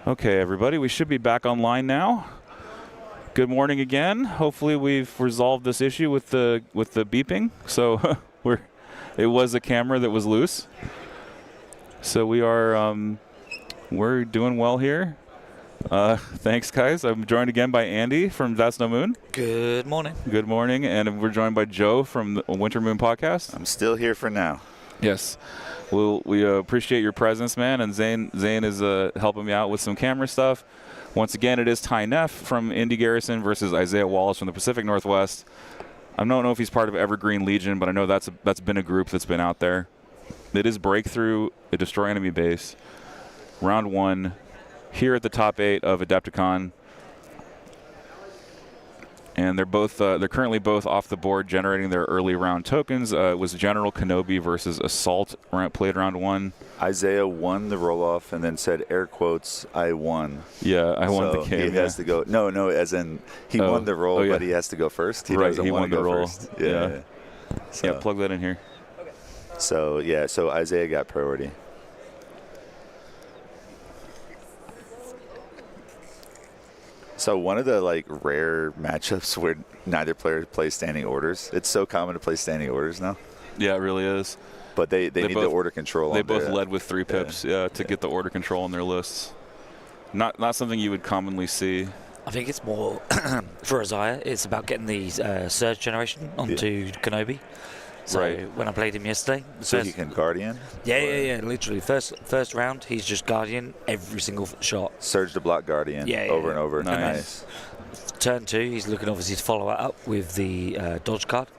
Okay, everybody, we should be back online now. Good morning again. Hopefully, we've resolved this issue with the beeping. So it was a camera that was loose. So we are we're doing well here. Thanks, guys. I'm joined again by Andy from That's No Moon. Good morning. Good morning, and we're joined by Joe from the Winter Moon Podcast. I'm still here for now. Yes. We appreciate your presence, man, and Zane is helping me out with some camera stuff. Once again, it is Ty Neff from Indy Garrison versus Isaiah Wallace from the Pacific Northwest. I don't know if he's part of Evergreen Legion, but I know that's been a group that's been out there. It is Breakthrough, a Destroy Enemy Base. Round 1, here at the top 8 of Adepticon. And they're currently both off the board generating their early round tokens. It was General Kenobi versus Assault played round 1. Isaiah won the roll-off and then said, air quotes, I won. Yeah, I won the game. He has to go. No, as in he won the roll, but he has to go first. He doesn't he want won to the go roll. first. Yeah. So, plug that in here. Okay. So Isaiah got priority. So one of the rare matchups where neither player plays standing orders. It's so common to play standing orders now. Yeah, it really is. But they need the order control. They both led with 3 pips to get the order control on their lists. Not something you would commonly see. I think it's more for Isaiah. It's about getting the surge generation onto Kenobi. So when I played him yesterday, so he can Guardian. Yeah. Literally, first round, he's just Guardian every single shot. Surge to block Guardian. Over and over. Nice. Turn 2, he's looking obviously to follow it up with the dodge card,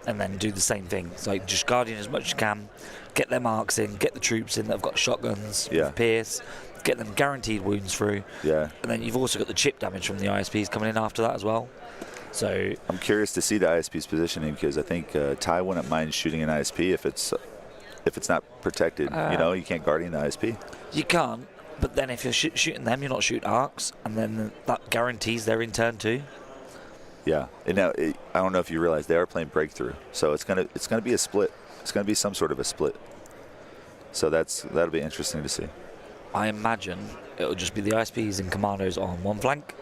and then do the same thing. So just Guardian as much as you can, get their marks in, get the troops in that have got shotguns, Pierce, get them guaranteed wounds through. Yeah. And then you've also got the chip damage from the ISPs coming in after that as well. So I'm curious to see the ISP's positioning, because I think Ty wouldn't mind shooting an ISP if it's not protected. You can't Guardian the ISP. You can't, but then if you're shooting them, you're not shooting arcs, and then that guarantees they're in turn 2. Yeah, and now I don't know if you realize they are playing Breakthrough, so it's gonna be a split. It's gonna be some sort of a split. So that'll be interesting to see. I imagine it'll just be the ISPs and Commandos on one flank,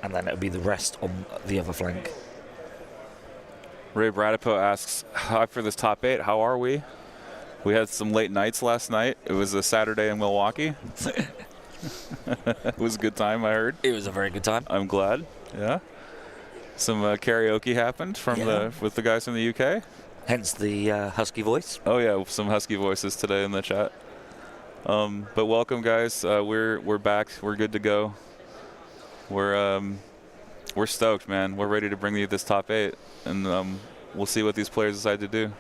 and then it'll be the rest on the other flank. Ray Bradipo asks, hi for this top 8. How are we? We had some late nights last night. It was a Saturday in Milwaukee. It was a good time, I heard. It was a very good time. I'm glad. Yeah. Some karaoke happened with the guys from the UK. Hence the husky voice. Oh yeah, some husky voices today in the chat. But welcome, guys. We're back. We're good to go. We're stoked, man. We're ready to bring you this top 8, and we'll see what these players decide to do.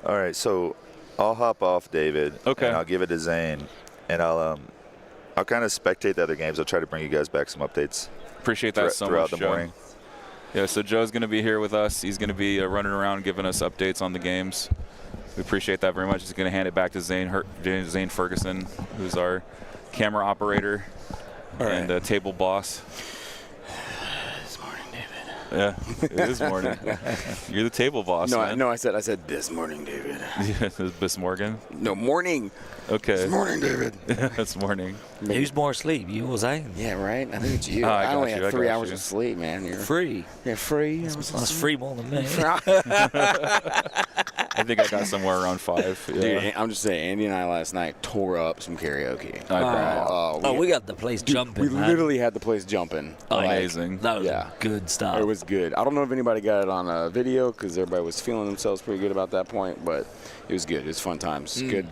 All right, so I'll hop off, David. Okay. And I'll give it to Zane, and I'll kind of spectate the other games. I'll try to bring you guys back some updates. Appreciate that so much, throughout the Joe. morning. Yeah, so Joe's going to be here with us. He's going to be running around giving us updates on the games. We appreciate that very much. He's going to hand it back to Zane Ferguson, who's our camera operator and table boss. This morning, David. Yeah, it is morning. You're the table boss, man. No, I said this morning, David. This morning? No, morning. Okay. This morning, David. This morning. Who's more asleep, you or Zane? Yeah, right? I think it's you. I only had 3 hours you. of sleep, man. You're Free. Yeah, free. That's free more than me. I think I got somewhere around 5. Yeah. Dude, I'm just saying, Andy and I last night tore up some karaoke. We got the place jumping. We literally had the place jumping. Amazing. That was good stuff. It was good. I don't know if anybody got it on a video, because everybody was feeling themselves pretty good about that point, but it was good. It was fun times. Good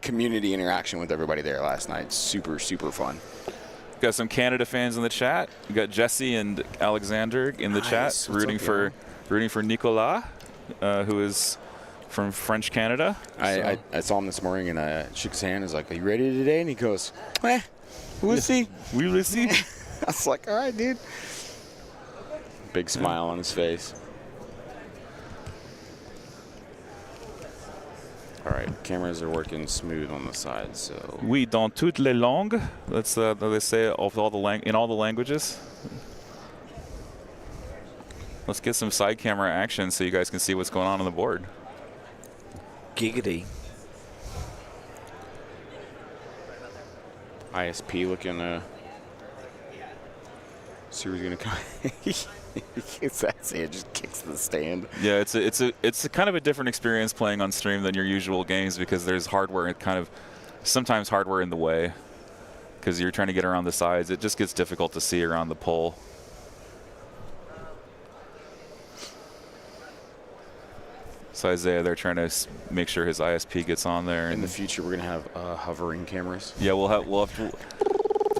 community interaction with everybody there last night. Super, super fun. Got some Canada fans in the chat. We got Jesse and Alexander in the chat rooting for Nicolas, who is from French Canada. I saw him this morning, and I shook his hand. I was like, "Are you ready today?" And he goes, we'll see. We will see. I was like, "All right, dude." Big smile on his face. All right, cameras are working smooth on the side, so. Oui, dans toutes les langues. That's they say of all in all the languages. Let's get some side camera action so you guys can see what's going on the board. Giggity. ISP looking see who's gonna come. It's it just kicks the stand. Yeah, it's a kind of a different experience playing on stream than your usual games because there's hardware sometimes hardware in the way because you're trying to get around the sides. It just gets difficult to see around the pole. So Isaiah, they're trying to make sure his ISP gets on there. In the future, we're gonna have hovering cameras. Yeah, we'll have to.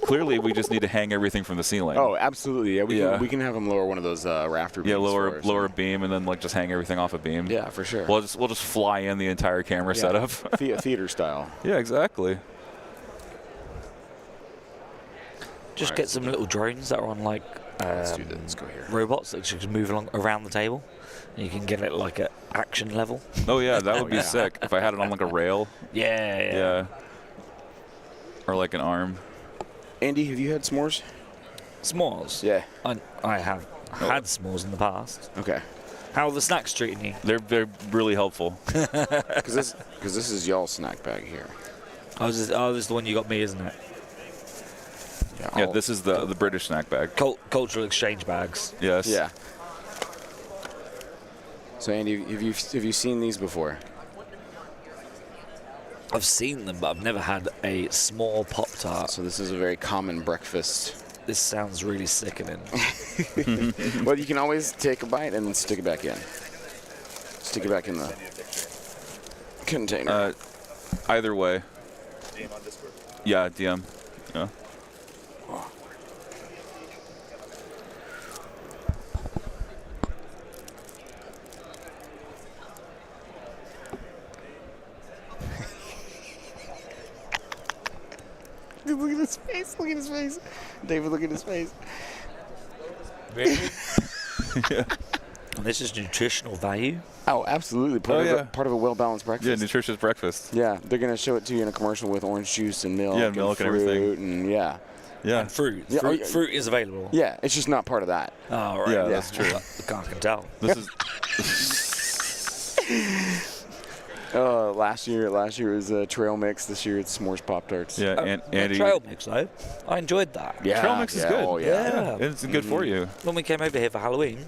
Clearly, we just need to hang everything from the ceiling. Oh, absolutely. Yeah, we can have them lower one of those rafter beams. Yeah, lower a beam and then like just hang everything off a beam. Yeah, for sure. We'll just fly in the entire camera setup. Theater style. Yeah, exactly. Just get some little drones that are on like Let's do this. Let's go here. robots that just move along around the table. And you can get it like at action level. Oh yeah, that would be sick if I had it on like a rail. Yeah. Or like an arm. Andy, have you had s'mores? S'mores? Yeah. I have had s'mores in the past. Okay. How are the snacks treating you? They're really helpful. Because this is y'all's snack bag here. This is the one you got me, isn't it? Yeah, this is the British snack bag. Cultural exchange bags. Yes. Yeah. So Andy, have you seen these before? I've seen them, but I've never had a small Pop-Tart. So this is a very common breakfast. This sounds really sickening. Well, you can always take a bite and then stick it back in. Stick it back in the container. Either way. DM on Discord. Yeah, DM. Yeah. Look at his face. Look at his face. David, look at his face. Really? Yeah. And this is nutritional value. Oh, absolutely. Part of a well-balanced breakfast. Yeah, nutritious breakfast. Yeah, they're going to show it to you in a commercial with orange juice and milk. Yeah, milk and fruit everything. Yeah. Yeah. And fruit. Yeah, Fruit is available. Yeah, it's just not part of that. Oh, right. Yeah, that's true. I can tell. This is Last year was trail mix. This year it's s'mores Pop-Tarts. yeah, and Andy. Trail mix, though. I enjoyed that. Yeah, Trail mix is good. Oh, yeah. It's good for you. When we came over here for Halloween,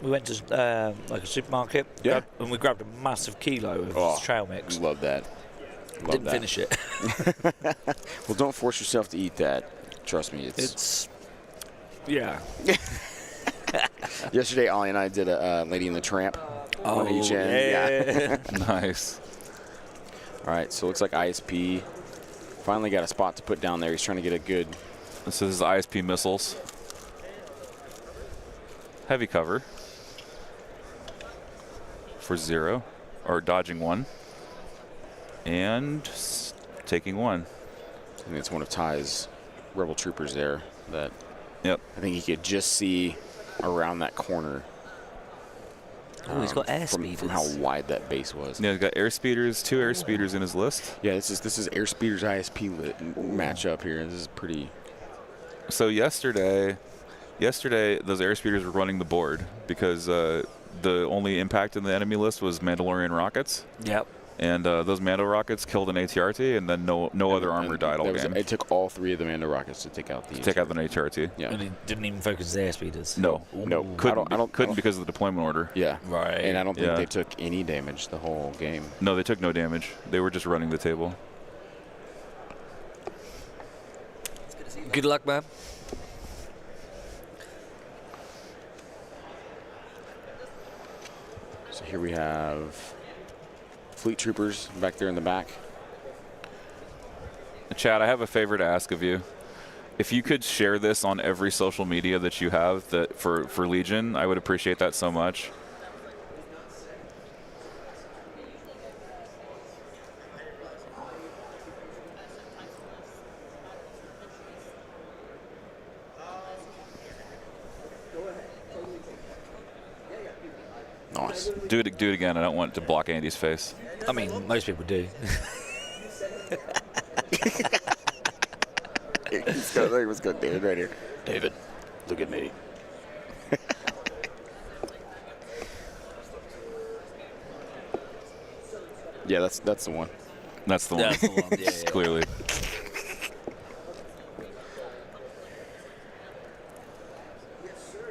we went to like a supermarket. Yeah. And we grabbed a massive kilo of trail mix. Love that. Didn't finish it. Well, don't force yourself to eat that. Trust me, It's yeah. Yesterday, Ollie and I did a Lady and the Tramp on each end. Yeah. Nice. All right, so it looks like ISP finally got a spot to put down there. He's trying to get a good. This is ISP missiles. Heavy cover for 0, or dodging 1, and taking 1. I think it's one of Ty's Rebel troopers there that Yep. I think he could just see around that corner. Oh, he's got air from speeders. how wide that base was. Yeah, he's got air speeders, 2 air speeders in his list. Yeah, this is Airspeeder's ISP matchup here. This is pretty. So yesterday those air speeders were running the board because the only impact in the enemy list was Mandalorian rockets. Yep. And those Mando rockets killed an ATRT, and then no other armor died all game. It took all 3 of the Mando rockets to take out the. Take out the ATRT. Yeah. And he didn't even focus his air speeders. No. No. Couldn't because of the deployment order. Yeah. Right. And I don't think Yeah. they took any damage the whole game. No, they took no damage. They were just running the table. Good luck, man. So here we have Fleet Troopers back there in the back. Chad, I have a favor to ask of you. If you could share this on every social media that you have that for Legion, I would appreciate that so much. Nice. Do it again. I don't want it to block Andy's face. I mean, most people do. Let's go, David, right here. David, look at me. Yeah, that's the one. That's the one. That's the one. Yeah, yeah. Clearly.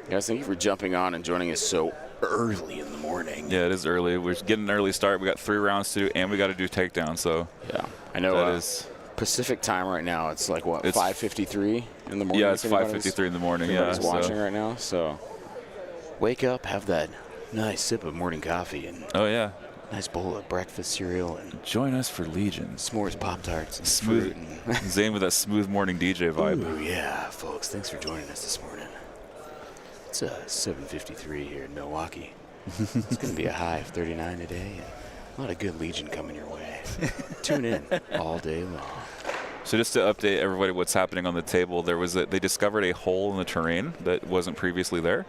Guys, thank you for jumping on and joining us so early in the morning. Yeah, it is early. We're getting an early start. We got 3 rounds to do, and we got to do takedown. So yeah, I know. That is Pacific time right now. It's like what, 5:53 in the morning. Yeah, it's 5:53 in the morning. Yeah, everybody's watching right now. So wake up, have that nice sip of morning coffee, and oh yeah, nice bowl of breakfast cereal, and join us for Legion. S'mores Pop-Tarts and Smooth. fruit. And Zane with that smooth morning DJ vibe. ooh, yeah, folks. Thanks for joining us this morning. It's 7:53 here in Milwaukee. It's going to be a high of 39 today, and a lot of good Legion coming your way. Tune in all day long. So just to update everybody what's happening on the table, they discovered a hole in the terrain that wasn't previously there,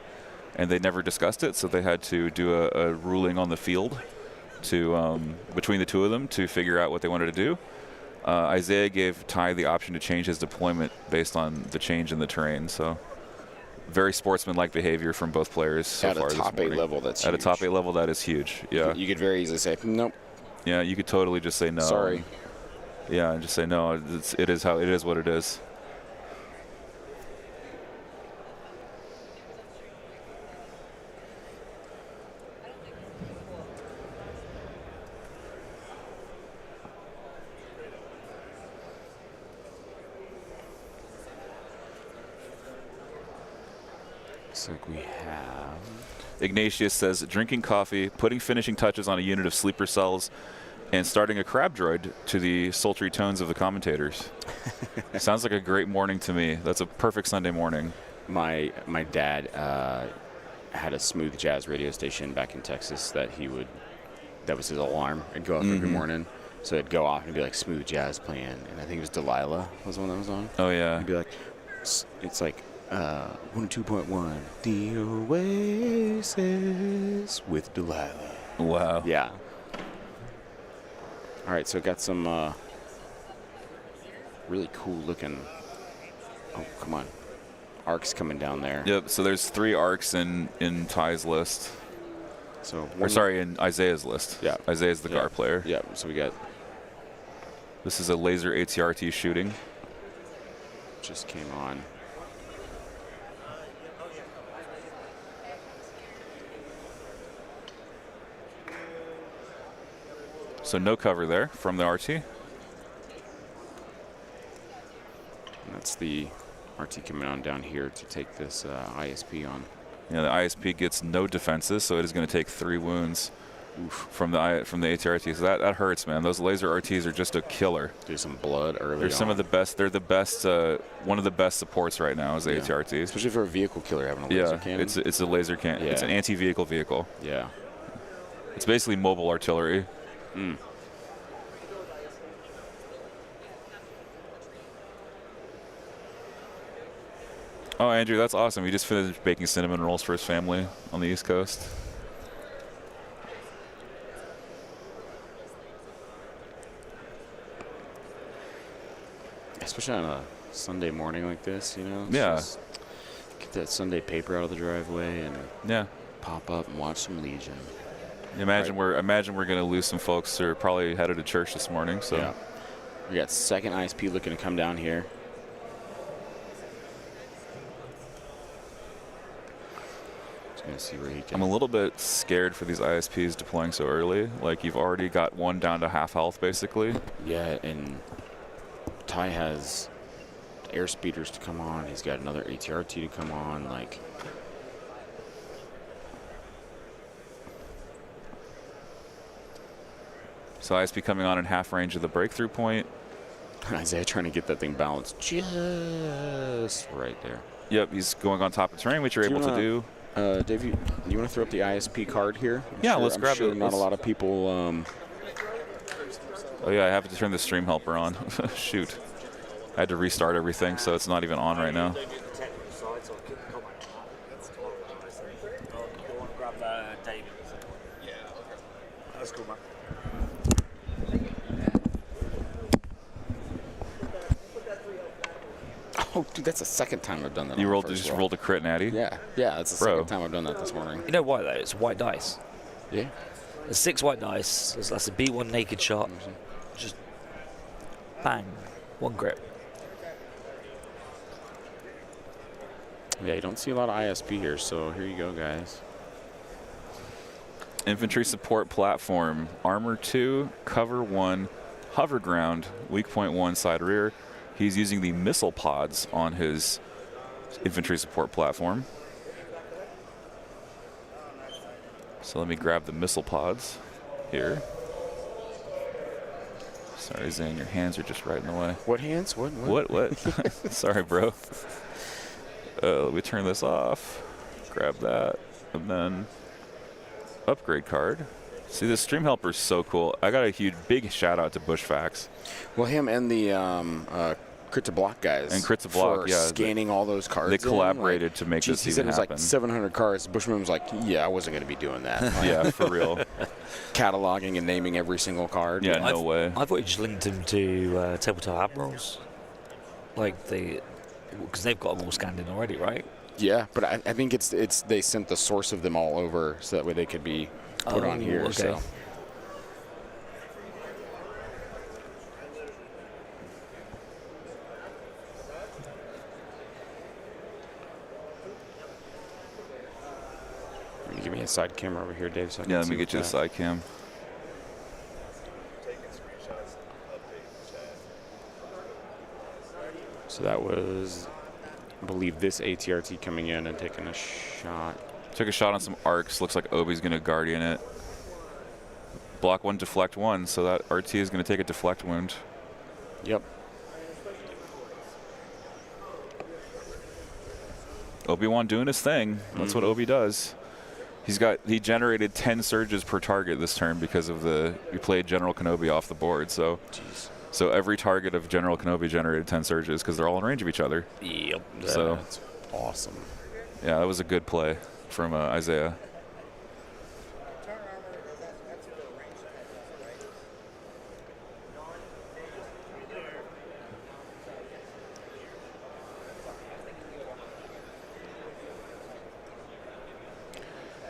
and they never discussed it, so they had to do a ruling on the field to between the two of them to figure out what they wanted to do. Isaiah gave Ty the option to change his deployment based on the change in the terrain, so very sportsmanlike behavior from both players so far this morning. At a top 8 level, that's At huge. a top 8 level, that is huge, yeah. You could very easily say, nope. Yeah, you could totally just say no. Sorry. Yeah, and just say no. It is what it is. Looks like we have. Ignatius says drinking coffee, putting finishing touches on a unit of sleeper cells, and starting a crab droid to the sultry tones of the commentators. Sounds like a great morning to me. That's a perfect Sunday morning. My dad had a smooth jazz radio station back in Texas that that was his alarm. It'd go off every morning. So it'd go off and it'd be like smooth jazz playing. And I think it was Delilah was the one that was on. Oh, yeah. It'd be like, it's like 102.1, The Oasis with Delilah. Wow. Yeah. All right, so got some really cool looking. Oh, come on. Arcs coming down there. Yep, so there's 3 arcs in Ty's list. So in Isaiah's list. Yeah. Isaiah's the GAR player. Yeah, so we got. This is a laser ATRT shooting. Just came on. So no cover there from the RT. And that's the RT coming on down here to take this ISP on. Yeah, the ISP gets no defenses, so it is going to take 3 wounds from the ATRT. So that hurts, man. Those laser RTs are just a killer. Do some blood early. They're some of the best. They're the best. One of the best supports right now is the ATRT. Especially for a vehicle killer having a laser cannon. It's a laser cannon. Yeah. It's an anti-vehicle vehicle. Yeah. It's basically mobile artillery. Mm. Oh, Andrew, that's awesome. He just finished baking cinnamon rolls for his family on the East Coast. Especially on a Sunday morning like this, you know? Yeah. Just get that Sunday paper out of the driveway and pop up and watch some Legion. Imagine we're going to lose some folks who are probably headed to church this morning. So yeah. We got second ISP looking to come down here. See where he can. I'm a little bit scared for these ISPs deploying so early. Like, you've already got one down to half health, basically. Yeah, and Ty has air speeders to come on. He's got another ATRT to come on. Like, so ISP coming on in half range of the breakthrough point. Isaiah trying to get that thing balanced just right there. Yep, he's going on top of terrain, which you're able to do. Dave, you want to throw up the ISP card here? Let's grab it. Not a lot of people. Oh yeah, I have to turn the stream helper on. Shoot, I had to restart everything, so it's not even on right now. That's cool, man. Oh, dude, that's the second time I've done that. You rolled a crit natty? Yeah, that's the second time I've done that this morning. You know why though? It's white dice. Yeah. There's 6 white dice. That's a B1 naked shot. Just bang, 1 grip. Yeah, you don't see a lot of ISP here, so here you go, guys. Infantry support platform, armor 2, cover 1, hover ground, weak point 1, side rear. He's using the missile pods on his infantry support platform. So let me grab the missile pods here. Sorry, Zane, your hands are just right in the way. What hands? What? Sorry, bro. Let me turn this off. Grab that, and then upgrade card. See, this stream helper is so cool. I got a big shout out to Bushfax. Well, him and the Crit to Block guys. And Crit to Block, for yeah. scanning all those cards. They collaborated to make this he even said it was happen. like 700 cards. Bushman was like, yeah, I wasn't going to be doing that. Yeah, for real. Cataloging and naming every single card. Yeah, no way. I thought you just linked him to Tabletop Admirals. Like because they've got them all scanned in already, right? Yeah, but I think it's they sent the source of them all over so that way they could be put on here. Okay. So. Give me a side camera over here, Dave. So I can Yeah, let see me get you the that. side cam. So that was, I believe, this ATRT coming in and taking a shot. Took a shot on some arcs. Looks like Obi's going to Guardian it. Block 1, deflect 1. So that RT is going to take a deflect wound. Yep. Obi-Wan doing his thing. That's what Obi does. He generated 10 surges per target this turn because of he played General Kenobi off the board. So, so every target of General Kenobi generated 10 surges because they're all in range of each other. Yep. So That's awesome. yeah, that was a good play from Isaiah.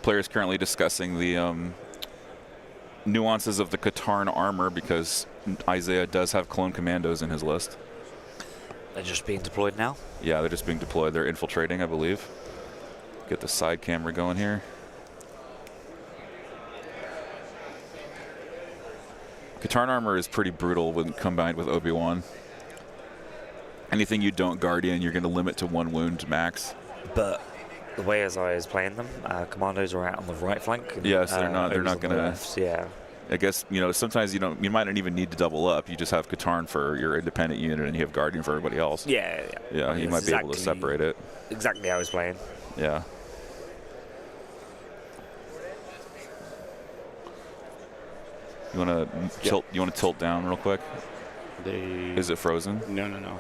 Players currently discussing the nuances of the Katarn armor because Isaiah does have clone commandos in his list. They're just being deployed now? Yeah, they're just being deployed. They're infiltrating, I believe. Get the side camera going here. Katarn armor is pretty brutal when combined with Obi-Wan. Anything you don't Guardian, you're going to limit to 1 wound max. But the way Isaiah is playing them, Commandos are out on the right flank. Yeah, so they're not going to. Yeah. I guess, sometimes you might not even need to double up. You just have Katarn for your independent unit and you have Guardian for everybody else. Yeah. Yeah, you might be able to separate it. Exactly how he's playing. Yeah. You want to tilt? You want to tilt down real quick? Is it frozen? No.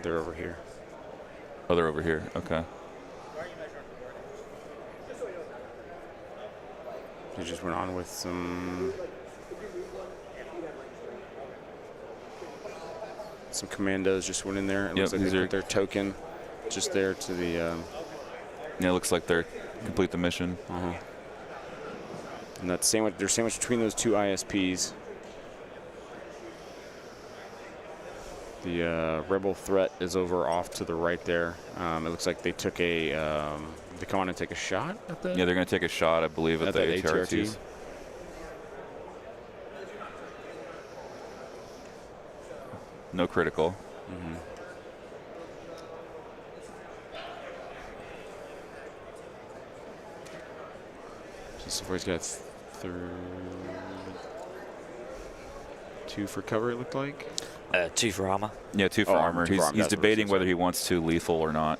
They're over here. Oh, they're over here. Okay. They just went on with some commandos. Just went in there. It looks like they put their token just there to the. Yeah, it looks like they're complete the mission. And that's sandwich. They're sandwiched between those two ISPs. The rebel threat is over off to the right there. It looks like they took a. They come on and take a shot at the. Yeah, they're going to take a shot, I believe, at the ATRTs. No critical. So far, he's got 2 for cover. It looked like. 2 for armor. Yeah, 2 for armor. He's debating whether he he wants to lethal or not.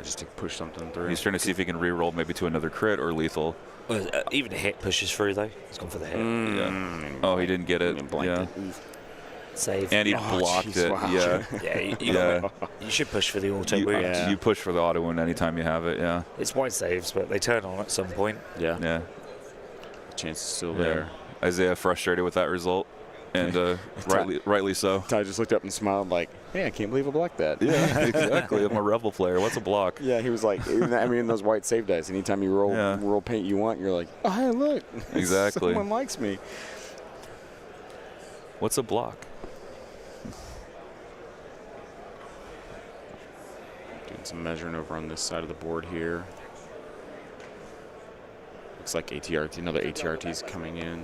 just to push something through. He's trying to see if he can re-roll maybe to another crit or lethal. Well, even a hit pushes through, though. He's gone for the hit. Yeah. Oh, he didn't get it. Yeah. Save. And he blocked it. Wow. Yeah. Yeah, you should push for the auto wound. You push for the auto wound anytime you have it. Yeah. It's white saves, but they turn on at some point. Yeah. Yeah. Chance is still there. Isaiah frustrated with that result, and rightly so. Ty just looked up and smiled like, "Hey, I can't believe I blocked that." Yeah, exactly. I'm a rebel player. What's a block? Yeah, he was like, in those white save dice, anytime you roll paint you want, you're like, "Oh, hey, look, Exactly. someone likes me." What's a block? Doing some measuring over on this side of the board here. Looks like ATRT, another ATRT is coming in.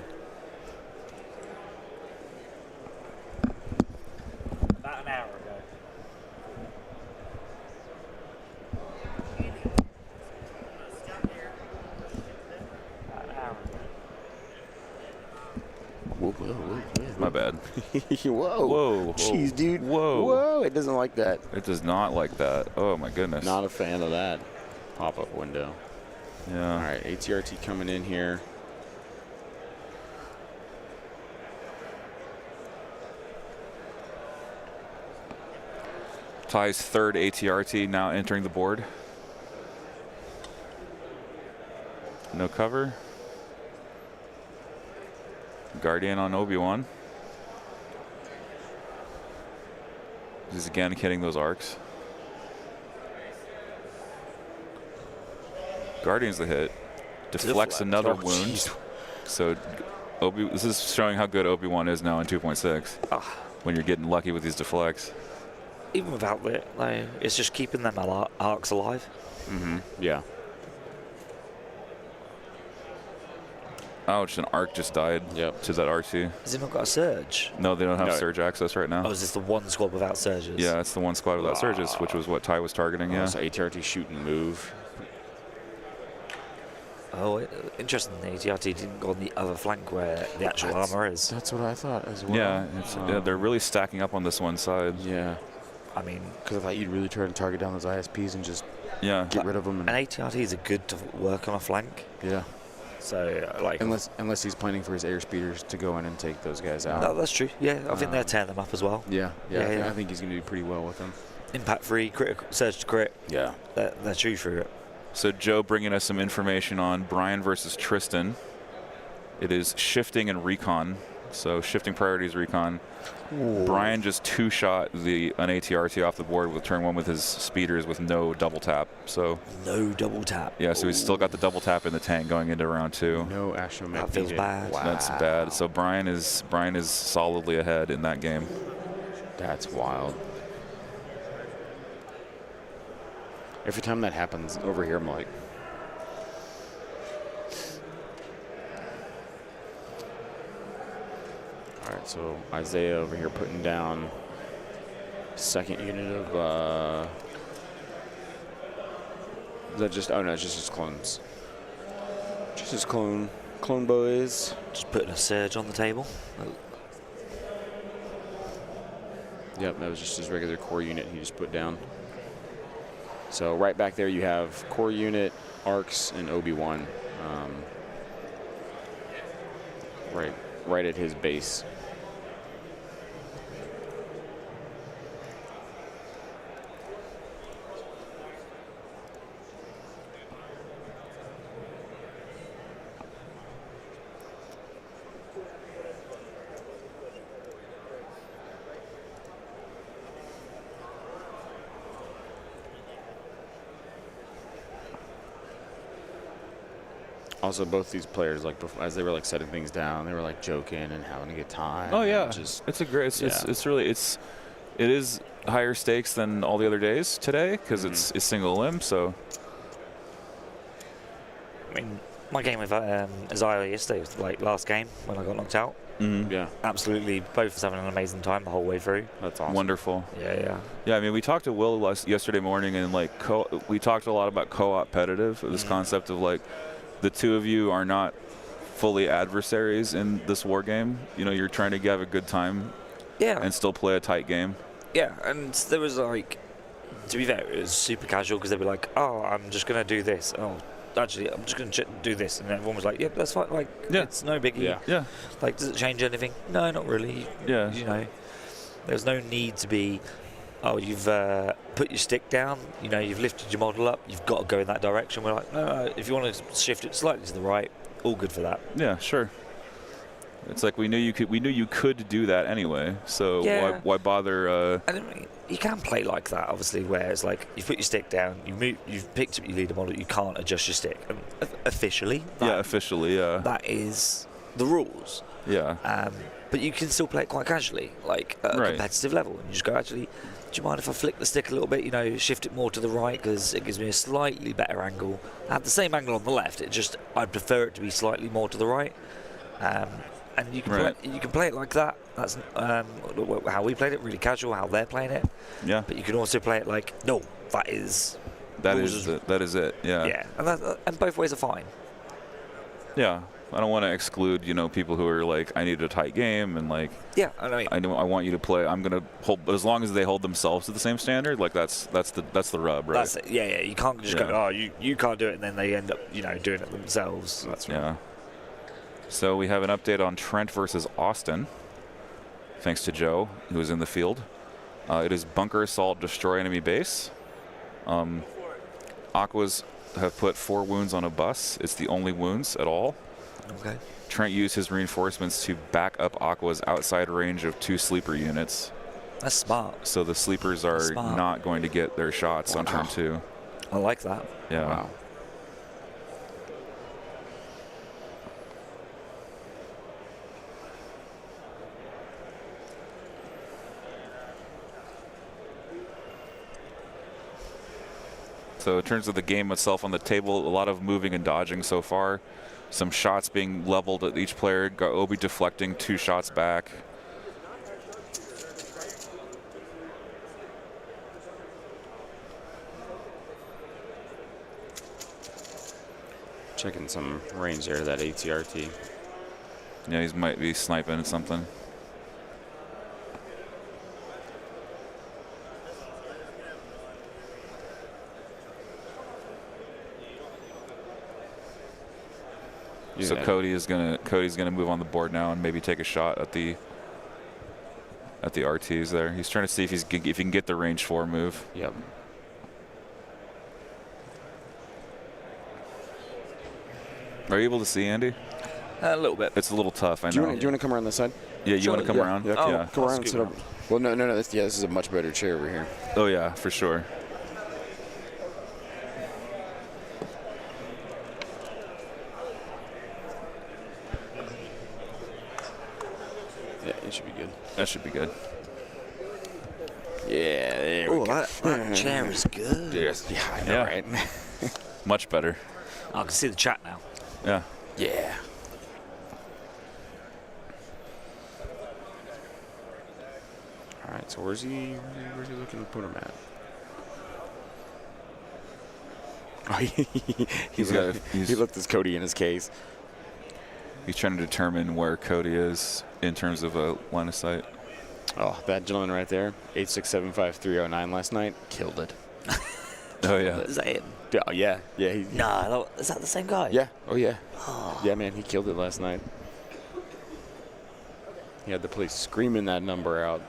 About an hour ago. About an hour ago. Whoa, whoa, whoa, whoa. My bad. Whoa. Whoa. Jeez, dude. Whoa. Whoa. It doesn't like that. It does not like that. Oh, my goodness. Not a fan of that pop-up window. Yeah. All right, ATRT coming in here. Ty's third ATRT now entering the board. No cover. Guardian on Obi-Wan. He's again hitting those arcs. Guardian's the hit. Deflects another Oh, wound. geez. So this is showing how good Obi-Wan is now in 2.6. When you're getting lucky with these deflects. Even without it, like, it's just keeping them arcs alive. Mm-hmm. Yeah. Ouch, an arc just died. Yep. To that RC. Has it not got a surge? No, they don't have No. surge access right now. Oh, is this the one squad without surges? Yeah, it's the one squad without surges, which was what Ty was targeting, yeah. So ATRT shoot and move. Oh, interesting. The ATRT didn't go on the other flank where the actual armor is. That's what I thought as well. Yeah, they're really stacking up on this one side. Yeah. I mean, Because I thought you'd really try to target down those ISPs and just Yeah. get rid of them. an ATRT is good to work on a flank. Yeah. So, like, Unless he's planning for his air speeders to go in and take those guys out. no, that's true. Yeah, I think they'll tear them up as well. Yeah. Yeah. I think he's going to do pretty well with them. Impact free, critical, surge to crit. Yeah. They're true for it. So Joe bringing us some information on Brian versus Tristan. It is shifting and recon. So shifting priorities recon. Ooh. Brian just two-shot an ATRT off the board with turn one with his speeders with no double tap. So No double tap. yeah, so he's still got the double tap in the tank going into round two. No astromech. That feels needed. bad. Wow. That's bad. So Brian is solidly ahead in that game. That's wild. Every time that happens over here, I'm like, all right, so Isaiah over here putting down second unit of, is that just, oh no, it's just his clones. Just his clone boys. Just putting a surge on the table. Yep, that was just his regular core unit he just put down. So right back there you have core unit, arcs, and Obi-Wan. Right at his base. Also, both these players, like as they were like setting things down, they were like joking and having a good time. Oh yeah, and just it's a great. It is higher stakes than all the other days today because it's single limb. So I mean, my game with Isaiah yesterday was like last game when I got knocked out. yeah, Absolutely, both of us having an amazing time the whole way through. that's awesome. wonderful. Yeah. Yeah, I mean, we talked to Will yesterday morning, and like we talked a lot about co-op competitive. This concept of like the two of you are not fully adversaries in this war game. You know, you're trying to have a good time Yeah. and still play a tight game. Yeah, and there was like, to be fair, it was super casual because they'd be like, "Oh, I'm just gonna do this. Oh, actually, I'm just gonna do this," and everyone was like, "Yeah, that's fine. Like, Yeah. it's no biggie. Yeah. Yeah, Like, does it change anything? No, not really. yeah. You know, there's no need to be. Oh, you've put your stick down. You know, you've lifted your model up. You've got to go in that direction. We're like, no. If you want to shift it slightly to the right, all good for that. Yeah, sure. It's like we knew you could do that anyway. So Yeah. why bother? And I mean, you can play like that, obviously, where it's like you've put your stick down, you've picked up your leader model, you can't adjust your stick. And officially, Officially, yeah. that is the rules. Yeah. But you can still play it quite casually, like at a Right. competitive level. And you just go, actually, do you mind if I flick the stick a little bit, you know, shift it more to the right because it gives me a slightly better angle. I have the same angle on the left, I'd prefer it to be slightly more to the right. And you can play it like that. That's how we played it, really casual, how they're playing it. Yeah. But you can also play it like, no, that is it. Yeah. Yeah, and both ways are fine. Yeah. I don't want to exclude, you know, people who are like, I need a tight game, and like, yeah, I want you to play. I'm gonna hold, but as long as they hold themselves to the same standard, like that's the rub, right? That's it. Yeah. You can't just go, oh, you can't do it, and then they end up, you know, doing it themselves. That's right. Yeah. So we have an update on Trent versus Austin, thanks to Joe, who is in the field. It is bunker assault, destroy enemy base. Aquas have put 4 wounds on a bus. It's the only wounds at all. Okay. Trent used his reinforcements to back up Aqua's outside range of 2 sleeper units. That's smart. So the sleepers are not going to get their shots on turn 2. I like that. Yeah. Wow. So in terms of the game itself on the table, a lot of moving and dodging so far. Some shots being leveled at each player. Got Obi deflecting 2 shots back. Checking some range there, that ATRT. Yeah, he might be sniping something. So Cody's gonna move on the board now and maybe take a shot at the RTs there. He's trying to see if he can get the range 4 move. Yep. Are you able to see, Andy? A little bit. It's a little tough, I know. Do you want to come around this side? Yeah, you want to come around? Yeah, Yeah. come around and sit over. Well, no. This is a much better chair over here. Oh yeah, for sure. Yeah, it should be good. That should be good. Yeah, there we go. That chair is good. Yes. Yeah, I know, right? Much better. I can see the chat now. Yeah. Yeah. All right, so where's he looking to put him at? Oh, he left his Cody in his case. He's trying to determine where Cody is in terms of a line of sight. Oh, that gentleman right there, 8675309 last night, killed it. Oh yeah. Is that him? Oh yeah, yeah. No, is that the same guy? Yeah. Oh yeah. Yeah, man, he killed it last night. He had the police screaming that number out.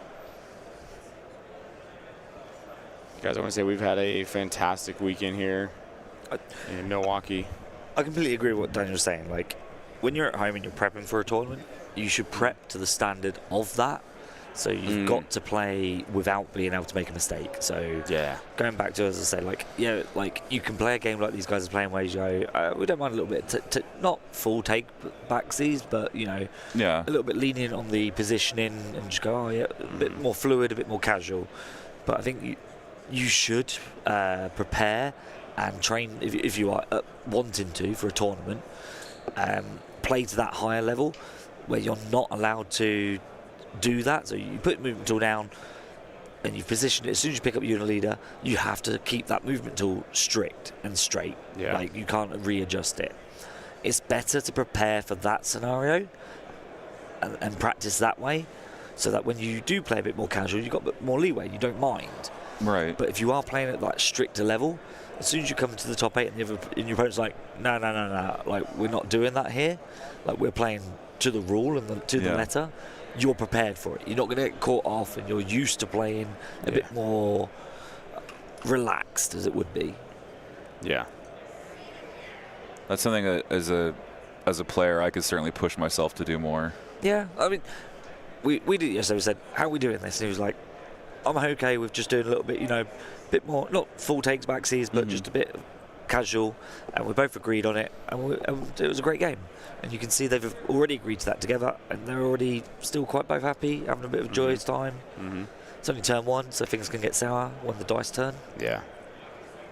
Guys, I want to say we've had a fantastic weekend here in Milwaukee. I completely agree with what Daniel's saying. Like, when you're at home and you're prepping for a tournament, you should prep to the standard of that. So you've got to play without being able to make a mistake. So Yeah. going back to, as I say, like, yeah, like you can play a game like these guys are playing where you go, we don't mind a little bit, not full take backsies, but, you know, Yeah. a little bit lenient on the positioning and just go, oh yeah, a bit more fluid, a bit more casual. But I think you should prepare and train if you are wanting to for a tournament, play to that higher level where you're not allowed to do that. So you put movement tool down and you've positioned it. As soon as you pick up unit leader, you have to keep that movement tool strict and straight. Yeah. Like, you can't readjust it. It's better to prepare for that scenario and practice that way, so that when you do play a bit more casual, you've got a bit more leeway. You don't mind. Right. But if you are playing at that stricter level, as soon as you come to the top 8 and your opponent's like, no, like, we're not doing that here. Like, we're playing to the rule and to the letter. You're prepared for it. You're not going to get caught off, and you're used to playing a bit more relaxed, as it would be. Yeah. That's something that as a player I could certainly push myself to do more. Yeah, I mean, we did it yesterday. We said, how are we doing this? And he was like, I'm okay with just doing a little bit, you know, a bit more, not full takes backsies, but just a bit casual, and we both agreed on it, and it was a great game. And you can see they've already agreed to that together, and they're already still quite both happy, having a bit of joyous time. It's only turn 1, so things can get sour when the dice turn. Yeah.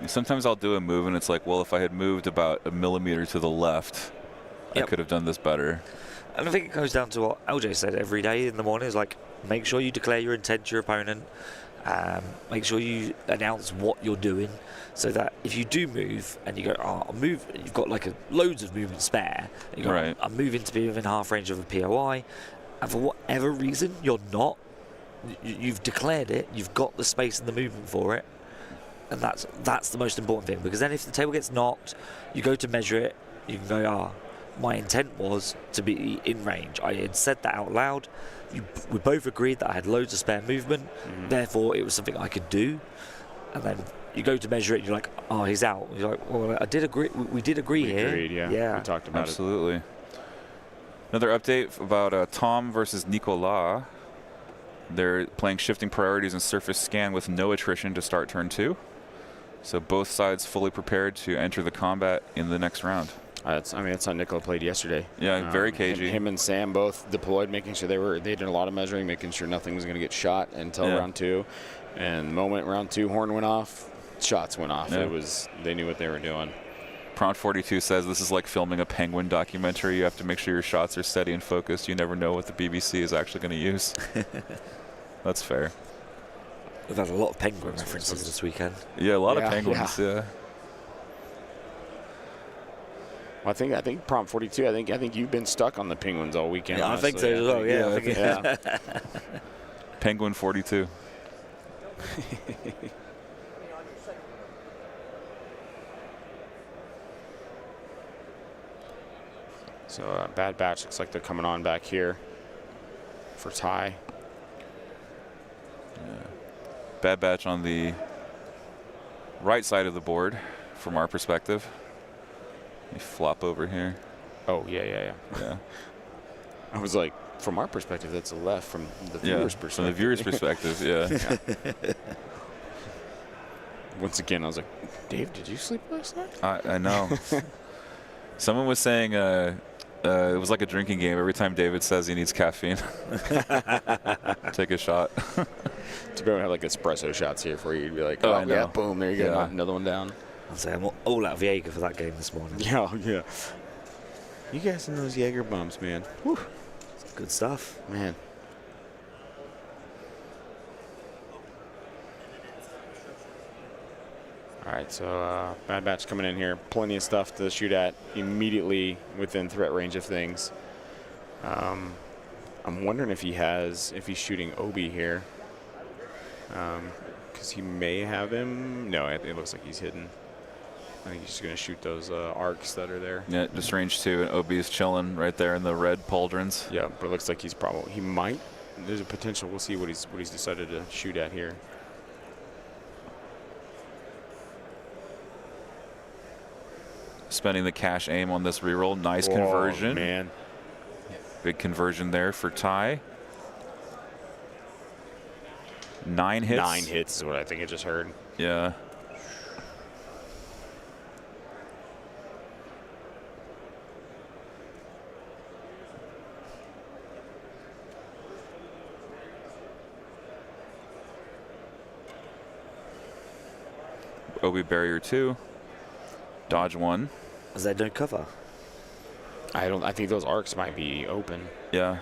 Sometimes I'll do a move, and it's like, well, if I had moved about a millimeter to the left, I could have done this better. And I think it goes down to what LJ said every day in the morning, is like, make sure you declare your intent to your opponent. Make sure you announce what you're doing, so that if you do move and you go, oh, I'll move, you've got like loads of movement spare. You go, Right. I'm moving to be within half range of a POI, and for whatever reason you're not. You've declared it. You've got the space and the movement for it, and that's the most important thing. Because then if the table gets knocked, you go to measure it. You can go, my intent was to be in range. I had said that out loud. We both agreed that I had loads of spare movement. Therefore, it was something I could do. And then you go to measure it, and you're like, oh, he's out. You're like, well, I did agree. We did agree here. Agreed, yeah. We talked about Absolutely. Another update about Tom versus Nicolas. They're playing shifting priorities and surface scan with no attrition to start turn 2. So both sides fully prepared to enter the combat in the next round. That's how Nicola played yesterday. Yeah, very cagey. Him and Sam both deployed, making sure they did a lot of measuring, making sure nothing was going to get shot until round 2. And the moment round 2 horn went off, shots went off. Yeah. They knew what they were doing. Prompt 42 says this is like filming a penguin documentary. You have to make sure your shots are steady and focused. You never know what the BBC is actually going to use. That's fair. We've had a lot of penguin references this weekend. Yeah, a lot of penguins. Yeah. Well, I think prompt 42. I think you've been stuck on the penguins all weekend. Yeah, I think so as well. Yeah. Penguin 42. So Bad Batch looks like they're coming on back here for Ty. Bad Batch on the right side of the board from our perspective. Let me flop over here. Oh, yeah. I was like, from our perspective, that's the left. From the viewer's perspective. From the viewer's perspective, yeah. Once again, I was like, Dave, did you sleep last night? I know. Someone was saying it was like a drinking game. Every time David says he needs caffeine, take a shot. To be able to have like espresso shots here for you, you'd be like, Oh, I know. yeah, boom, there you go, Yeah. another one down. I'll say I'm all out of Jaeger for that game this morning. Yeah. You guys and those Jaeger bombs, man. Whew. Good stuff. Man. All right, so Bad Batch coming in here. Plenty of stuff to shoot at immediately within threat range of things. I'm wondering if he's shooting Obi here. Because he may have him. No, it looks like he's hidden. I think he's just going to shoot those arcs that are there. Yeah, just range 2, and Obi's chilling right there in the red pauldrons. Yeah, but it looks like he might. There's a potential. We'll see what he's decided to shoot at here. Spending the cash aim on this reroll. Nice conversion. Man. Big conversion there for Ty. 9 hits. 9 hits is what I think I just heard. Yeah. Obi barrier 2. Dodge 1. Is there no cover? I think those arcs might be open. Yeah.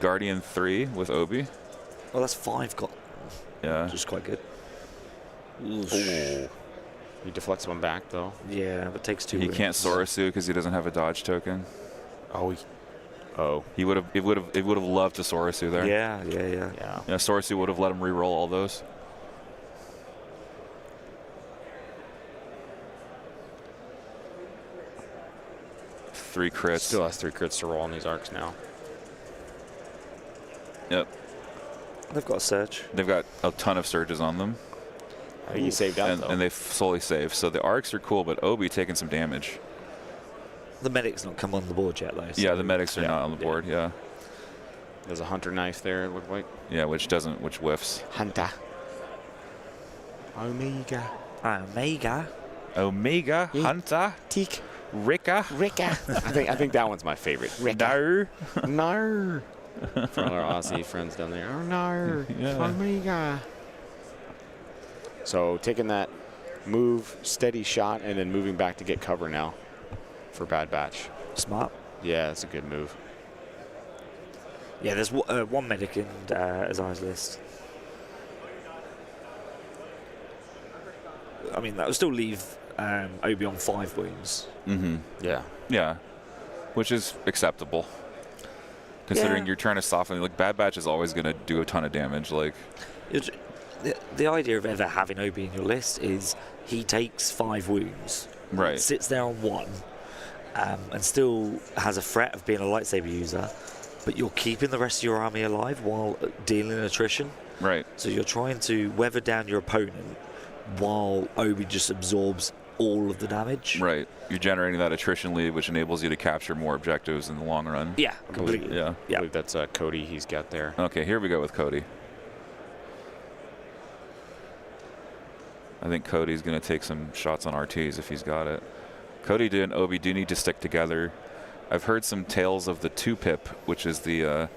Guardian 3 with Obi. Well, that's 5 got. Yeah. Which is quite good. Ooh. He deflects one back though. Yeah, but takes 2. He can't Sorasu because he doesn't have a dodge token. He would have loved to Sorasu there. Yeah. Yeah, Sorasu would have let him re-roll all those. Three crits. Still has 3 crits to roll on these arcs now. Yep. They've got a surge. They've got a ton of surges on them. I think he saved out though. And they slowly save. So the arcs are cool, but Obi taking some damage. The medic's not come on the board yet, though. So Yeah, the medics are not on the board. Yeah. There's a hunter knife there. It looked like. Yeah, which whiffs. Hunter. Omega. Omega. Omega, Hunter, Teak. Ricka. I think that one's my favorite. No. Nar. From our Aussie friends down there. Oh, nar. Yeah. Omega. So taking that move, steady shot, and then moving back to get cover now for Bad Batch. Smart. Yeah, that's a good move. Yeah, there's one medic in Azai's list. I mean, that would still leave Obi on 5 wounds. Mm-hmm. Yeah. Yeah, which is acceptable, considering Yeah. you're trying to soften. Like Bad Batch is always going to do a ton of damage. Like, The idea of ever having Obi in your list is he takes 5 wounds, right? sits there on 1, and still has a threat of being a lightsaber user, but you're keeping the rest of your army alive while dealing attrition. Right. So you're trying to weather down your opponent while Obi just absorbs all of the damage. Right. You're generating that attrition lead, which enables you to capture more objectives in the long run. Yeah, completely. Yeah. I believe that's Cody he's got there. Okay, here we go with Cody. I think Cody's going to take some shots on RTs if he's got it. Cody and Obi do need to stick together. I've heard some tales of the 2-pip, which is the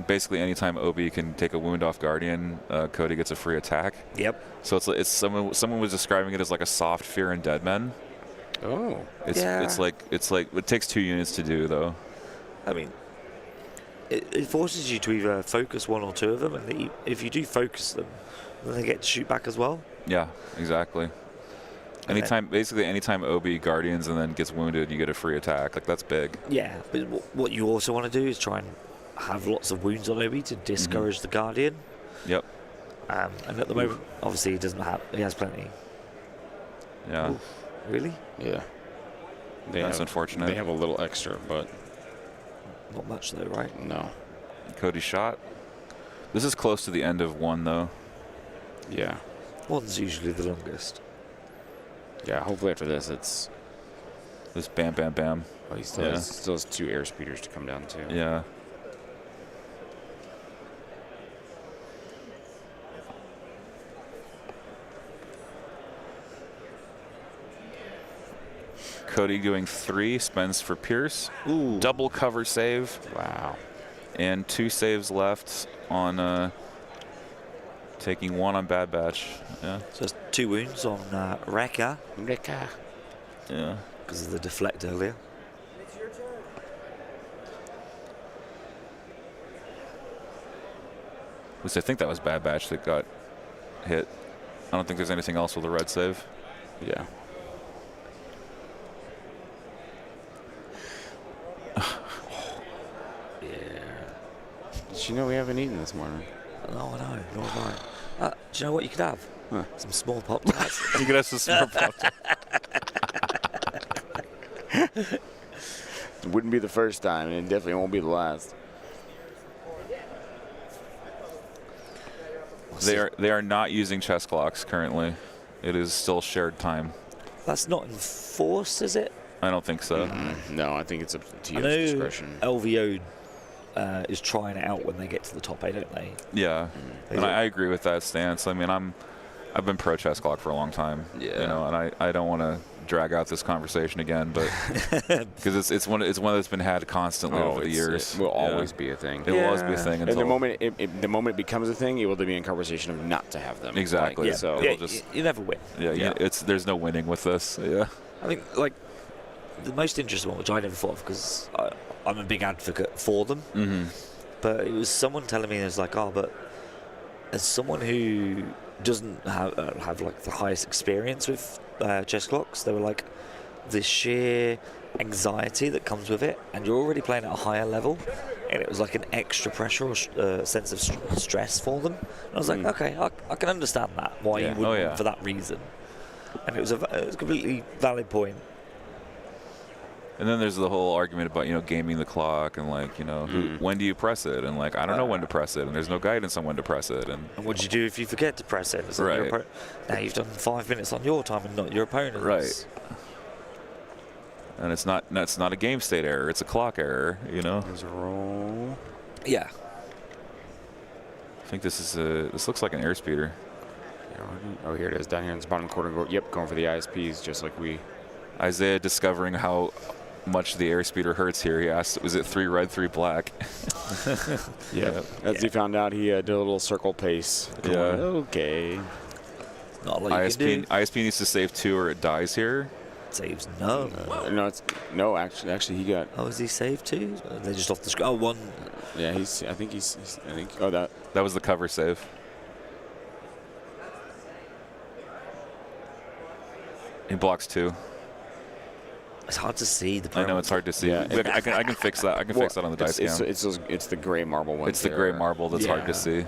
basically anytime Obi can take a wound off Guardian, Cody gets a free attack. Yep. So it's someone was describing it as like a soft Fear and Dead Men. Oh. It's like it takes 2 units to do though. I mean, it forces you to either focus 1 or 2 of them, and if you do focus them, then they get to shoot back as well. Yeah, exactly. Anytime Obi Guardians and then gets wounded, you get a free attack. Like that's big. Yeah, but what you also want to do is try and have lots of wounds on Obi to discourage the Guardian. Yep. And at the moment, obviously, he has plenty. Yeah. Ooh, really? Yeah. That's unfortunate. They have a little extra, but Not much though, right? no. Cody shot. This is close to the end of 1 though. Yeah. 1's usually the longest. Yeah, hopefully after this it's... This bam, bam, bam. Oh, he still, has 2 airspeeders to come down to. Yeah. Cody doing 3, spends for Pierce. Ooh. Double cover save. Wow. And 2 saves left on taking 1 on Bad Batch. Yeah. So it's 2 wounds on Rekka Yeah. because of the deflect earlier. At least I think that was Bad Batch that got hit. I don't think there's anything else with a red save. Yeah. Yeah. Did you know we haven't eaten this morning? No, I know. Nor have I. Do you know what you could have? Huh. Some small pop tarts. You could have some smart pops. It wouldn't be the first time, and it definitely won't be the last. They are not using chess clocks currently. It is still shared time. That's not enforced, is it? I don't think so. No, I think it's up to I your know discretion. LVO is trying it out when they get to the top 8, don't they? Yeah, and I agree with that stance. I mean, I've been pro chess clock for a long time. Yeah. You know, and I don't want to drag out this conversation again, but because it's one that's been had constantly over the years. It will always be a thing. It will always be a thing And until the moment it becomes a thing, it will be in conversation of not to have them. Exactly. Like, Yeah, so yeah, it'll just- you never win. yeah. There's no winning with this. Yeah. I think, like, the most interesting one, which I never thought of because I'm a big advocate for them, but it was someone telling me, it was like, but as someone who doesn't have like the highest experience with chess clocks, they were like, the sheer anxiety that comes with it, and you're already playing at a higher level, and it was like an extra pressure or sense of stress for them. And I was like, okay, I can understand that, why you wouldn't for that reason. And it was a completely valid point. And then there's the whole argument about, gaming the clock and when do you press it? And I don't know when to press it, and there's no guidance on when to press it. And what do you do if you forget to press it? It's like Right. now you've done 5 minutes on your time and not your opponent's. Right. And it's not a game state error, it's a clock error, There's a roll. Yeah. I think this looks like an airspeeder. Oh, here it is, down here in the bottom corner. Yep, going for the ISPs, just like we. Isaiah discovering how much the airspeeder hurts here. He asked, was it 3 red, 3 black? Yeah. As he found out, he did a little circle pace. Yeah. Okay. Not like you can do. ISP needs to save 2 or it dies here. Saves none. No, actually, he got. Oh, is he saved too? They're just off the screen. Oh, one. Yeah, I think. Oh, that. That was the cover save. He blocks 2. It's hard to see the. I know it's hard to see. Yeah. I can fix that. I can fix that on the dice cam. It's the gray marble one. It's the gray marble that's hard to see.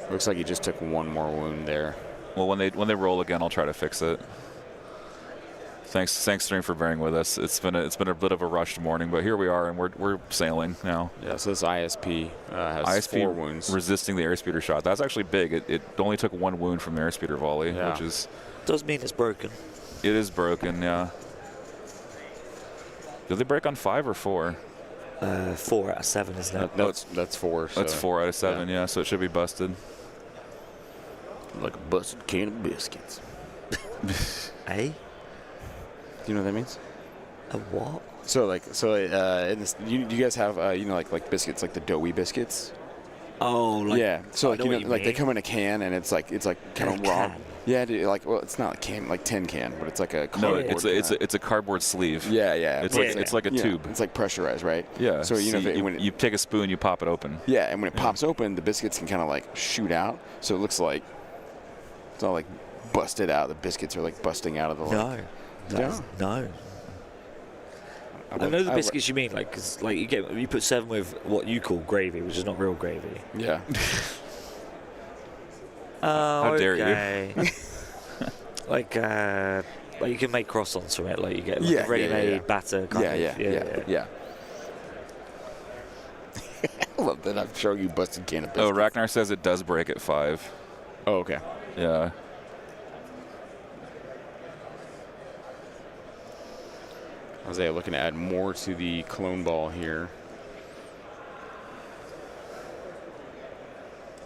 Looks like he just took 1 more wound there. Well, when they roll again, I'll try to fix it. Thanks, stream, for bearing with us. It's been a bit of a rushed morning, but here we are, and we're sailing now. Yeah. So this ISP has 4 wounds. Resisting the airspeeder shot. That's actually big. It only took 1 wound from the airspeeder volley, which is. Does mean it's broken. It is broken, yeah. Did they break on 5 or 4? 4 out of 7, isn't it? That's 4. So. That's 4 out of 7, yeah. So it should be busted. Like a busted can of biscuits. Eh? Do you know what that means? A what? So in this, you guys have like biscuits, like the doughy biscuits. Oh, like yeah. So like they they come in a can, and it's like kind of raw. Can? Yeah, it's not a can, like tin can, but it's like a cardboard. No, it's a cardboard sleeve. Yeah. It's like a tube. It's like pressurized, right? Yeah. So when you take a spoon, you pop it open. Yeah, and when it pops open, the biscuits can kind of like shoot out, so it looks like it's all like busted out. The biscuits are like busting out of the. No. I know the biscuits you mean, like, cause like you put 7 with what you call gravy, which is not real gravy. Yeah. Oh, How dare you? like you can make croissants from it, like you get like ready-made batter. Yeah. I love that I'm showing you busted can of biscuits. Oh, Ragnar says it does break at 5. Oh, okay. Yeah. Isaiah looking to add more to the clone ball here.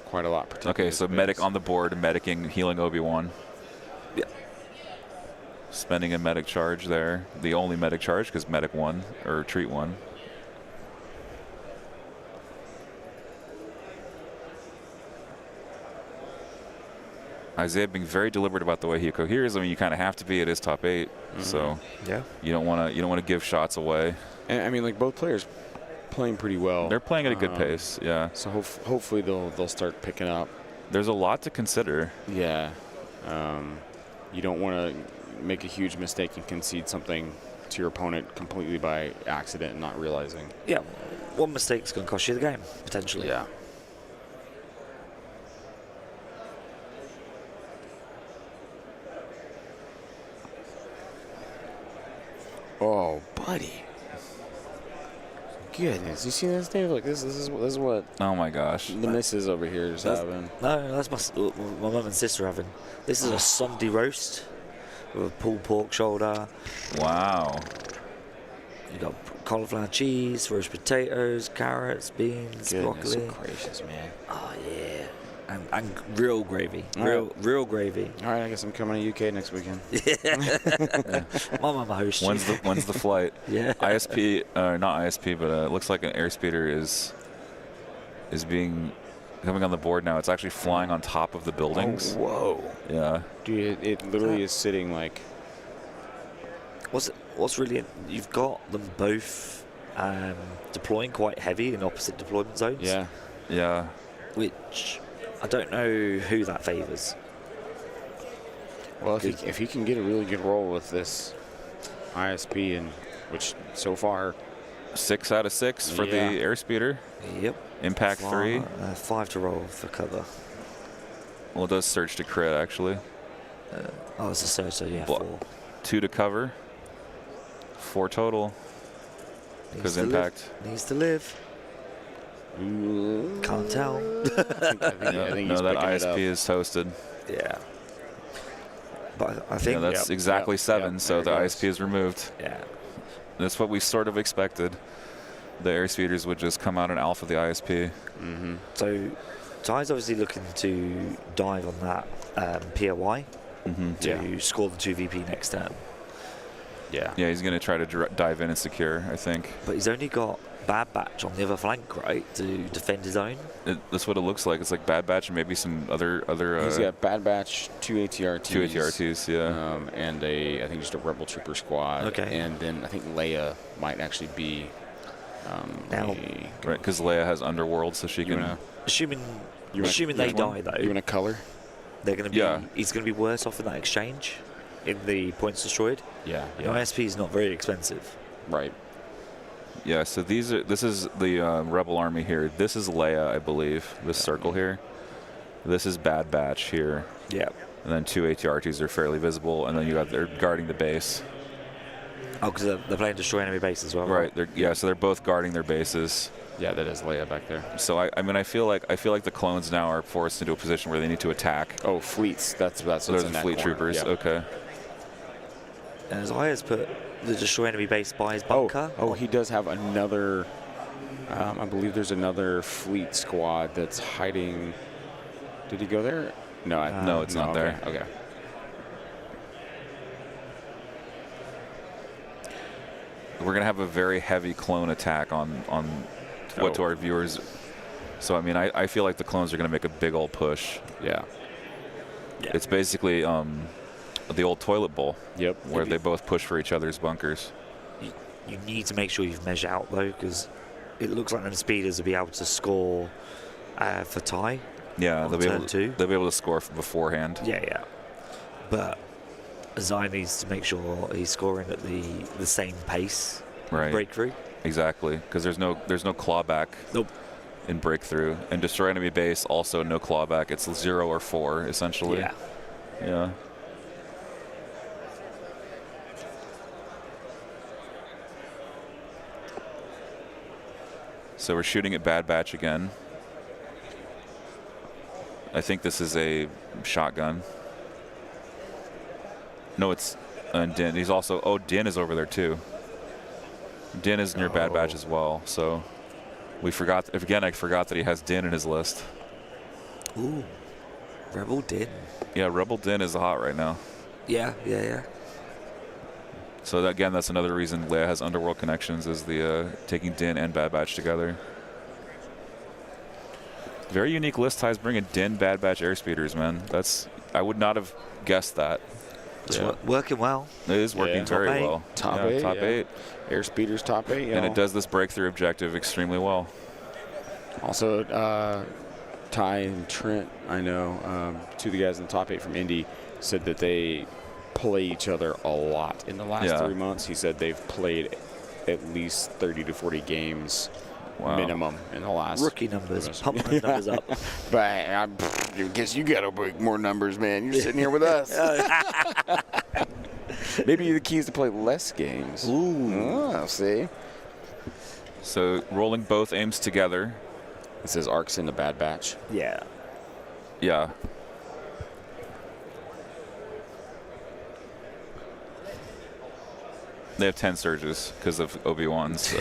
Quite a lot. Okay, so medic on the board, medicing, healing Obi-Wan. Yeah. Spending a medic charge there. The only medic charge, because medic 1, or treat 1. Isaiah being very deliberate about the way he coheres. I mean, you kind of have to be. It is top 8, so you don't want to give shots away. And I mean, like both players playing pretty well. They're playing at a good pace. Yeah. So hopefully they'll start picking up. There's a lot to consider. Yeah. You don't want to make a huge mistake and concede something to your opponent completely by accident and not realizing. Yeah. One mistake's going to cost you the game potentially. Yeah. Oh, buddy. Goodness, you see this, Dave? Look, this is what Oh my gosh. the missus over here is having. No, that's my mum and sister having. This is a Sunday roast with a pulled pork shoulder. Wow. You got cauliflower cheese, roast potatoes, carrots, beans, Goodness broccoli. gracious, man. Oh yeah, and real gravy, real gravy. All right, I guess I'm coming to UK next weekend. My mama hosts. When's the flight? Yeah. ISP, not ISP, but it looks like an airspeeder is coming on the board now. It's actually flying on top of the buildings. Oh, whoa. Yeah. Dude, it literally is sitting like. What's really, you've got them both deploying quite heavy in opposite deployment zones. Yeah. Yeah. Which I don't know who that favours. Well, if he can get a really good roll with this ISP, and which so far 6 out of 6 for the airspeeder. Yep. Impact 3. 5 to roll for cover. Well, it does surge to crit actually. It's a surge, so yeah, 4. 2 to cover. 4 total. Because impact needs to live. Can't tell. I think he's that picking it ISP up. is toasted. Yeah. But I think that's exactly 7, so the ISP is removed. Yeah. That's what we sort of expected. The airspeeders would just come out and alpha the ISP. So Ty's obviously looking to dive on that POI Mm-hmm. to score the 2VP next turn. Yeah. Yeah, he's going to try to dive in and secure, I think. But he's only got Bad Batch on the other flank, right, to defend his own. That's what it looks like. It's like Bad Batch and maybe some other. He's got Bad Batch, 2 ATRTs. 2 ATRTs, yeah. And I think just a Rebel Trooper squad. Okay. And then I think Leia might actually be. Now- Right, because Leia has Underworld, so she can. Assuming You assuming want- they die though, You want a color? they're going to be. Yeah. He's going to be worse off in that exchange, in the points destroyed. Yeah. You know, SP is not very expensive. Right. Yeah, so this is the Rebel Army here. This is Leia, I believe, this circle here. This is Bad Batch here. Yeah. And then 2 ATRTs are fairly visible, and then they're guarding the base. Oh, because they're playing destroy enemy base as well. Right. So they're both guarding their bases. Yeah, that is Leia back there. So I mean I feel like the clones now are forced into a position where they need to attack. Oh, fleets. That's what's So those in are that fleet corner. troopers. Yeah. Okay. And Zaya's put the destroy enemy base by his bunker. Oh, he does have another. I believe there's another fleet squad that's hiding. Did he go there? No, No, it's not there. Okay. We're gonna have a very heavy clone attack on what to our viewers. So I mean I feel like the clones are gonna make a big old push. Yeah. It's basically the old toilet bowl. Yep. Where they both push for each other's bunkers. You need to make sure you've measured out though, because it looks like them speeders will be able to score for tie. Yeah, On they'll be turn able two. they'll be able to score beforehand. Yeah. But Zai needs to make sure he's scoring at the same pace. Right. Breakthrough. Exactly, because there's no clawback. Nope. In breakthrough, and destroy enemy base also no clawback. It's 0 or 4 essentially. Yeah. Yeah. So we're shooting at Bad Batch again. I think this is a shotgun. No, it's Din. He's also Din is over there too. Din is near Bad Batch as well. So we forgot again. I forgot that he has Din in his list. Ooh. Rebel Din. Yeah, Rebel Din is hot right now. Yeah. So again, that's another reason Leia has Underworld connections, is the taking Din and Bad Batch together. Very unique list. Ties bringing Din, Bad Batch, airspeeders, man. I would not have guessed that. It's working well. It is working very Top eight. well. Top Yeah, eight. Top yeah. 8. Airspeeders top 8. You And know. it does this breakthrough objective extremely well. Also, Ty and Trent, I know, two of the guys in the top 8 from Indy, said that they play each other a lot in the last 3 months. He said they've played at least 30 to 40 games minimum in the last. Rookie numbers. Pump those numbers up. But I guess you got to break more numbers, man. You're sitting here with us. Maybe the key is to play less games. Ooh. See? So rolling both aims together. It says arcs in the Bad Batch. Yeah. Yeah. They have 10 surges because of Obi-Wan's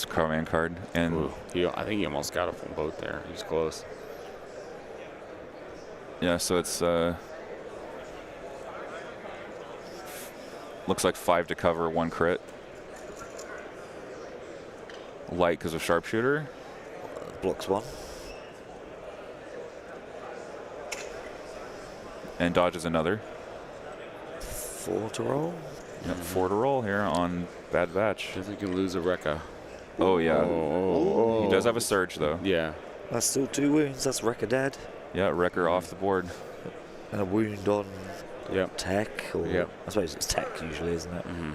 command card. And Ooh, I think he almost got a full boat there. He was close. yeah, so it's looks like 5 to cover, 1 crit. Light because of sharpshooter. Blocks 1. And dodges another. 4 to roll. Yep, 4 to roll here on Bad Batch. I think you can lose a Rekka. Oh, yeah. Oh. He does have a surge, though. Yeah. That's still 2 wounds. That's Wrecker dead. Yeah, Wrecker off the board. And a wound on Yep. tech. Or Yep. I suppose it's tech usually, isn't it? Mm-hmm.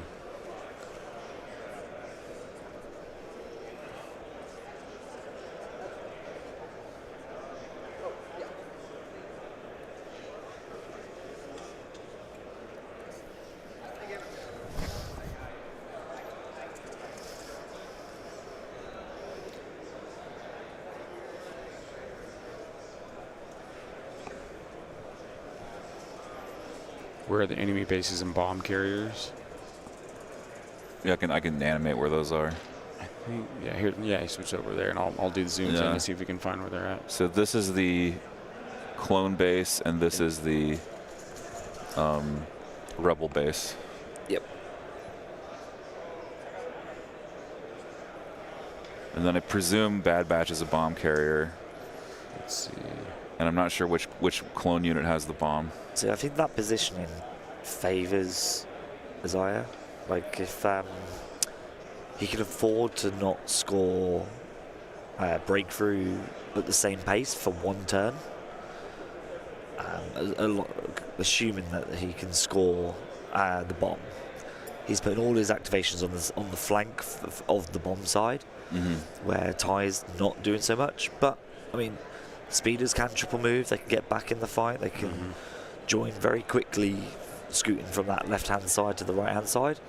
Where are the enemy bases and bomb carriers? Yeah, I can animate where those are. Yeah, here. Yeah, he switched over there, and I'll do the zooms in and see if we can find where they're at. So this is the clone base, and this is the rebel base. Yep. And then I presume Bad Batch is a bomb carrier. Let's see. And I'm not sure which clone unit has the bomb. So I think that positioning favors Isaiah. Like if he can afford to not score breakthrough at the same pace for one turn, assuming that he can score the bomb. He's putting all his activations on the flank of the bomb side, where Ty's not doing so much. But I mean, speeders can triple move. They can get back in the fight. They can join very quickly, scooting from that left-hand side to the right-hand side.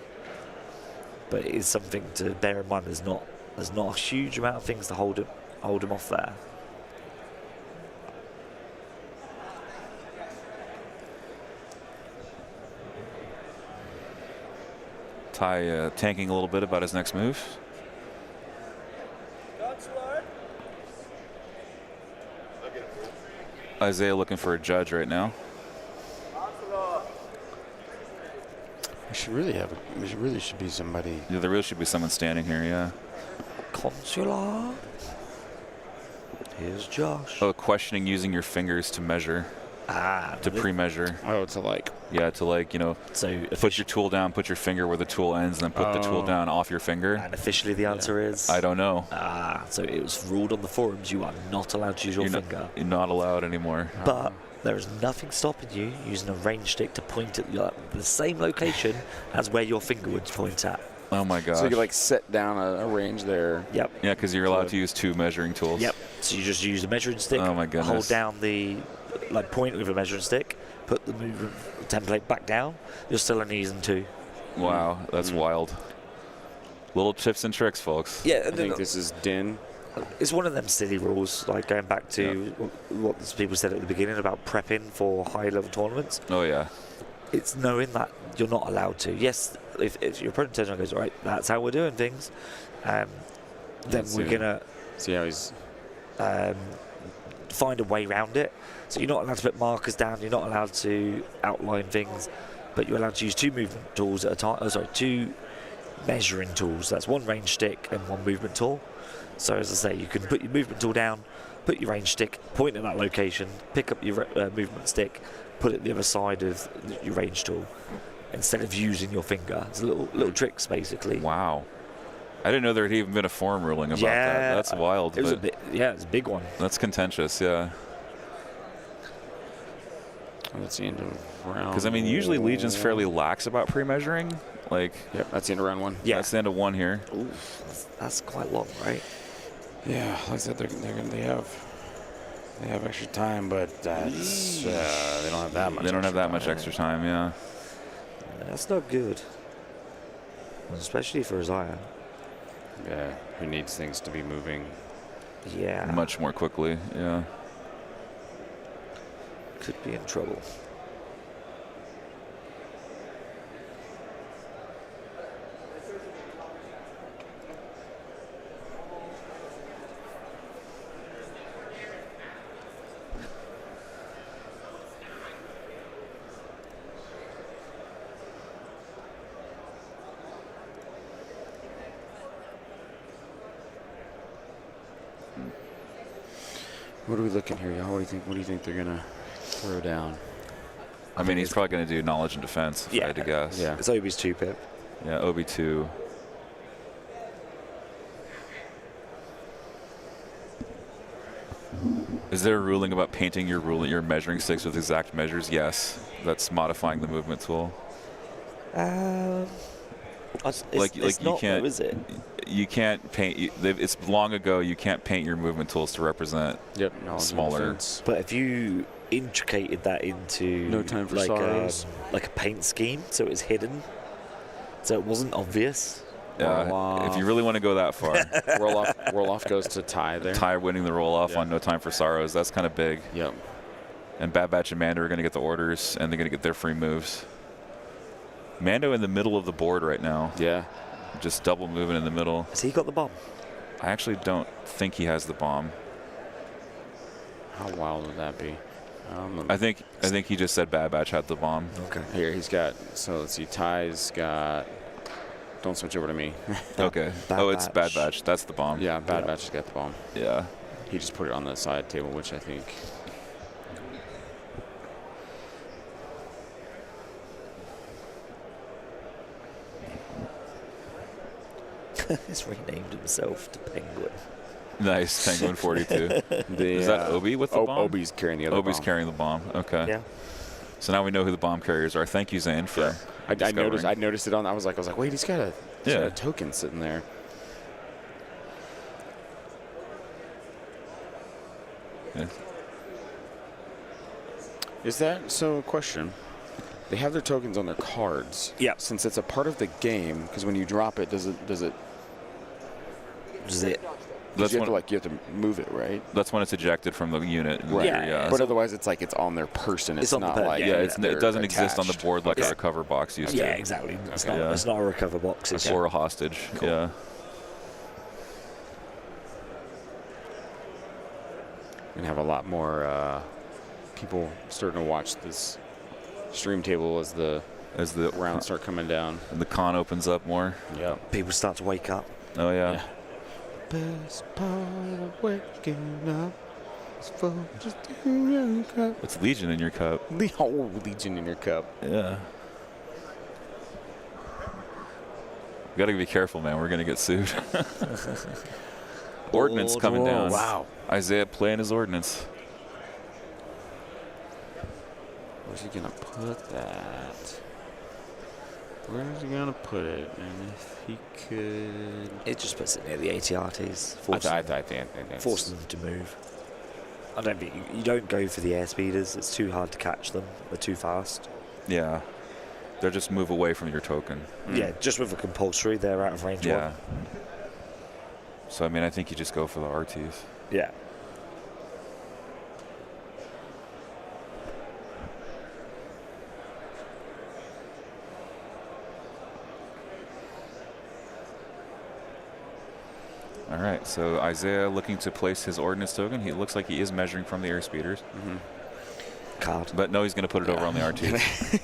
But it is something to bear in mind. There's not a huge amount of things to hold him off there. Ty tanking a little bit about his next move. Isaiah looking for a judge right now. There really should be somebody. Yeah, there really should be someone standing here, yeah. Consular. Here's Josh. Oh, questioning using your fingers to measure. To pre-measure. Oh, to like. Yeah, to like, So put your tool down, put your finger where the tool ends, and then put the tool down off your finger. And officially the answer is... I don't know. So it was ruled on the forums you are not allowed to use your finger. You're not allowed anymore. But there is nothing stopping you using a range stick to point at the same location as where your finger would point at. Oh my gosh. So you could like set down a range there. Yep. Yeah, because you're allowed to use 2 measuring tools. Yep. So you just use a measuring stick. Oh my goodness. Hold down the point with a measuring stick. Put the movement template back down. You're still only using 2. Wow, that's wild. Little tips and tricks, folks. Yeah, I think this is Din. It's one of them silly rules, like going back to what people said at the beginning about prepping for high-level tournaments. Oh yeah. It's knowing that you're not allowed to. Yes, if your opponent turns around and goes, right, that's how we're doing things, then we're going to see how he's find a way around it. So you're not allowed to put markers down, you're not allowed to outline things, but you're allowed to use 2 movement tools at a time. 2 measuring tools. That's 1 range stick and 1 movement tool. So as I say, you can put your movement tool down, put your range stick, point at that location, pick up your movement stick, put it the other side of your range tool, instead of using your finger. It's little tricks, basically. Wow. I didn't know there had even been a forum ruling about that. That's wild. It was it's a big one. That's contentious, yeah. That's the end of round. Because I mean, usually Legion's fairly lax about pre-measuring. Like, yep, that's the end of round 1. Yeah, that's the end of 1 here. Ooh, that's quite long, right? Yeah, like I said, they have extra time, but that's they don't have that much. They don't have that much extra time, yeah. That's not good, especially for Isaiah. Yeah, who needs things to be moving? Yeah, Much more quickly, yeah. Could be in trouble. What are we looking here, y'all? What do you think they're gonna throw down? I mean, he's probably going to do knowledge and defense, if I had to guess. Yeah. It's Obi's 2 pip. Yeah, OB2. Is there a ruling about painting your measuring sticks with exact measures? Yes. That's modifying the movement tool. It's not, can't, though, is it? You can't paint. It's long ago. You can't paint your movement tools to represent smaller. But if you intricated that into No time for like sorrows. like a paint scheme, so it was hidden, so it wasn't obvious. If you really want to go that far, roll off goes to Ty there. Ty winning the roll off on No Time for Sorrows. That's kind of big. Yep. And Bad Batch and Mando are going to get the orders, and they're going to get their free moves. Mando in the middle of the board right now. Yeah. Just double moving in the middle. Has he got the bomb? I actually don't think he has the bomb. How wild would that be? I think he just said Bad Batch had the bomb. Okay. Here he's got. So let's see. Ty's got. Don't switch over to me. Okay. It's Bad Batch. That's the bomb. Yeah, Bad Batch has got the bomb. Yeah. He just put it on the side table, which I think. He's renamed himself to Penguin. Nice. Penguin 42. Is that Obi with the bomb? Obi's carrying the other bomb. Obi's carrying the bomb. Okay. Yeah. So now we know who the bomb carriers are. Thank you, Zane, for I noticed it on. I was like, wait, he's got a token sitting there. Yeah. Is that so? Question. They have their tokens on their cards. Yeah. Since it's a part of the game, because when you drop it, does it? Just it. You have to move it, right? That's when it's ejected from the unit. Right. Yeah. But otherwise, it's like it's on their person. It's on the not person. like it doesn't exist on the attached. board like Okay. a recover box used to. Yeah, exactly. It's Okay. not. It's not a recover box. It's Or a hostage. Cool. Yeah. And have a lot more people starting to watch this stream table as the rounds start coming down. And the con opens up more. Yeah. people start to wake up. Oh yeah. Best part of waking up is for just in your cup. It's Legion in your cup. The whole Legion in your cup. Yeah. We gotta be careful, man. We're gonna get sued. Ordnance coming down. Wow. Isaiah playing his ordnance. Where's he gonna put that? Where's he gonna put it? And if he could, It just puts it near the ATRTs, I think that's forces them to move. I don't think you don't go for the airspeeders. It's too hard to catch them. They're too fast. Yeah. They'll just move away from your token. Yeah, just with a compulsory, they're out of range. Yeah. So I mean, I think you just go for the RTs. Yeah. All right. So Isaiah looking to place his ordnance token. He looks like he is measuring from the airspeeders. Card. But no, he's going to put it over on the RTs.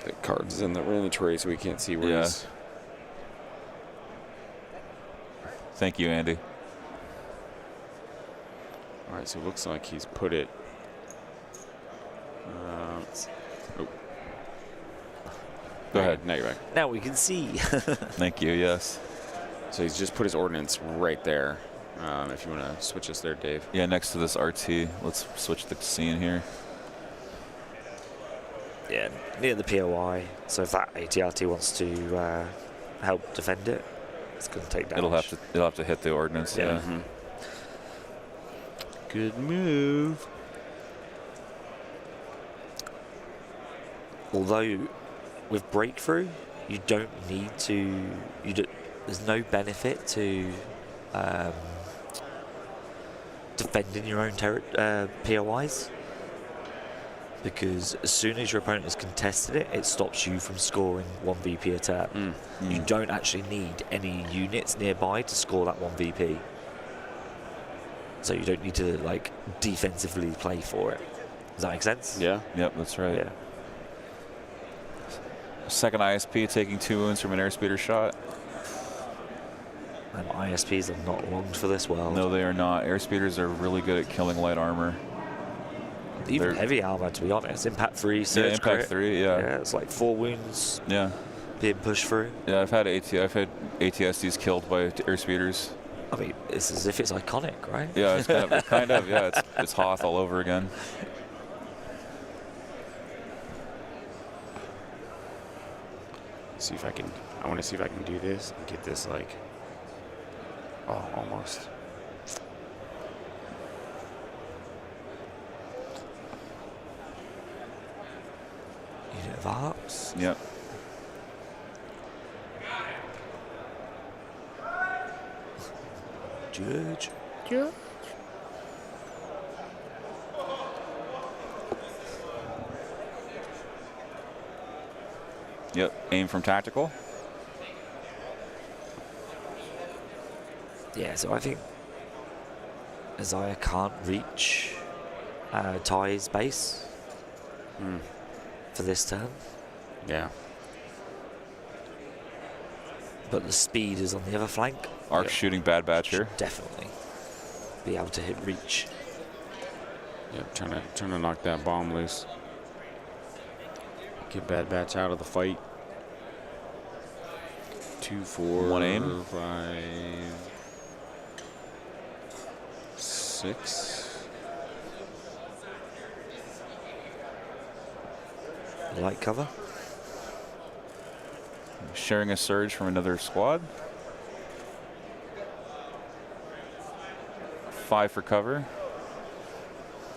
the cards in the inventory, so we can't see where he's. Thank you, Andy. All right, so it looks like he's put it. Go ahead. Now you're back. Now we can see. Thank you. Yes. So he's just put his ordnance right there. If you want to switch us there, Dave. Yeah, next to this RT. Let's switch the scene here. Yeah, near the POI. So if that ATRT wants to help defend it, it's going to take damage. It'll have to hit the ordnance. Yeah. Mm-hmm. Good move. Although with breakthrough, you don't need to. There's no benefit to defending your own POIs, because as soon as your opponent has contested it, it stops you from scoring 1 VP a turn. You don't actually need any units nearby to score that 1 VP. So you don't need to like defensively play for it. Does that make sense? Yeah. Yep, that's right. Yeah. Second ISP taking 2 wounds from an airspeeder shot. And ISPs are not longed for this world. No, they are not. Airspeeders are really good at killing light armor. Even They're- heavy armor, to be honest. Impact 3, Yeah, surge impact crit. 3. Yeah. Yeah, it's like 4 wounds Yeah. being pushed through. Yeah. I've had ATSDs killed by airspeeders. I mean, it's as if it's iconic, right? Yeah, it's kind of. Yeah, it's Hoth all over again. See if I can. I want to see if I can do this and get this like. Oh, almost. Unit of Arcs. Yep. Judge. Yep. Aim from tactical. Yeah, so I think Isaiah can't reach Ty's base for this turn. Yeah. But the speed is on the other flank. Arc shooting Bad Batch here. Should definitely be able to hit reach. Yep, trying to knock that bomb loose. Get Bad Batch out of the fight. 2, 4, One aim. 5, 6. Light cover. Sharing a surge from another squad. 5 for cover.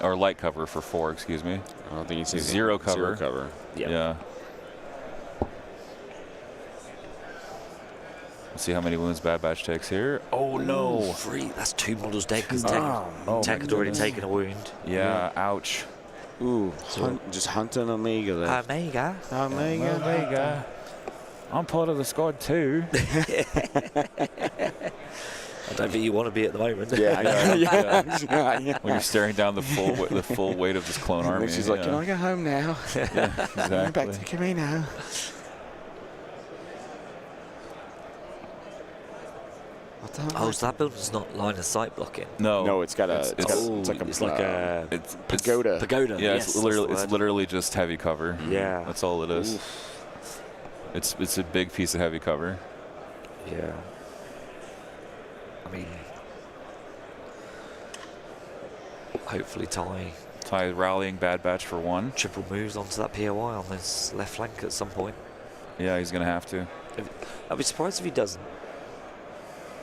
Or light cover for 4, excuse me. I don't think he sees Zero cover. Zero cover. Yep. Yeah. Let's see how many wounds Bad Batch takes here. Oh no! 3. That's 2 models dead because Oh, Tech had already taken a wound. Yeah, ouch. Ooh, just hunting Omega there. Omega. Omega. I'm part of the squad too. I don't think you want to be at the moment. Yeah. When you're staring down the full weight of this clone army. And she's like, "Can I go home now? Yeah, Back to exactly. Camino." Oh, so that building's not line of sight blocking. No, it's got a. It's like a pagoda. pagoda. Yeah, yes, it's literally just heavy cover. Yeah. That's all it is. It's a big piece of heavy cover. Yeah. I mean, hopefully Ty rallying Bad Batch for 1. triple moves onto that POI on this left flank at some point. Yeah, he's gonna have to. I'd be surprised if he doesn't.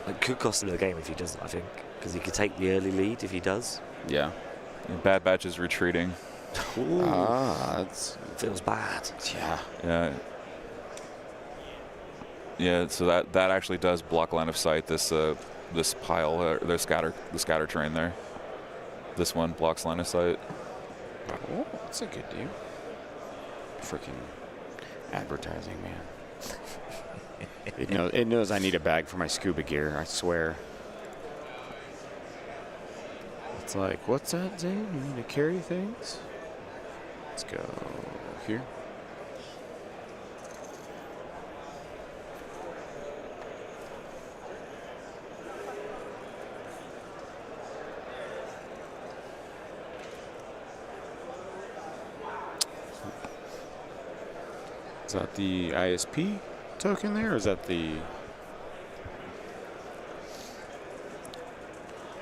It could cost him the game if he doesn't, I think, because he could take the early lead if he does. Yeah. Bad Batch is retreating. That's Feels bad. yeah. Yeah. Yeah, so that actually does block line of sight. This pile, the scatter train there. This one blocks line of sight. Oh, that's a good deal. Freaking advertising, man. It knows I need a bag for my scuba gear, I swear. It's like, what's that, Zane? You need to carry things? Let's go here. Is that the ISP token there, or is that the...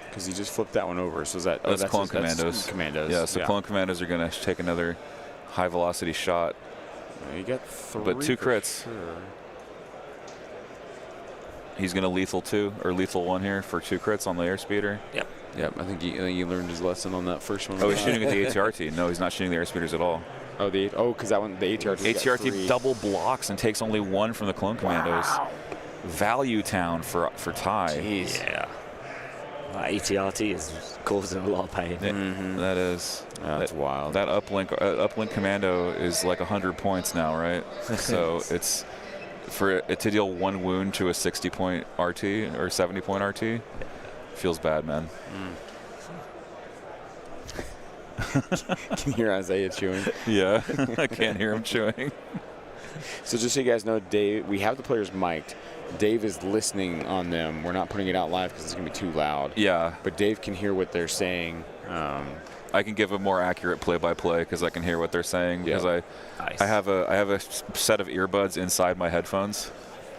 Because he just flipped that one over, so is that... That's Clone Commandos. Commandos. Yeah, so Clone Commandos are going to take another high-velocity shot. You got 3 But 2 for crits. Sure. He's going to lethal 2, or lethal 1 here for 2 crits on the airspeeder. Yep. Yep, I think he learned his lesson on that first one. Oh, he's shooting at the ATRT. No, he's not shooting the airspeeders at all. Oh, because that one, the ATRT. ATRT double blocks and takes only 1 from the Clone Commandos. Value town for Ty. Jeez. Yeah. ATRT is causing a lot of pain. That is. That's wild. That uplink commando is like 100 points now, right? So it's for it to deal 1 wound to a 60-point RT or 70-point RT. Feels bad, man. Can you hear Isaiah chewing? Yeah, I can't hear him chewing. So just so you guys know, Dave, we have the players mic'd. Dave is listening on them. We're not putting it out live because it's going to be too loud. Yeah. But Dave can hear what they're saying. I can give a more accurate play-by-play because I can hear what they're saying. Because I have a set of earbuds inside my headphones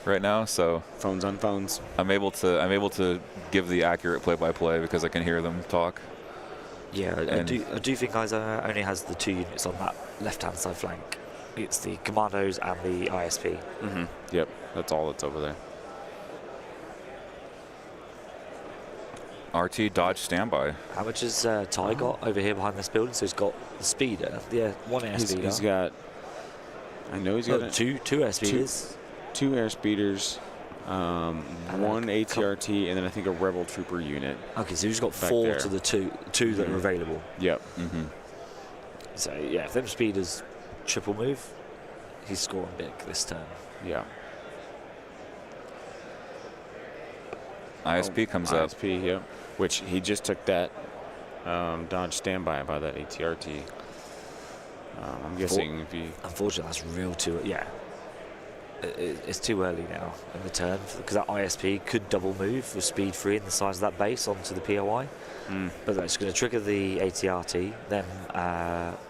right now, so phones on phones. I'm able to give the accurate play-by-play because I can hear them talk. Yeah, I do think Isaiah only has the 2 units on that left-hand side flank. It's the Commandos and the ISP. Yep, that's all that's over there. RT dodge standby. How much has Ty got over here behind this building? So he's got the speeder, 1 air speeder. He's got. I know he's got two air speeders. 2 air speeders, 1 ATRT, and then I think a Rebel Trooper unit. Okay, so he's got back 4 there. to the two that are available. Yep. So yeah, if them speeders triple move, he's scoring big this turn. Yeah. ISP comes up. ISP, yep. Which he just took that Dodge standby by that ATRT. I'm guessing if he... Unfortunately, that's real too... Yeah. It's too early now in the turn because that ISP could double move with speed 3 and the size of that base onto the POI. But that's going to trigger the ATRT. Then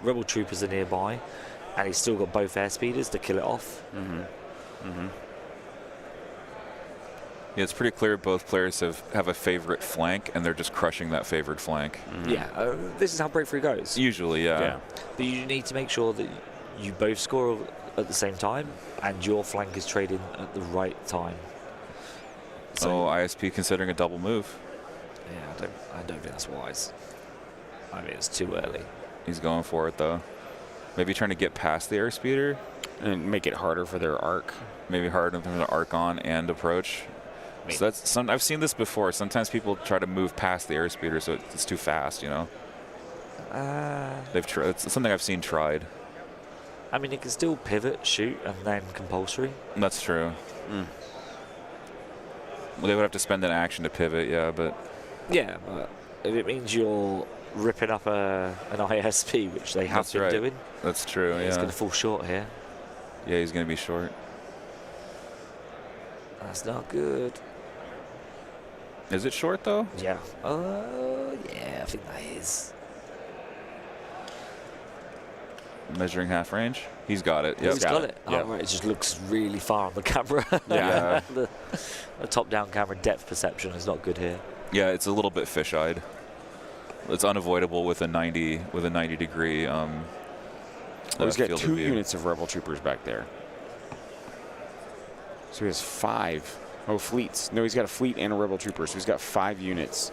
Rebel Troopers are nearby, and he's still got both airspeeders to kill it off. Yeah, it's pretty clear both players have a favorite flank, and they're just crushing that favored flank. Yeah, this is how breakthrough goes. Usually, yeah. But you need to make sure that you both score at the same time, and your flank is trading at the right time. So ISP considering a double move. Yeah, I don't think that's wise. I mean, it's too early. He's going for it though. Maybe trying to get past the airspeeder And make it harder for their arc. Maybe harder for them to arc on and approach. So that's I've seen this before. Sometimes people try to move past the airspeeder, so it's too fast. You know. It's something I've seen tried. I mean, it can still pivot, shoot, and then compulsory. That's true. Well, they would have to spend an action to pivot, yeah, but... Yeah, but if it means you're ripping up an ISP, which they have been doing... That's true, yeah. He's going to fall short here. Yeah, he's going to be short. That's not good. Is it short, though? Yeah. Yeah, I think that is. Measuring half range. He's got it. Yep. He's got it. Yep. Oh, right. It just looks really far on the camera. Yeah. the top-down camera depth perception is not good here. Yeah, it's a little bit fisheyed. It's unavoidable with a 90 degree. He's got 2 view. units of Rebel Troopers back there. So he has 5. Oh, fleets. No, he's got a fleet and a Rebel Trooper, so he's got 5 units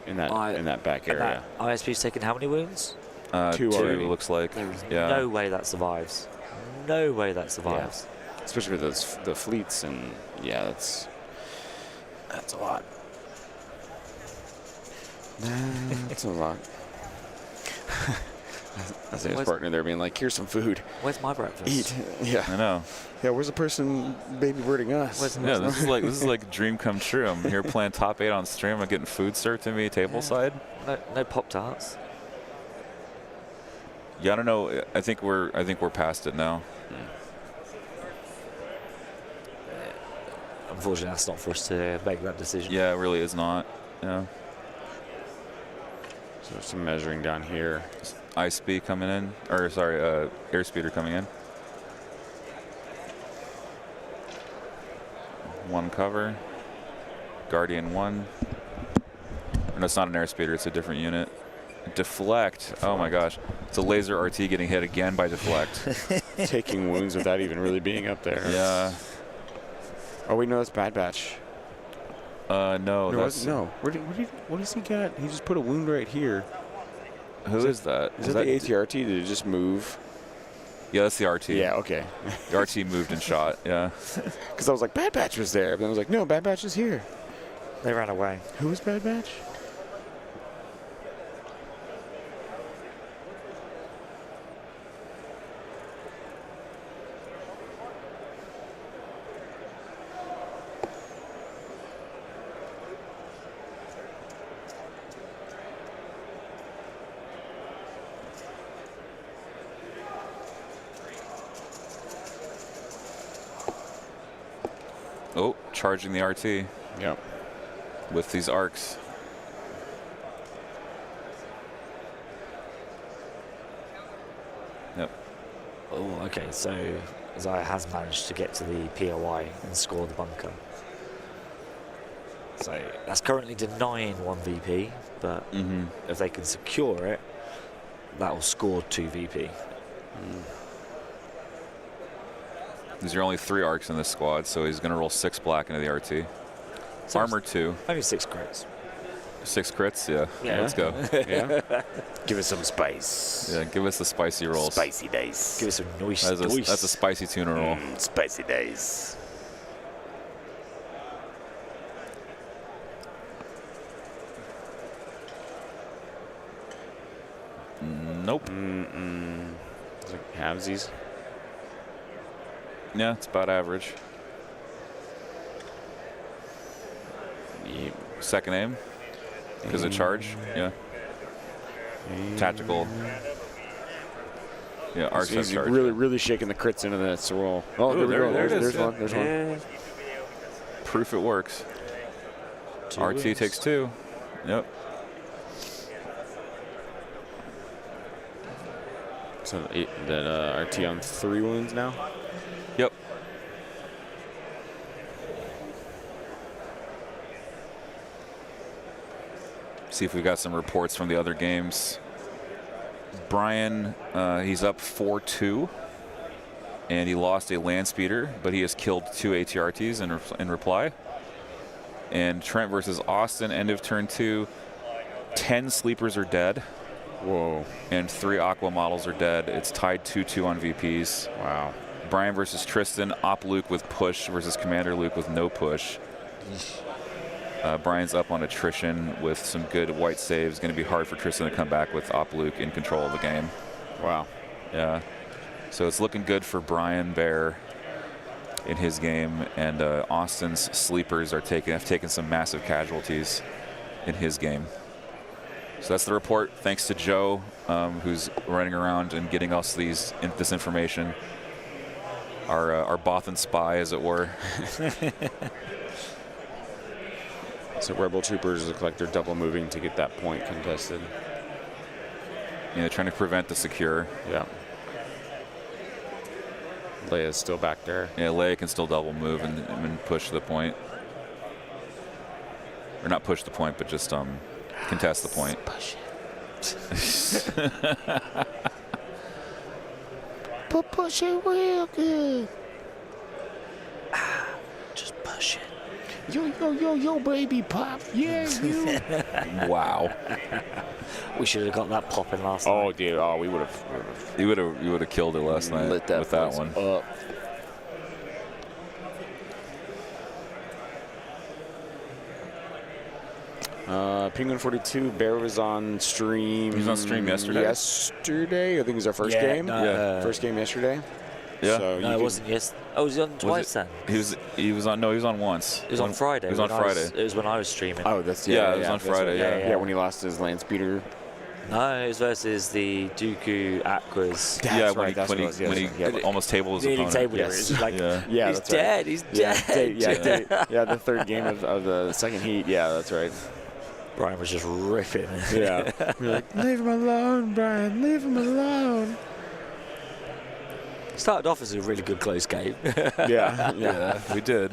in that back area. That ISP's taken how many wounds? 2 already. Looks like. There's yeah. no way that survives. No way that survives. Yeah. Especially with the fleets, and yeah, that's a lot. That's a lot. I see his partner there being like, "Here's some food. Where's my breakfast? Eat." Yeah, I know. Yeah, where's the person baby birding us? Yeah, this is like dream come true. I'm here playing top 8 on stream. I'm getting food served to me tableside. No Pop-Tarts. Yeah, I don't know. I think we're past it now. Unfortunately, that's not for us to make that decision. Yeah, it really is not. Yeah. So there's some measuring down here. ISP coming in, or sorry, airspeeder coming in. One cover. Guardian 1. No, it's not an airspeeder. It's a different unit. Deflect. Oh my gosh. It's a laser RT getting hit again by deflect. Taking wounds without even really being up there. Yeah. Oh, wait, no, that's Bad Batch. No, that's... No. What does he got? He just put a wound right here. Who is that? Is that the ATRT? Did it just move? Yeah, that's the RT. Yeah, okay. The RT moved and shot, yeah. Because I was like, Bad Batch was there. But then I was like, no, Bad Batch is here. They ran away. Who was Bad Batch? Oh, charging the RT. Yep. With these arcs. Yep. Oh, okay. So Zaya has managed to get to the POI and score the bunker. So that's currently denying 1 VP, but if they can secure it, that will score 2 VP. These are only 3 arcs in this squad, so he's going to roll 6 black into the RT. So Armor 2. Only 6 crits. 6 crits, yeah. Yeah. Let's go. Yeah. Give us some spice. Yeah, give us the spicy rolls. Spicy dice. Give us some noise. That's a spicy tuna roll. Spicy dice. Nope. It's like halvesies. Yeah, it's about average. Yeah. Second aim. Because of charge. Yeah. Tactical. Yeah, arc He's charge. really shaking the crits into that swirl. Oh, Ooh, there we go. there it is. There's one. There's one. Proof it works. RT takes 2. Yep. So that RT on 3 wounds now. Yep. See if we got some reports from the other games. Brian, he's up 4-2, and he lost a land speeder, but he has killed 2 ATRTs in reply. And Trent versus Austin, end of turn 2, 10 sleepers are dead. Whoa. And 3 aqua models are dead. It's tied 2-2 on VPs. Wow. Brian versus Tristan, Op Luke with push versus Commander Luke with no push. Brian's up on attrition with some good white saves. Going to be hard for Tristan to come back with Op Luke in control of the game. Wow. Yeah. So it's looking good for Brian Bear in his game, and Austin's sleepers have taken some massive casualties in his game. So that's the report. Thanks to Joe, who's running around and getting us this information. Our Bothan spy, as it were. So Rebel troopers look like they're double moving to get that point contested. Yeah, trying to prevent the secure. Yeah. Leia's still back there. Yeah, Leia can still double move and push the point. Or not push the point, but just contest the point. Push But push it real good. Just push it. Yo, baby pop. Yeah, you. Wow. We should have got that popping last Oh, night. dude. Oh, we would have. You would have killed it last night Lit that with that place one. up. Penguin 42, Bear was on stream. He was on stream yesterday? Yesterday, I think it was our first game. First game yesterday. Yeah. So No, it wasn't. Yes. Oh, was he on twice then? He was on. No, he was on once. It was on Friday. He was on when I Friday. It was when I was streaming. Oh, that's Yeah, it was on that's Friday, right. yeah. Yeah, when he lost his land speeder. No, it was versus the Dooku Aquas. That's when right, that's he, what it was, when yes. he almost tabled his Nearly opponent. tabled him. Yes. It's just like, Yeah. he's that's right. dead. He's Yeah, dead. the third game of the second heat. Yeah, that's right. Brian was just ripping. Yeah. We're like, leave him alone, Brian. Leave him alone. Started off as a really good close game. Yeah, we did.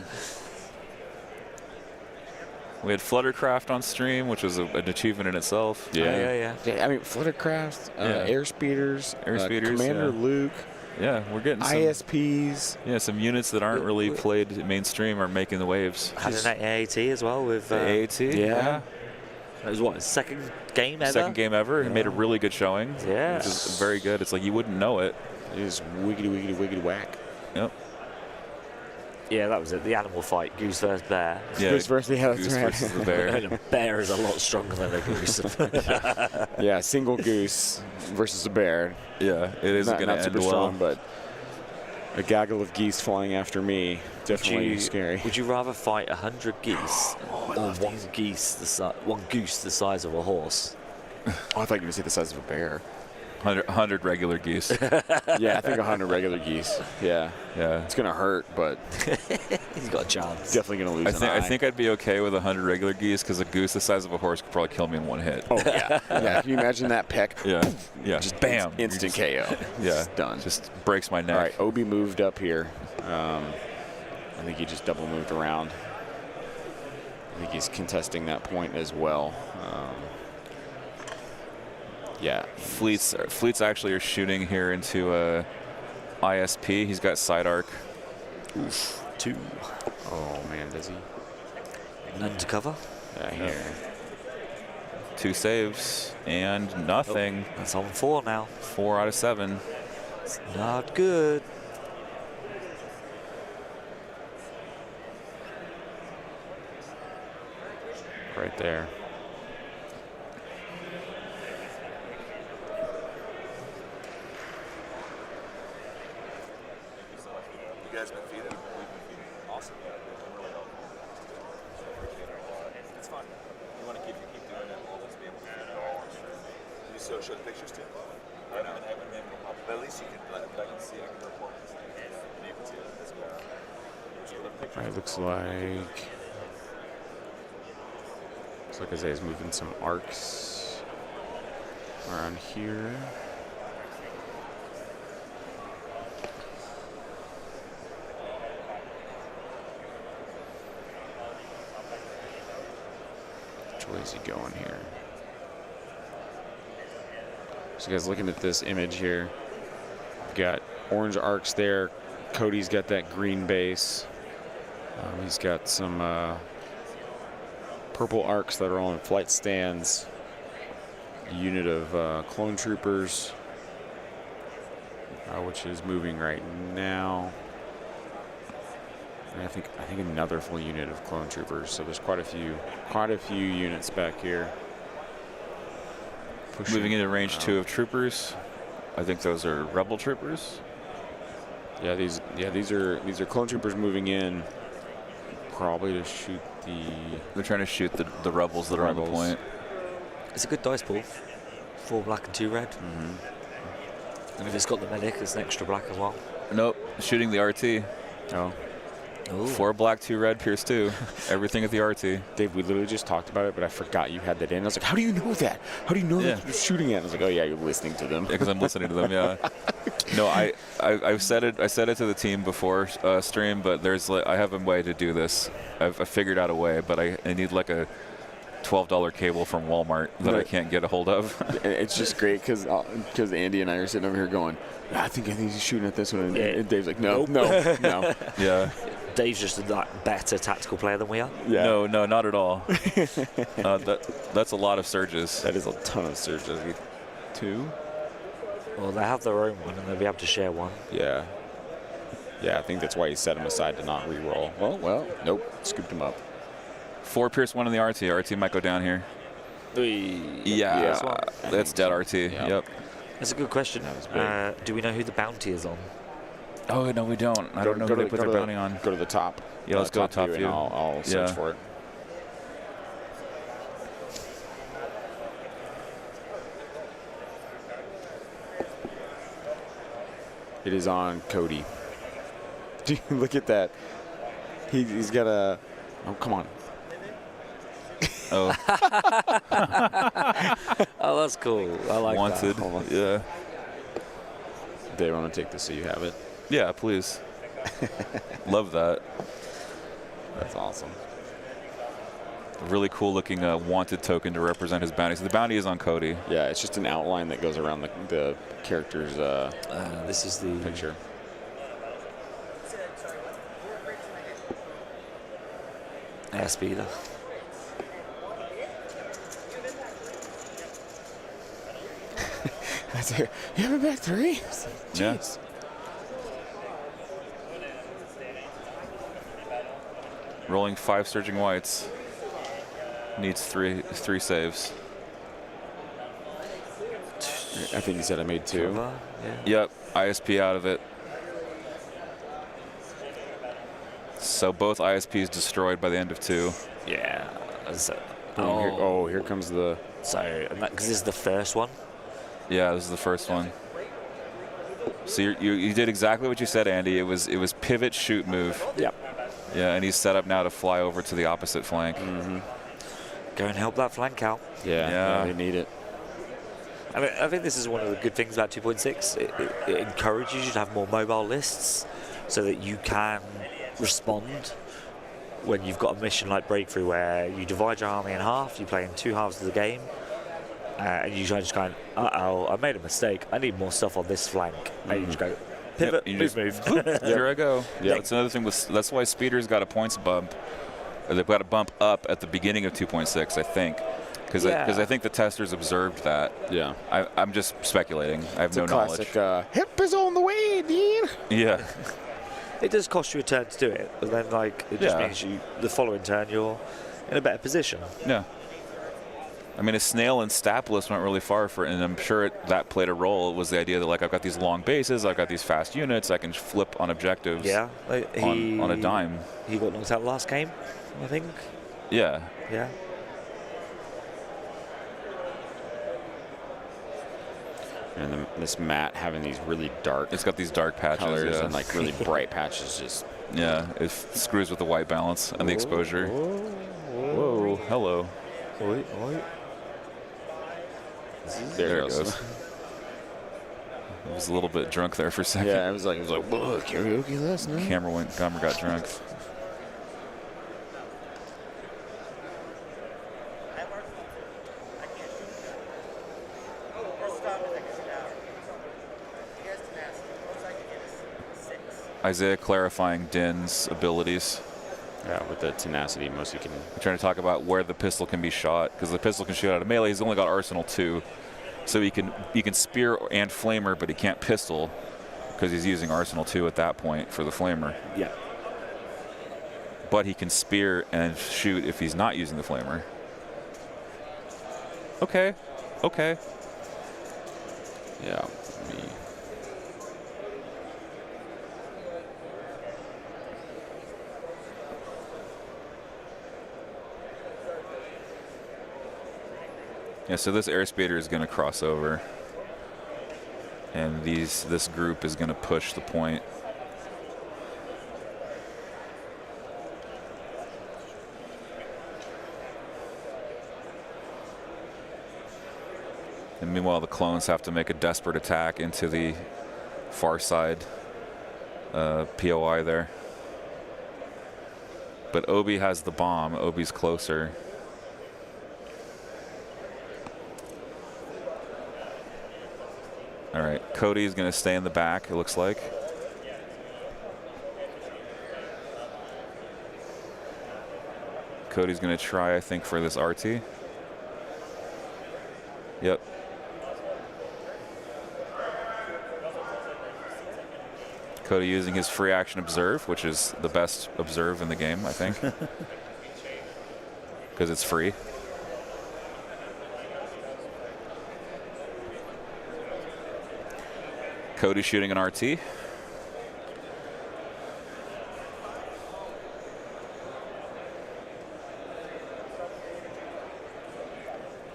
We had Fluttercraft on stream, which was an achievement in itself. Yeah. Yeah, I mean, Fluttercraft, air speeders, yeah. Commander Luke, Yeah, we're getting some, ISPs. yeah, some units that aren't really played mainstream are making the waves. Had an AAT as well with. The AAT, yeah. It was what, his second game ever? Second game ever. He made a really good showing. Yeah. Which is very good. It's like you wouldn't know it. It is wiggity whack. Yep. Yeah, that was it. The animal fight, goose versus bear. Yeah. Goose versus the Goose versus the bear. And a bear is a lot stronger than a goose. Yeah, single goose versus a bear. Yeah, it isn't Not going to not end super well. strong, but a gaggle of geese flying after me. Definitely scary. Would you rather fight 100 geese or one goose the size of a horse? Oh, I thought you were going to say the size of a bear. 100 regular geese. Yeah, I think 100 regular geese. Yeah. Yeah. It's going to hurt, but He's got a chance. definitely going to lose I an eye. think I'd be okay with 100 regular geese because a goose the size of a horse could probably kill me in one hit. Oh, yeah. Yeah, can you imagine that peck? Yeah. Yeah. Just bam. Instant KO. Yeah. Just done. Just breaks my neck. All right, Obi moved up here. I think he just double moved around. I think he's contesting that point as well. Yeah. Fleets actually are shooting here into ISP. He's got side arc. Oof. 2. Oh, man, does he? None to cover. Yeah, here. 2 saves and nothing. That's on 4 now. 4 out of 7. It's not good. Right there. You guys been feeding? Awesome. Show the pictures too. I know. But at least you can. I can see. I can report. You can see it as well. All right, looks like Isaiah's moving some arcs around here. Which way is he going here? So you guys looking at this image here, we've got orange arcs there. Cody's got that green base. He's got some purple arcs that are all in flight stands. A unit of clone troopers, which is moving right now. And I think another full unit of clone troopers. So there's quite a few units back here. Moving into range 2 of troopers. I think those are rebel troopers. Yeah, these are clone troopers moving in, probably to shoot the. They're trying to shoot the rebels that are on the point. It's a good dice pool. 4 black and 2 red. And if it's got the medic, it's an extra black as well. Nope, shooting the RT. Oh. Ooh. 4 black, 2 red, Pierce 2. Everything at the RT. Dave, we literally just talked about it, but I forgot you had that in. I was like, how do you know that? How do you know that you're shooting at? I was like, oh yeah, you're listening to them. Yeah, because I'm listening to them. Yeah. No, I've said it. I said it to the team before stream, but I have a way to do this. I've figured out a way, but I need like a $12 cable from Walmart that I can't get a hold of. It's just great because Andy and I are sitting over here going, I think he's shooting at this one. And Dave's like, no. Yeah. Dave's just a better tactical player than we are. Yeah. No, not at all. That's a lot of surges. That is a ton of surges. 2? Well, they have their own one, and they'll be able to share one. Yeah. Yeah, I think that's why he set him aside to not re-roll. Well, nope. Scooped him up. 4 Pierce 1 in the RT. RT might go down here. Yeah. That's dead RT. Yep. That's a good question. Do we know who the bounty is on? Oh, no, we don't. I don't know who they put their bounty on. Go to the top. Yeah, let's go to top view. I'll search for it. It is on Cody. Dude, look at that. He's got a... Oh, come on. Oh. Oh, that's cool. I like Wanted. that. Yeah. Dave, I want to take this so you have it. Yeah, please. Love that. That's awesome. A really cool looking wanted token to represent his bounty. So the bounty is on Cody. Yeah, it's just an outline that goes around the character's This is the picture. airspeeder. You have it back 3? Jeez. Rolling 5 surging whites. Needs three saves. I think he said I made 2. Yeah. Yep, ISP out of it. So both ISPs destroyed by the end of 2. Yeah. Here comes the... So, because this is the first one. Yeah, this is the first one. So you did exactly what you said, Andy. It was pivot, shoot, move. Yep. Yeah, and he's set up now to fly over to the opposite flank. Go and help that flank out. Yeah. They need it. I mean, I think this is one of the good things about 2.6. It encourages you to have more mobile lists so that you can respond when you've got a mission like Breakthrough where you divide your army in half, you play in 2 halves of the game, and you just kind of, I made a mistake. I need more stuff on this flank. And you just go, pivot, move. Here I go. Yeah. That's another thing. That's why Speeder's got a points bump. Or they've got a bump up at the beginning of 2.6, I think. Because I think the testers observed that. Yeah. I'm just speculating. I have no knowledge. Classic, hip is on the way, dude. Yeah. It does cost you a turn to do it, but then it just means the following turn you're in a better position. Yeah. I mean, a snail and Stapless went really far for it, and I'm sure that played a role. It was the idea that, like, I've got these long bases, I've got these fast units, I can flip on objectives on a dime. He got knocked out last game, I think. Yeah. Yeah. And this mat having these really dark. It's got these dark patches colors and like really bright patches. Just it screws with the white balance and the exposure. Whoa, hello. There it goes. I was a little bit drunk there for a second. Yeah, I was like, whoa, karaoke last night. Camera got drunk. Isaiah clarifying Din's abilities. Yeah, with the tenacity, most you can. I'm trying to talk about where the pistol can be shot, because the pistol can shoot out of melee. He's only got Arsenal 2, so he can spear and flamer, but he can't pistol because he's using Arsenal 2 at that point for the flamer. Yeah. But he can spear and shoot if he's not using the flamer. Okay. Yeah. Yeah, so this airspeeder is going to cross over, and this group is going to push the point. And meanwhile, the clones have to make a desperate attack into the far side POI there. But Obi has the bomb. Obi's closer. All right, Cody's going to stay in the back, it looks like. Cody's going to try, I think, for this RT. Yep. Cody using his free action observe, which is the best observe in the game, I think. Because it's free. Cody shooting an RT.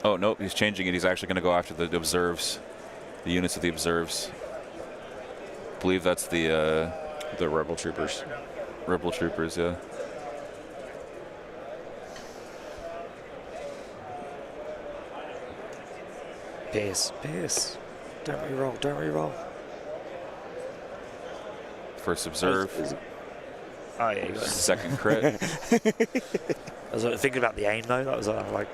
Oh, nope, he's changing it. He's actually going to go after the observes, the units of the observes. I believe that's the Rebel Troopers. Rebel Troopers, yeah. Pierce. Don't reroll. First observe. Oh, yeah, you got it. Second crit. I was thinking about the aim, though. That was like...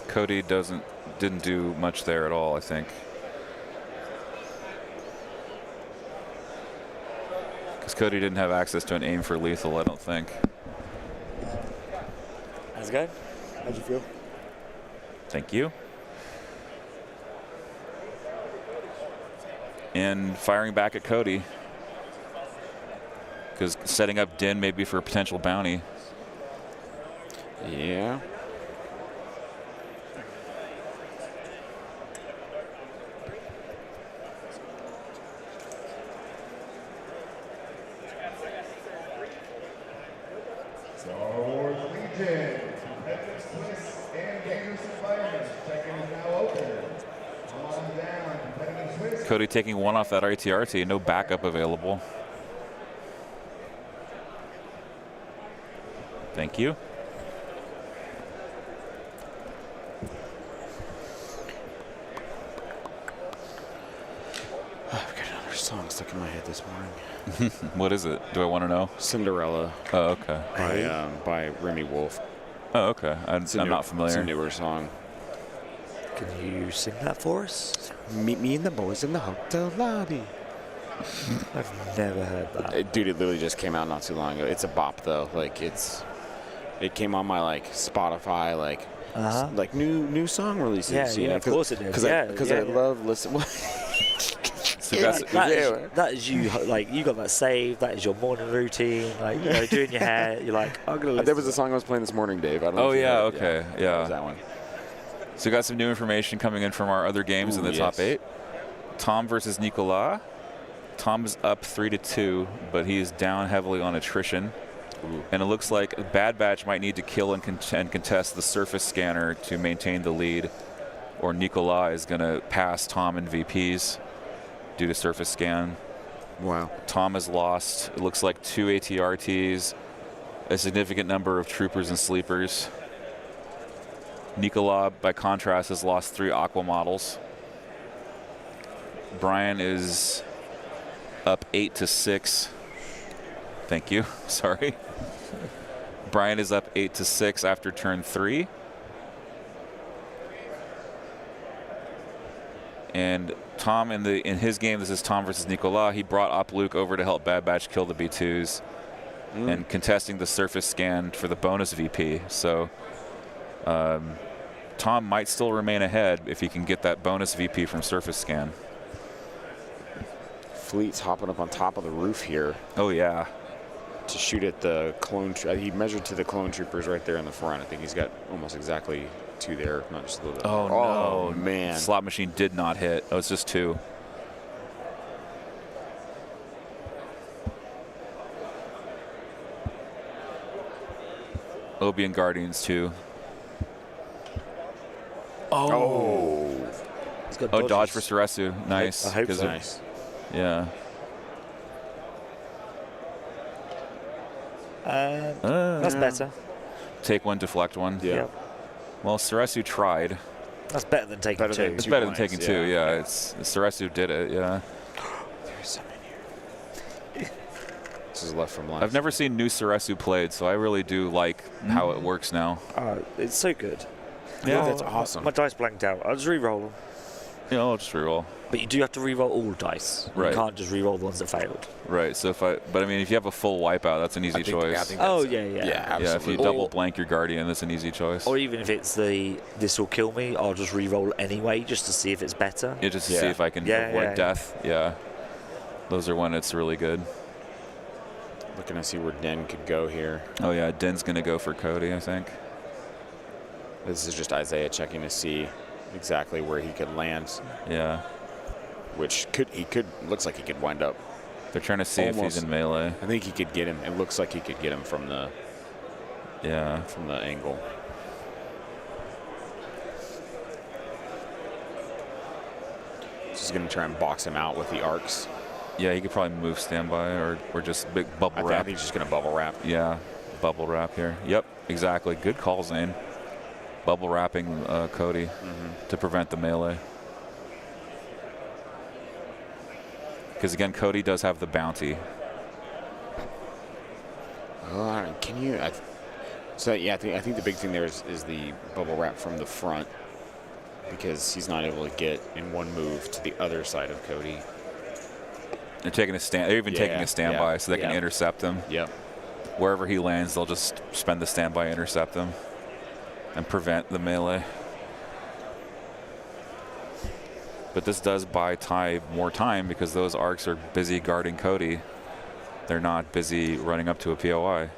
Cody didn't do much there at all, I think. Because Cody didn't have access to an aim for lethal, I don't think. How's it going? How'd you feel? Thank you. And firing back at Cody. Because setting up Din maybe for a potential bounty. Yeah. Cody taking one off that RTRT, no backup available. Thank you. I've got another song stuck in my head this morning. What is it? Do I want to know? Cinderella. Oh, okay. By Remy Wolf. Oh, okay. I'm not familiar. It's a newer song. Can you sing that for us? Meet me and the boys in the hotel lobby. I've never heard that. Dude, it literally just came out not too long ago. It's a bop, though. Like, it came on my like Spotify like Uh-huh. like new song releases. Yeah, you yeah, know, of course it did. Because Yeah, I yeah. love listening. So that's, That is you, like, you got that saved. That is your morning routine. Like, you know, doing your hair. You're like, I'm going to listen. There was a song I was playing this morning, Dave. I don't know oh if you yeah, heard it. okay, That yeah. was that one. So we got some new information coming in from our other games in the top 8. Tom versus Nicolas. Tom is up 3-2, but he is down heavily on attrition. Ooh. And it looks like Bad Batch might need to kill and contest the surface scanner to maintain the lead, or Nicolas is going to pass Tom in VPs due to surface scan. Wow. Tom has lost, it looks like 2 ATRTs, a significant number of troopers and sleepers. Nicolas, by contrast, has lost 3 Aqua models. Brian is up 8-6. Thank you. Sorry. Brian is up 8-6 after turn 3. And Tom, in his game, this is Tom versus Nicolas. He brought up Luke over to help Bad Batch kill the B2s and contesting the surface scan for the bonus VP. So Tom might still remain ahead if he can get that bonus VP from surface scan. Fleet's hopping up on top of the roof here Oh yeah. to shoot at the clone. He measured to the clone troopers right there in the front. I think he's got almost exactly 2 there, not just a little bit. Oh Oh, no, man. Slot machine did not hit. Oh, it's just 2. Obi and Guardians 2. Oh. He's got Oh, dodge for dodges. Suresu. Nice. I hope 'Cause so. of- Nice. Yeah. That's better. Take 1, deflect 1. Yeah. Yep. Well, Suresu tried. That's better than taking Better 2. than It's 2 better than points, taking 2. yeah. Yeah, it's Suresu did it. Yeah. There's some in here. This is left from left. I've never seen new Suresu played, so I really do like how it works now. It's so good. Yeah, that's awesome. My dice blanked out. I'll just re-roll them. You know, I'll just reroll. But you do have to re-roll all dice. Right. You can't just re-roll the ones that failed. Right. So but I mean, if you have a full wipeout, that's an easy choice. I think Oh, that's- yeah, yeah. Yeah, Yeah, if you absolutely. double blank your Guardian, that's an easy choice. Or even if it's this will kill me, I'll just re-roll anyway just to see if it's better. Yeah, just to Yeah. see if I can Yeah, avoid yeah, yeah. death. Yeah. Those are when it's really good. Looking to see where Den could go here. Oh yeah, Den's gonna go for Cody, I think. This is just Isaiah checking to see exactly where he could land, Yeah. which looks like he could wind up. They're trying to see if Almost. he's in melee. I think he could get him. It looks like he could get him from the Yeah. angle. He's going to try and box him out with the arcs. Yeah, he could probably move standby or just big I bubble think wrap. he's just going to bubble wrap. Yeah, bubble wrap here. Yep, exactly. Good call, Zane. Bubble wrapping Cody to prevent the melee. Because again, Cody does have the bounty. Can you? So yeah, I think the big thing there is the bubble wrap from the front, because he's not able to get in one move to the other side of Cody. They're taking a stand. They're even taking a standby so they can intercept him. Yep. Wherever he lands, they'll just spend the standby, intercept him, and prevent the melee. But this does buy Ty more time because those arcs are busy guarding Cody. They're not busy running up to a POI.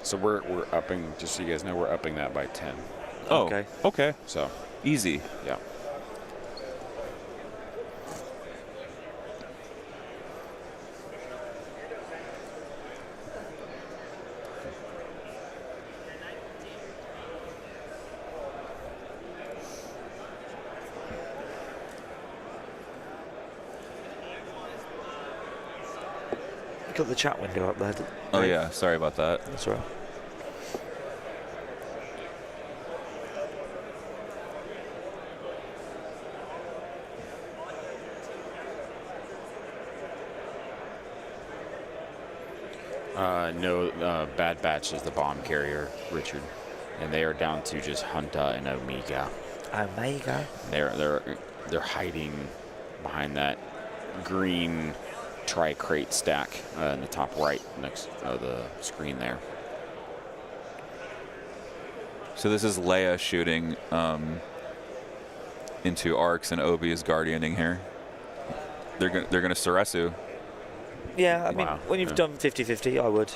So we're upping, just so you guys know, we're upping that by 10. Oh, Okay. okay. So Easy. yeah. You got the chat window up there. Oh yeah, sorry about that. That's all right. No, Bad Batch is the bomb carrier, Richard, and they are down to just Hunta and Omega. Omega. They're hiding behind that green tri-crate stack in the top right next of the screen there. So this is Leia shooting into arcs, and Obi is guardianing here. They're gonna Ceresu. Yeah, I mean, Wow. when you've done 50-50, I would.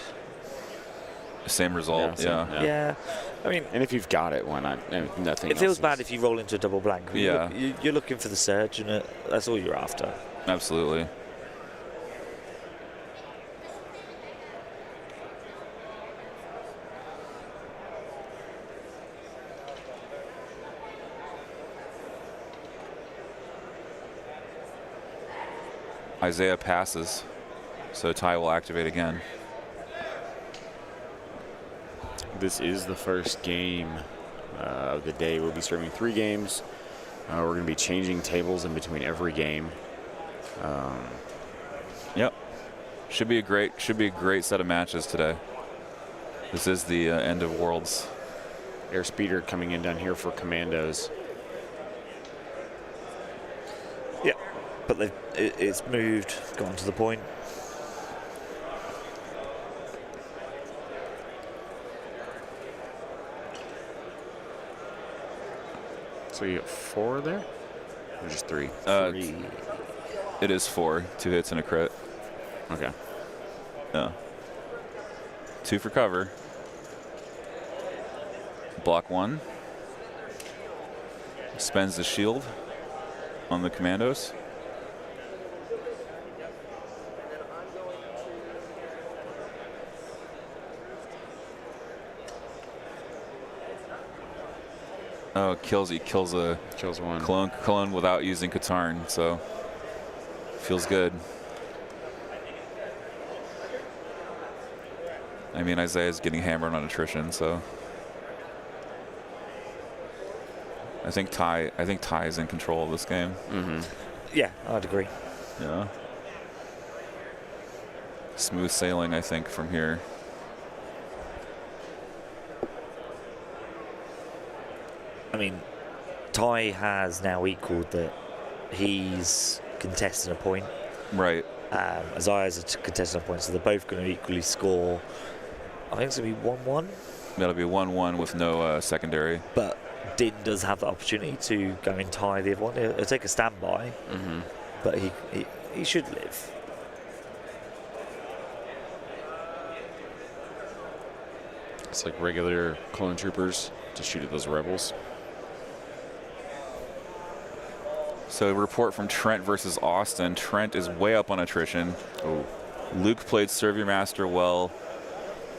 Same result. Yeah. Yeah. I mean, And if you've got it, why not? Nothing. it feels else bad is- if you roll into a double blank. Yeah. You're looking for the surge, and that's all you're after. Absolutely. Isaiah passes, so Ty will activate again. This is the first game of the day. We'll be streaming 3 games. We're going to be changing tables in between every game. Yep. Should be a great set of matches today. This is the end of Worlds. Airspeeder coming in down here for Commandos. Yeah. But it's moved, gone to the point. So you got 4 there? Or just 3? 3. It is 4, 2 hits and a crit. Okay. Yeah. 2 for cover. Block 1. Spends the shield on the Commandos. Oh, he kills a Kills 1. clone without using Katarn, so feels good. I mean, Isaiah's getting hammered on attrition, so I think Ty is in control of this game. Mm-hmm. Yeah, I'd agree. Yeah. Smooth sailing, I think, from here. I mean, Ty has now equaled that. He's contesting a point. Right. Isaiah's contesting a point, so they're both going to equally score. I think it's going to be 1-1. That'll be 1-1 with no secondary. But Din does have the opportunity to go and tie the other one. He'll take a standby, but he should live. It's like regular clone troopers to shoot at those rebels. So a report from Trent versus Austin. Trent is way up on attrition. Oh, Luke played Serve Your Master well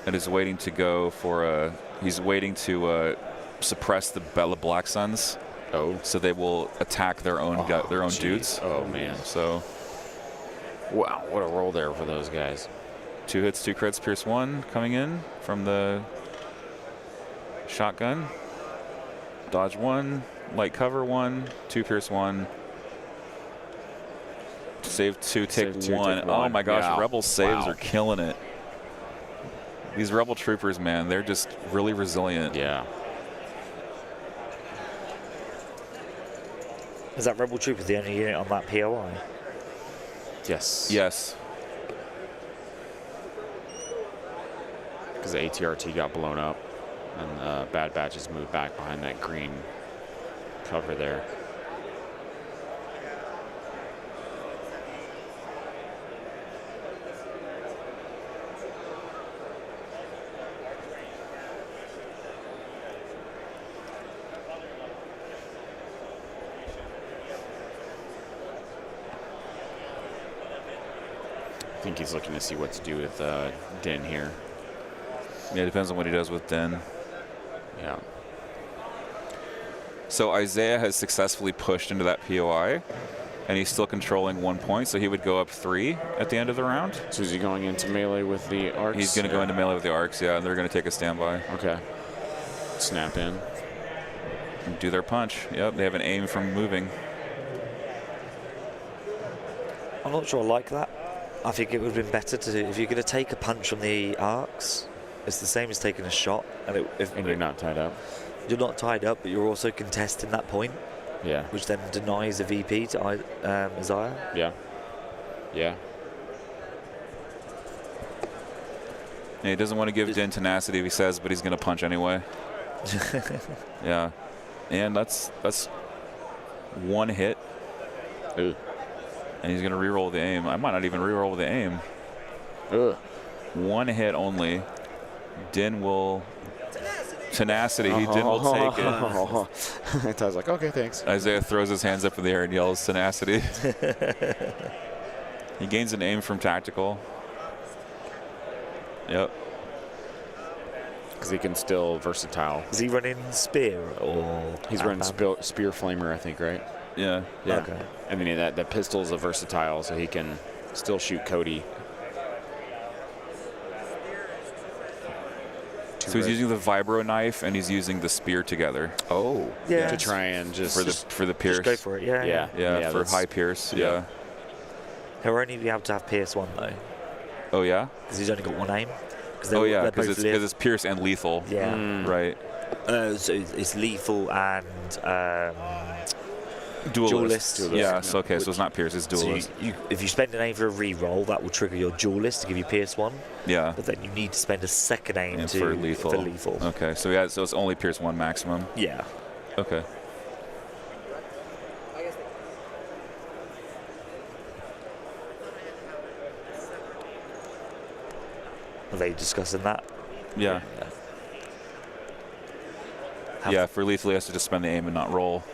and is waiting to go for he's waiting to suppress the Bella Black Suns. oh, So they will attack their own geez. dudes. Oh man. So Wow, what a roll there for those guys. 2 hits, 2 crits, Pierce 1 coming in from the shotgun. Dodge 1, light cover 1, 2 Pierce 1. Save 2, take Save 2, 1. take Oh 1. my gosh, Yeah. Rebel saves Wow. are killing it. These Rebel troopers, man, they're just really resilient. Yeah. Is that Rebel Trooper the only unit on that POI? Yes. Yes. Because the ATRT got blown up, and Bad Batches moved back behind that green cover there. I think he's looking to see what to do with Din here. Yeah, it depends on what he does with Den. Yeah. So Isaiah has successfully pushed into that POI, and he's still controlling 1 point, so he would go up 3 at the end of the round. So is he going into melee with the arcs? He's going to go into melee with the arcs, yeah, and they're going to take a standby Okay. Snap in. and do their punch. Yep, they have an aim from moving. I'm not sure I like that. I think it would have been better to, if you're going to take a punch from the arcs, it's the same as taking a shot. And you're not tied up. You're not tied up, but you're also contesting that point. Yeah. Which then denies a VP to Isaiah. Yeah. Yeah. Yeah, he doesn't want to give Din tenacity if he says, but he's going to punch anyway. Yeah. And that's one hit. Ooh. And he's going to reroll the aim. I might not even reroll the aim. Ugh. One hit only. Din will... Tenacity. Din will take it. I was like, okay, thanks. Isaiah throws his hands up in the air and yells tenacity. He gains an aim from tactical. Yep. Because he can still versatile. Is he running spear or? He's running spear flamer, I think, right? Yeah. Yeah. Okay. And then that pistol is a versatile, so he can still shoot Cody. So he's using the vibro knife and he's using the spear together. Oh. Yeah. To try and just for the pierce. Just go for it. Yeah. Yeah, for high pierce. Yeah. He'll only be able to have pierce 1 though. Oh yeah. Because he's only got 1 aim. Oh yeah, because it's pierce and lethal. Yeah. Right. So it's lethal and Duelist. Duelist. Yeah. So okay, so it's not pierce, it's duelist. So if you spend an aim for a re-roll, that will trigger your duelist to give you pierce 1. Yeah. But then you need to spend a second aim for lethal. Okay, so so it's only pierce 1 maximum. Yeah. Okay. Are they discussing that? Yeah. Yeah, for lethal he has to just spend the aim and not roll.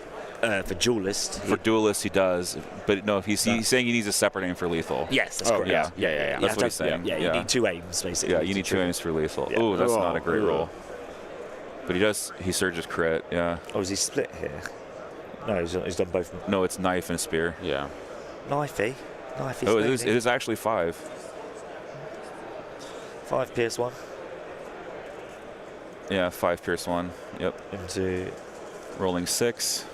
For duelist. For duelist he does, but no, he's saying he needs a separate aim for lethal. Yes, that's correct. Yeah. That's what he's saying. Yeah, you need 2 aims basically. Yeah, you need 2 aims for lethal. Yeah. Ooh, that's not a great roll. But he surges crit. Yeah. Oh, is he split here? No, he's done both. No, it's knife and spear. Yeah. Knifey. Oh, it is actually 5. 5 pierce 1. Yeah, 5 pierce 1. Yep. Into rolling 6.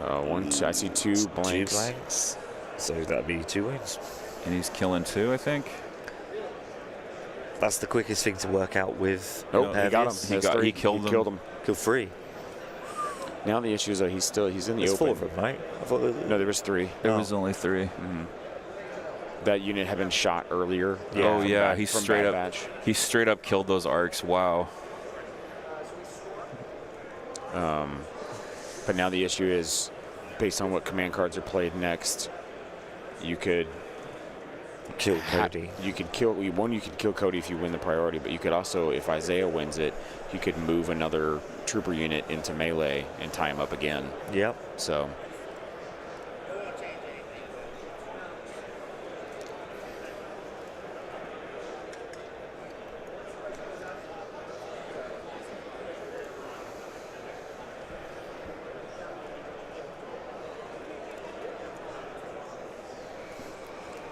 I see 2 blanks. 2 blanks. So that'd be 2 wounds. And he's killing 2, I think. That's the quickest thing to work out with. Oh, he got him. He killed him. Killed 3. Now the issue is that he's in the There's open. 4 of them, right? I thought No, there was 3. There was only 3. Mm-hmm. That unit had been shot earlier. Yeah. Oh yeah, he straight up killed those arcs. Wow. But now the issue is, based on what command cards are played next, you could kill Cody. You could kill Cody if you win the priority, but you could also, if Isaiah wins it, you could move another trooper unit into melee and tie him up again. Yep. So.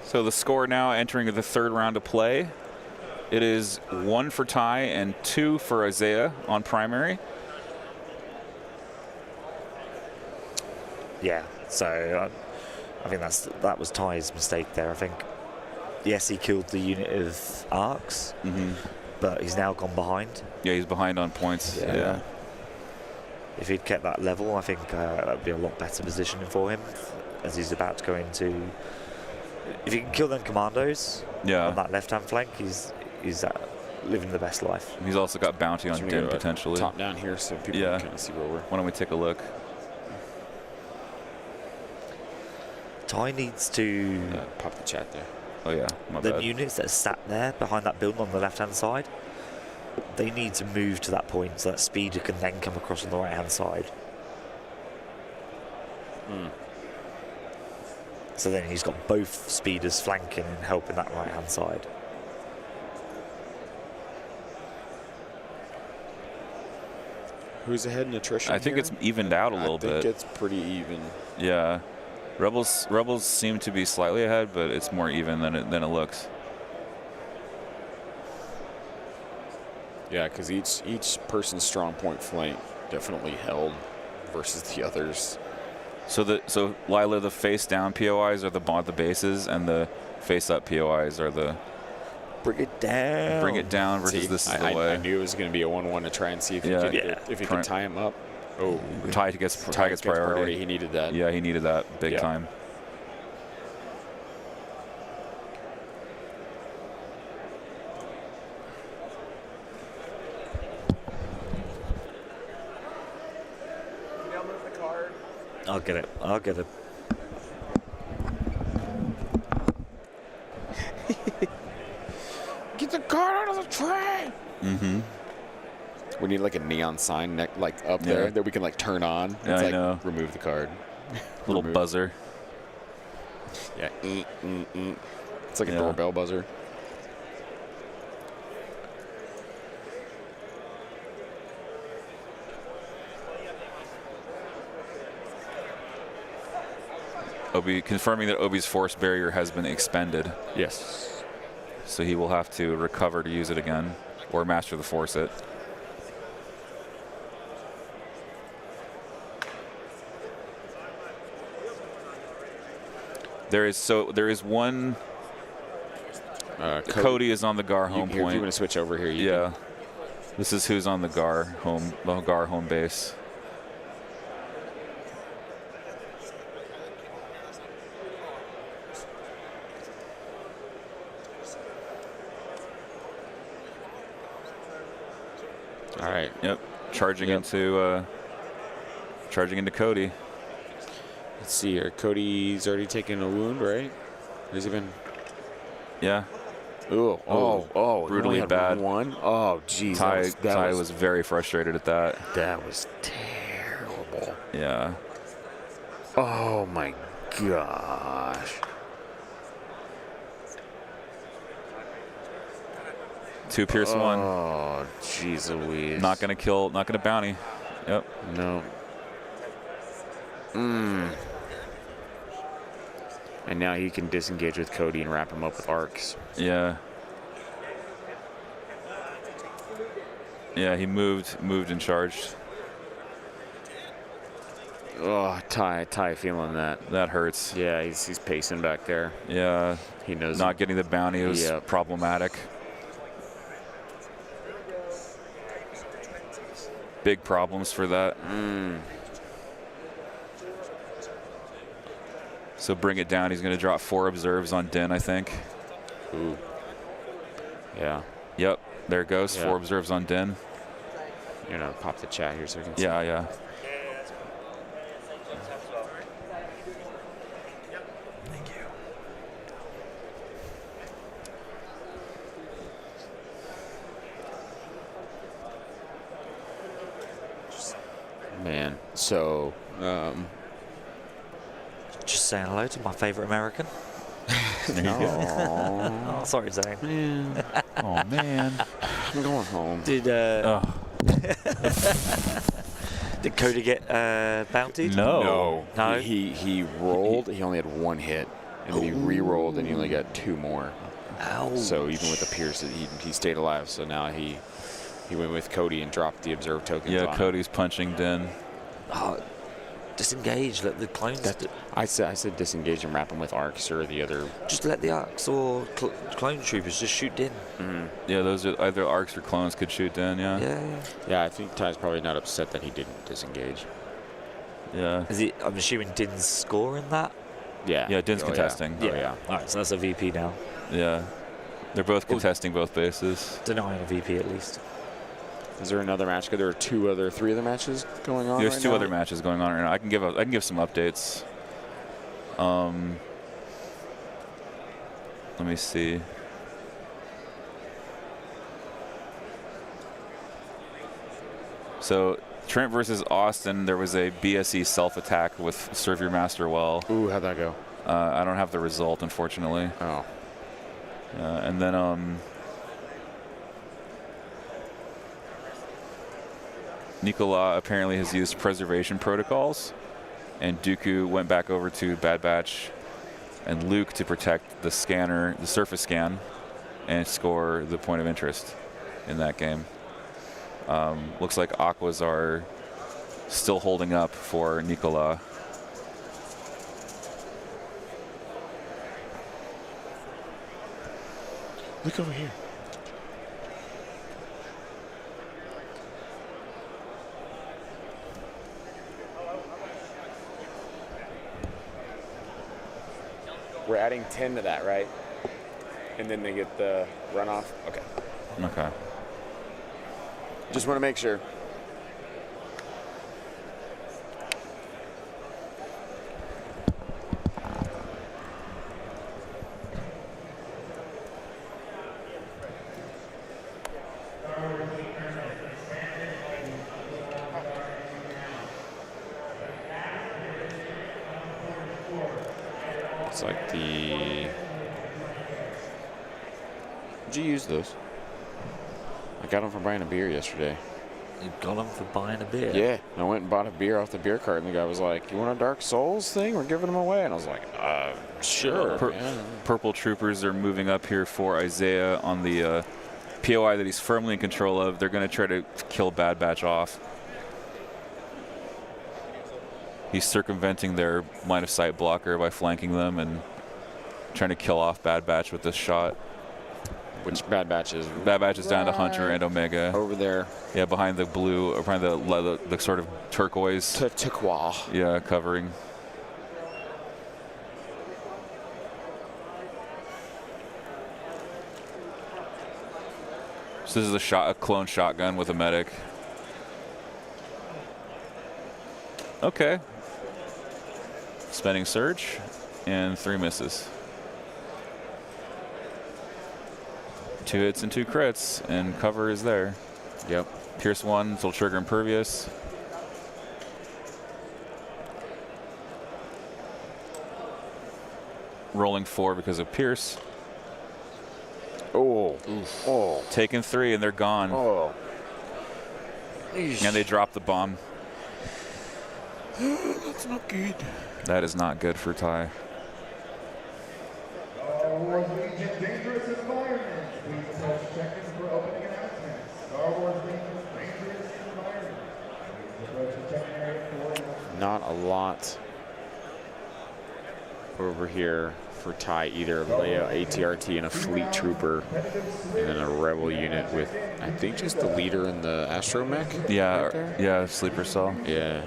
So the score now entering the 3rd round of play. It is 1 for Ty and 2 for Isaiah on primary. Yeah, so I think that was Ty's mistake there. I think, yes, he killed the unit of arcs, but he's now gone behind. Yeah, he's behind on points. Yeah. If he'd kept that level, I think that would be a lot better positioning for him as he's about to go into. If you can kill them commandos on that left-hand flank, he's living the best life. He's also got bounty on Din potentially. Top down here so people can kind of see where we're. Why don't we take a look? Ty needs to pop the chat there. Oh yeah, my the bad. units that are sat there behind that building on the left-hand side, they need to move to that point so that speeder can then come across on the right-hand side. So then he's got both speeders flanking and helping that right-hand side. Who's ahead in attrition? I think it's evened out a little bit. I think it's pretty even. Yeah, Rebels seem to be slightly ahead, but it's more even than it looks. Yeah, because each person's strong point flank definitely held versus the others. So Lila, the face down POIs are the bases, and the face up POIs are the Bring it down. bring it down versus See, this is the I way. knew it was going to be a 1-1 to try and see if Yeah. he could tie him up. Oh, Ty gets priority. He needed that. Yeah, he needed that big Yeah. time. I'll get it. I'll get it. Get the card out of the tray. Mm-hmm. We need like a neon sign like up Yeah. there that we can like turn on. Yeah, It's I like know. remove the card. Little Remove. buzzer. Yeah. It's like a Yeah. doorbell buzzer. Obi confirming that Obi's force barrier has been expended, Yes. so he will have to recover to use it again, or master the force it. There is one. Cody is on the Gar home If you point. want to switch over here, you Yeah, this is who's on the Gar home base. can. All right. Yep, charging into Cody. Let's see here. Cody's already taken a wound, right? Has he been? Yeah, Oh, brutally bad. One. Oh, geez. Ty was very frustrated at that. That was terrible. Yeah. Oh my gosh. 2 Pierce 1. Oh, jeez Louise. Not gonna bounty. Yep. No. And now he can disengage with Cody and wrap him up with arcs. Yeah. Yeah, he moved and charged. Oh, Ty feeling that. That hurts. Yeah, he's pacing back there. Yeah. He knows. Not getting the bounty was Yep. problematic. Big problems for that. So bring it down. He's going to drop 4 observes on Din, I think. Ooh. Yeah. Yep. There it goes. Yeah. 4 observes on Din. You know, pop the chat here so we can see. Yeah. Thank you. Man. So, Just saying hello to my favorite American. oh, Oh, sorry, Zane. man. Oh, man. I'm going home. Did Oh, did Cody get bountied? no. No? He rolled. He only had 1 hit, and then he re-rolled, and he only got 2 more. Ow. So even with the Pierce, he stayed alive. So now he went with Cody and dropped the observe tokens. Yeah, on him. Cody's punching Din. Oh, disengage. Let the clones. I said disengage and wrap him with arcs or the other. Just let the arcs or clone troopers just shoot in. Yeah, those are either arcs or clones could shoot Din, yeah. Yeah. Yeah, I think Ty's probably not upset that he didn't disengage. Yeah. Is it? I'm assuming Din's scoring that. Yeah. Yeah, Din's Oh, contesting. Yeah. Oh, yeah. All right, so that's a VP now. Yeah. They're both contesting both bases. Denying a VP at least. Is there another match? There are 3 other matches going on. There's right 2 now? other matches going on right now. I can give some updates. Let me see. So Trent versus Austin, there was a BSE self-attack with Serve Your Master Well. Ooh, how'd that go? I don't have the result, unfortunately. Oh. And then Nicola apparently has used preservation protocols, and Dooku went back over to Bad Batch and Luke to protect the scanner, the surface scan, and score the point of interest in that game. Looks like Aquas are still holding up for Nicola. Look over here. We're adding 10 to that, right? And then they get the runoff. Okay. Okay. Just want to make sure. It's like the... Did you use those? I got them from buying a beer yesterday. You got them for buying a beer? Yeah. I went and bought a beer off the beer cart, and the guy was like, "You want a Dark Souls thing? We're giving them away." And I was like, sure. Yeah. Purple troopers are moving up here for Isaiah on the POI that he's firmly in control of. They're going to try to kill Bad Batch off. He's circumventing their line of sight blocker by flanking them and trying to kill off Bad Batch with this shot. Which Bad Batch is? Bad Batch is down to Hunter and Omega. Over there. Yeah, behind the blue, or behind the sort of turquoise. Turquoise. Yeah, covering. So this is a clone shotgun with a medic. Okay. Spending surge and 3 misses. 2 hits and 2 crits, and cover is there. Yep. Pierce 1, will trigger impervious. Rolling 4 because of Pierce. Oh. Oh. Taking 3, and they're gone. Oh. And they drop the bomb. That's not good. That is not good for Ty. Star Wars Legion Dangerous Environment. Please touch check-in for opening announcements. Star Wars Legion Dangerous Environment. Please approach the check-in area for Not a lot over here for Ty, either Leia, ATRT, and a fleet trooper, and then a rebel unit with, I think, just the leader in the astromech. Yeah, right there? yeah, sleeper cell. Yeah.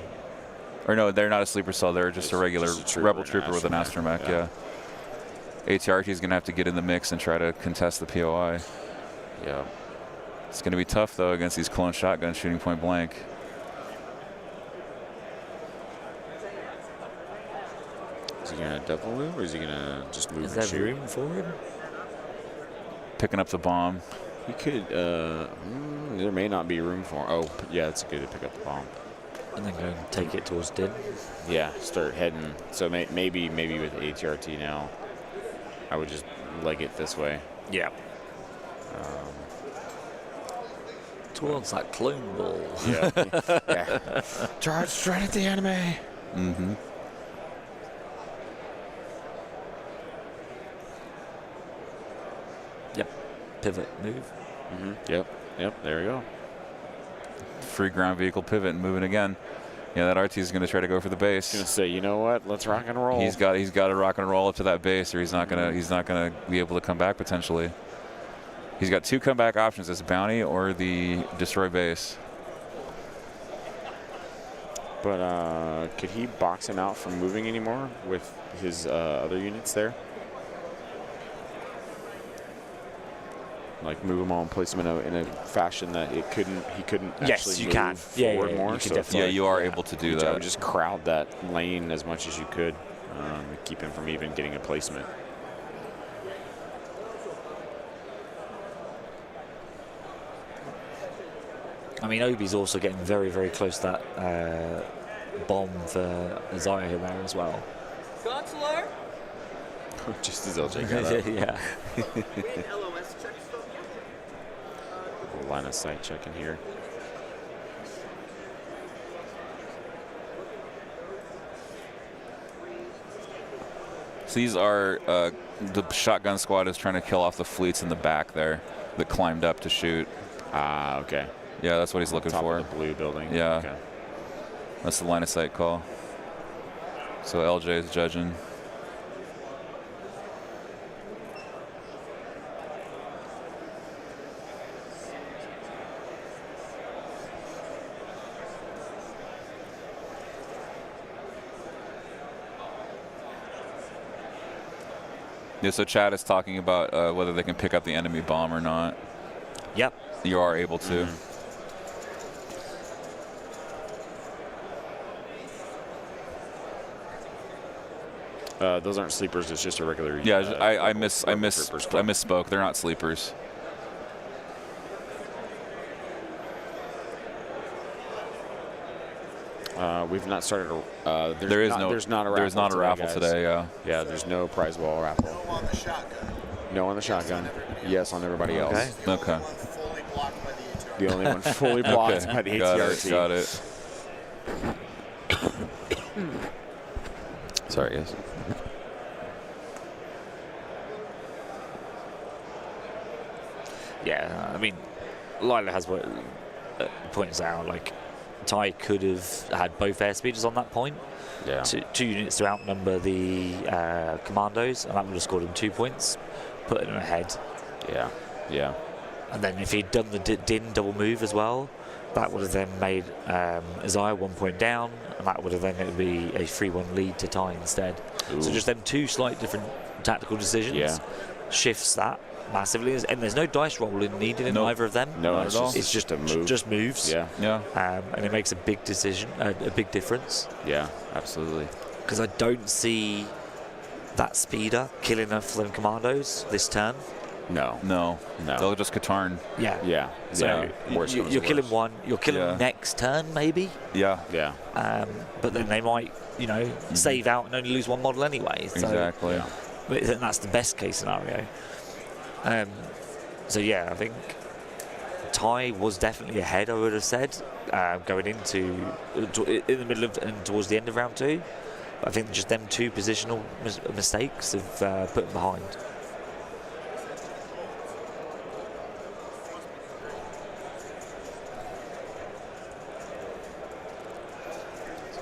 Or no, they're not a sleeper cell. They're just a regular just a trooper, rebel an trooper with an astromech, astromech. Yeah. ATRT is going to have to get in the mix and try to contest the POI. Yeah. It's going to be tough though against these clone shotguns shooting point blank. Is he gonna double move, or is he gonna just move Is and there shoot? room for him? Picking up the bomb. He could. There may not be room for. Oh, yeah, it's good to pick up the bomb. And then go and take it towards Din. Yeah, start heading. So maybe with ATRT now, I would just leg it this way. Yeah. Towards that clone ball. Yeah. Yeah. Charge straight at the enemy. Mm-hmm. Yep. Pivot move. Mm-hmm. Yep. There we go. Free ground vehicle pivot and moving again. Yeah, that RT is going to try to go for the base. Gonna say, you know what? Let's rock and roll. He's got to rock and roll up to that base, or he's not gonna be able to come back potentially. He's got 2 comeback options: this bounty or the destroy base. But could he box him out from moving anymore with his other units there? Like move them all and place them in a fashion that he couldn't Yes, actually you move can. forward Yeah, more. you can So definitely. Yeah, you are able to do I that. would just crowd that lane as much as you could, keep him from even getting a placement. I mean, Obi's also getting very, very close to that bomb for Isaiah there as well. Consular? Just as LJ got up. Yeah. LOS checks from you. Line of sight checking here. So these are the shotgun squad is trying to kill off the fleets in the back there that climbed up to shoot. Ah, okay. Yeah, that's what he's looking Top for. of the blue building. Yeah. Okay. That's the line of sight call. So LJ is judging. Yeah, so Chad is talking about whether they can pick up the enemy bomb or not. Yep. You are able to. Those aren't sleepers. It's just a regular. Yeah, I troopers. misspoke. They're not sleepers. We've not started. There's not a raffle today. Yeah. Yeah, there's no prize ball raffle. No on the shotgun. No on the shotgun. Yes on everybody else. Okay. Fully blocked by the ATR. The only one fully blocked by the ATR Got it. Sorry, guys. Yeah, I mean, Lila has what points out, like, Ty could have had both airspeeders on that point. Yeah. Two units to outnumber the Commandos, and that would have scored him 2 points, put him ahead. Yeah. Yeah. And then if he'd done the Din double move as well, that would have then made Isaiah 1 point down, and that would have then it would be a 3-1 lead to Ty instead. Ooh. So just them two slight different tactical decisions shifts that massively, and there's no dice rolling needed in either of them. No, Not it's at all. just, It's just a move. just moves. Yeah. Yeah. And it makes a big decision, a big difference. Yeah. Absolutely. Because I don't see that speeder killing enough of them Commandos this turn. No. No. No. They'll just Katarn. Yeah. Yeah. So yeah. Worst comes to you're killing worst. one. You're killing Yeah. next turn maybe. Yeah. Yeah. But then they might, save out and only lose one model anyway. So, Exactly. Yeah. But then that's the best case scenario. So yeah, I think Ty was definitely ahead. I would have said going into in the middle of and towards the end of round 2. But I think just them two positional mistakes have put him behind.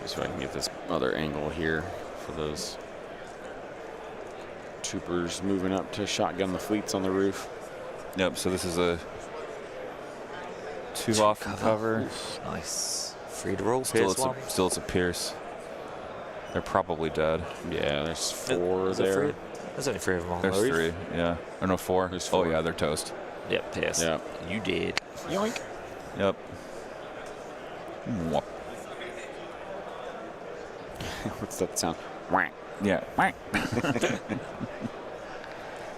So I can get this other angle here for those troopers moving up to shotgun the fleets on the roof. Yep. So this is a 2 off cover. Oof, nice. Free to roll. Still, PS1. it's a Pierce. They're probably dead. Yeah, there's 4 Is there there. three? There's only 3 of them on There's the roof. 3. Yeah. Or no, 4. There's Oh 4. yeah, they're toast. Yep, PS. Yep. You did. Yoink. Yep. Mwah. What's that sound? Whack. Yeah.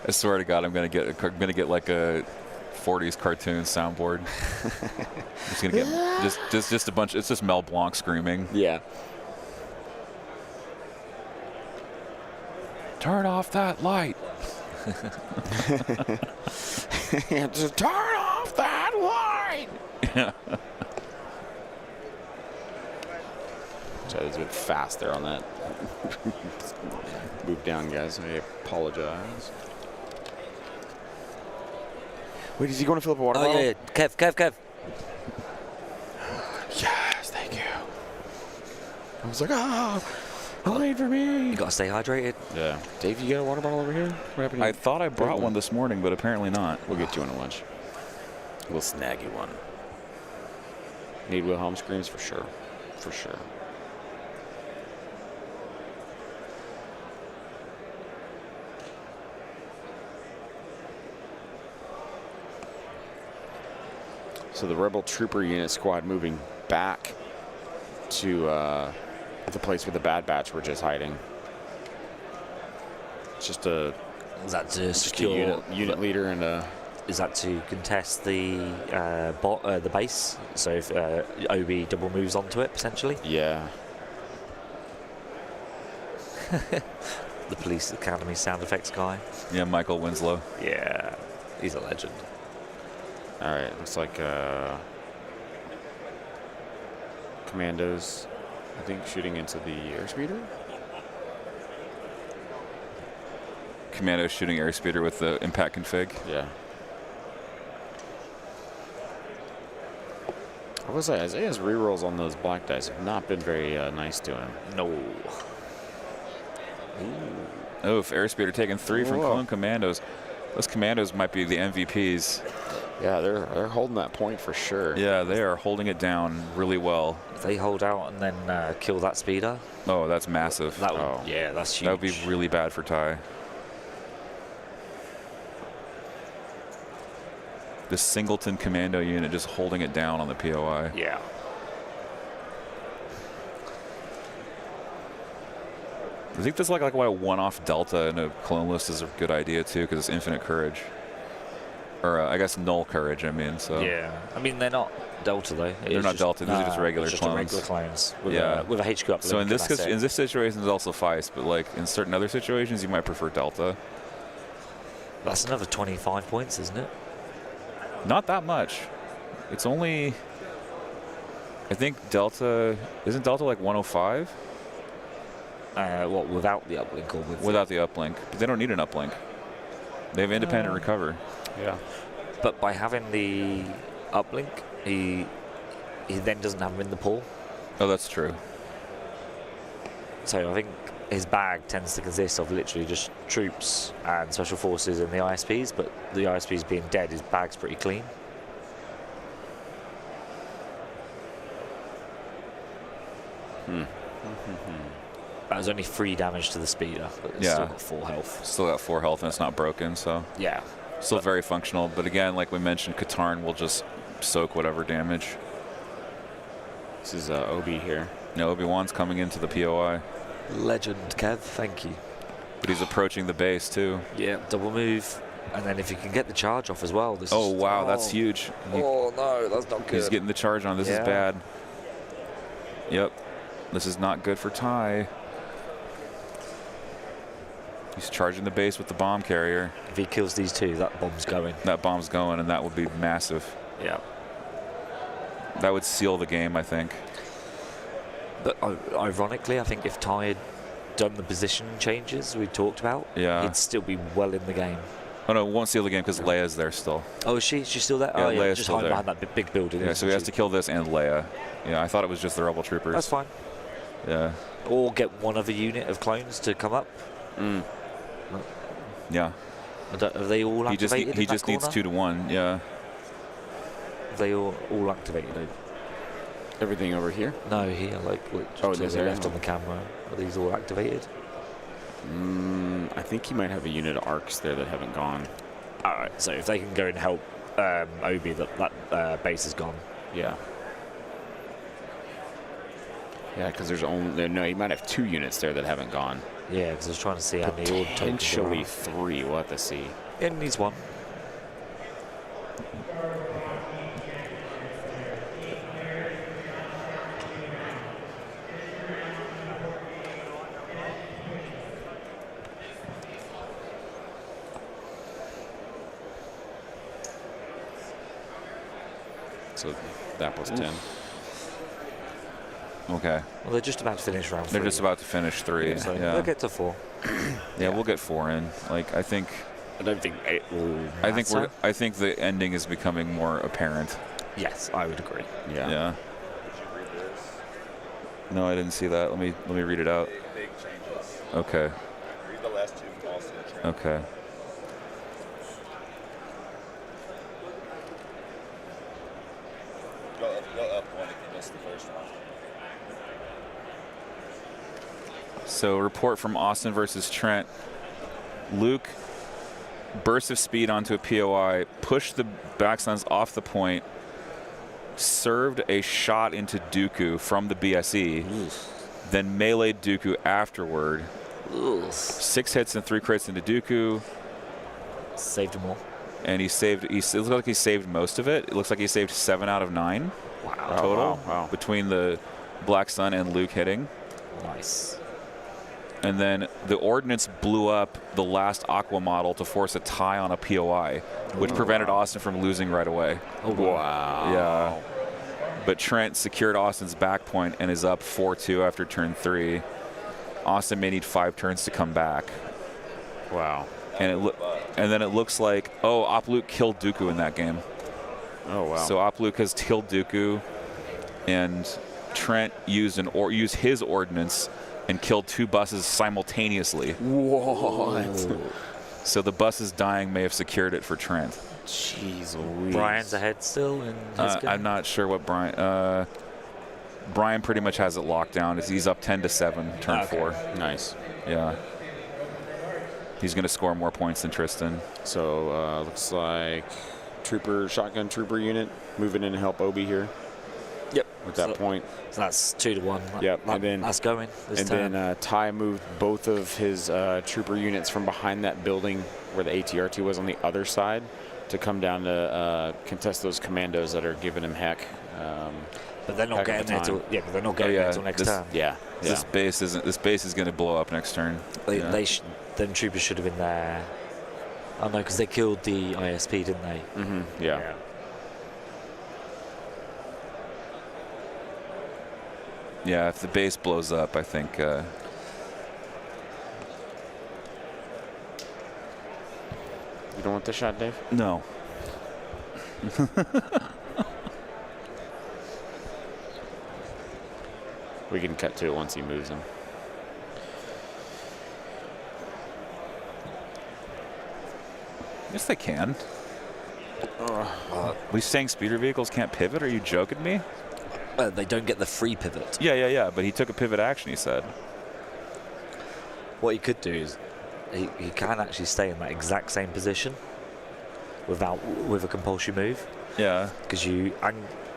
I swear to God, I'm gonna get like a 40s cartoon soundboard. Just gonna get just a bunch. It's just Mel Blanc screaming. Yeah. Turn off that light. Just turn off that light. Yeah. Chad is a bit fast there on that. Move down, guys. I apologize. Wait, is he going to fill up a water Oh bottle? yeah, Kev. Yes, thank you. I was like, wait for me. You gotta stay hydrated. Yeah. Dave, you got a water bottle over here? What happened? I thought I brought one this morning, but apparently not. We'll get you on a lunch. We'll snag you one. Need Wilhelm screams for sure. For sure. So the Rebel Trooper unit squad moving back to the place where the Bad Batch were just hiding. It's just a Is that to just a secure? unit leader and a. Is that to contest the the base? So if OB double moves onto it potentially. Yeah. The Police Academy sound effects guy. Yeah, Michael Winslow. Yeah, he's a legend. All right. Looks like Commandos, I think, shooting into the airspeeder. Commando shooting airspeeder with the impact config. Yeah. I will say, Isaiah's rerolls on those black dice have not been very nice to him. No. Oh, if airspeeder taking 3 from Whoa. Clone Commandos. Those Commandos might be the MVPs. Yeah, they're holding that point for sure. Yeah, they are holding it down really well. If they hold out and then kill that speeder, Oh, that's massive. that would, Oh. yeah, that's huge. That would be really bad for Ty. This singleton commando unit just holding it down on the POI. Yeah. I think this like why a one-off Delta in a clone list is a good idea too, because it's infinite courage. Or I guess null courage, I mean. So. Yeah. I mean, they're not Delta, though. They're not Delta. These are just regular it's just clones. regular clones with, Yeah. with a HQ uplink. So in this and that's it. in this situation, it's also Feist, but like in certain other situations, you might prefer Delta. That's another 25 points, isn't it? Not that much. It's only. I think Delta isn't Delta like 105 What, without the uplink or with without the uplink, but they don't need an uplink. They have independent recover. Yeah. But by having the uplink, he then doesn't have him in the pool. Oh, that's true. So I think his bag tends to consist of literally just troops and special forces and the ISPs, but the ISPs being dead, his bag's pretty clean. That was only 3 damage to the speeder, but it's still got 4 health. Still got 4 health and it's not broken, so Yeah. still very functional. But again, like we mentioned, Katarn will just soak whatever damage. This is Obi here. No, Obi-Wan's coming into the POI, Legend, Kev, thank you. but he's approaching the base too. Yeah, double move. And then if you can get the charge off as well. This Oh is, wow, that's huge. Oh no, that's not good. He's getting the charge on. This is Yeah. bad. Yep, this is not good for Ty. He's charging the base with the bomb carrier. If he kills these 2, that bomb's going. That bomb's going, and that would be massive. Yeah. That would seal the game, I think. But ironically, I think if Ty had done the position changes we talked about, Yeah. he'd still be well in the game. Oh no, it won't seal the game because Leia's there still. Oh, is she? She's still there? Yeah, oh, yeah, Leia's just still hiding there. behind that big building. Yeah, isn't so he has she? to kill this and Leia. Yeah, I thought it was just the Rebel Troopers. That's fine. Yeah. Or get one other unit of clones to come up. Yeah. Are they all He just activated? he in that just needs corner? 2 to 1. Yeah. Are they all activated? Everything over here? No, here, like which Oh, to this the area? left on the camera. Are these all activated? I think he might have a unit of arcs there that haven't gone. All right. So if they can go and help Obi, that base is gone. Yeah. Yeah, because there's only no. He might have 2 units there that haven't gone. Yeah, because I was trying to see how many order tokens there Potentially are. 3. We'll have to see. It needs 1. So that was 10. Okay. Well, they're just about to finish round 3. They're just about to finish 3. So Yeah. they'll get to 4. Yeah, we'll get 4 in. Like I think I don't think it will. I think the ending is becoming more apparent. Yes, I would agree. Yeah. Yeah. No, I didn't see that. Let me read it out. Big changes. Okay. Read the last 2 also. Okay. Go up 1 if you missed the first one. So report from Austin versus Trent. Luke, burst of speed onto a POI, pushed the backslans off the point, served a shot into Dooku from the BSE, then meleeed Dooku afterward. 6 hits and 3 crits into Dooku, Saved them all. and it looks like he saved most of it. It looks like he saved 7 out of 9 Wow. total wow. between the Black Sun and Luke hitting. Nice. And then the ordnance blew up the last Aqua model to force a tie on a POI, which prevented Austin from losing right away. Oh, Wow. Yeah. But Trent secured Austin's back point and is up 4-2 after turn 3. Austin may need 5 turns to come back. Wow. And then it looks like, Op Luke killed Dooku in that game. Oh, wow. So Op Luke has killed Dooku, and Trent used his ordnance and killed 2 buses simultaneously. What? So the buses dying may have secured it for Trent. Jeez Louise. Brian's ahead still in his game. I'm not sure what Brian. Brian pretty much has it locked down. He's up 10-7, turn 4. Nice. Yeah. He's going to score more points than Tristan. So looks like shotgun trooper unit moving in to help Obi here. Yep. At that point. So that's 2-1. Yep. And then that's going. This turn. then Ty moved both of his trooper units from behind that building where the ATRT was on the other side to come down to contest those commandos that are giving him heck. But they're not getting there till they're not getting there till next turn. Yeah. This base is going to blow up next turn. Them troopers should have been there. Oh no, because they killed the ISP, didn't they? Mm-hmm. Yeah. Yeah, if the base blows up, I think. You don't want the shot, Dave? No. We can cut to it once he moves him. Yes, they can. We saying speeder vehicles can't pivot? Are you joking me? They don't get the free pivot. Yeah. But he took a pivot action, he said. What he could do is he can actually stay in that exact same position with a compulsory move. Yeah. Because you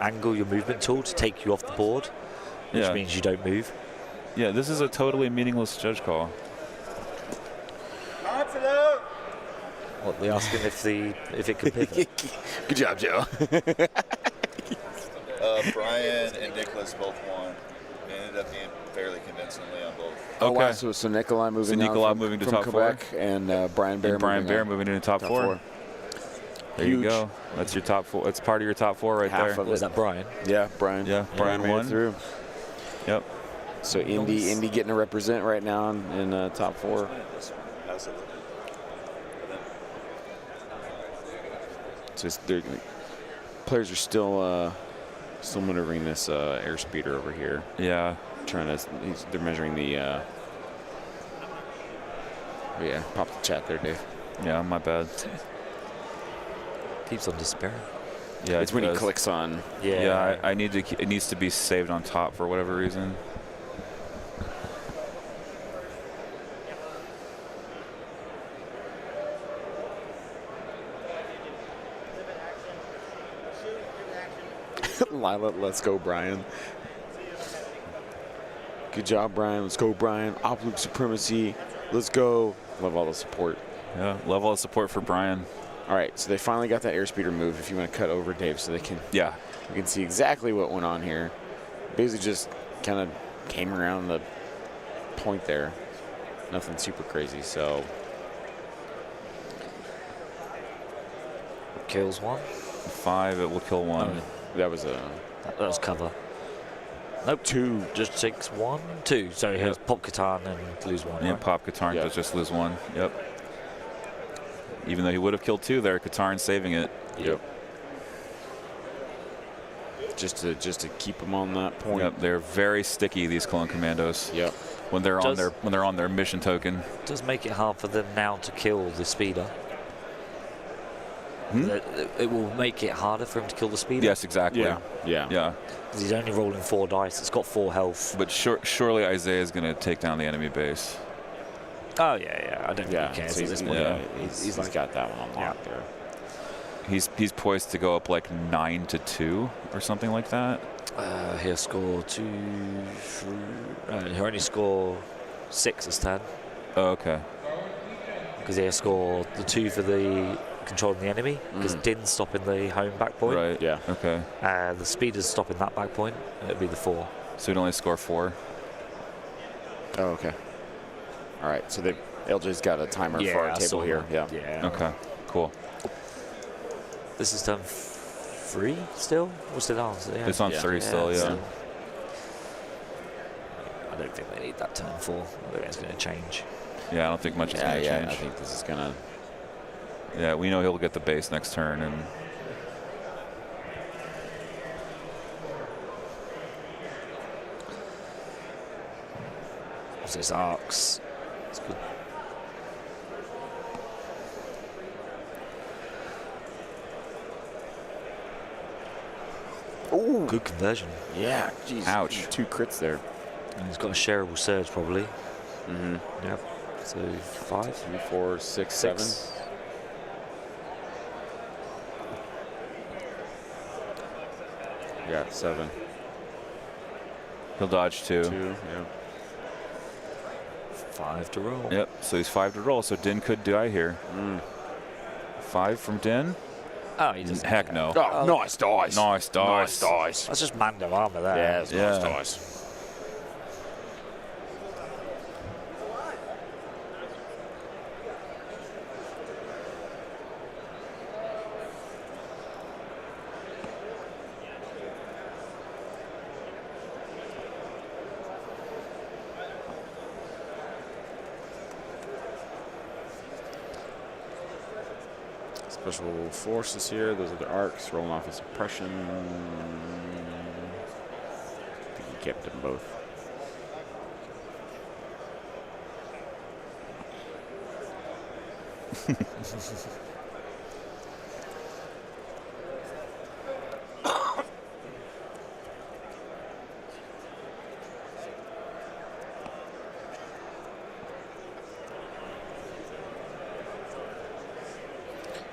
angle your movement tool to take you off the board, which means you don't move. Yeah, this is a totally meaningless judge call. What, they asking if it can pivot? Good job, Joe. Brian and Nicholas both won. They ended up being fairly convincingly on both. Oh, Okay. wow. So Nikolai moving to top Quebec 4. And Brian Bear moving into top 4. There Huge. you go. That's your top 4. That's part of your top 4 right Half there. of Was that Brian? Yeah, Brian. Yeah, Brian made it won. through. Yep. So Indy getting a represent right now in top 4. So players are still maneuvering this airspeeder over here. Yeah. They're measuring the. Pop the chat there, Dave. Yeah, my bad. Keeps on despairing. Yeah, It's when he does. clicks on. Yeah, I need to. It needs to be saved on top for whatever reason. Lila, let's go, Brian. Good job, Brian. Let's go, Brian. Absolute supremacy. Let's go. Love all the support. Yeah, level of support for Brian. All right, so they finally got that airspeeder move. If you want to cut over, Dave, so they can. Yeah. We can see exactly what went on here. Basically, just kind of came around the point there. Nothing super crazy. So Kills 1. 5. It will kill 1. that was a That was cover. Nope. 2. Just takes 1. 2. Sorry, here's Pop Catan and lose 1. Yeah, Right? Pop Katarn does just lose 1. Yep. Even though he would have killed 2 there, Katarn saving it. Yep. Just to keep them on that point. Yep. They're very sticky, these clone commandos. Yep. When they're on their mission token. Does make it hard for them now to kill the speeder. It will make it harder for him to kill the speeder. Yes, exactly. Yeah. Yeah. Because he's only rolling 4 dice. It's got 4 health. But surely Isaiah is going to take down the enemy base. Oh yeah. I don't really care. So at this point. he's got that one on lock there. He's poised to go up like 9-2 or something like that. He'll score 2. He'll only score 6 this turn. Oh, okay. Because he'll score the 2 for the controlling the enemy. Because Din's stopping the home back point. Right. Yeah. Okay. The speeder's stopping that back point. It'll be the 4. So he'd only score 4. Oh, okay. All right. So LJ's got a timer for our table here. Yeah. Okay. Cool. This is turn 3 still? What's it on? So, yeah. It's on 3 still. Yeah. I don't think they need that turn 4. I don't think it's going to change. Yeah. I don't think much is going to change. I think this is gonna. Yeah. We know he'll get the base next turn and. What's this? Arcs. It's good. Ooh. Good conversion. Yeah. Jeez. Ouch. 2 crits there. And he's got a shareable surge probably. Mm-hmm. Yep. So 5, 3, 4, 6, 7. Yeah, 7. He'll dodge 2. 2, yeah. 5 to roll. Yep, so he's 5 to roll, so Din could die here. 5 from Din? Oh, he doesn't. Heck no. Oh, nice dice. Nice dice. Nice dice. That's just Mando armor there. Yeah, it's Yeah. nice dice. Special forces here. Those are the arcs rolling off his suppression. I think he kept them both.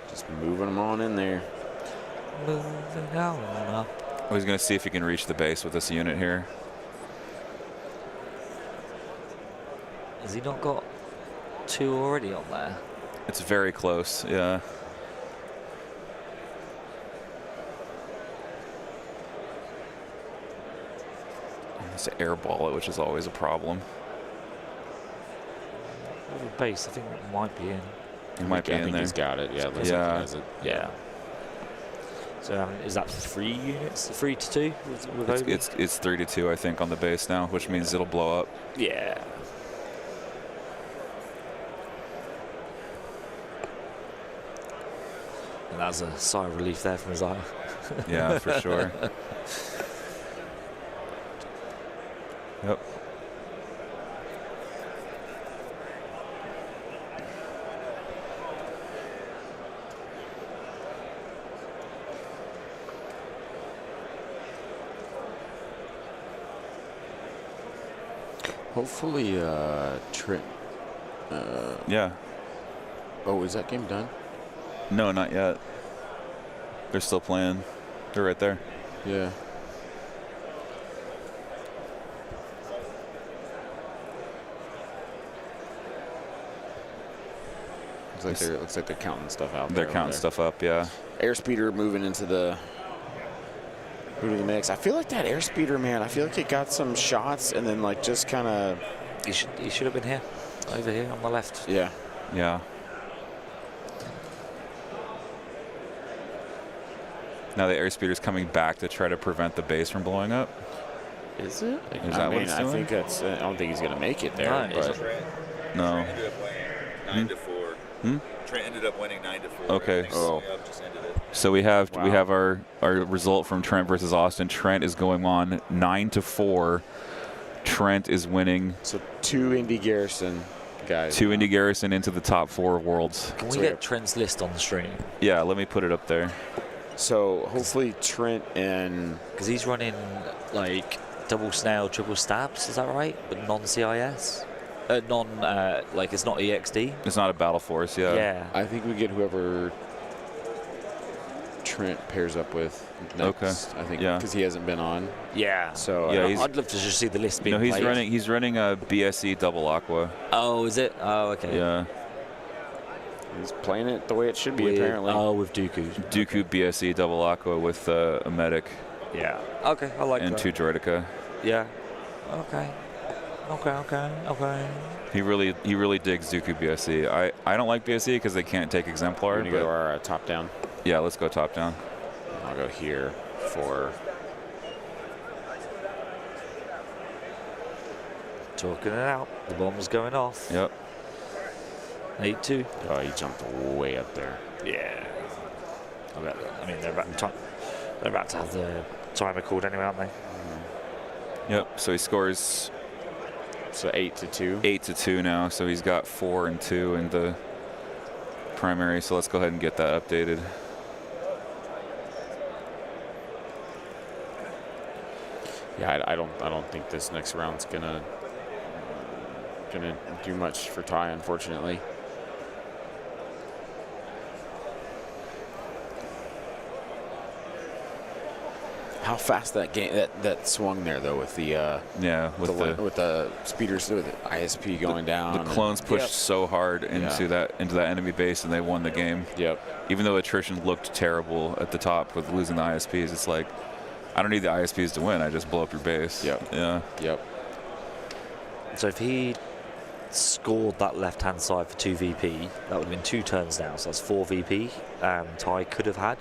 Just moving them on in there. Moving on up. Oh, he's going to see if he can reach the base with this unit here. Has he not got 2 already on there? It's very close, yeah. It's to airball it, which is always a problem. The base, I think it might be in. He might be I in think there. he's got it. Yeah, it looks Yeah. like he has it. Yeah. So is that 3 units? 3 to 2? With Obi? It's 3 to 2, I think, on the base now, which means it'll blow up. Yeah. And that's a sigh of relief there from his eye. Yeah, for sure. Yep. Hopefully, Trent. Yeah. Oh, is that game done? No, not yet. They're still playing. They're right there. Yeah. Looks like they're counting stuff out. They're counting stuff up, yeah. Airspeeder moving into the mix. I feel like that airspeeder, man. I feel like it got some shots and then like just kind of. He should have been here, over here on the left. Yeah. Yeah. Now the airspeeder's coming back to try to prevent the base from blowing up. Is it? Is that what it's I doing? think that's. I don't think he's gonna make it there. No, but No. Ended up winning 9 to 4. Trent ended up winning 9 to 4. Okay. Oh. Just ended it. So we have Wow. our result from Trent versus Austin. Trent is going on 9 to 4. Trent is winning so 2 Indy Garrison guys. 2 Indy Garrison into the top 4 of Worlds. Can we So get Trent's list on the stream? Yeah, let me put it up there. So hopefully Trent and Because he's running like double snail, triple stabs. Is that right? But non-CIS, like it's not EXD. It's not a battle force, yeah. Yeah. I think we get whoever Trent pairs up with next. Okay. I think Yeah. because he hasn't been on. Yeah. So Yeah, he's- I'd love to just see the list being No, he's played. running a BSE double aqua. Oh, is it? Oh, okay. Yeah. he's playing it the way it should be With, apparently. Oh, with Dooku. Dooku BSE double aqua with a medic Yeah. Okay, I like and that. 2 Droideka. Yeah. Okay. He really digs Dooku BSE. I don't like BSE because they can't take We're exemplar. gonna But go our top down. yeah, let's go top down. I'll go here for. Talking it out. The bomb's going off. Yep. 8-2. Oh, he jumped way up there. Yeah. I mean, they're about to have the timer called anyway, aren't they? Yep. So he scores So 8 to 2. 8 to 2 now. So he's got 4 and 2 in the primary. So let's go ahead and get that updated. Yeah, I don't think this next round's gonna do much for Ty, unfortunately. How fast that swung there though with the with the speeders with the ISP going down. The clones pushed so hard into that enemy base, and they won the game. Yep. Even though attrition looked terrible at the top with losing the ISPs, it's like I don't need the ISPs to win. I just blow up your base. Yep. Yeah. Yep. So if he scored that left-hand side for 2 VP, that would have been 2 turns now. So that's 4 VP. Ty could have had.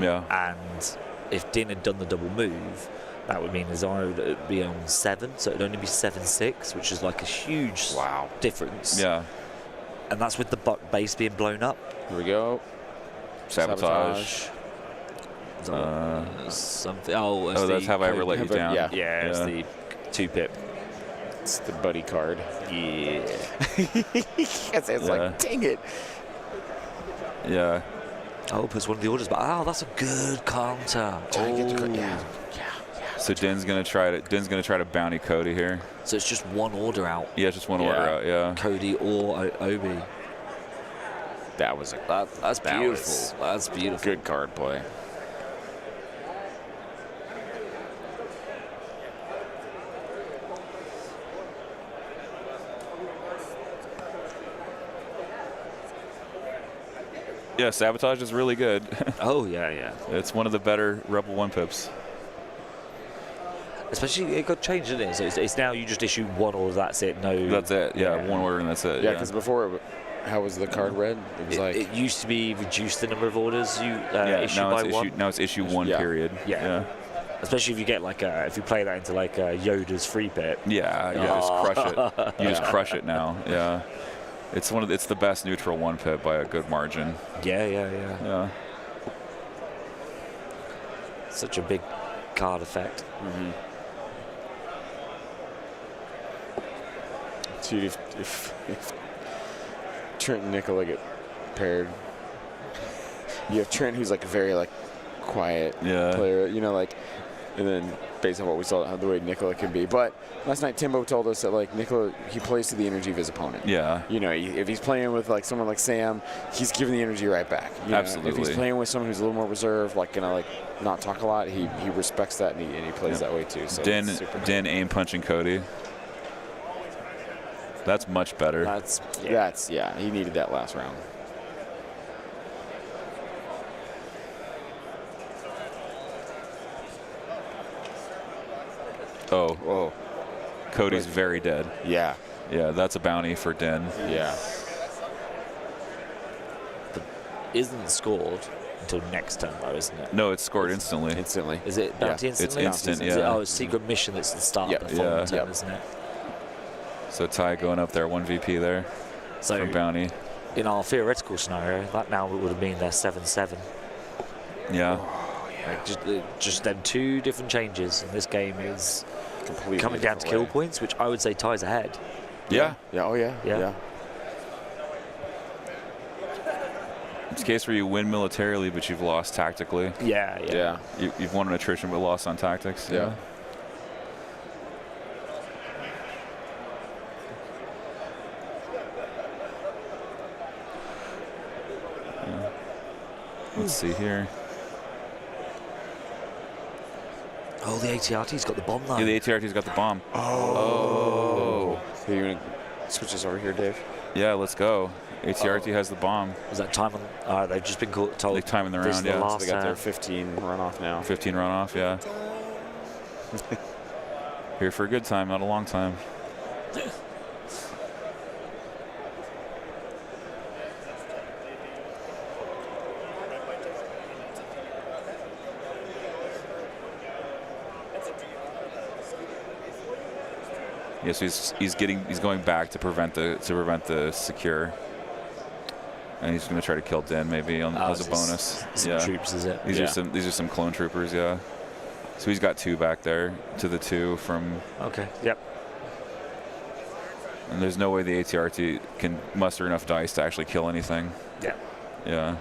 Yeah. And if Din had done the double move, that would mean his arrow would be on 7, so it'd only be 7-6, which is like a huge difference. Yeah. And that's with the base being blown up. Here we go. Sabotage. Something. That's Have I Ever Let You Down? Yeah, it's the 2-pip. It's the buddy card. Yeah. It's like, dang it. Yeah. Oh, puts one of the orders back. Oh, that's a good counter. So Din's gonna try to bounty Cody here. So it's just one order out. Yeah, just one order out. Yeah. Cody or Obi. That's beautiful. That's beautiful. Good card play. Yeah, Sabotage is really good. Oh, yeah. It's one of the better Rebel 1-pips. Especially, it got changed, didn't it? So it's now you just issue one order, that's it. No. That's it. Yeah, one order and that's it. Yeah, because before, how was the card read? It was like it used to be reduce the number of orders you issue now by it's one. Now it's issue 1 period. Yeah. Especially if you get like if you play that into like Yoda's free pit. Yeah, you just crush it. You just crush it now. Yeah. It's the best neutral 1-pip by a good margin. Yeah. Such a big card effect. Dude, if Trent and Nicola get paired, you have Trent who's like a very like quiet player, and then based on what we saw, the way Nicola can be. But last night Timbo told us that like Nicola, he plays to the energy of his opponent. Yeah. If he's playing with like someone like Sam, he's giving the energy right back. Absolutely. If he's playing with someone who's a little more reserved, like gonna like not talk a lot, he respects that and he plays that way too. So Din aim punching Cody. That's much better. He needed that last round. Oh, whoa. Cody's very dead. Yeah. Yeah, that's a bounty for Din. Yeah. But isn't scored until next turn, though, isn't it? No, it's scored instantly. Is it bounty instantly? It's instant, yeah. Oh, it's secret mission that's the start of the following turn, isn't it? So Ty going up there, 1 VP there for bounty. In our theoretical scenario, that now would have been their 7-7. Yeah. Like just them 2 different changes, and this game is completely coming down to kill points, which I would say Ty's ahead. Yeah. Oh yeah. It's a case where you win militarily, but you've lost tactically. Yeah. You've won an attrition, but lost on tactics. Yeah. Let's see here. Oh, the ATRT's got the bomb though. Yeah, the ATRT's got the bomb. Oh. So you're going to switch us over here, Dave? Yeah, let's go. ATRT has the bomb. Was that time on? They've just been told. Like time in the round, yeah. So they got their 15 runoff now. 15 runoff, yeah. Here for a good time, not a long time. Yes, he's going back to prevent the secure, and he's going to try to kill Den maybe as a bonus. Some troops, is it? These are some clone troopers, yeah. So he's got 2 back there to the 2 from. Okay. Yep. And there's no way the ATRT can muster enough dice to actually kill anything. Yeah. Yeah.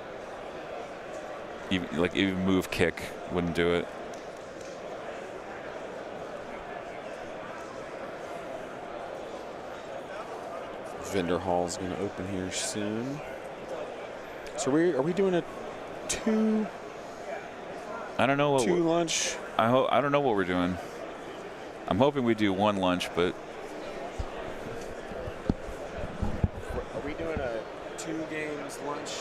Even move kick wouldn't do it. Vendor hall is going to open here soon. So are we doing a 2? I don't know what 2 lunch. I don't know what we're doing. I'm hoping we do one lunch, but Are we doing a 2 games lunch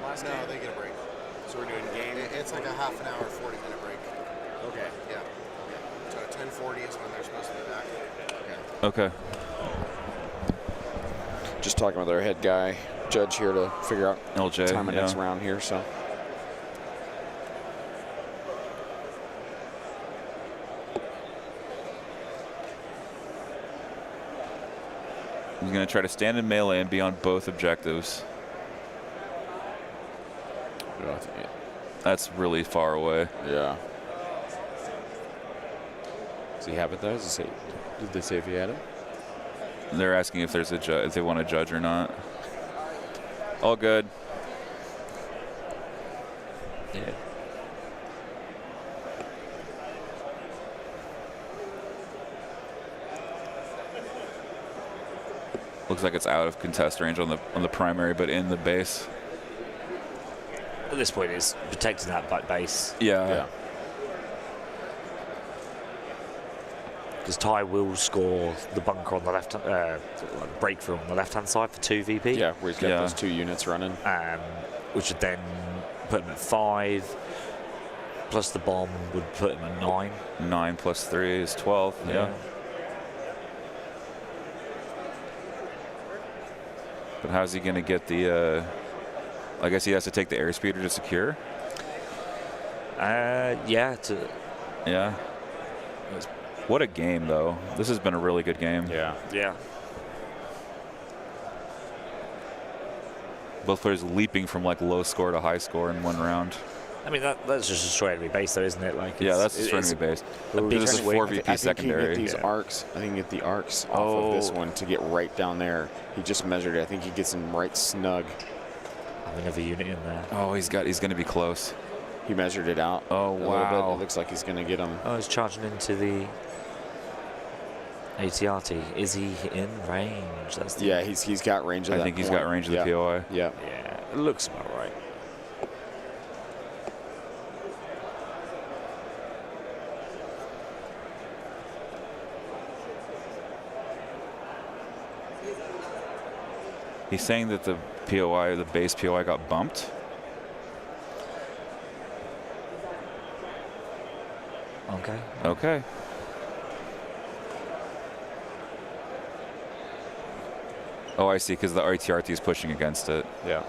last game? No, they get a break. So we're doing game. It's like a half an hour, 40-minute break. Okay. Yeah. So 10:40 is when they're supposed to be back. okay. Just talking with our head guy, Judge here to figure out LJ, time of yeah. next round here. So He's going to try to stand in melee and be on both objectives. That's really far away. yeah. Does he have it though? Did they say if he had it? They're asking if there's a if they want to judge or not. All good. Yeah. Looks like it's out of contest range on the primary, but in the base. At this point, it's protecting that back base. Yeah. Because Ty will score the bunker on the left, breakthrough on the left-hand side for 2 VP. Yeah, where he's got those 2 units running. Which would then put him at 5. Plus the bomb would put him at 9. 9 plus 3 is 12. Yeah. But how's he going to get the? I guess he has to take the airspeeder to secure. Yeah. Yeah. What a game, though. This has been a really good game. Yeah. Yeah. Both players leaping from like low score to high score in one round. I mean, that's just a straight enemy base, though, isn't it? Like, Yeah, that's a straight enemy base. This is 4 VP secondary. I think he can get these arcs. I think he can get the arcs off of this one to get right down there. He just measured it. I think he gets him right snug. I have another unit in there. Oh, he's going to be close. He measured it out. Oh, a little wow. bit. It looks like he's going to get him. Oh, he's charging into the ATRT. Is he in range? That's the Yeah, he's got range of that I think he's point. got range of the POI. Yeah. Yeah, it looks about right. He's saying that the POI, the base POI, got bumped. Okay. Okay. Oh, I see, because the RTRT is pushing against it. Yeah.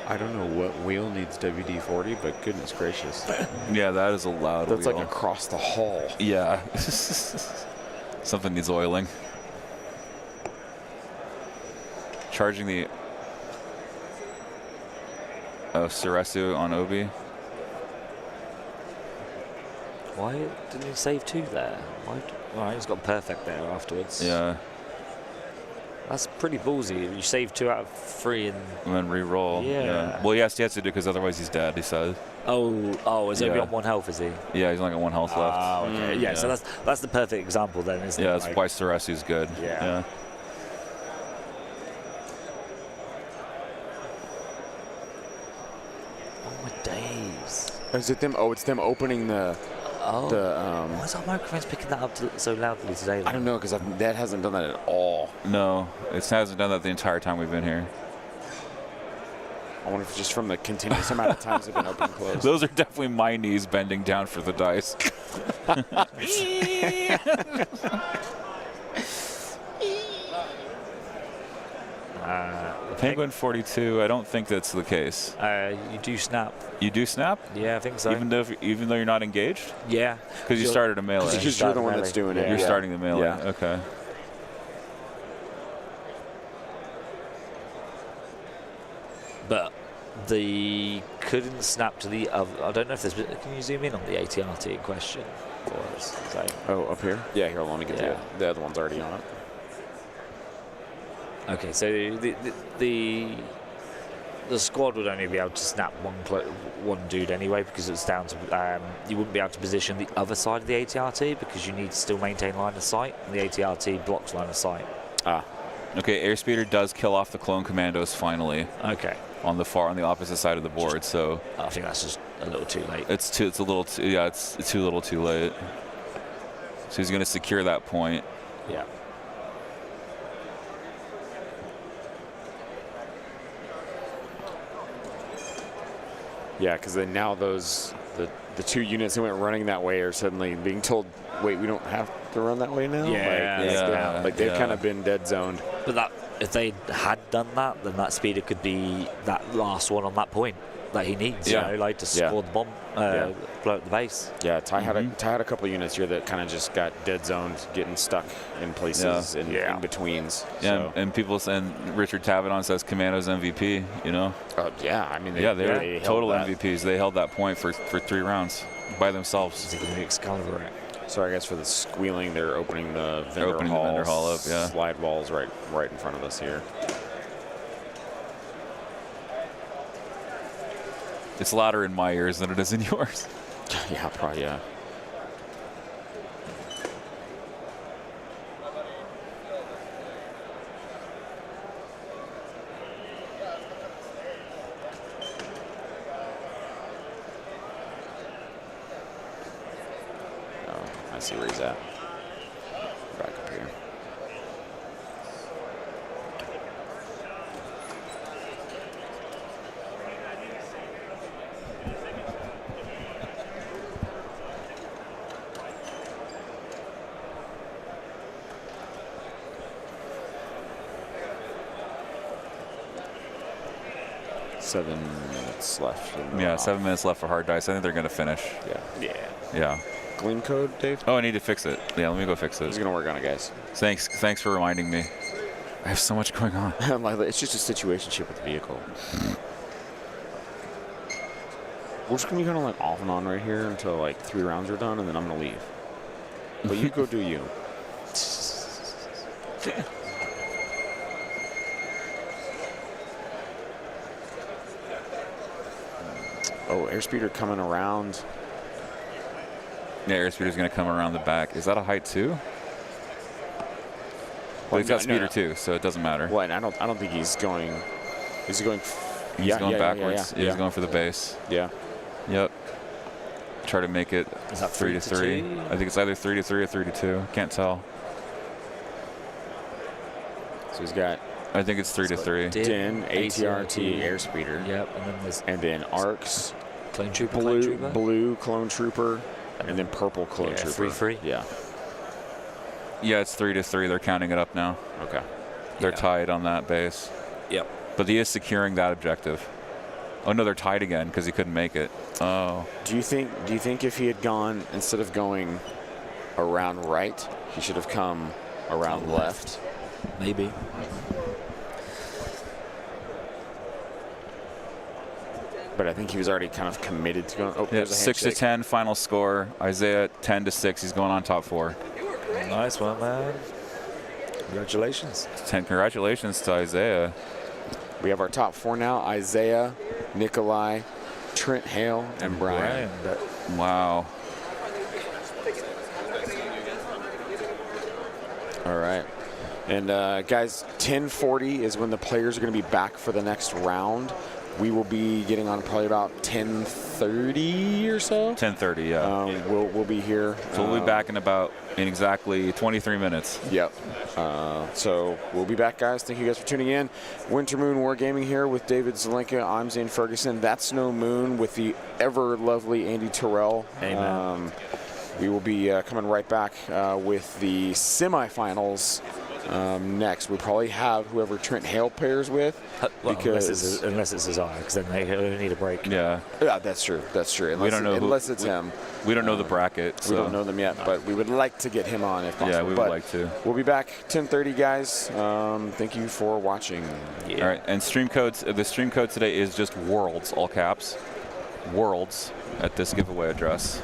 I don't know what wheel needs WD-40, but goodness gracious. Yeah, that is a loud That's wheel. like across the hall. Yeah. Something needs oiling. Charging the Suresu on Obi. Why didn't he save 2 there? Why? Alright, he's got perfect there afterwards. Yeah. That's pretty ballsy. You save 2 out of 3 and then re-roll. Yeah. Well, yes, he has to do because otherwise he's dead, he said. Oh, is Obi on 1 health, is he? Yeah, he's only got 1 health left. Oh, okay. Yeah, so that's the perfect example then, isn't it? Yeah, that's why Suresu's good. Yeah. Oh my days. Is it them? Oh, it's them opening the. Why is our microphones picking that up so loudly today? I don't know, because that hasn't done that at all. No, it hasn't done that the entire time we've been here. I wonder if it's just from the continuous amount of times they've been open and closed. Those are definitely my knees bending down for the dice. Penguin 42, I don't think that's the case. You do snap. You do snap? Yeah, I think so. Even though you're not engaged? Yeah. Because you started a melee. Because you're the one that's doing it. You're Yeah. starting the melee. Yeah. Okay. But the couldn't snap to the other. I don't know if there's. Can you zoom in on the ATRT in question for us? So, Oh, up here? Yeah, here, let me get the other one's already on it. okay, so the the squad would only be able to snap one dude anyway, because it's down to you wouldn't be able to position the other side of the ATRT because you need to still maintain line of sight, and the ATRT blocks line of sight. Okay, Airspeeder does kill off the clone commandos finally. Okay. On the opposite side of the board, so I think that's just a little too late. It's a little too late. So he's going to secure that point. Yeah. Yeah, because then now the 2 units that went running that way are suddenly being told, wait, we don't have to run that way now? Yeah. Like they've kind of been dead zoned. But if they had done that, then that speeder could be that last one on that point that he needs, you know, like to score the bomb, blow up the base. Yeah, Ty had a couple of units here that kind of just got dead zoned, getting stuck in places in betweens. Yeah, so. And people saying Richard Tavedon says Commandos MVP, you know? Yeah, I mean, they total MVPs. They held that point for 3 rounds by themselves. Excalibur. Sorry, guys, for the squealing. They're opening the vendor hall up, slide walls right in front of us here. It's louder in my ears than it is in yours. Yeah, probably, yeah. Oh, I see where he's at. Back up here. Seven minutes left. Yeah, 7 minutes left for hard dice. I think they're going to finish. Yeah. Gleam code, Dave? Oh, I need to fix it. Yeah, let me go fix it. He's going to work on it, guys. Thanks for reminding me. I have so much going on. It's just a situationship with the vehicle. We're just going to be kind of like off and on right here until like 3 rounds are done, and then I'm going to leave. But you go do you. Oh, airspeeder coming around. Yeah, airspeeder's going to come around the back. Is that a height 2? Well, he's got speeder too, so it doesn't matter. What? I don't think he's going. Is he going? He's going backwards. Yeah, he's going for the base. Yeah. Yep. Try to make it 3 to 3. I think it's either 3 to 3 or 3 to 2. Can't tell. So he's got. I think it's 3 to 3. Din, ATRT, airspeeder. Yep, and then ARCs. Clone trooper, blue clone trooper, and then purple clone trooper. 3-3. Yeah. Yeah, it's 3 to 3. They're counting it up now. Okay. They're tied on that base. Yep. But he is securing that objective. Oh no, they're tied again because he couldn't make it. Oh. Do you think if he had gone, instead of going around right, he should have come around left? Maybe. But I think he was already kind of committed to going. Oh, yeah, 6 to 10 final score. Isaiah 10 to 6. He's going on top 4. Nice one, man. Congratulations. 10. Congratulations to Isaiah. We have our top 4 now: Isaiah, Nikolai, Trent Hale, and Brian. Wow. All right. And guys, 10:40 is when the players are going to be back for the next round. We will be getting on probably about 10:30 or so. 10:30, yeah. We'll be here. So we'll be back in exactly 23 minutes. Yep. So we'll be back, guys. Thank you guys for tuning in. Winter Moon Wargaming here with David Zelenka. I'm Zane Ferguson. That's Snow Moon with the ever lovely Andy Terrell. Amen. We will be coming right back with the semifinals. Next, we probably have whoever Trent Hale pairs with. Well, unless it's Isaiah, because then they need a break. Yeah. Yeah, that's true. That's true. Unless, we don't know unless it's him. We don't know the bracket. We don't know them yet, but we would like to get him on if possible. Yeah, we would like to. We'll be back 10:30, guys. Thank you for watching. Yeah. All right, and the stream code today is just Worlds, all caps. Worlds at this giveaway address.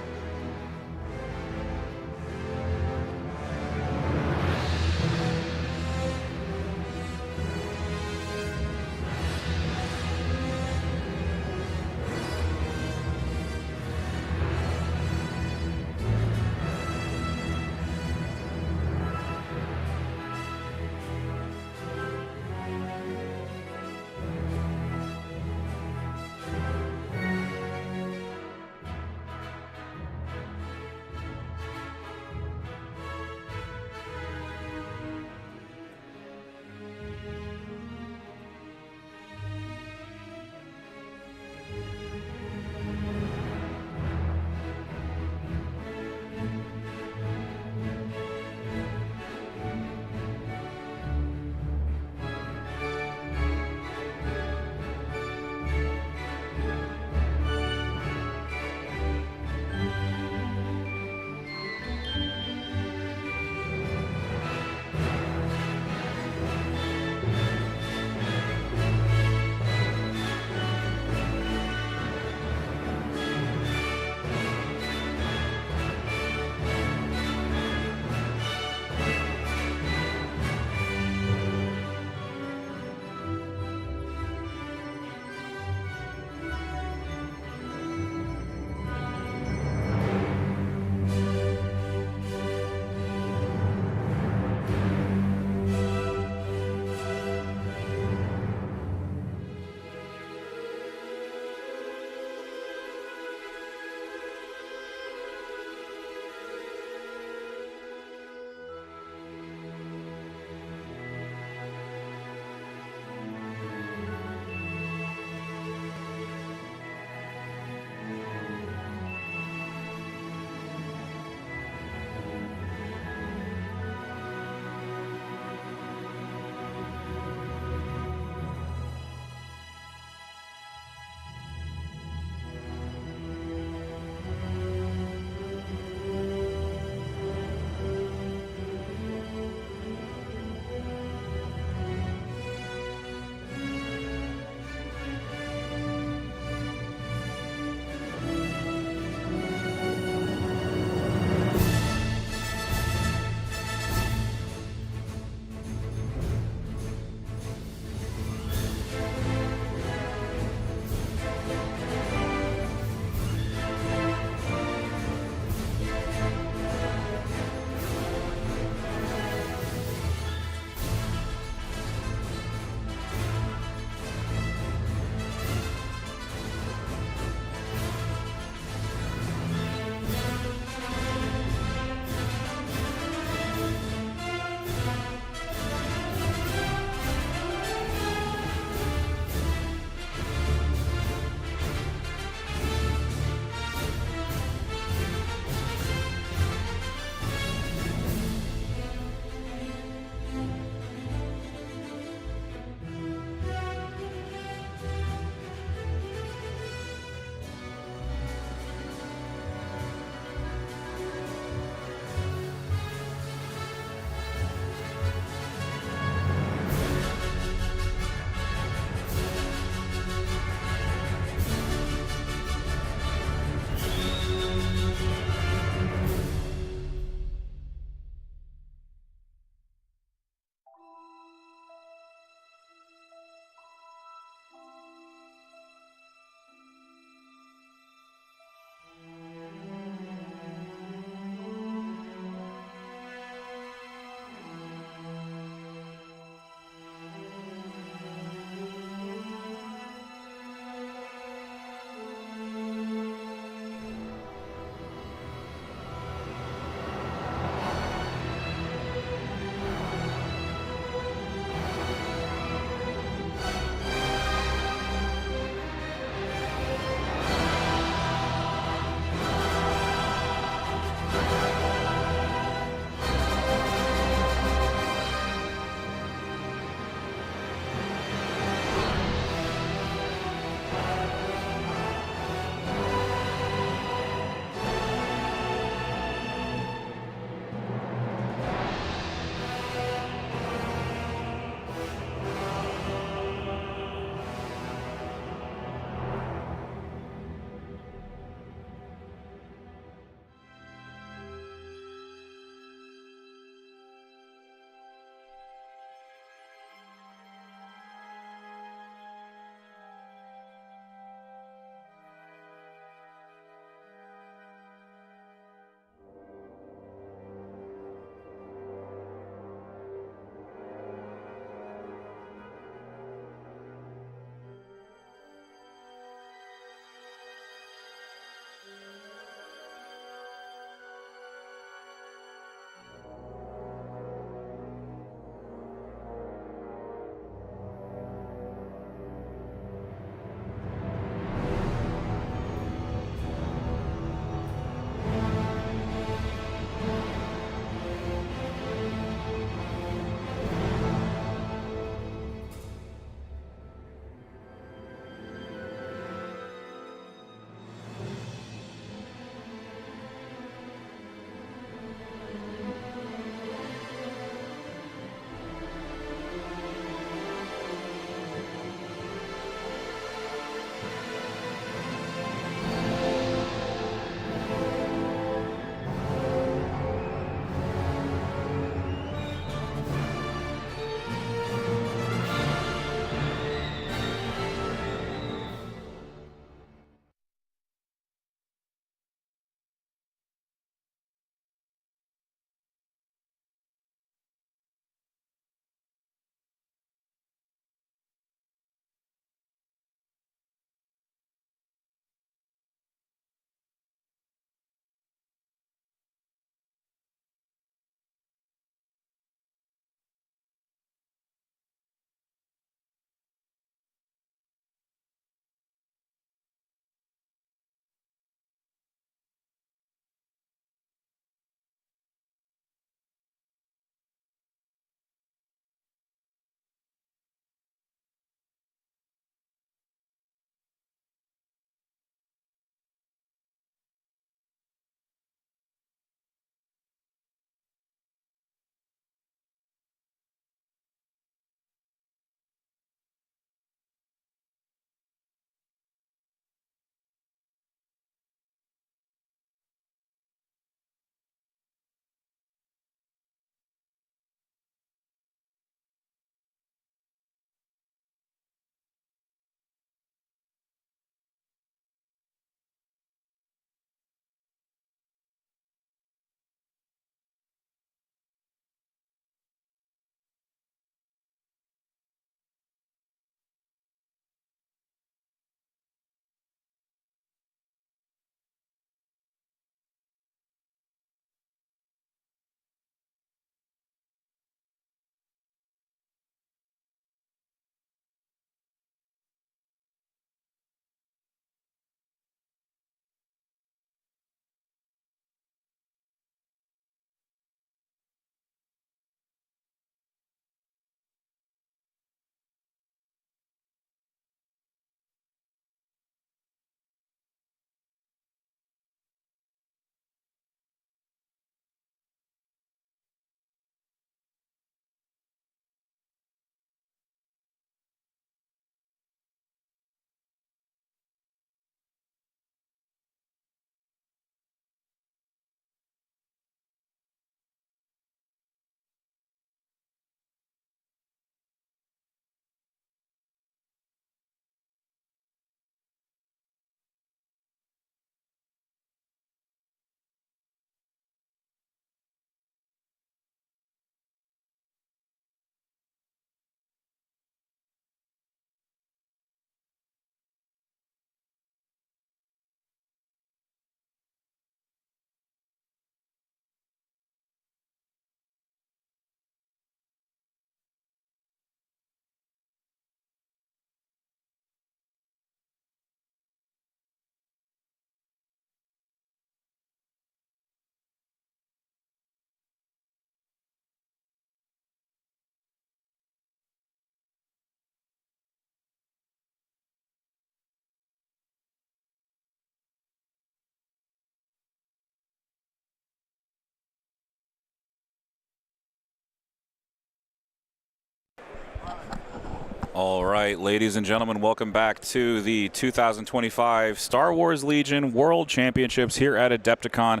All right, ladies and gentlemen, welcome back to the 2025 Star Wars Legion World Championships here at AdeptiCon.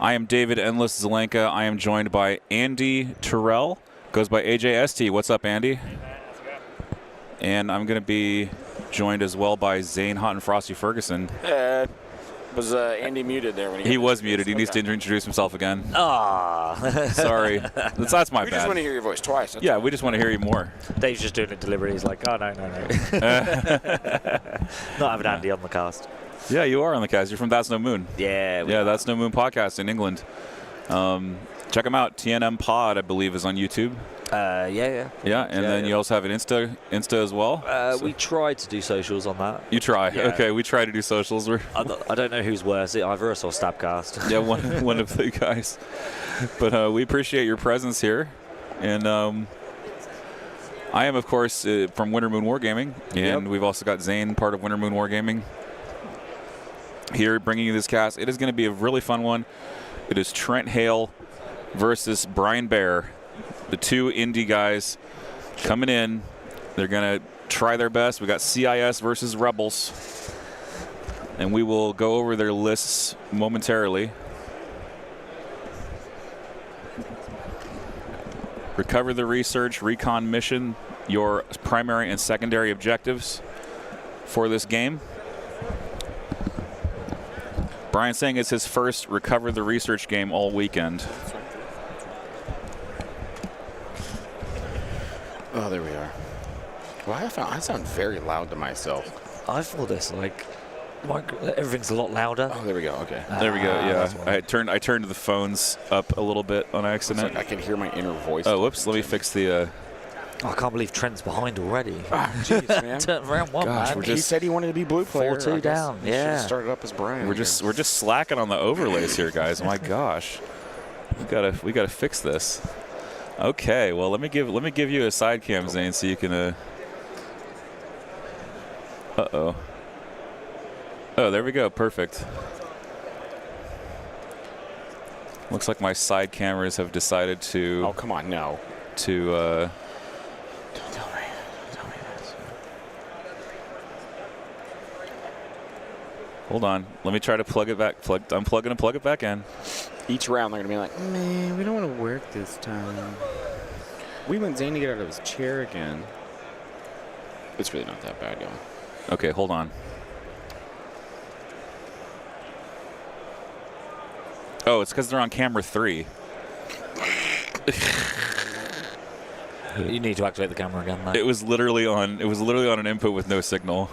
I am David Endless Zelenka. I am joined by Andy Terrell, goes by AJST. What's up, Andy? And I'm going to be joined as well by Zane Hot and Frosty Ferguson. Was Andy muted there when he was muted? He needs to introduce himself again. Ah. Sorry. That's my bad. We just want to hear your voice twice. Yeah, we just want to hear you more. Dave's just doing it deliberately. He's like, oh, no. Not having Andy on the cast. Yeah, you are on the cast. You're from That's No Moon. Yeah. That's No Moon podcast in England. Check them out. TNM Pod, I believe, is on YouTube. Yeah, and then you also have an Insta as well. We try to do socials on that. You try. Yeah. Okay, we try to do socials. I don't know who's worse, either us or Stabcast. Yeah, one of the guys. But we appreciate your presence here. And I am, of course, from Winter Moon Wargaming. And we've also got Zane, part of Winter Moon Wargaming, here bringing you this cast. It is going to be a really fun one. It is Trent Hale versus Brian Bear. The two indie guys coming in. They're going to try their best. We got CIS versus Rebels. And we will go over their lists momentarily. Recover the research, recon mission, your primary and secondary objectives for this game. Brian's saying it's his first recover the research game all weekend. Oh, there we are. Well, I sound very loud to myself. I feel this everything's a lot louder. Oh, there we go. Okay. There we go. Yeah, I turned the phones up a little bit on accident. I can hear my inner voice. Oh, whoops! Let me fix the. I can't believe Trent's behind already. Jeez, man. Turn around one, Gosh, man. He said he wanted to be blue player. 4-2 down. Yeah. Started up as Brian. We're just slacking on the overlays here, guys. My gosh, we gotta fix this. Okay, well let me give you a side cam, Zane, so you can. Oh, there we go. Perfect. Looks like my side cameras have decided to. Oh, come on, no. To. Don't tell me this. Hold on. Let me try to plug it back. Unplug it and plug it back in. Each round they're gonna be like, man, we don't want to work this time. We want Zane to get out of his chair again. It's really not that bad, y'all. Okay, hold on. Oh, it's because they're on camera 3. You need to activate the camera again, though. It was literally on an input with no signal.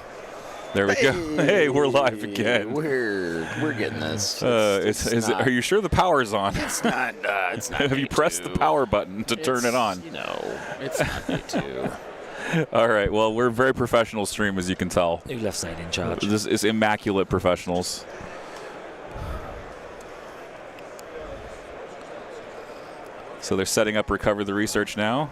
There we go. Hey, we're live again. We're getting this. Are you sure the power's on? It's not. It's not. Have you pressed the power button to turn it on? It's not day 2. All right. Well, we're a very professional stream, as you can tell. Who left Zane in charge? This is immaculate professionals. So they're setting up recover the research now.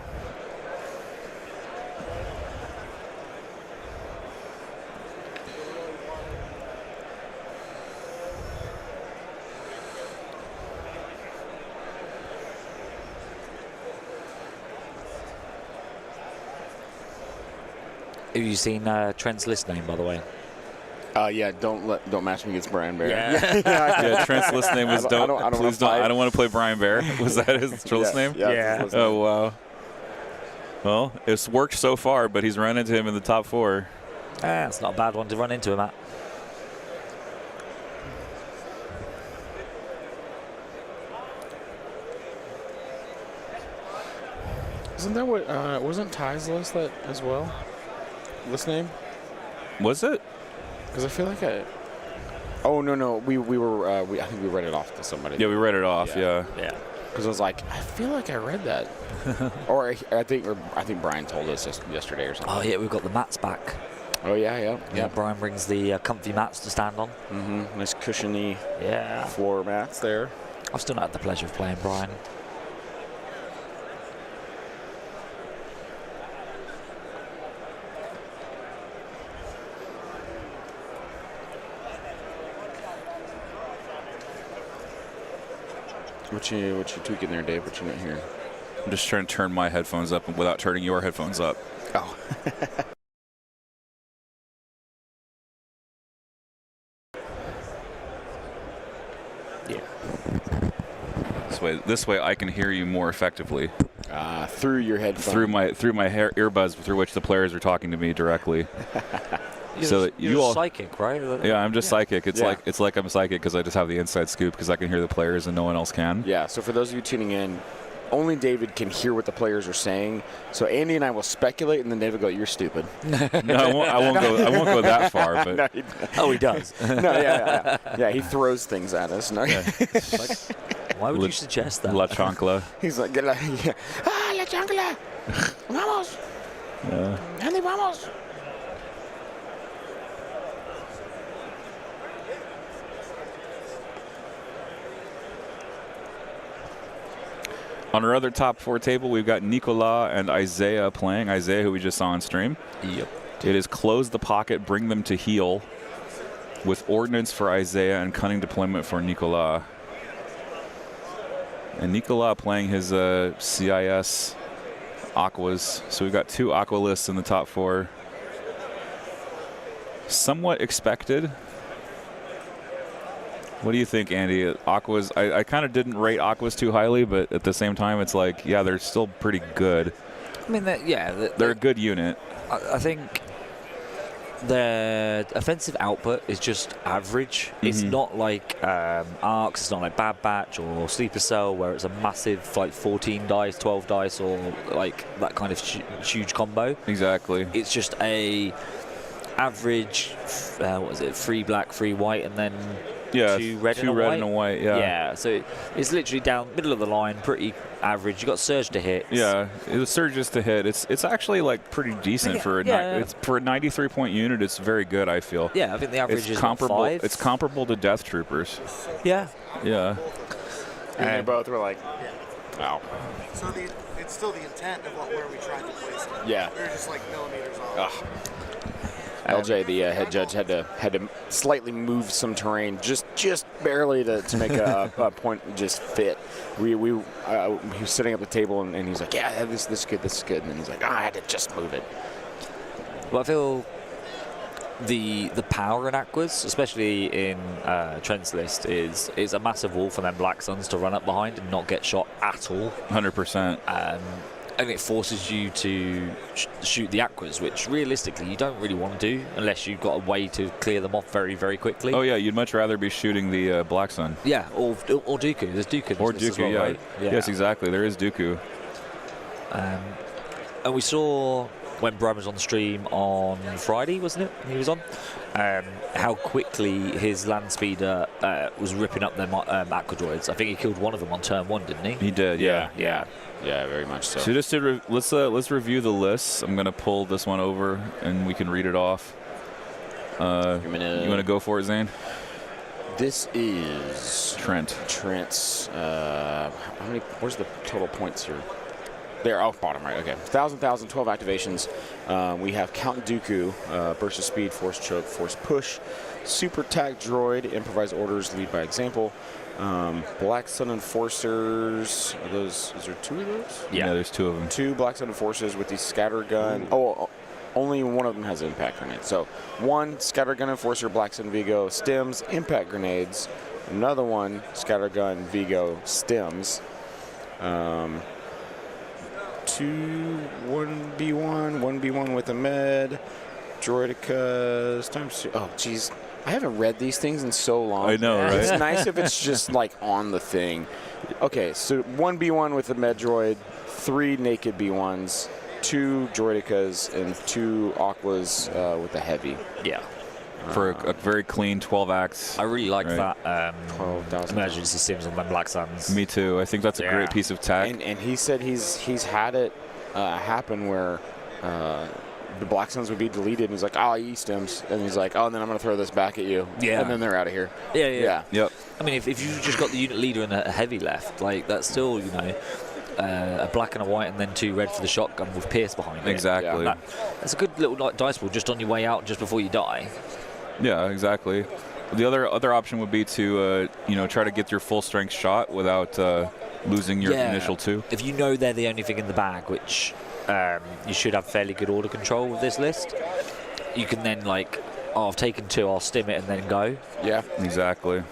Have you seen Trent's list name, by the way? Yeah. Don't match me against Brian Bear. Yeah. Trent's list name was I don't want to play Brian Bear. Was that his list name? Yeah. Oh wow. Well, it's worked so far, but he's run into him in the top 4. It's not a bad one to run into him at. Isn't that what? Wasn't Ty's list that as well? List name? Was it? Because I feel like Oh no, we were. I think we read it off to somebody. Yeah, we read it off. Yeah. Because I was like, I feel like I read that, or I think Brian told us just yesterday or something. Oh yeah, we've got the mats back. Oh yeah. Brian brings the comfy mats to stand on. Mm-hmm. Nice cushiony. Yeah. Floor mats there. I've still not had the pleasure of playing Brian. What you tweaking there, Dave? What you not hearing? I'm just trying to turn my headphones up without turning your headphones up. Oh. Yeah. This way I can hear you more effectively. Through your headphones. Through my earbuds through which the players are talking to me directly. You're you all psychic, right? Yeah, I'm just psychic. It's like I'm psychic because I just have the inside scoop because I can hear the players and no one else can. Yeah. So for those of you tuning in, only David can hear what the players are saying. So Andy and I will speculate, and then David go, "You're stupid." No, I won't go that far. But No, Oh, he does. no, yeah. He throws things at us. No. Why would you suggest that? La chancla. He's like, la chancla. Vamos. Andy, vamos. On our other top 4 table, we've got Nicolas and Isaiah playing. Isaiah, who we just saw on stream. Yep. It is close the pocket, bring them to heel, with ordnance for Isaiah and cunning deployment for Nicolas. And Nicolas playing his CIS Aquas. So we've got 2 Aqua lists in the top 4. Somewhat expected. What do you think, Andy? Aquas, I kind of didn't rate Aquas too highly, but at the same time, it's like, yeah, they're still pretty good. I mean, They're a good unit. I think their offensive output is just average. It's not like Arcs, it's not like Bad Batch or Sleeper Cell, where it's a massive, like 14 dice, 12 dice, or like that kind of huge combo. Exactly. It's just a average, 3 black, 3 white, and then 2 red, and a white. Yeah, so it's literally down middle of the line, pretty average. You got surge to hit. Yeah, it surges to hit. It's actually like pretty decent for a it's for a 93-point unit. It's very good, I feel. Yeah, I think the average is comparable. 5. It's comparable to Death Troopers. Yeah. Yeah. And they both were like, "Wow." So it's still the intent of where we tried to place it. Yeah. They're just like millimeters off. LJ, the head judge, had to slightly move some terrain, just barely to make a point just fit. He was sitting at the table and he's like, "Yeah, this is good, this is good," and then he's like, "I had to just move it." Well, I feel the power in Aquas, especially in Trent's list, is a massive wall for them Black Suns to run up behind and not get shot at all. 100%. And it forces you to shoot the Aquas, which realistically you don't really want to do unless you've got a way to clear them off very, very quickly. Oh yeah, you'd much rather be shooting the Black Sun. Yeah, or Dooku. There's Dooku. Or Dooku, well, yeah. Right? Yes, exactly. There is Dooku. And we saw when Bram was on the stream on Friday, wasn't it? He was on. How quickly his land speeder was ripping up them Aqua droids. I think he killed one of them on turn 1, didn't he? He did. Yeah. Yeah, very much so. So just to let's review the lists. I'm gonna pull this one over and we can read it off. You want to go for it, Zane? This is Trent's. How many? Where's the total points here? There, bottom right. Okay, 1,000, 12 activations. We have Count Dooku, burst of speed, force choke, force push, super tac droid, improvise orders, lead by example. Black Sun Enforcers. Is there 2 of those? Yeah, there's 2 of them. 2 Black Sun Enforcers with the scatter gun. Only one of them has impact grenade. So 1 scatter gun Enforcer, Black Sun Vigo, stems, impact grenades. Another one, scatter gun Vigo, stems. 2 1B1 with a med. Droidicas times 2. Oh, jeez. I haven't read these things in so long. I know, right? It's nice if it's just like on the thing. Okay, so 1 B1 with a med droid, 3 naked B1s, 2 droidicas, and 2 aquas with a heavy. Yeah. For a very clean 12 acts. I really like that 12,000 emergency sims on them Black Suns. Me too. I think that's a great piece of tech. And he said he's had it happen where the Black Suns would be deleted, and he's like, "Oh, E-stems," and he's like, "Oh, and then I'm going to throw this back at you." Yeah. And then they're out of here. Yeah. Yep. I mean, if you've just got the unit leader and a heavy left, like that's still, a black and a white and then 2 red for the shotgun with Pierce behind it. Exactly. Yeah, that's a good little dice pool just on your way out, just before you die. Yeah, exactly. The other option would be to try to get your full strength shot without losing your initial 2. If you know they're the only thing in the bag, which you should have fairly good order control with this list. You can then like, oh, I've taken 2, I'll stim it and then go. Yeah. Exactly.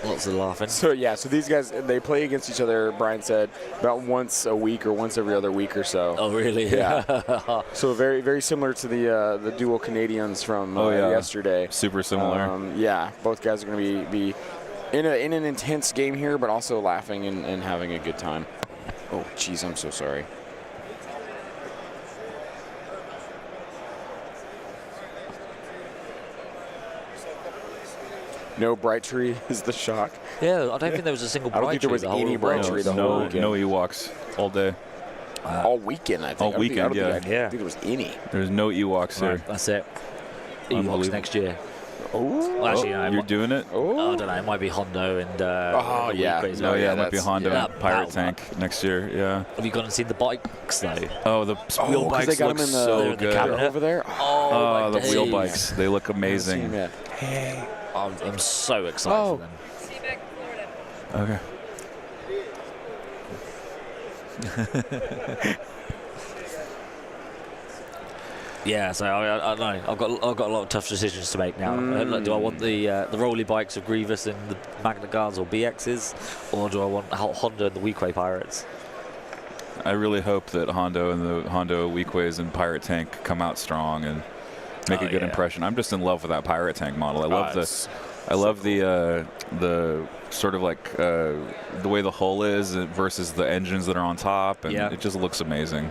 Lots of laughing. So yeah, so these guys, they play against each other, Brian said, about once a week or once every other week or so. Oh, really? Yeah. So very, very similar to the dual Canadians from yesterday. Super similar. Yeah, both guys are going to be in an intense game here, but also laughing and having a good time. Oh, geez, I'm so sorry. No bright tree is the shock. Yeah, I don't think there was a single bright tree. I don't think there was any bright tree the whole weekend. No Ewoks all day. All weekend, I think. All weekend, I don't think there was any. There's no Ewoks here. That's it. Ewoks next year. Oh, well, actually, no, you're doing it? Oh, I don't know. It might be Hondo and. Yeah. Oh, yeah, it might be Hondo and Pirate Tank next year. Yeah. Have you gone and seen the bikes though? Oh, the wheel bikes they got look them in so good. over there. Oh, the wheel bikes. They look amazing. Hey. I'm so excited for them. See you back in Florida. Okay. Yeah, so I don't know. I've got a lot of tough decisions to make now. Do I want the rolly bikes of Grievous and the Magna Guards or BXs, or do I want Honda and the Weequay Pirates? I really hope that Hondo and the Hondo Weekways and Pirate Tank come out strong and make a good impression. I'm just in love with that Pirate Tank model. I love the sort of like the way the hull is versus the engines that are on top, and it just looks amazing.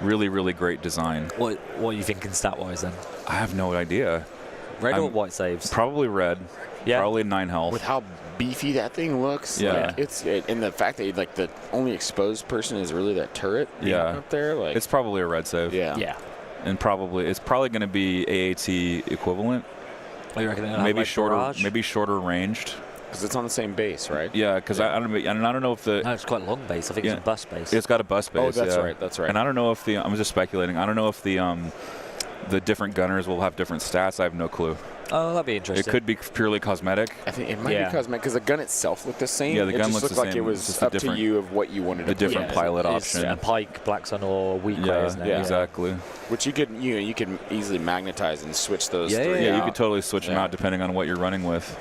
Really, really great design. What are you thinking stat-wise then? I have no idea. Red or white saves? Probably red. Yeah. Probably 9 health. With how beefy that thing looks. Yeah. Like, and the fact that like the only exposed person is really that turret. Up there. Like it's probably a red save. Yeah. And it's probably going to be AAT equivalent. Oh, you reckon maybe like shorter, barrage? maybe shorter ranged. Because it's on the same base, right? Yeah, because I don't know if the. No, it's quite a long base. I think it's a bus base. It's got a bus base. Oh, that's right. That's right. And I don't know if I'm just speculating. I don't know if the different gunners will have different stats. I have no clue. Oh, that'd be interesting. It could be purely cosmetic. I think it might be cosmetic because the gun itself looked the same. Yeah, the gun just looks looked the like same. it was up to you of what you wanted to the different pilot option. A Pike, Black Sun, or Weequay, isn't it? Yeah, exactly. Which you could easily magnetize and switch those. Yeah, you could totally switch them out depending on what you're running with.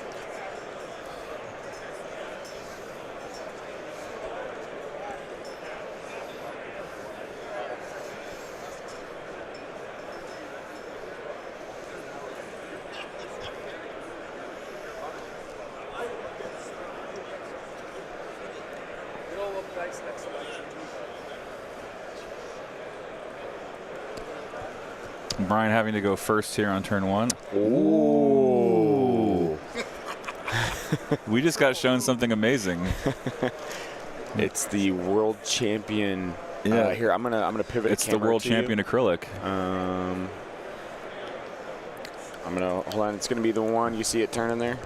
Brian having to go first here on turn 1. Ooh. We just got shown something amazing. It's the world champion. Here, I'm gonna pivot. It's the world champion acrylic. I'm gonna hold on. It's gonna be the one you see it turning there.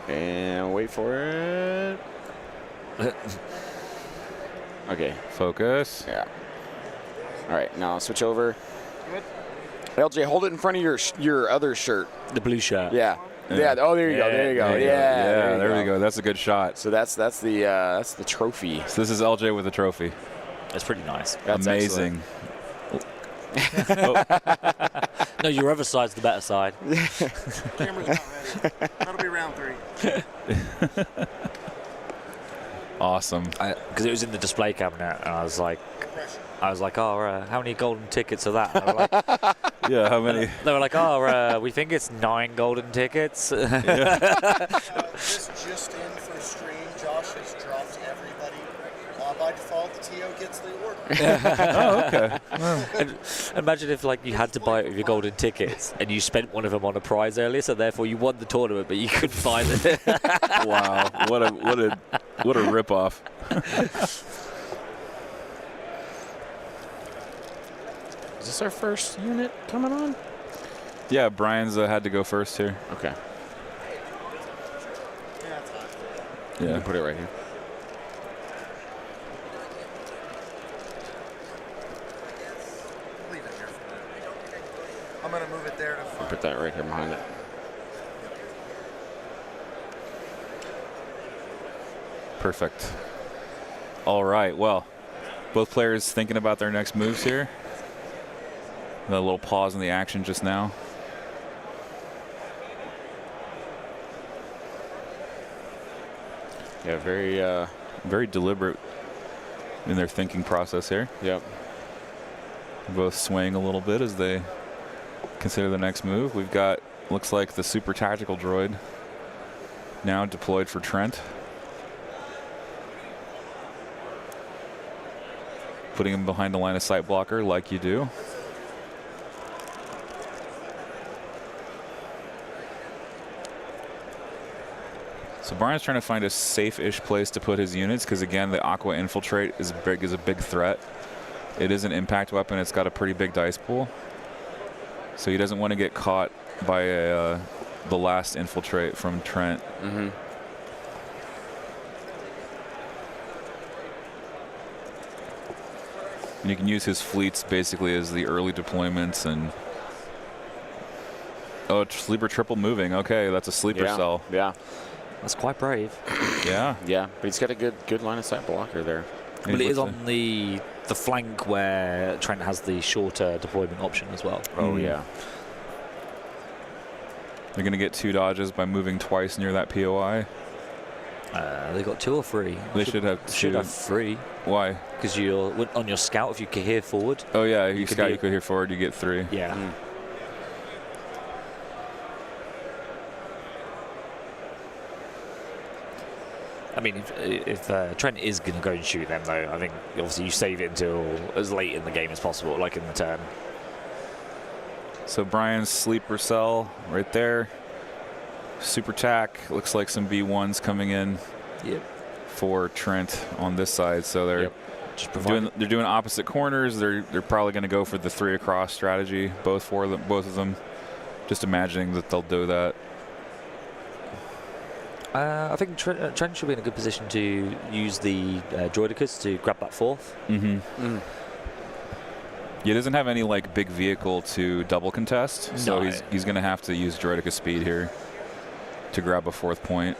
And wait for it. Okay. Focus. Yeah. All right, now I'll switch over. LJ, hold it in front of your other shirt. The blue shirt. Yeah. Yeah. Oh, there you go. There you go. Yeah. There we go. That's a good shot. So that's the trophy. So this is LJ with the trophy. That's pretty nice. That's amazing. No, your other side's the better side. Camera's not ready. That'll be round 3. Awesome. Because it was in the display cabinet, and I was like, oh, how many golden tickets are that? And like, yeah, how many? They were like, oh, we think it's 9 golden tickets. Just in for stream, Josh has dropped everybody. By default, the TO gets the order. Oh, okay. And imagine if like you had to buy it with your golden tickets, and you spent one of them on a prize earlier, so therefore you won the tournament, but you couldn't find it. Wow, what a rip-off. Is this our first unit coming on? Yeah, Brian's had to go first here. Okay. Yeah, that's fine. Yeah. You can put it right here. Leave it here for now. I'm going to move it there to find. Put that right here behind it. Perfect. All right. Well, both players thinking about their next moves here. A little pause in the action just now. Yeah, very deliberate in their thinking process here. Yep. Both swaying a little bit as they consider the next move. We've got, looks like, the super tactical droid now deployed for Trent. Putting him behind the line of sight blocker like you do. So Brian's trying to find a safe-ish place to put his units because, again, the Aqua Infiltrate is a big threat. It is an impact weapon. It's got a pretty big dice pool. So he doesn't want to get caught by the last Infiltrate from Trent. Mm-hmm. And you can use his fleets basically as the early deployments. And oh, sleeper triple moving. Okay, that's a sleeper cell. Yeah. That's quite brave. Yeah. Yeah, but he's got a good line of sight blocker there. But it is on the flank where Trent has the shorter deployment option as well. Oh, yeah. They're going to get 2 dodges by moving twice near that POI. They got 2 or 3. They should have 2. Should have 3. Why? Because you're on your scout, if you cohere forward. Oh, yeah. You scout, you cohere forward, you get 3. Yeah. Mm. I mean, if Trent is going to go and shoot them, though, I think obviously you save it until as late in the game as possible, like in the turn. So Brian's sleeper cell right there. Super tack. Looks like some B1s coming in for Trent on this side. So they're doing opposite corners. They're probably going to go for the 3 across strategy. Both of them. Just imagining that they'll do that. I think Trent should be in a good position to use the droidicas to grab that 4th. Mm-hmm. Mm. He doesn't have any like big vehicle to double contest, so he's going to have to use droidica speed here to grab a 4th point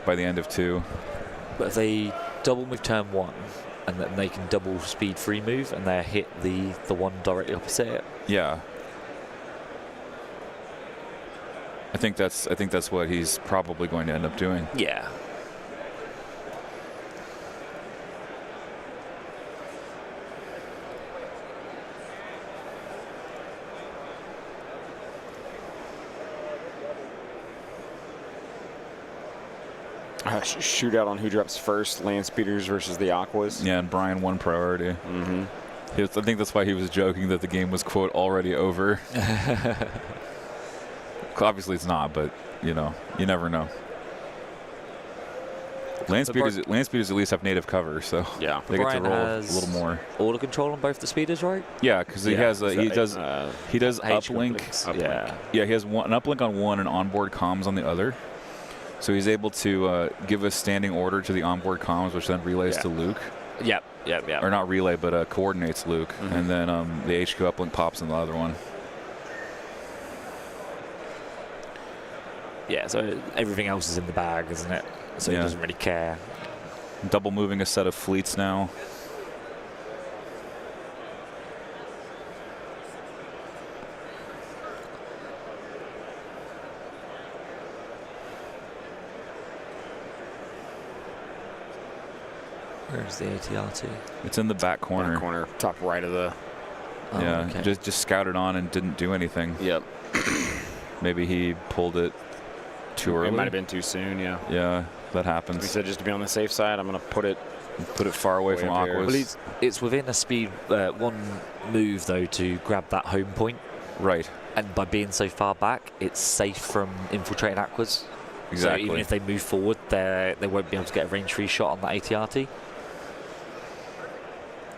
by the end of 2. But if they double move turn 1, and then they can double speed free move, and they hit the one directly opposite it. Yeah. I think that's what he's probably going to end up doing. Yeah. Shootout on who drops first, land speeders versus the Aquas. Yeah, and Brian won priority. Mm-hmm. I think that's why he was joking that the game was, quote, already over. Obviously it's not, but, you know, you never know. Land speeders at least have native cover, so yeah, they get to roll a little more. Auto control on both the speeders, right? Yeah, because he does uplink. Yeah, he has an uplink on one and onboard comms on the other. So he's able to give a standing order to the onboard comms, which then relays to Luke. Yep. Or not relay, but coordinates Luke, and then the HQ uplink pops in the other one. Yeah, so everything else is in the bag, isn't it? So he doesn't really care. Double moving a set of fleets now. Where's the ATRT? It's in the back corner. Back corner, top right of the. Okay. just scouted on and didn't do anything. Yep. Maybe he pulled it too early. It might have been too soon. Yeah. Yeah, that happens. We said just to be on the safe side, I'm gonna put it far away from Aquas. Well, it's within a speed 1 move though to grab that home point. Right. And by being so far back, it's safe from infiltrating Aquas. Exactly. So even if they move forward, they won't be able to get a range-free shot on that ATRT.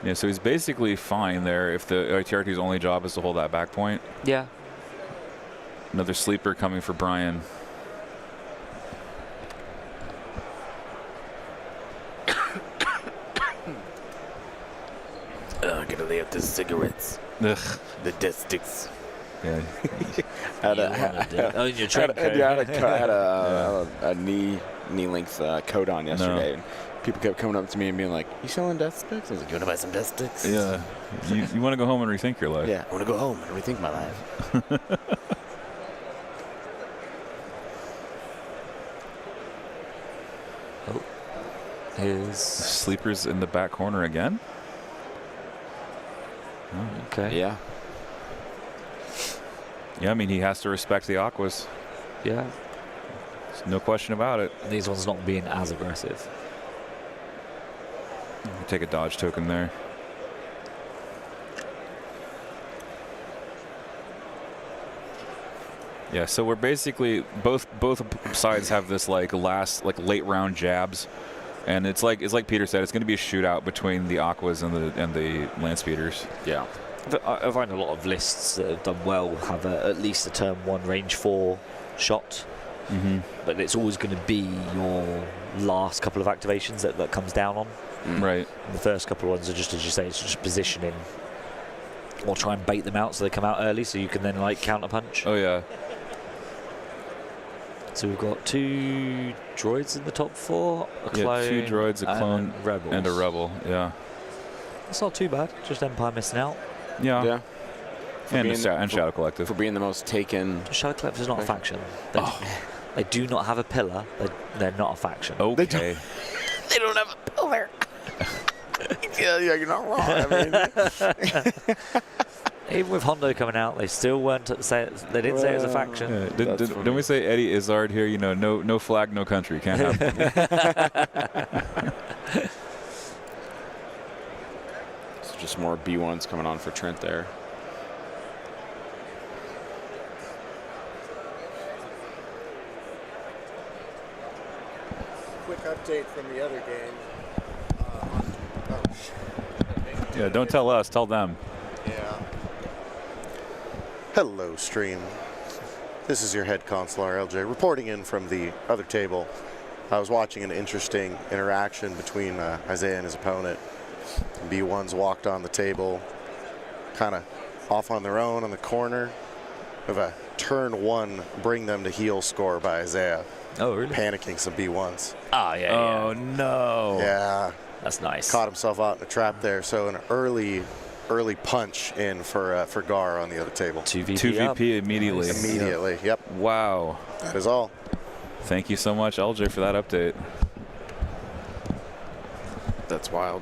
Yeah, so he's basically fine there if the ATRT's only job is to hold that back point. Yeah. Another sleeper coming for Brian. I'm gonna lay up the cigarettes. Ugh. The death sticks. Yeah. I had a knee length coat on yesterday. people kept coming up to me and being like, "You selling death sticks?" I was like, "You want to buy some death sticks?" Yeah. You want to go home and rethink your life. Yeah, I want to go home and rethink my life. His Sleepers in the back corner again. okay. Yeah. Yeah, I mean, he has to respect the Aquas. Yeah. There's no question about it. And these ones not being as aggressive. Take a dodge token there. Yeah, so we're basically both sides have this like late round jabs, and it's like Peter said, it's going to be a shootout between the Aquas and the land speeders. Yeah. I find a lot of lists that have done well have at least a turn 1 range 4 shot, but it's always going to be your last couple of activations that comes down on. Right. And the first couple of ones are just, as you say, it's just positioning, or try and bait them out so they come out early, so you can then like counter punch. Oh yeah. So we've got 2 droids in the top 4, a clone, 2 droids, a clone, rebels. and a rebel. Yeah. It's not too bad. Just Empire missing out. Yeah. Yeah. And Shadow Collective. For being the most taken. Shadow Collective is not a faction. They do not have a pillar. They're not a faction. Okay. They don't have a pillar. Yeah, you're not wrong. I mean, Even with Hondo coming out, they still weren't. They didn't say it was a faction. Yeah. Didn't we say Eddie Izzard here? You know, no flag, no country. Can't happen. so just more B1s coming on for Trent there. Quick update from the other game. Yeah, don't tell us. Tell them. Yeah. Hello, stream. This is your head consular, LJ, reporting in from the other table. I was watching an interesting interaction between Isaiah and his opponent. B1s walked on the table, kind of off on their own on the corner of a turn 1 bring them to heel score by Isaiah. Oh, really? Panicking some B1s. Oh, yeah. Oh no. Yeah. That's nice. Caught himself out in a trap there. So an early punch in for Gar on the other table. 2VP immediately. Nice. Immediately. Yep. Wow. That is all. Thank you so much, LJ, for that update. That's wild.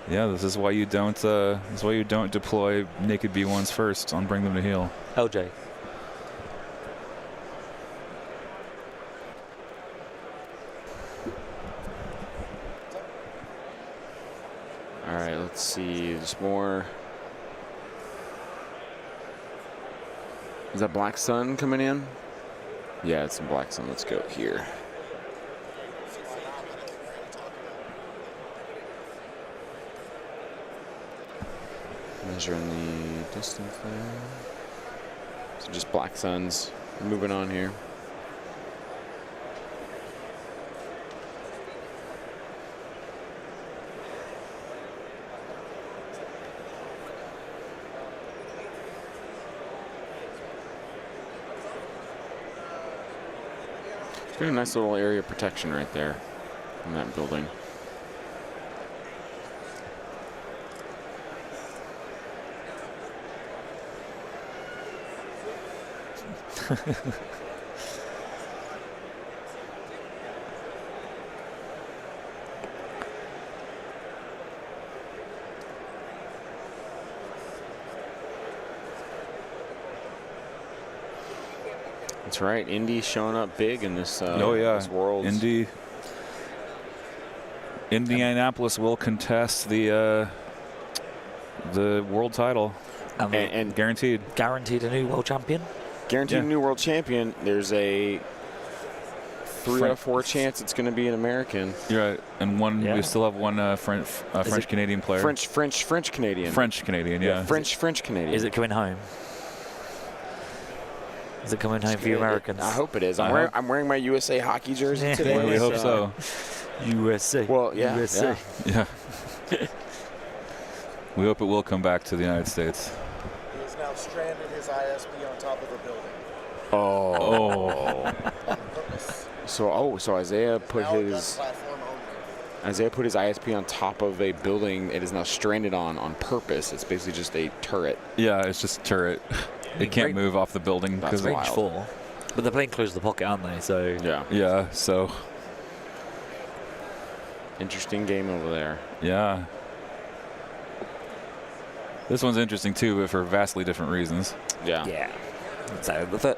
Yeah, this is why you don't. This is why you don't deploy naked B1s first on bring them to heel. LJ. All right, let's see. There's more. Is that Black Sun coming in? Yeah, it's some Black Sun. Let's go here. Measuring the distance there. So just Black Suns. Moving on here. Got a nice little area of protection right there in that building. That's right. Indy's showing up big in this. This world. Indianapolis will contest the world title, And guaranteed. Guaranteed a new world champion. Guaranteed a new world champion. There's a 3 out of 4 chance it's going to be an American. You're right. And one. Yeah. We still have one French Canadian player. French Canadian. French Canadian. Yeah. French Canadian. Is it coming home? Is it coming home for you Americans? I hope it is. I'm wearing my USA hockey jersey today. Well, we hope so. USA. Well, yeah. USA. Yeah. We hope it will come back to the United States. He has now stranded his ISB on top of a building. Oh. On purpose. So Isaiah put Now a gun his. platform Isaiah put his ISP on top of a building it is now stranded on purpose. It's basically just a turret. Yeah, it's just a turret. It can't move off the building because range 4. But they're playing close to the pocket, aren't they? So yeah. So interesting game over there. Yeah. This one's interesting too, but for vastly different reasons. Yeah. Yeah. So the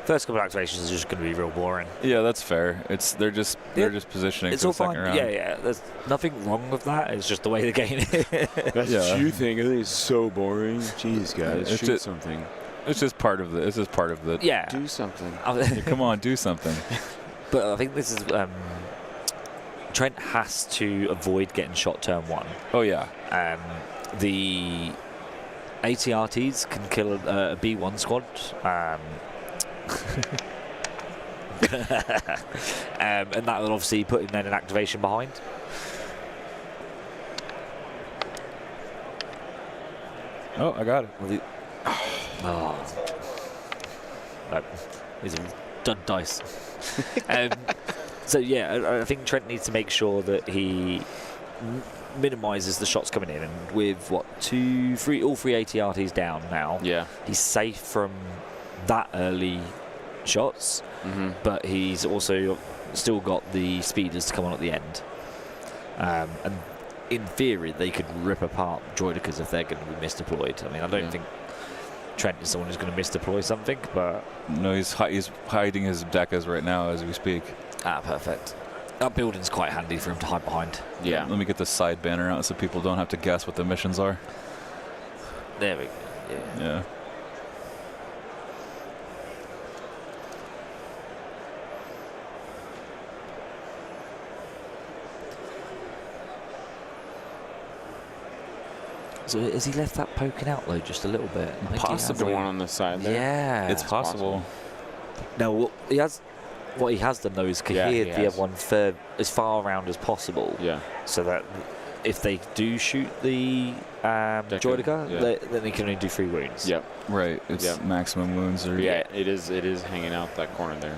first couple of activations are just going to be real boring. Yeah, that's fair. They're just positioning it's for all the second fine. round. Yeah. There's nothing wrong with that. It's just the way the game is. That's what you think. I think it's so boring. Jeez, guys, It's shoot just something. It's just part of the. It's just part of the. Yeah. Do something. Yeah, come on, do something. But I think this is. Trent has to avoid getting shot turn 1. Oh yeah. The ATRTs can kill a B1 squad. And that will obviously put him then an activation behind. Oh, I got it. No, these are done dice. So yeah, I think Trent needs to make sure that he minimises the shots coming in, and with all three ATRTs down now, he's safe from that early shots, but he's also still got the speeders to come on at the end, and in theory they could rip apart droidicas if they're going to be misdeployed. I mean, I don't think Trent is someone who's going to misdeploy something, but no, he's hiding his decas right now as we speak. Perfect. That building's quite handy for him to hide behind. Yeah. Let me get the side banner out so people don't have to guess what the missions are. There we go. Yeah. So has he left that poking out though, just a little bit? Possibly the one on the side there. Yeah, it's possible. Now what he has done though is cohered the other one as far around as possible. Yeah. So that if they do shoot the droidica, then they can only do 3 wounds. Yep. Right. It's maximum wounds. Or it is hanging out that corner there.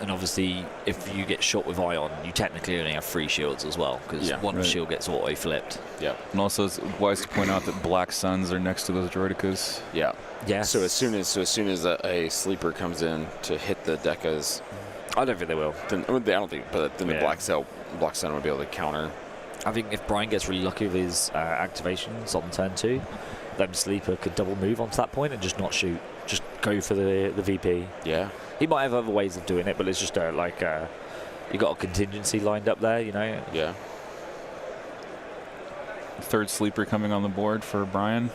And obviously, if you get shot with Ion, you technically only have 3 shields as well, because one shield gets auto-flipped. Yeah. And also, it's wise to point out that black suns are next to those droidicas. Yeah. Yeah. So as soon as a sleeper comes in to hit the decas, I don't think they will. Then I don't think, but then the black sun will be able to counter. I think if Brian gets really lucky with his activations on turn 2, then sleeper could double move onto that point and just not shoot. Just go for the VP. Yeah. He might have other ways of doing it, but it's just you got a contingency lined up there, you know. Yeah. Third sleeper coming on the board for Brian.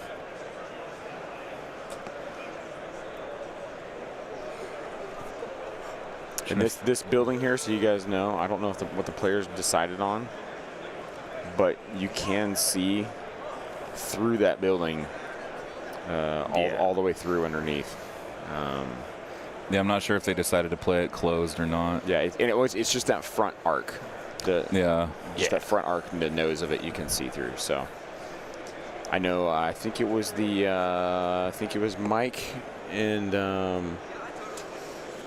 And this building here, so you guys know, I don't know what the players decided on, but you can see through that building all the way through underneath. Yeah, I'm not sure if they decided to play it closed or not. Yeah, it's just that front arc. Just that front arc and the nose of it you can see through. So I know. I think it was Mike and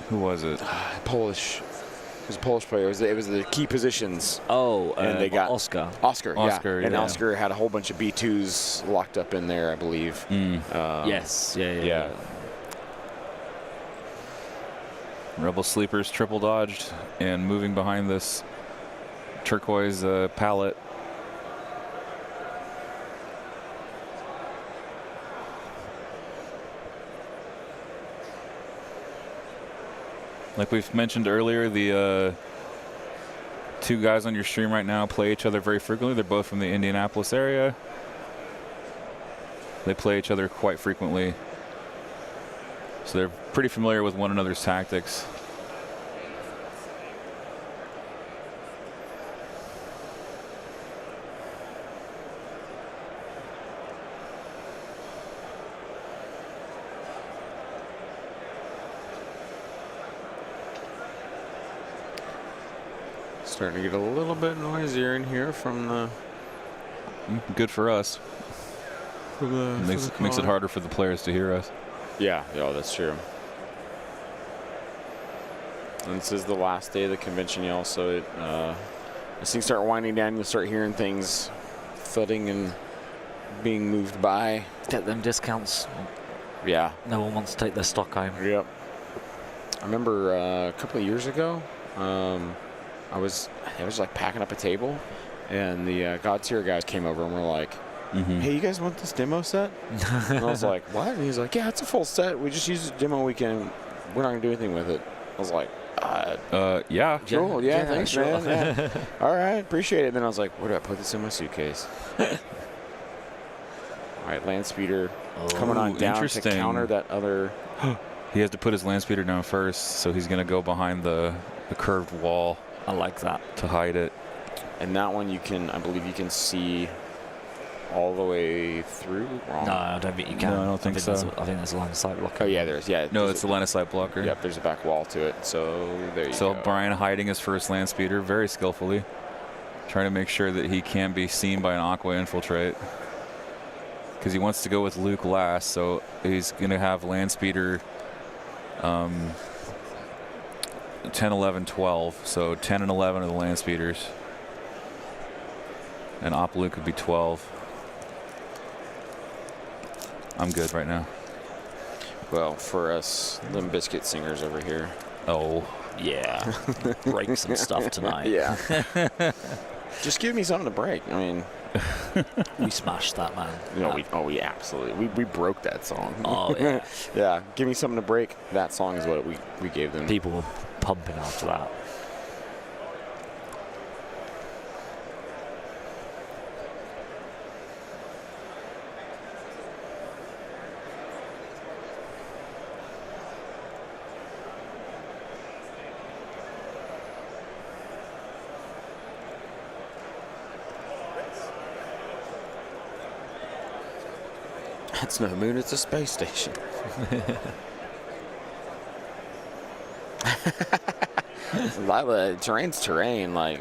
who was it? Polish. It was a Polish player. It was the key positions. Oh, and they got Oscar. Yeah. And Oscar had a whole bunch of B2s locked up in there, I believe. Yes. Yeah. Rebel sleepers triple dodged and moving behind this turquoise pallet. Like we've mentioned earlier, the 2 guys on your stream right now play each other very frequently. They're both from the Indianapolis area. They play each other quite frequently. So they're pretty familiar with one another's tactics. Starting to get a little bit noisier in here from the... Good for us. Makes it harder for the players to hear us. Yeah, that's true. And this is the last day of the convention, y'all. So as things start winding down, you'll start hearing things thudding and being moved by. Get them discounts. Yeah. No one wants to take their stock home. Yep. I remember a couple of years ago, I was like packing up a table, and the God Tier guys came over and were like, "Hey, you guys want this demo set?" And I was like, "What?" And he's like, "Yeah, it's a full set. We just use the demo weekend. We're not gonna do anything with it." I was like, yeah. Cool. Yeah, thanks, sure. man. Yeah. All right, appreciate it. And then I was like, where do I put this in my suitcase? All right, land speeder coming on down to counter that other. He has to put his land speeder down first, so he's going to go behind the curved wall. I like that. To hide it. And that one I believe you can see all the way through. Wrong. No, I don't think you can. No, I don't think so. I think there's a line of sight blocker. Oh, yeah, there's, yeah. No, it's the line of sight blocker. Yep, there's a back wall to it. So there you go. So Brian hiding his first land speeder very skillfully, trying to make sure that he can be seen by an Aqua infiltrate. Because he wants to go with Luke last, so he's going to have land speeder 10, 11, 12. So 10 and 11 are the land speeders. And Op Luke would be 12. I'm good right now. Well, for us Limp Bizkit singers over here. Oh. Yeah. Break some stuff tonight. Yeah. Just give me something to break. I mean, we smashed that, man. We absolutely. We broke that song. Oh, yeah. Yeah. Give me something to break. That song is what we gave them. People were pumping after that. It's no moon, it's a space station. Terrain's terrain. Like,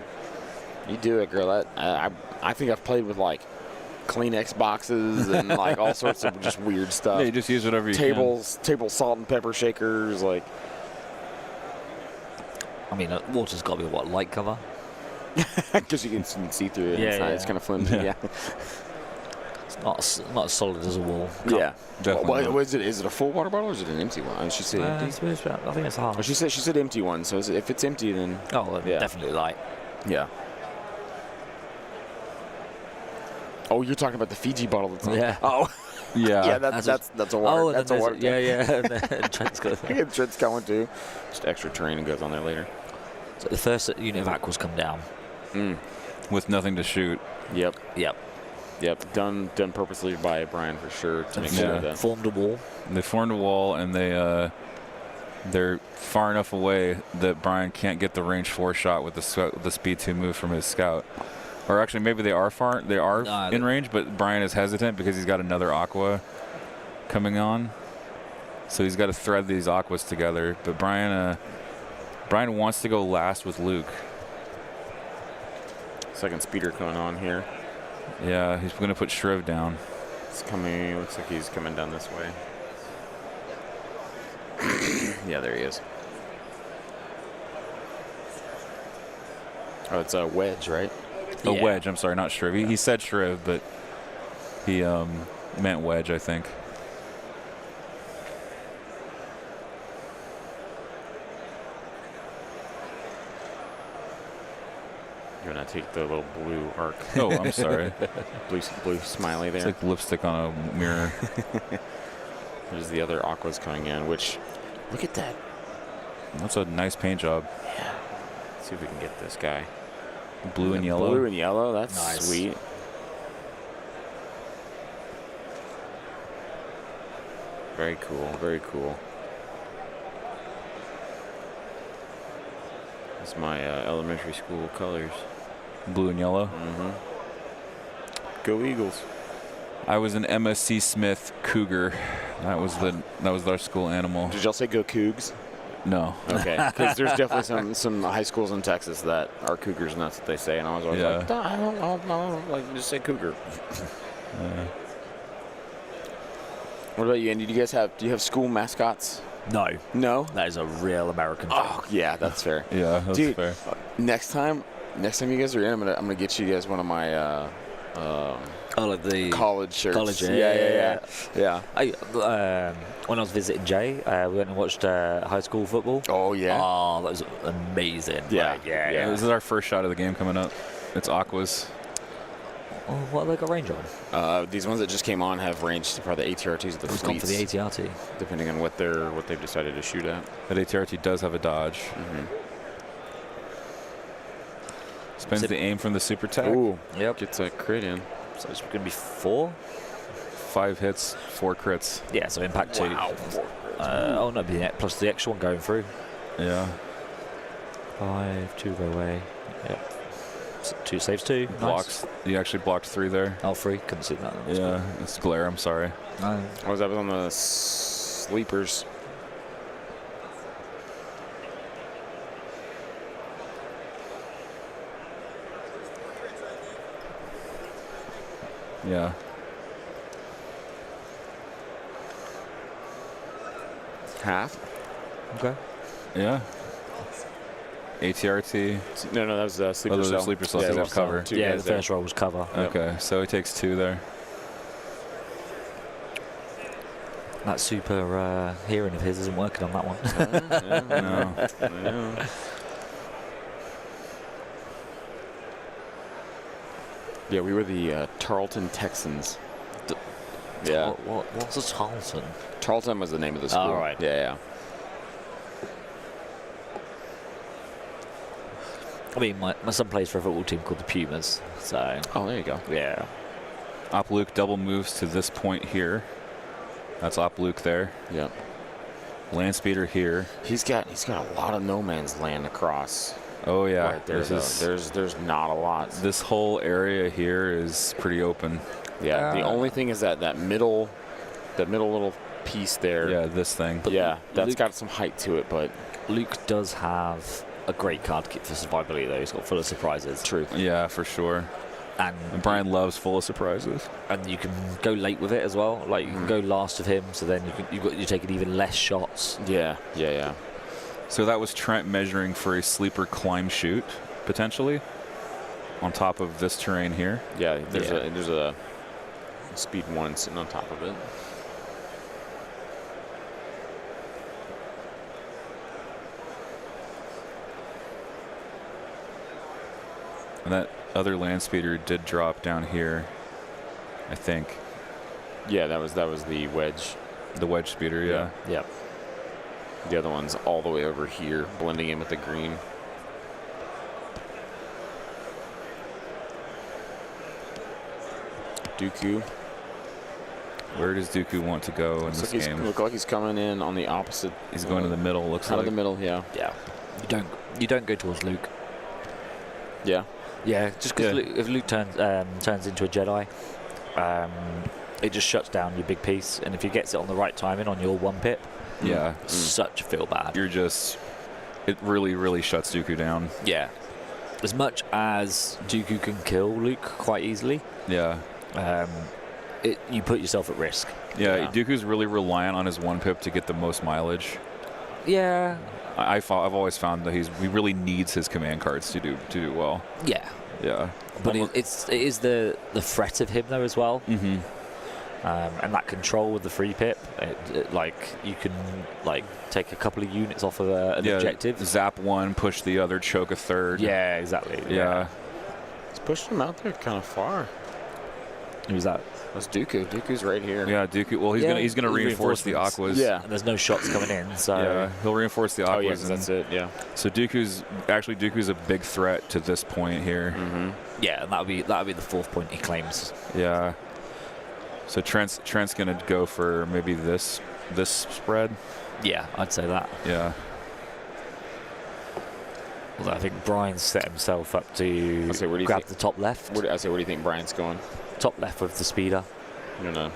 you do it, girl. I think I've played with, like, Kleenex boxes and, like, all sorts of just weird stuff. Yeah, you just use whatever you can. Table salt and pepper shakers, like. I mean, water's got to be, light cover? Because you can see through it. Yeah. It's kind of flimsy, yeah. Not as solid as a wall. Yeah, definitely. Is it a full water bottle or is it an empty one? She said empty. I think it's half. Well, she said empty one. So if it's empty, then yeah. Definitely light. Yeah. Oh, you're talking about the Fiji bottle that's on. Yeah. Oh. Yeah. Yeah, that's a water. Oh, that's a water. Yeah. Trent's got it. Trent's going too. Just extra terrain goes on there later. So the first unit of Aqua's come down. With nothing to shoot. Yep, done purposely by Brian for sure to make sure that formed a wall. They formed a wall, and they're far enough away that Brian can't get the range 4 shot with the speed 2 move from his scout. Or actually, maybe they are far. They are in range, but Brian is hesitant because he's got another Aqua coming on, so he's got to thread these Aquas together. But Brian wants to go last with Luke. Second speeder going on here. Yeah, he's going to put Shriv down. It's coming. Looks like he's coming down this way. Yeah, there he is. Oh, it's a wedge, right? A wedge. I'm sorry, not Shriv. He said Shriv, but he meant wedge, I think. You're gonna take the little blue arc. Oh, I'm sorry. blue smiley there. It's like lipstick on a mirror. There's the other Aquas coming in, which, look at that. That's a nice paint job. Yeah. Let's see if we can get this guy. Blue and yellow. Blue and yellow. That's nice. Sweet. Very cool. Very cool. That's my elementary school colors. Blue and yellow. Mm-hmm. Go Eagles. I was an MSC Smith Cougar. That was our school animal. Did y'all say go Cougs? No. Okay, because there's definitely some high schools in Texas that are Cougars, and that's what they say. And I was always like, I don't like, just say Cougar. What about you, Andy? Do you have school mascots? No, that is a real American thing. Oh yeah, that's fair. Yeah, that's Dude, fair. Next time you guys are in, I'm gonna get you guys one of my like the college shirts. College, yeah. When I was visiting Jay, we went and watched high school football. Oh yeah. Oh, that was amazing. Yeah. Like, yeah. This is our first shot of the game coming up. It's Aquas. Oh, what have they got range on? These ones that just came on have range for the ATRTs of the Who's gone for the fleets, ATRT? depending on what they've decided to shoot at. That ATRT does have a dodge. Spends the aim from the super tech. Ooh, Yep. gets a crit in. So it's going to be 4? 5 hits, 4 crits. Yeah, so impact 2. Wow. Oh, no, plus the extra one going through. Yeah. 5, 2 go away. Yep. 2 saves 2. Nice. Blocks. He actually blocked 3 there. Oh, 3. Couldn't see that. Yeah, it's glare. I'm sorry. What was that on the sleepers? Yeah. Half? Okay. Yeah. ATRT. No, that was sleeper those are cell. sleeper cells, Yeah, they they have cover. Two Yeah, guys the there. first roll was cover. Okay, so he takes 2 there. That super hearing of his isn't working on that one. No. I know. Yeah, we were the Tarleton Texans. Yeah. What's a Tarleton? Tarleton was the name of the school. Oh, right. Yeah. I mean, my son plays for a football team called the Pumas, so Oh, there you go. yeah. Op Luke double moves to this point here. That's Op Luke there. Yeah. Land speeder here. He's got a lot of no man's land across. Oh yeah. Right there, This though. is There's not a lot. this whole area here is pretty open. Yeah. The only thing is that middle little piece there. Yeah, this thing. Yeah, that's Luke- got some height to it, but Luke does have a great card kit for survivability, though. He's got full of surprises. true. Yeah, for sure. And Brian loves full of surprises. And you can go late with it as well. Like you can go last of him, so then you're taking even less shots. Yeah. So that was Trent measuring for a sleeper climb shoot, potentially, on top of this terrain here. Yeah, there's a speed 1 sitting on top of it. And that other land speeder did drop down here, I think. Yeah, that was the wedge. The wedge speeder, yeah. Yep. The other one's all the way over here, blending in with the green. Dooku. Where does Dooku want to go in this game? Look like he's coming in on the opposite. He's going to the middle, looks out like. of the middle, yeah. Yeah. You don't go towards Luke. Yeah. Yeah, just because Yeah. if Luke turns into a Jedi, it just shuts down your big piece, and if he gets it on the right timing on your 1 pip, Yeah. such a feel bad. It really, really shuts Dooku down. Yeah. As much as Dooku can kill Luke quite easily, Yeah. you put yourself at risk. Yeah, Dooku's really reliant on his 1 pip to get the most mileage. Yeah. I've always found that he really needs his command cards to do well. Yeah. Yeah. But it is the threat of him though as well. Mm-hmm. And that control with the free pip, like you can like take a couple of units off of an objective. Zap 1, push the other, choke a third. Yeah, exactly. Yeah. He's pushed him out there kind of far. Who's that? That's Dooku. Dooku's right here. Yeah, Dooku. Well, he's gonna reinforce the reinforcements. Aquas. Yeah. And there's no shots coming in, so Yeah, he'll reinforce the Aquas. Oh, yeah, 'cause that's it, yeah. So Dooku's a big threat to this point here. Mm-hmm. yeah, and that'll be the 4th point he claims. Yeah. So Trent's gonna go for maybe this spread. Yeah, I'd say that. Yeah. Although I think Brian's set himself up to I'll say, where do you grab think- the top left. Where do you think Brian's going? Top left with the speeder. I don't know.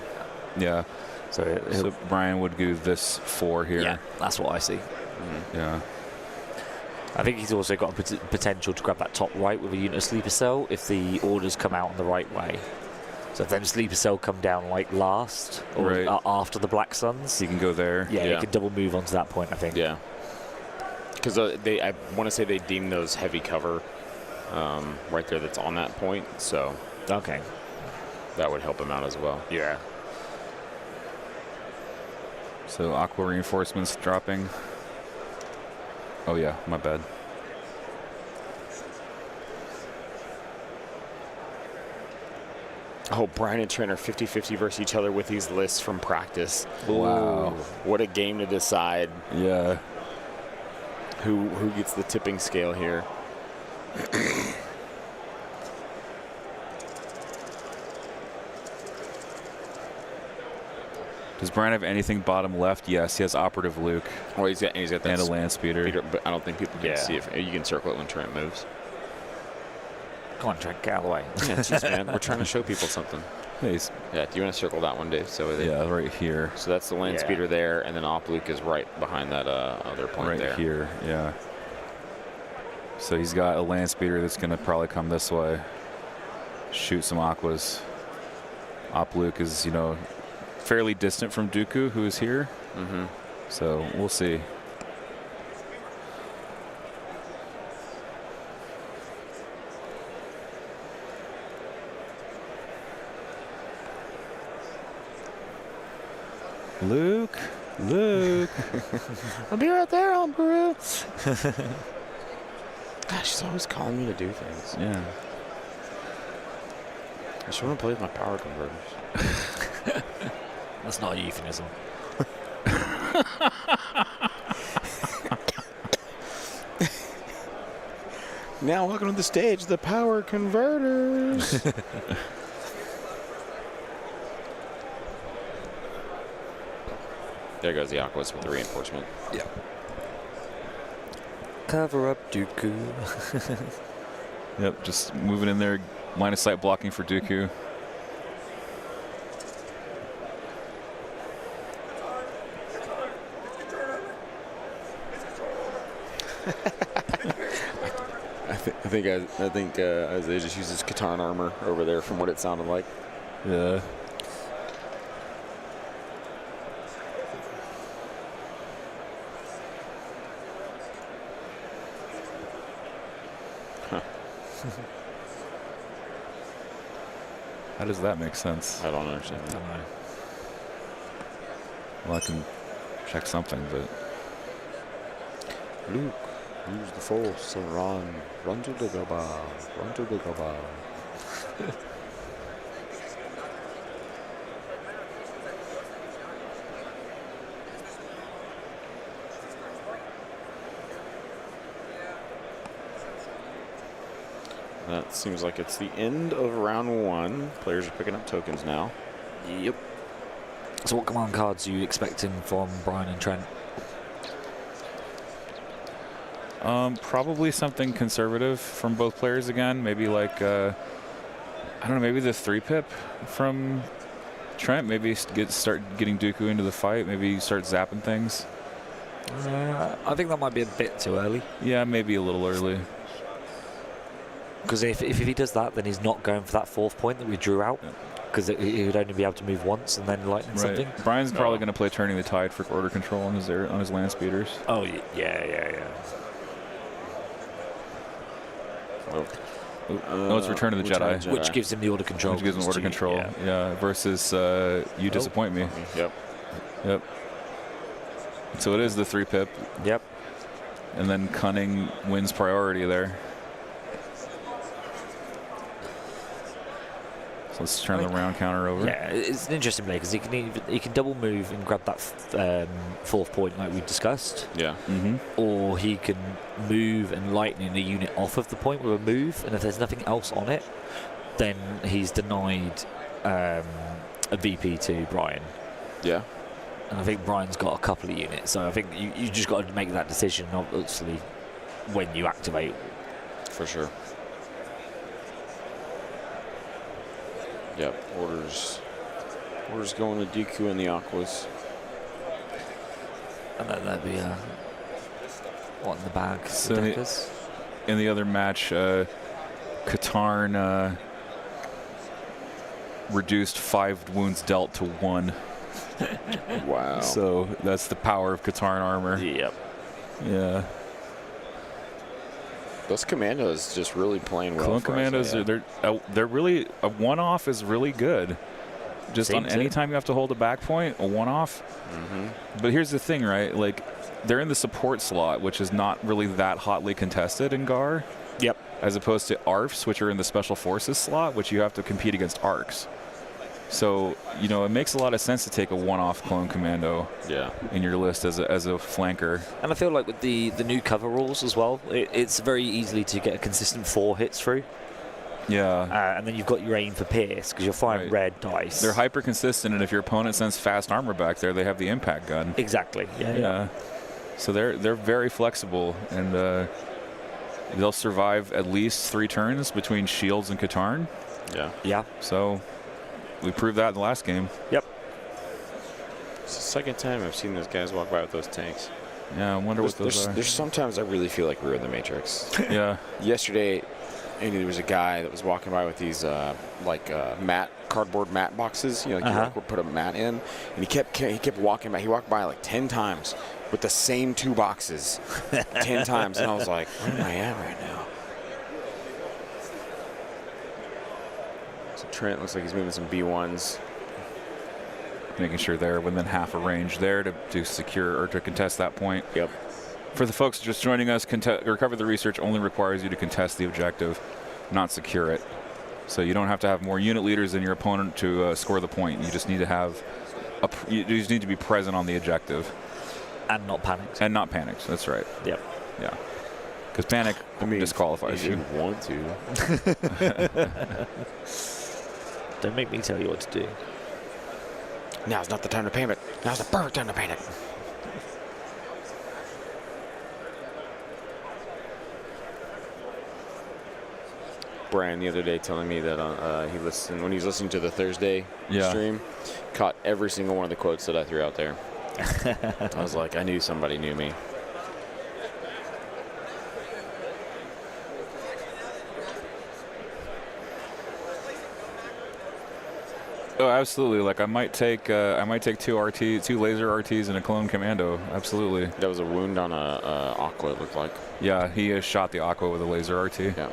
Yeah. So Brian would do this 4 here. yeah, that's what I see. Yeah. I think he's also got potential to grab that top right with a unit of sleeper cell if the orders come out in the right way. So if them Sleeper Cell come down like last or Right. after the Black Suns, He can go there. yeah, Yeah. you could double move onto that point, I think. Yeah. Because I want to say they deem those heavy cover right there that's on that point, so Okay. that would help him out as well. Yeah. So Aqua reinforcements dropping. Oh yeah, my bad. Oh, Brian and Trent are 50-50 versus each other with these lists from practice. Wow. What a game to decide Yeah. who gets the tipping scale here. Does Brian have anything bottom left? Yes, he has Operative Luke Oh, he's got that and a land speeder. speeder, but I don't think people can Yeah. see it. You can circle it when Trent moves. Come on, Trent, get out of the way. Yeah, jeez, man. We're trying to show people something. He's, Yeah, do you want to circle that one, Dave? So they, yeah, right here. So that's the land Yeah. speeder there, and then Op Luke is right behind that other point Right there. here, yeah. So he's got a land speeder that's going to probably come this way. Shoot some Aquas. Op Luke is, fairly distant from Dooku, who is here. Mm-hmm. So we'll see. Luke. I'll be right there, Peru. Gosh, she's always calling me to do things. Yeah. I just want to play with my power converters. That's not a euphemism. Now, welcome to the stage, the power converters. There goes the Aquas with the reinforcement. Cover up, Dooku. Yep, just moving in there. Line of sight blocking for Dooku. I think Isaiah just uses Katarn armor over there from what it sounded like. Yeah. How does that make sense? I don't understand. I don't know. Well, I can check something, but Luke, use the force and run. Run to the Dagobah. Run to the Dagobah. That seems like it's the end of round one. Players are picking up tokens now. Yep. So what command cards are you expecting from Brian and Trent? probably something conservative from both players again. Maybe like I don't know, maybe the 3-pip from Trent. Maybe start getting Dooku into the fight. Maybe start zapping things. I think that might be a bit too early. Yeah, maybe a little early. Because if he does that, then he's not going for that fourth point that we drew out. Because he would only be able to move once and then lightning something. Brian's probably going to play Turning the Tide for order control on his land speeders. Oh, yeah. No, it's Return of the Jedi. Which gives him the order control. Which gives him order control. Yeah, versus You Disappoint Me. Yep. So it is the 3-pip. Yep. And then Cunning wins priority there. So let's turn the round counter over. Yeah, it's an interesting play because he can double move and grab that fourth point like we discussed. Yeah. Or he can move and lightning a unit off of the point with a move, and if there's nothing else on it, then he's denied a VP to Brian. Yeah. And I think Brian's got a couple of units, so I think you just got to make that decision, obviously, when you activate. For sure. Yep, orders going to Dooku and the Aquas. And then that'd be what in the bag? So Deckers? in the other match, Katarn reduced 5 wounds dealt to 1. Wow. So that's the power of Katarn armor. Yep. Yeah. Those Commandos just really playing well. Clone for us, Commandos, yeah. they're really, a one-off is really good. Just Same on any time you have to hold a back point, a one-off. But here's the thing, right? Like, they're in the support slot, which is not really that hotly contested in GAR. Yep. As opposed to ARFs, which are in the Special Forces slot, which you have to compete against ARCs. So, you know, it makes a lot of sense to take a one-off Clone Commando in your list as a flanker. And I feel like with the new cover rules as well, it's very easily to get a consistent 4 hits through. Yeah. And then you've got your aim for Pierce, because you're firing red dice. They're hyper consistent, and if your opponent sends fast armor back there, they have the impact gun. Exactly. Yeah. So they're very flexible, and they'll survive at least 3 turns between shields and Katarn. Yeah. So we proved that in the last game. Yep. It's the second time I've seen those guys walk by with those tanks. Yeah, I wonder what those are. There's sometimes I really feel like we're in the Matrix. Yeah. Yesterday, and there was a guy that was walking by with these cardboard mat boxes. You know, like you would put a mat in, and he kept walking by. He walked by like 10 times with the same 2 boxes, 10 times, and I was like, where am I at right now? So Trent looks like he's moving some B1s. Making sure they're within half a range there to secure or to contest that point. Yep. For the folks just joining us, recover the research only requires you to contest the objective, not secure it. So you don't have to have more unit leaders than your opponent to score the point. You just need to have you just need to be present on the objective. And not panicked. And not panicked. That's right. Yep. Yeah. Because panic disqualifies if you. you want to. Don't make me tell you what to do. Now's not the time to panic. Now's the perfect time to panic. Brian the other day telling me that when he was listening to the Thursday stream, caught every single one of the quotes that I threw out there. I was like, I knew somebody knew me. Oh, absolutely. Like I might take 2 laser RTs and a Clone Commando. Absolutely. That was a wound on a Aqua, it looked like. Yeah, he shot the Aqua with a laser RT. Yeah.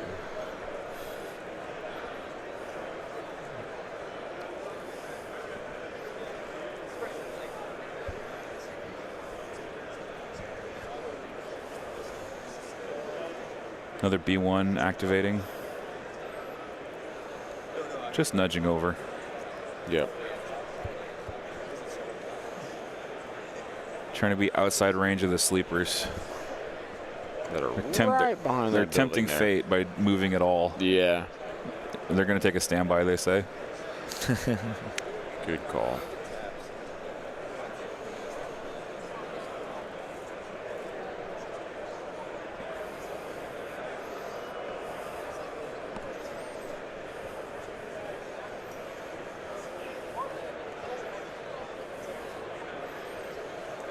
Another B1 activating. Just nudging over. Yep. Trying to be outside range of the sleepers. That are right behind They're tempting fate by moving at all. Yeah. They're going to take a standby, they say. Good call.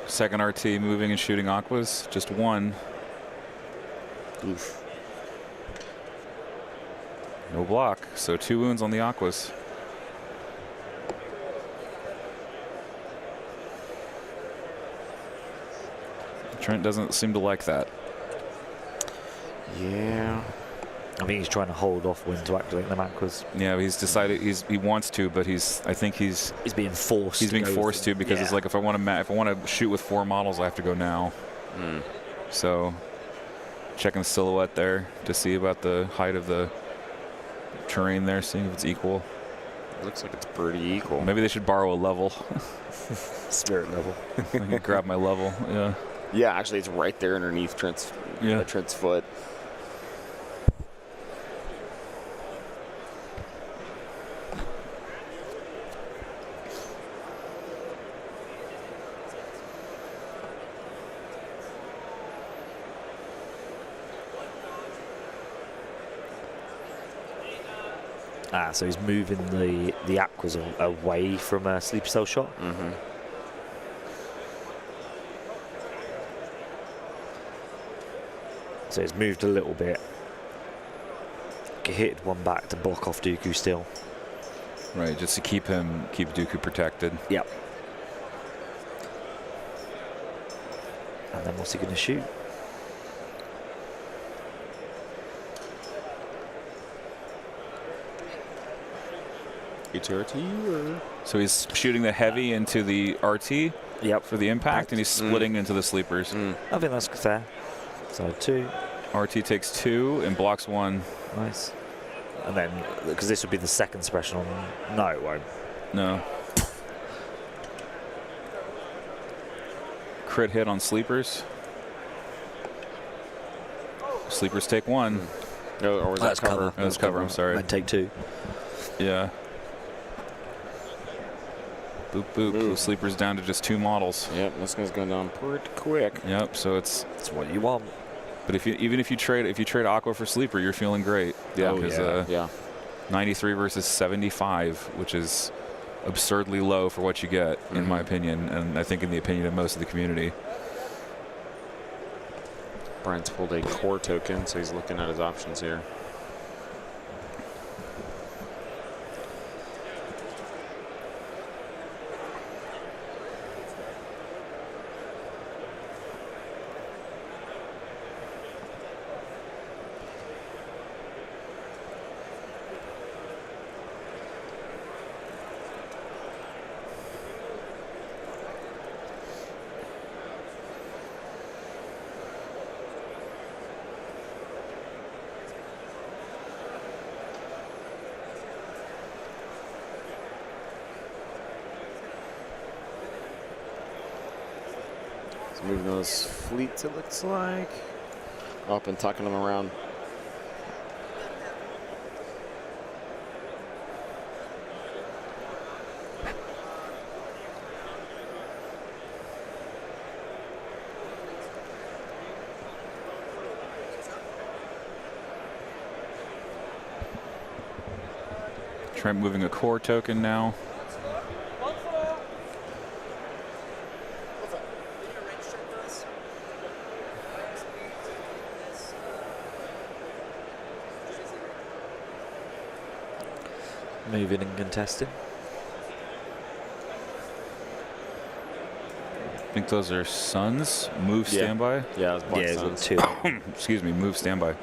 Second RT moving and shooting Aquas. Just 1. Oof. No block. So 2 wounds on the Aquas. Trent doesn't seem to like that. Yeah. I think he's trying to hold off when to activate the Aquas. Yeah, he's decided he wants to, but I think he's being forced. He's being forced to because it's like if I want to shoot with 4 models, I have to go now. So checking the silhouette there to see about the height of the terrain there, seeing if it's equal. Looks like it's pretty equal. Maybe they should borrow a level. Spirit level. I can grab my level. Yeah. Yeah, actually, it's right there underneath Trent's foot. So he's moving the Aquas away from a sleeper cell shot. So it's moved a little bit. Hit one back to block off Dooku still. Right, just to keep Dooku protected. Yep. And then what's he going to shoot? HRT or? So he's shooting the heavy into the RT for the impact, and he's splitting into the sleepers. I think that's fair. So 2. RT takes 2 and blocks 1. Nice. And then, because this would be the second suppression on... No, it won't. No. Crit hit on sleepers. Sleepers take 1. No, or was that cover? Oh, that's cover, I'm sorry. I'd take 2. Yeah. Boop, boop. So sleepers down to just 2 models. Yep, this guy's going down pretty quick. Yep, so it's what you want. But even if you trade Aqua for sleeper, you're feeling great. Yeah, because 93 versus 75, which is absurdly low for what you get, in my opinion, and I think in the opinion of most of the community. Brian's pulled a core token, so he's looking at his options here. Moving those fleets, it looks like. Up and tucking them around. Trent moving a core token now. Moving and contesting. I think those are Suns. Move standby. Yeah, it was Black Suns. 2. Excuse me, move standby.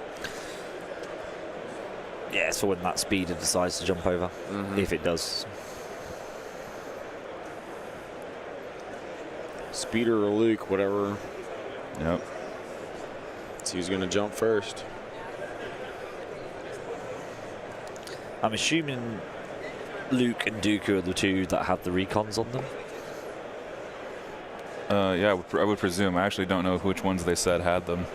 Yeah, it's for when that speeder decides to jump over, if it does. Speeder or Luke, whatever. Yep. So who's going to jump first? I'm assuming Luke and Dooku are the 2 that have the recons on them. Yeah, I would presume. I actually don't know which ones they said had them.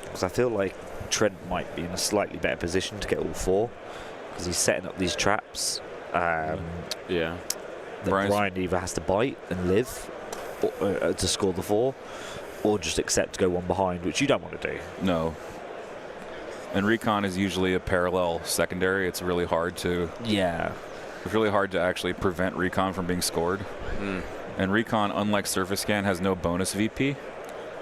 Because I feel like Trent might be in a slightly better position to get all 4, because he's setting up these traps. Yeah. That Brian either has to bite and live or, to score the 4, or just accept to go one behind, which you don't want to do. No. And recon is usually a parallel secondary. It's really hard to. Yeah. It's really hard to actually prevent recon from being scored. And recon, unlike surface scan, has no bonus VP.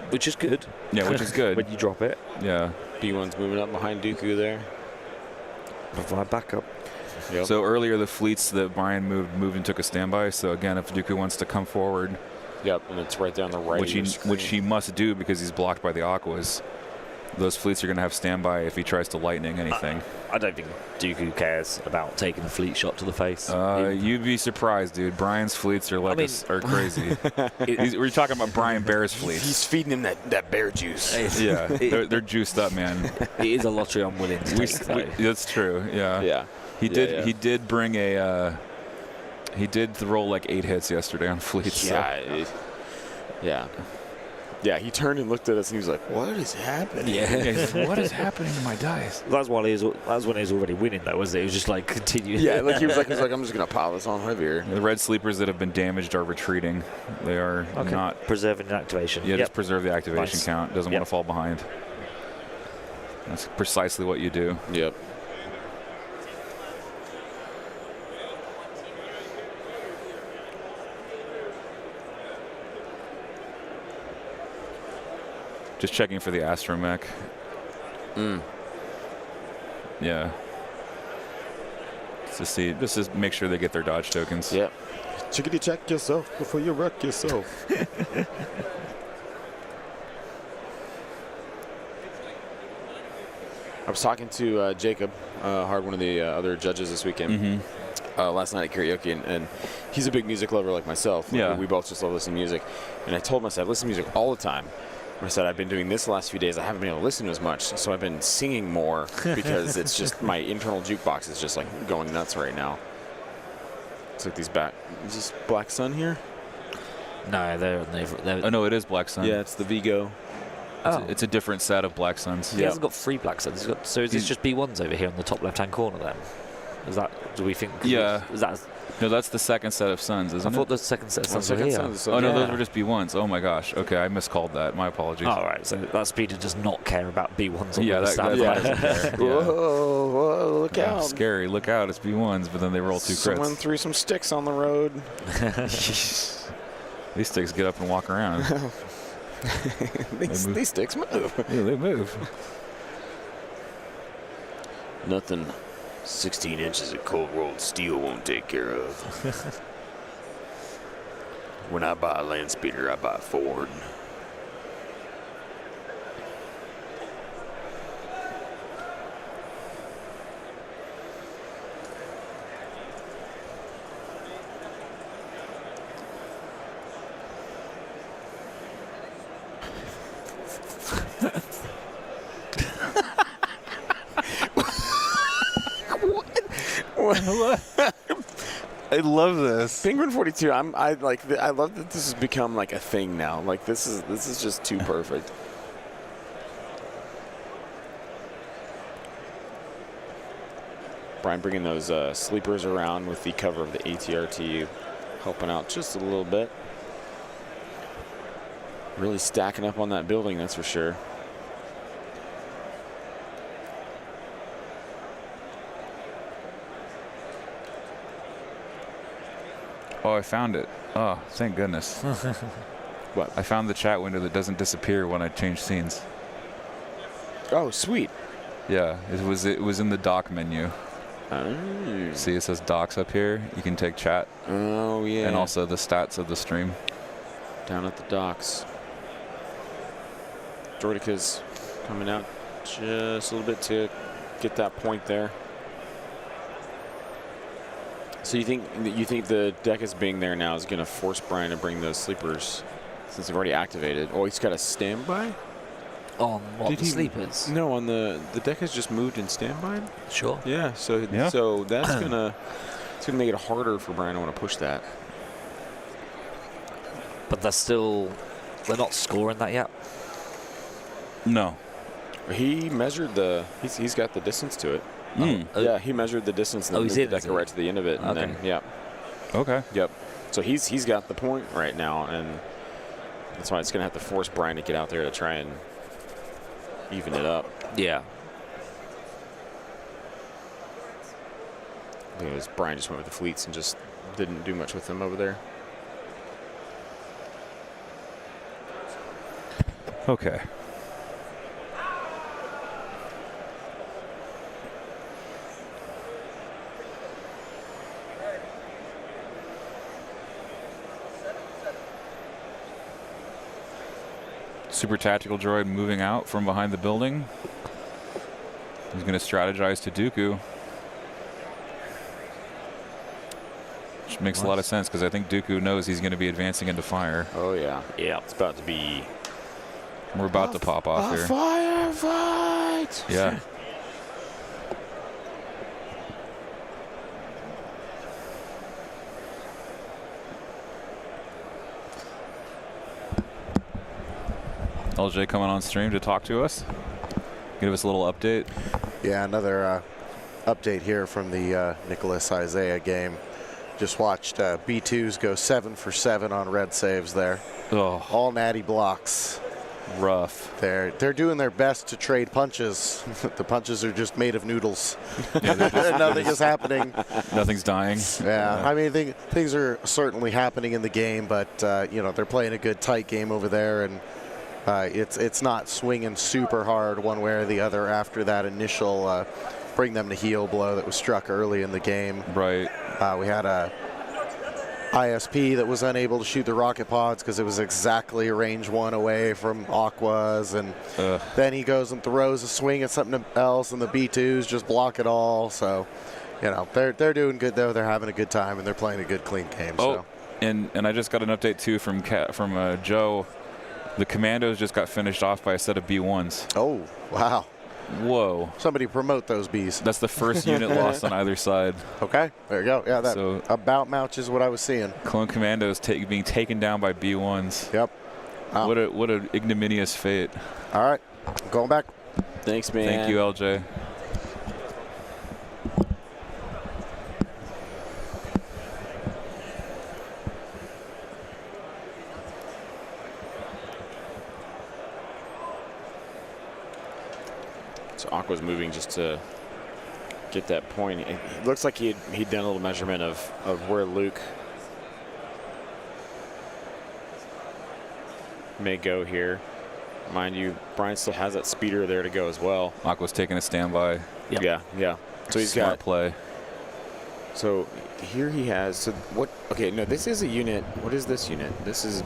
Which is good. Yeah, which is good. When you drop it. Yeah. B1's moving up behind Dooku there. Provide backup. Yep. So earlier the fleets that Brian moved and took a standby. So again, if Dooku wants to come forward. Yep, and it's right down the right. Which he must do because he's blocked by the Aquas. Those fleets are going to have standby if he tries to lightning anything. I don't think Dooku cares about taking a fleet shot to the face. You'd be surprised, dude. Brian's fleets are like are crazy. We're talking about Brian Bear's fleets. He's feeding him that bear juice. Yeah, they're juiced up, man. It is a lottery I'm willing to take, though. That's true. Yeah. Yeah. He did bring a. He did roll like 8 hits yesterday on fleets. Yeah. Yeah. Yeah, he turned and looked at us and he was like, "What is happening?" Yeah, he's like, what is happening to my dice? That's when he was already winning, though, wasn't it? It was just like continuing. Yeah, like he was like, "I'm just gonna pile this on heavier." The red sleepers that have been damaged are retreating. They are not preserving an activation. Yeah, just preserve the activation count. Doesn't want to fall behind. That's precisely what you do. Yep. Just checking for the astromech. Yeah. Just to make sure they get their dodge tokens. Yep. Chickadee check yourself before you wreck yourself. I was talking to Jacob Hard, one of the other judges this weekend, last night at karaoke, and he's a big music lover like myself. Yeah. We both just love listening to music. And I told him, I said, I listen to music all the time. And I said, I've been doing this the last few days. I haven't been able to listen to as much, so I've been singing more because it's just my internal jukebox is just like going nuts right now. It's like these is this Black Sun here? No, they're Oh, no, it is Black Sun. Yeah, it's the Vigo. It's a different set of Black Suns. He hasn't got 3 Black Suns. So is this just B1s over here on the top left-hand corner then? Is that, do we think? Yeah. Is that? No, that's the second set of Suns, isn't I it? thought the second set of Suns were here. Oh, no, those were just B1s. Oh, my gosh. Okay, I miscalled that. My apologies. All right, so that's Peter does not care about B1s on Yeah, the that stand. doesn't care. Yeah. Whoa, look Yeah, out. scary. Look out. It's B1s, but then they roll 2 crits. Someone threw some sticks on the road. These sticks get up and walk around. These sticks move. Yeah, they move. Nothing 16 inches of cold rolled steel won't take care of. When I buy a land speeder, I buy a Ford. I love this. Penguin 42. I love that this has become like a thing now. Like this is just too perfect. Brian bringing those sleepers around with the cover of the ATRT, helping out just a little bit. Really stacking up on that building, that's for sure. Oh, I found it. Oh, thank goodness. What? I found the chat window that doesn't disappear when I change scenes. Oh, sweet. Yeah, it was in the dock menu. Oh. See, it says docs up here. You can take chat. Oh, yeah. And also the stats of the stream. Down at the docks. Droidica's coming out just a little bit to get that point there. So you think the deck is being there now is going to force Brian to bring those sleepers since they've already activated? Oh, he's got a standby? On what, the sleepers? No, on the deck has just moved in standby. Sure. Yeah, so that's gonna make it harder for Brian to want to push that. But they're not scoring that yet. No. He measured he's got the distance to it. Yeah, he measured the distance and he's moved the deck right to the end of it. And Okay. then, yeah. Okay. Yep. So he's got the point right now, and that's why it's going to have to force Brian to get out there to try and even it up. Yeah. I think it was Brian just went with the fleets and just didn't do much with them over there. Okay. Super tactical droid moving out from behind the building. He's going to strategize to Dooku. Which makes a lot of sense because I think Dooku knows he's going to be advancing into fire. Oh, yeah. Yeah. It's about to be... We're about to pop off here. Firefight! Yeah. LJ coming on stream to talk to us. Give us a little update. Yeah, another update here from the Nicholas Isaiah game. Just watched B2s go 7 for 7 on red saves there. Oh, all natty blocks. Rough. They're doing their best to trade punches. The punches are just made of noodles. Yeah, nothing is happening. Nothing's dying. Yeah, I mean things are certainly happening in the game, but they're playing a good tight game over there, and it's not swinging super hard one way or the other after that initial bring them to heel blow that was struck early in the game. Right. We had a ISP that was unable to shoot the rocket pods because it was exactly range 1 away from Aqua's, and then he goes and throws a swing at something else, and the B2s just block it all. So, they're doing good though. They're having a good time, and they're playing a good, clean game. Oh, and I just got an update too from Joe. The Commandos just got finished off by a set of B1s. Oh, wow. Whoa. Somebody promote those bees. That's the first unit lost on either side. Okay, there you go. Yeah, that about matches what I was seeing. Clone Commandos being taken down by B1s. Yep. Wow. What a ignominious fate. All right, going back. Thanks, man. Thank you, LJ. So Aqua's moving just to get that point. It looks like he'd done a little measurement of where Luke may go here. Mind you, Brian still has that speeder there to go as well. Aqua's taking a standby. Yep. Yeah. So he's Smart got play. So here he has. So what? Okay, no, this is a unit. What is this unit? This is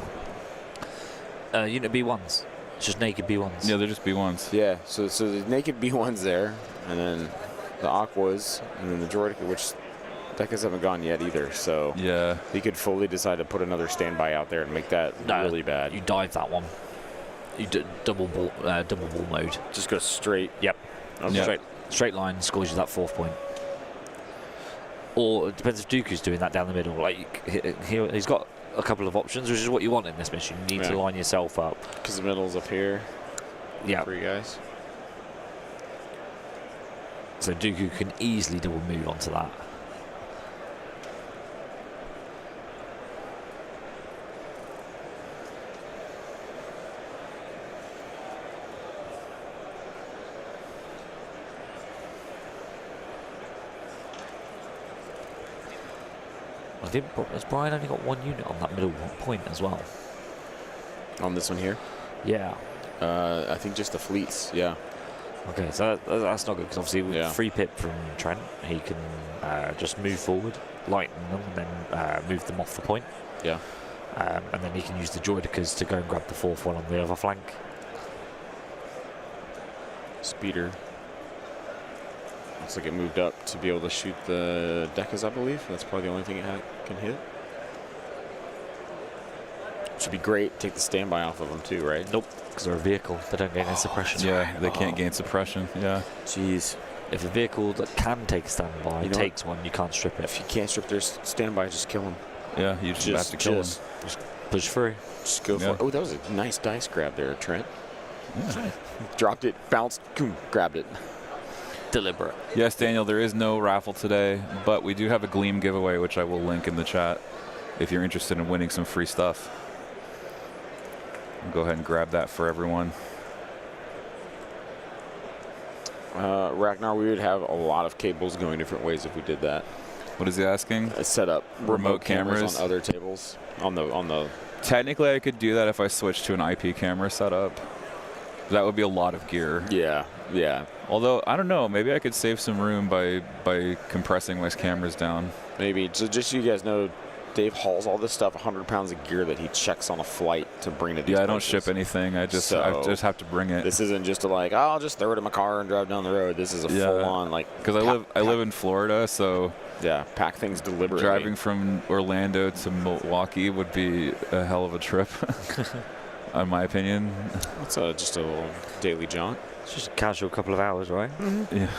unit B1s. It's just naked B1s. Yeah, they're just B1s. Yeah. So the naked B1's there, and then the Aquas, and then the Droid, which Decas haven't gone yet either. So yeah, he could fully decide to put another standby out there and make that really bad. You dive that one. You double ball mode. Just go straight. Yep. Yep. Straight line scores you that 4th point. Or it depends if Dooku's doing that down the middle. Like he's got a couple of options, which is what you want in this mission. You need to line yourself up. Because the middle's up here. Yeah. For you guys. So Dooku can easily double move onto that. Has Brian only got 1 unit on that middle point as well? On this one here? Yeah. I think just the fleets, yeah. Okay, so that's not good, because obviously with free pip from Trent, he can just move forward, lighten them, and then move them off the point. Yeah. And then he can use the droidicas to go and grab the 4th one on the other flank. Speeder. Looks like it moved up to be able to shoot the Decas, I believe. That's probably the only thing it can hit. Should be great. Take the standby off of them too, right? Nope, because they're a vehicle. They don't gain any suppression. Yeah, they can't gain suppression. Yeah. Jeez. If a vehicle that can take a standby takes one, you can't strip it. If you can't strip their standby, just kill them. Yeah, you just have to kill them. Just push through. Just go for it. Oh, that was a nice dice grab there, Trent. Yeah. Dropped it, bounced, boom, grabbed it. Deliberate. Yes, Daniel, there is no raffle today, but we do have a Gleam giveaway, which I will link in the chat if you're interested in winning some free stuff. I'll go ahead and grab that for everyone. Ragnar, we would have a lot of cables going different ways if we did that. What is he asking? Set up remote cameras on other tables. On the. Technically, I could do that if I switched to an IP camera setup. That would be a lot of gear. Yeah, yeah. Although, I don't know, maybe I could save some room by compressing my cameras down. Maybe. So just so you guys know, Dave hauls all this stuff, 100 pounds of gear that he checks on a flight to bring to these places. I don't places. ship anything. I just have to bring it. This isn't just I'll just throw it in my car and drive down the road. This is a full-on, because I live in Florida, so... Yeah, pack things deliberately. Driving from Orlando to Milwaukee would be a hell of a trip. In my opinion. It's just a little daily jaunt. It's just a casual couple of hours, right? Mm-hmm. Yeah.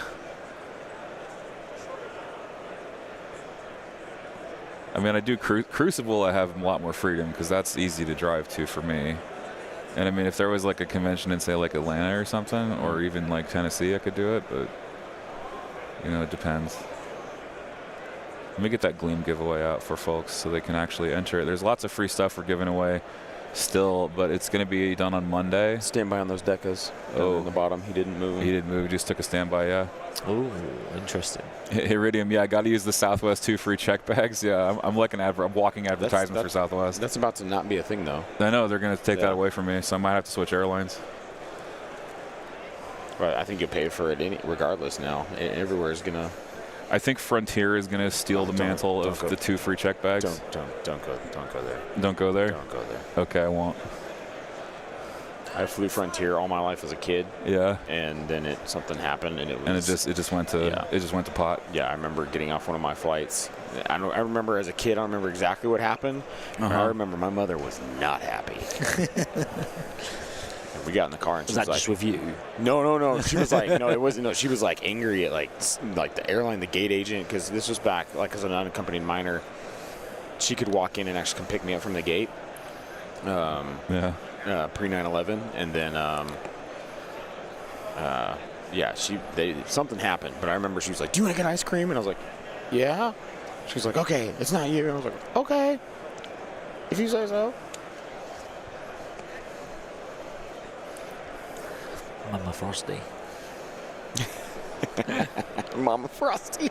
I mean, I do Crucible. I have a lot more freedom because that's easy to drive to for me. And I mean, if there was like a convention in say like Atlanta or something, or even like Tennessee, I could do it. But it depends. Let me get that Gleam giveaway out for folks so they can actually enter it. There's lots of free stuff we're giving away still, but it's going to be done on Monday. Standby on those Decas. Oh, on the bottom, he didn't move. He didn't move. Just took a standby. Yeah. Oh, interesting. Iridium. Yeah, I got to use the Southwest 2 free check bags. Yeah, I'm looking at. I'm walking advertisement for Southwest. That's about to not be a thing though. I know they're going to take that away from me, so I might have to switch airlines. But I think you'll pay for it regardless now. Everywhere is gonna. I think Frontier is going to steal the mantle of the 2 free check bags. Don't go there. Don't go there? Don't go there. Okay, I won't. I flew Frontier all my life as a kid. Yeah. And then something happened, and it just went to pot. Yeah, I remember getting off one of my flights. I remember as a kid. I don't remember exactly what happened. I remember my mother was not happy. We got in the car and she was like, just with you? No. She was like, no, it wasn't. No, she was like angry at like the airline, the gate agent, because this was back like as an unaccompanied minor. She could walk in and actually come pick me up from the gate. Pre 9/11, and then something happened. But I remember she was like, "Do you want to get ice cream?" And I was like, "Yeah." She was like, "Okay, it's not you." And I was like, "Okay, if you say so." Mama Frosty. Mama Frosty.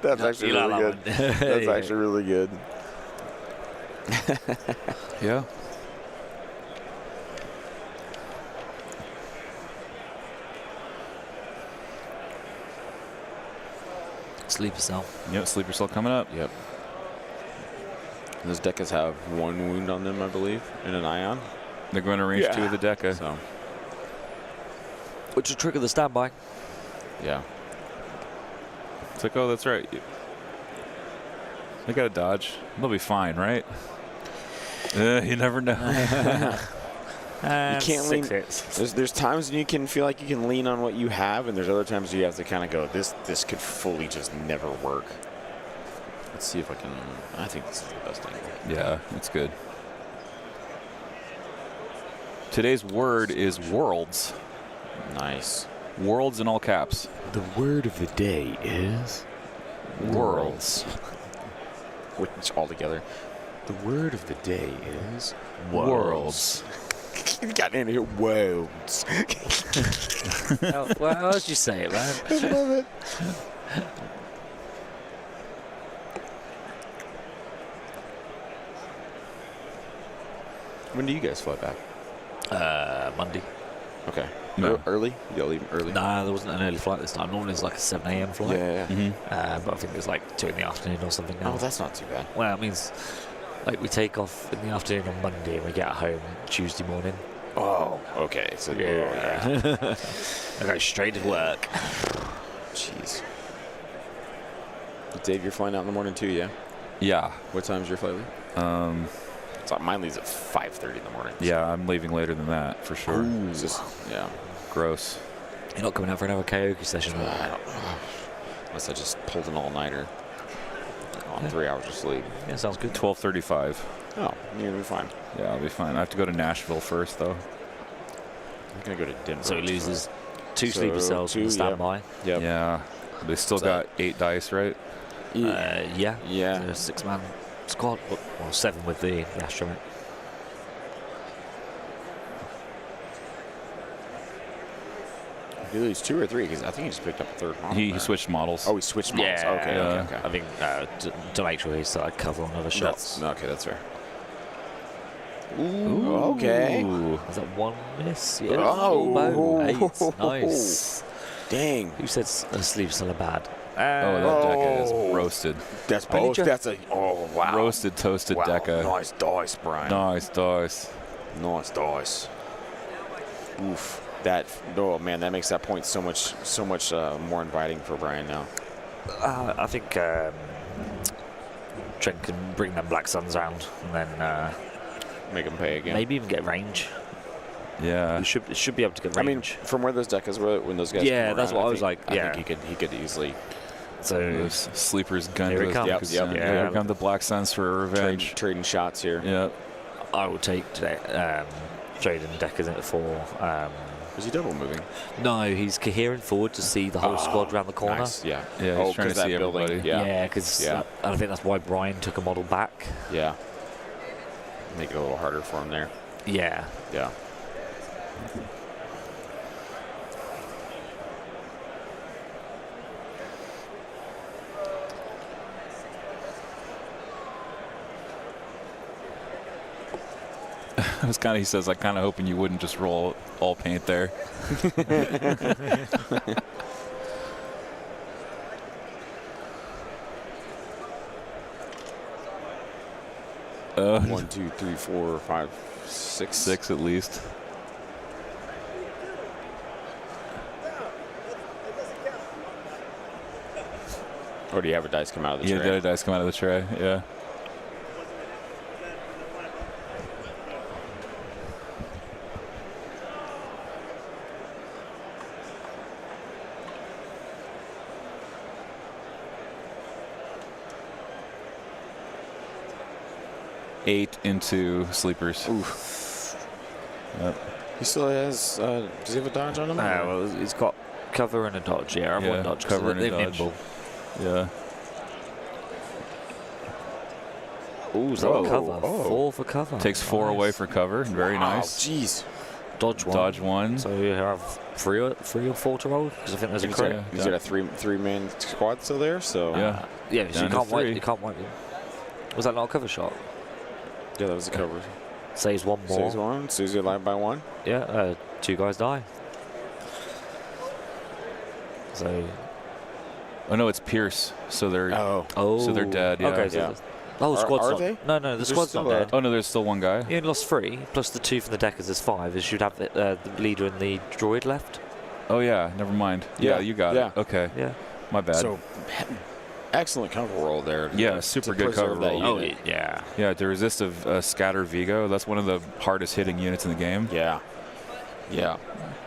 That's actually really good. That's actually really good. Yeah. Sleeper cell. Yep, sleeper cell coming up. Yep. Those Decas have 1 wound on them, I believe, and an ion. They're going to range 2 of the Deca. So. Which will trigger the standby. Yeah. It's like, oh, that's right. They got to dodge. They'll be fine, right? You never know. You can't lean. There's times when you can feel like you can lean on what you have, and there's other times you have to kind of go, this could fully just never work. Let's see if I can. I think this is the best angle. Yeah, it's good. Today's word is worlds. Nice. Worlds in all caps. The word of the day is worlds. Which all together. The word of the day is worlds. You got in here, worlds. Well, how else you say it, man? I love it. When do you guys fly back? Monday. Okay. No. Early? You gotta leave early? Nah, there wasn't an early flight this time. Normally it's like a 7 a.m. flight. Yeah. Mm-hmm. But I think it was like 2 in the afternoon or something now. Oh, that's not too bad. Well, it means like we take off in the afternoon on Monday and we get home Tuesday morning. Oh, okay. So Yeah. I go straight to work. Jeez. Dave, you're flying out in the morning too, yeah? Yeah. What time's your flight leave? So mine leaves at 5:30 in the morning. Yeah, I'm leaving later than that for sure. Ooh. Yeah. Gross. You're not coming out for another karaoke session? Unless I just pulled an all-nighter on 3 hours of sleep. Yeah, sounds good. 12:35. Oh, you're gonna be fine. Yeah, I'll be fine. I have to go to Nashville first, though. I'm gonna go to Denver. So he loses 2 sleeper cells on standby. Yep. Yeah. They still got 8 dice, right? Yeah. Yeah. It's a 6-man squad. Well, 7 with the astromech. Did he lose 2 or 3? Because I think he just picked up a third model. He switched models. Oh, he switched models. Yeah. Okay. I think to make sure he's cover on other shots. That's fair. Ooh. Okay. Was that 1 miss? Yeah. Oh. 8. Nice. Dang. Who said a sleeper cell are bad? Oh, that Deca is roasted. That's both. That's a. Oh, wow. Roasted, toasted wow. Deca. Nice dice, Brian. Nice dice. Nice dice. Oof. That. Oh man, that makes that point so much more inviting for Brian now. I think Trent can bring them Black Suns around and then make him pay again. maybe even get range. Yeah. He should be able to get range. I mean, from where those Decas were, when those guys. Yeah, came that's around, what I was like. I think he could easily. So Those sleepers gun Here to it those comes. Decas. Yep. Yeah. Here come the Black Suns for revenge. Trading shots here. Yep. I will take today. Trading Deckers into 4. Was he double moving? No, he's coherent forward to see the whole squad around the corner. Nice. Yeah. Yeah, he's trying to see everybody. Yeah, because I think that's why Brian took a model back. Yeah. Make it a little harder for him there. Yeah. Yeah. I was kind of, he says, like, kind of hoping you wouldn't just roll all paint there. One, two, three, 4, 5, 6. 6 at least. Or do you have a dice come out of the tray? Yeah, the other dice come out of the tray, yeah. Eight into sleepers. Oof. Yep. He still has, does he have a dodge on him? Well, he's got cover and a dodge. Yeah, I've one dodge. Cover and a dodge. Nimble. Yeah. Ooh, is that a cover? 4 for cover. Takes 4 away for cover. Very nice. Jeez. Dodge 1. Dodge 1. So you have 3 or 4 to roll because I think there's a crit. He's got a three-man squad still there, so. Yeah. Yeah, so you can't wipe. You can't wipe him. Was that not a cover shot? Yeah, that was a cover. Saves 1 more. Saves 1. Saves you alive by 1. Yeah, 2 guys die. So. Oh no, it's Pierce. So they're. Oh. So they're dead. Yeah. Okay. So the squad's are not. they? No, the squad's not dead. Oh no, there's still one guy. You only lost 3 plus the 2 from the deckers is 5. You should have the leader and the droid left. Oh yeah, never mind. Yeah, you got it. Okay. Yeah. My bad. So, excellent cover roll there. Yeah, super good cover roll. Oh yeah. Yeah, to resist a scatter Vigo, that's one of the hardest hitting units in the game. Yeah. Yeah.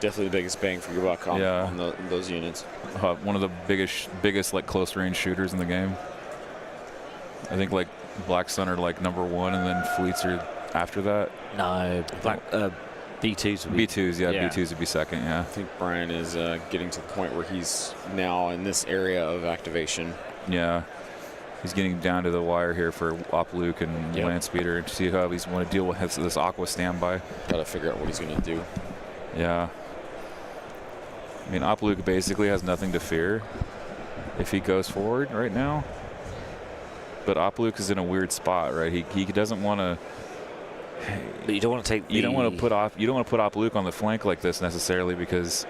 Definitely the biggest bang for your buck on those units. One of the biggest like close range shooters in the game. I think like Black Sun are like number 1, and then Fleets are after that. No, B2s would be. B2s, yeah, B2s would be second, yeah. I think Brian is getting to the point where he's now in this area of activation. Yeah. He's getting down to the wire here for Op Luke and Land Speeder, and see how he's want to deal with this Aqua standby. Got to figure out what he's going to do. Yeah. I mean, Op Luke basically has nothing to fear if he goes forward right now. But Op Luke is in a weird spot, right? He doesn't want to. But you don't want to take. You don't want to put Op Luke on the flank like this necessarily, because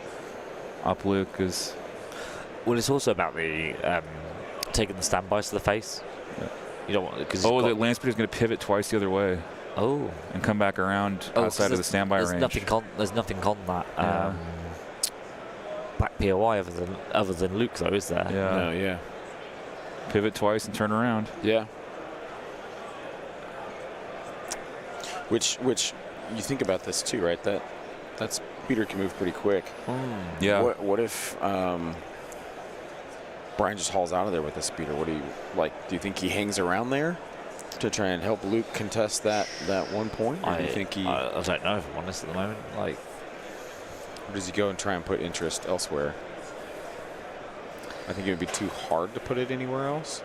Op Luke is. Well, it's also about the taking the standbys to the face. Yeah. You don't want because. Oh, the Land Speeder's going to pivot twice the other way. Oh. And come back around outside of the standby range. There's nothing on that. Black POI other than Luke, though, is there? Yeah. No, yeah. Pivot twice and turn around. Yeah. Which you think about this too, right? That speeder can move pretty quick. Yeah. What if Brian just hauls out of there with the speeder? What do you like? Do you think he hangs around there to try and help Luke contest that 1 point? Or do you think he? I don't know, if I'm honest, at the moment. Like, or does he go and try and put interest elsewhere? I think it would be too hard to put it anywhere else,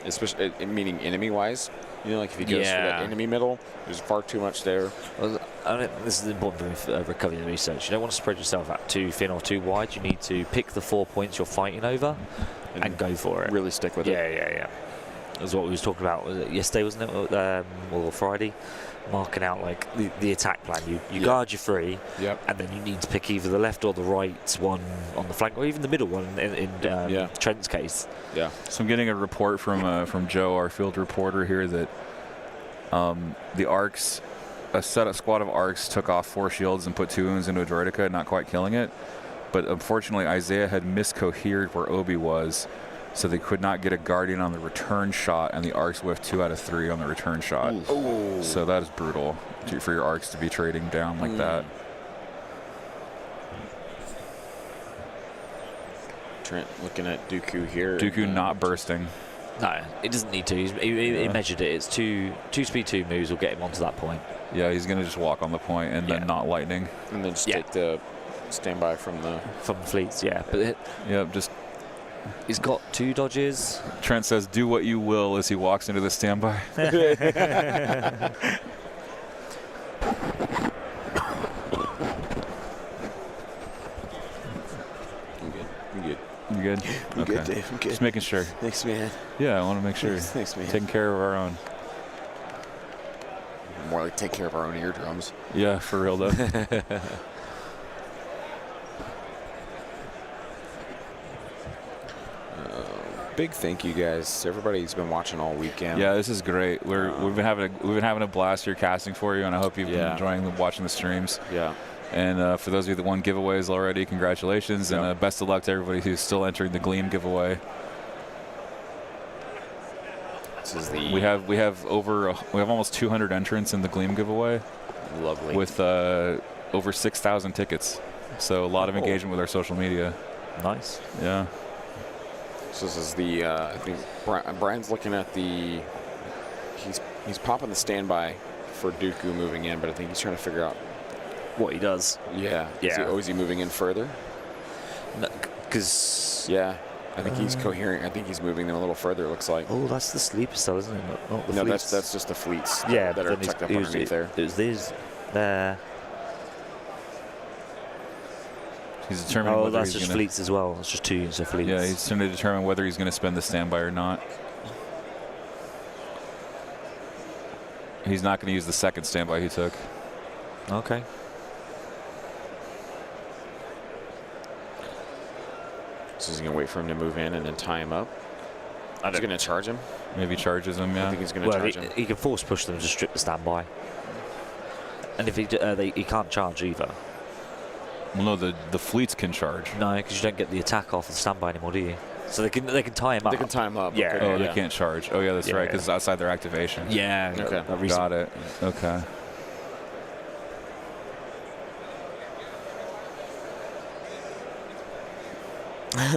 especially meaning enemy-wise. You know, like if he goes for that enemy middle, there's far too much there. Well, I think this is important for recovery and research. You don't want to spread yourself out too thin or too wide. You need to pick the 4 points you're fighting over and go for it. Really stick with it. Yeah. That's what we was talking about. Was it yesterday, wasn't it? Or Friday? Marking out like the attack plan. You guard your 3, and then you need to pick either the left or the right one on the flank, or even the middle one in Trent's case. Yeah. So I'm getting a report from Joe, our field reporter here, that the Arcs, a squad of Arcs took off 4 shields and put 2 wounds into a droideka, not quite killing it. But unfortunately, Isaiah had miscohered where Obi was, so they could not get a Guardian on the return shot, and the Arcs whiffed 2 out of 3 on the return shot. Ooh. So that is brutal for your Arcs to be trading down like that. Trent looking at Dooku here. Dooku not bursting. No, it doesn't need to. He measured it. It's two speed 2 moves will get him onto that point. Yeah, he's going to just walk on the point and then not lightning. And then just take the standby from the fleets, But just... He's got 2 dodges. Trent says, "Do what you will," as he walks into the standby. I'm good. You good? I'm good, Dave. I'm good. Just making sure. Thanks, man. Yeah, I want to make sure. Thanks, man. Taking care of our own. more like take care of our own eardrums. Yeah, for real though. Big thank you guys. Everybody's been watching all weekend. Yeah, this is great. We've been having a blast here casting for you, and I hope you've been enjoying watching the streams. Yeah. And for those of you that won giveaways already, congratulations, and best of luck to everybody who's still entering the Gleam giveaway. This is the we have almost 200 entrants in the Gleam giveaway. Lovely. With over 6,000 tickets, so a lot of engagement with our social media. Nice. Yeah. So this is the I think Brian's looking at the he's popping the standby for Dooku moving in, but I think he's trying to figure out what he does. Yeah. Yeah. Is he moving in further? Because I think he's coherent. I think he's moving them a little further. It looks like. Oh, that's the sleeper cell, isn't it? Not the fleets. that's just the fleets. Yeah, that are tucked up underneath there. It was these there. He's determining whether that's he's just gonna, fleets as well. It's just 2 units of fleets. Yeah, he's trying to determine whether he's going to spend the standby or not. He's not going to use the second standby he took. Okay. So he's going to wait for him to move in and then tie him up. He's going to charge him. Maybe charges him. Yeah. I think he's going to charge him. He can force push them to strip the standby. And if he can't charge either. Well, no, the fleets can charge. No, because you don't get the attack off the standby anymore, do you? So they can tie him up. They can tie him up. Yeah. Okay. Oh, they can't charge. Oh, yeah, that's right, because it's outside their activation. Yeah. Okay. Got it. Okay.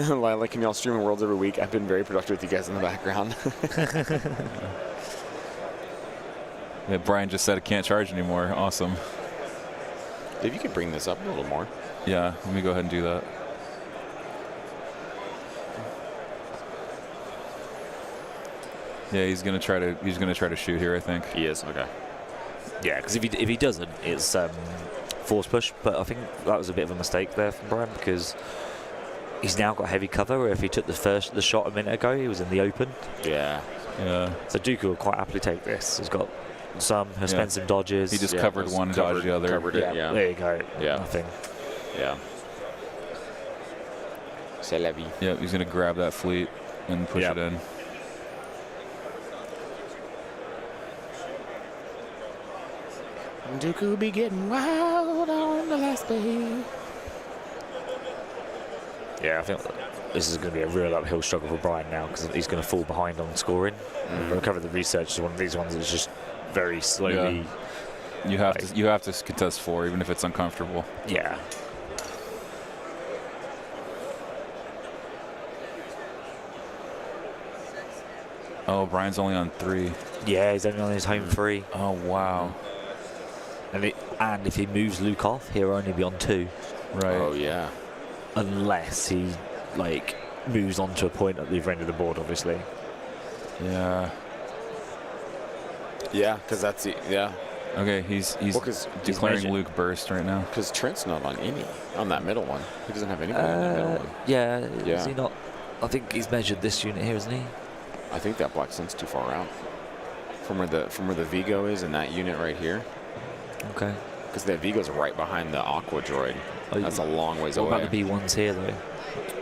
Like y'all streaming Worlds every week. I've been very productive with you guys in the background. Yeah, Brian just said it can't charge anymore. Awesome. If you could bring this up a little more. Yeah, let me go ahead and do that. Yeah, he's gonna try to shoot here, I think. He is. Okay. Yeah, because if he doesn't, it's force push. But I think that was a bit of a mistake there from Brian because he's now got heavy cover. Where if he took the shot a minute ago, he was in the open. Yeah. Yeah. So Dooku will quite happily take this. He's got he'll spend some dodges. He just covered one, dodged the other. Covered it. Yeah. There you go. Yeah. Nothing. Yeah. C'est la vie. Yeah, he's gonna grab that fleet and push it in. Dooku be getting wild on the last day. Yeah, I think this is going to be a real uphill struggle for Brian now because he's going to fall behind on scoring. Recover the research is one of these ones that's just very slowly. Yeah. You have to contest 4 even if it's uncomfortable. Yeah. Oh, Brian's only on 3. Yeah, he's only on his home 3. Oh wow. And if he moves Luke off, he'll only be on 2. Right. Oh yeah. Unless he moves on to a point at the other end of the board, obviously. Yeah. Yeah, because that's the Okay, he's declaring Luke burst right now. Because Trent's not on that middle one. He doesn't have anybody on that middle one. Yeah. Yeah. Is he not? I think he's measured this unit here, isn't he? I think that black sun's too far out from where the Vigo is in that unit right here. Okay. Because that Vigo's right behind the Aqua droid. That's a long ways away. What about the B1s here, though?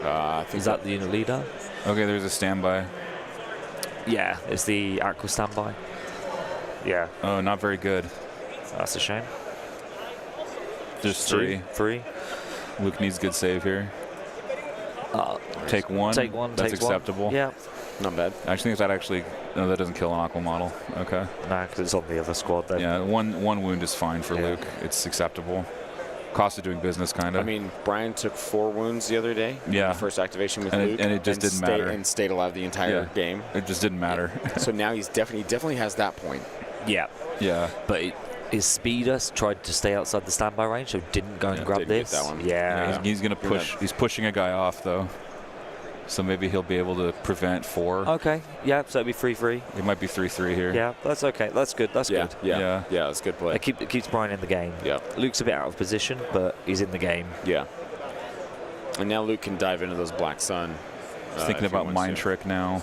I think is that the unit leader? Okay, there's a standby. Yeah, it's the Aqua standby. Yeah. Oh, not very good. That's a shame. Just 3. 3. Luke needs good save here. Take 1. Take 1. That's acceptable. Yeah. Not bad. I think no, that doesn't kill an Aqua model. Okay. No, because it's on the other squad then. Yeah, one wound is fine for Luke. It's acceptable. Cost of doing business, kind of. I mean, Brian took 4 wounds the other day. Yeah. First activation with and Luke. And it just didn't matter. And stayed alive the entire game. It just didn't matter. So now he definitely has that point. Yeah. Yeah. But his speeder tried to stay outside the standby range, so didn't go and grab this. Get that one. Yeah. He's going to push. He's pushing a guy off, though. So maybe he'll be able to prevent 4. Okay. Yeah, so it'll be 3-3. It might be 3-3 here. Yeah, that's okay. That's good. That's good. Yeah, that's good play. It keeps Brian in the game. Yeah. Luke's a bit out of position, but he's in the game. Yeah. And now Luke can dive into those Black Sun. He's thinking about Mind Trick now.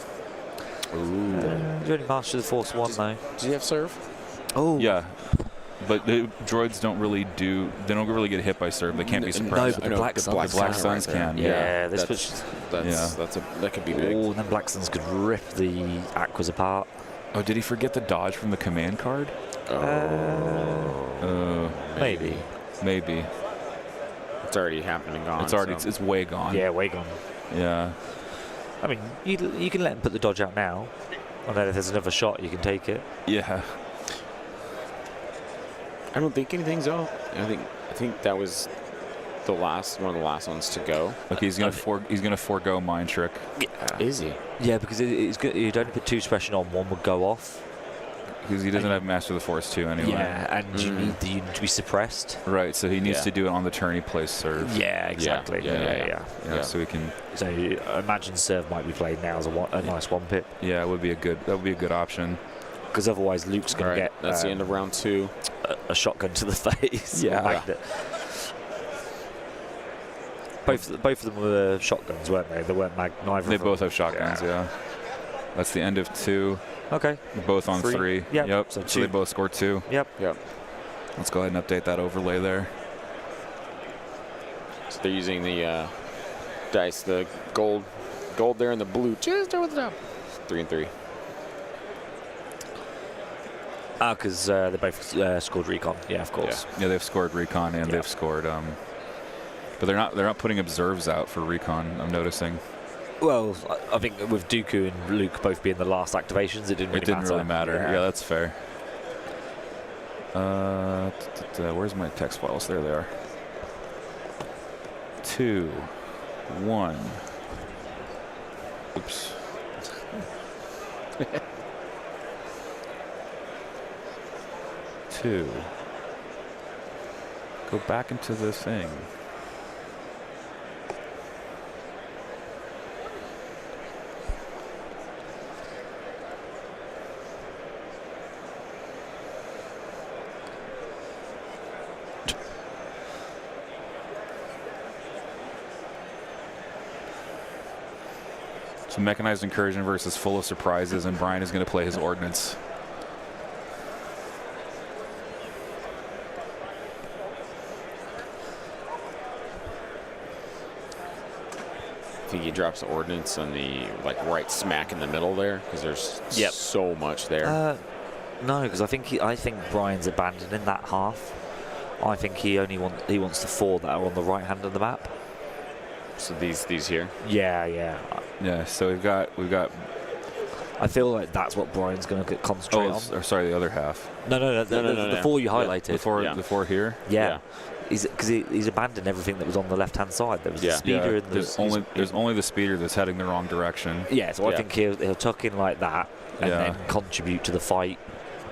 Ooh. You only master the Force 1, though. Does he have serve? Oh. Yeah. But the droids don't really get hit by serve. They can't be suppressed. No, but the Black Suns, the Black Suns can. Yeah, that could be big. Oh, and then Black Suns could rip the Aquas apart. Oh, did he forget the dodge from the command card? Maybe. Maybe. It's already happened and gone. It's way gone. Yeah, way gone. Yeah. I mean, you can let him put the dodge out now. And then if there's another shot, you can take it. Yeah. I don't think anything's out. I think that was one of the last ones to go. Okay, he's gonna forego Mind Trick. Yeah. Is he? Yeah, because it's good. You'd only put 2 suppression on, 1 would go off. Because he doesn't have Master of the Force 2 anyway. Yeah, and you need the unit to be suppressed. Right, so he needs to do it on the turn he plays serve. Yeah, exactly. Yeah, so we can. So imagine serve might be played now as a nice 1-pip. Yeah, that would be a good option. Because otherwise Luke's going to get. That's the end of round 2. A shotgun to the face. Yeah. Both of them were shotguns, weren't they? They weren't neither. They both have shotguns. Yeah. That's the end of 2. Okay. Both on 3. Yep. So they both scored 2. Yep. Let's go ahead and update that overlay there. So they're using the dice, the gold there and the blue just over the top. 3 and 3. Because they both scored recon. Yeah, of course. Yeah, they've scored recon and they've scored. But they're not putting observes out for recon. I'm noticing. Well, I think with Dooku and Luke both being the last activations, it didn't really matter. Yeah, that's fair. Where's my text files? There they are. 2, 1. Oops. Two. Go back into the thing. So mechanized incursion versus full of surprises, and Brian is going to play his ordnance. I think he drops the ordnance on the right smack in the middle there because there's so much there. No, because I think Brian's abandoning that half. I think he wants the 4 that are on the right hand of the map. So these here. Yeah. So we've got. I feel like that's what Brian's going to concentrate on. Or sorry, the other half. No. The 4 you highlighted. The 4 here. Yeah. Because he's abandoned everything that was on the left-hand side. There was the speeder. And there's only the speeder that's heading the wrong direction. Yeah, so I think he'll tuck in like that and then contribute to the fight.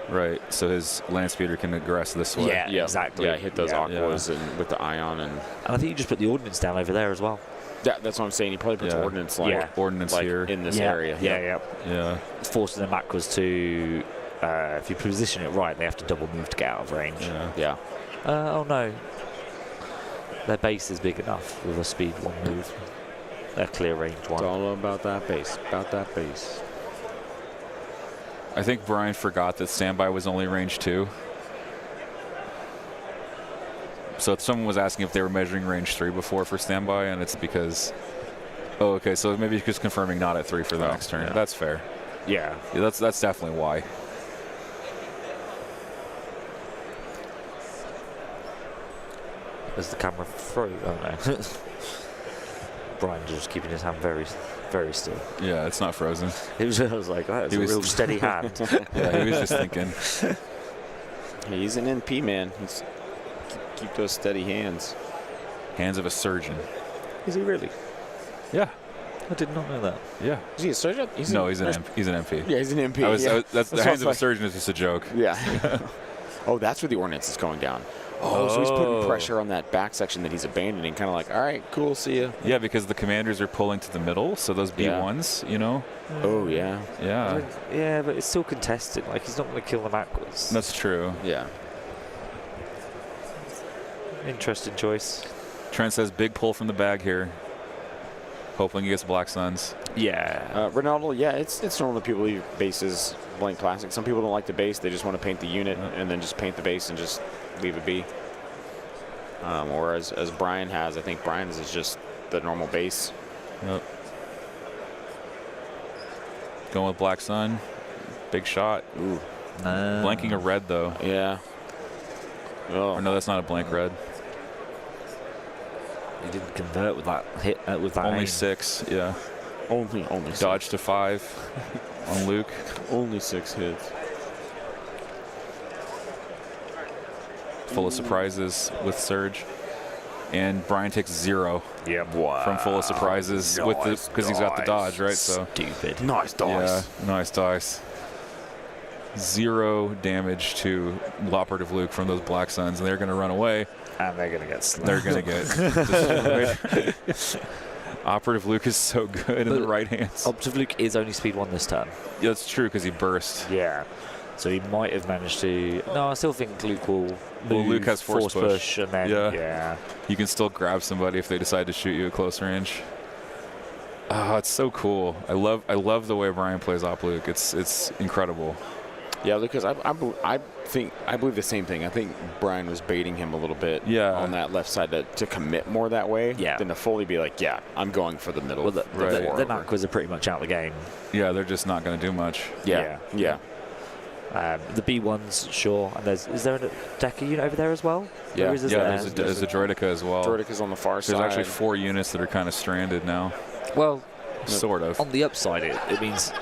Right, so his land speeder can aggress this way. Yeah, exactly. Yeah, hit those aquas and with the ion and I think you just put the ordnance down over there as well. Yeah, that's what I'm saying. He probably puts ordnance ordnance here in this area. Yeah. Forcing them aquas to, if you position it right, they have to double move to get out of range. Yeah. Oh no. Their base is big enough with a speed 1 move. They're clear range 1. It's all about that base. I think Brian forgot that standby was only range 2. So if someone was asking if they were measuring range 3 before for standby, and it's because. Oh, okay. So maybe he's just confirming not at 3 for the next turn. That's fair. Yeah. That's definitely why. Is the camera through? Oh no. Brian just keeping his hand very, very still. Yeah, it's not frozen. I was like, that's a real steady hand. Yeah, he was just thinking. He's an NP man. Keep those steady hands. Hands of a surgeon. Is he really? Yeah. I did not know that. Yeah. Is he a surgeon? He's an MP. Yeah, he's an MP. That's the hands of a surgeon is just a joke. Yeah. Oh, that's where the ordnance is going down. Oh, so he's putting pressure on that back section that he's abandoning, kind of like, all right, cool, see ya. Yeah, because the commanders are pulling to the middle, so those B1s, you know. Oh, yeah. Yeah. Yeah, but it's still contested. Like, he's not going to kill them backwards. That's true. Yeah. Interesting choice. Trent says big pull from the bag here. hoping he gets Black Suns. Yeah. Ronaldo, yeah, it's normal that people leave bases blank plastic. Some people don't like the base. They just want to paint the unit and then just paint the base and just leave it be. Or as Brian has, I think Brian's is just the normal base. Yep. Going with Black Sun. Big shot. Ooh. Blanking a red, though. Yeah. Oh. Or no, that's not a blank red. He didn't convert with that hit, with that Only aim. 6, yeah. Only Dodge to 5 on Luke. Only 6 hits. Full of surprises with Surge. And Brian takes 0 Yep. Wow. from full of surprises with the because he's got the dodge, right? So Stupid. Nice dice. yeah, nice dice. 0 damage to Operative Luke from those Black Suns, and they're going to run away. And they're going to get slapped. They're going to get destroyed. Operative Luke is so good in the right hands. Operative Luke is only speed 1 this turn. Yeah, that's true because he burst. Yeah. So he might have managed to. No, I still think Luke will move. Well, Luke has force push, and then yeah. You can still grab somebody if they decide to shoot you at close range. Oh, it's so cool. I love the way Brian plays Op Luke. It's incredible. Yeah, because I believe the same thing. I think Brian was baiting him a little bit on that left side to commit more that way than to fully be like, yeah, I'm going for the middle. Well, the Aquas are pretty much out of the game. Yeah, they're just not going to do much. Yeah. The B1s, sure. And is there a Deca unit over there as well? Yeah, there's a Droidica as well. Droidica's on the far side. There's actually 4 units that are kind of stranded now. Well, sort of. On the upside, it means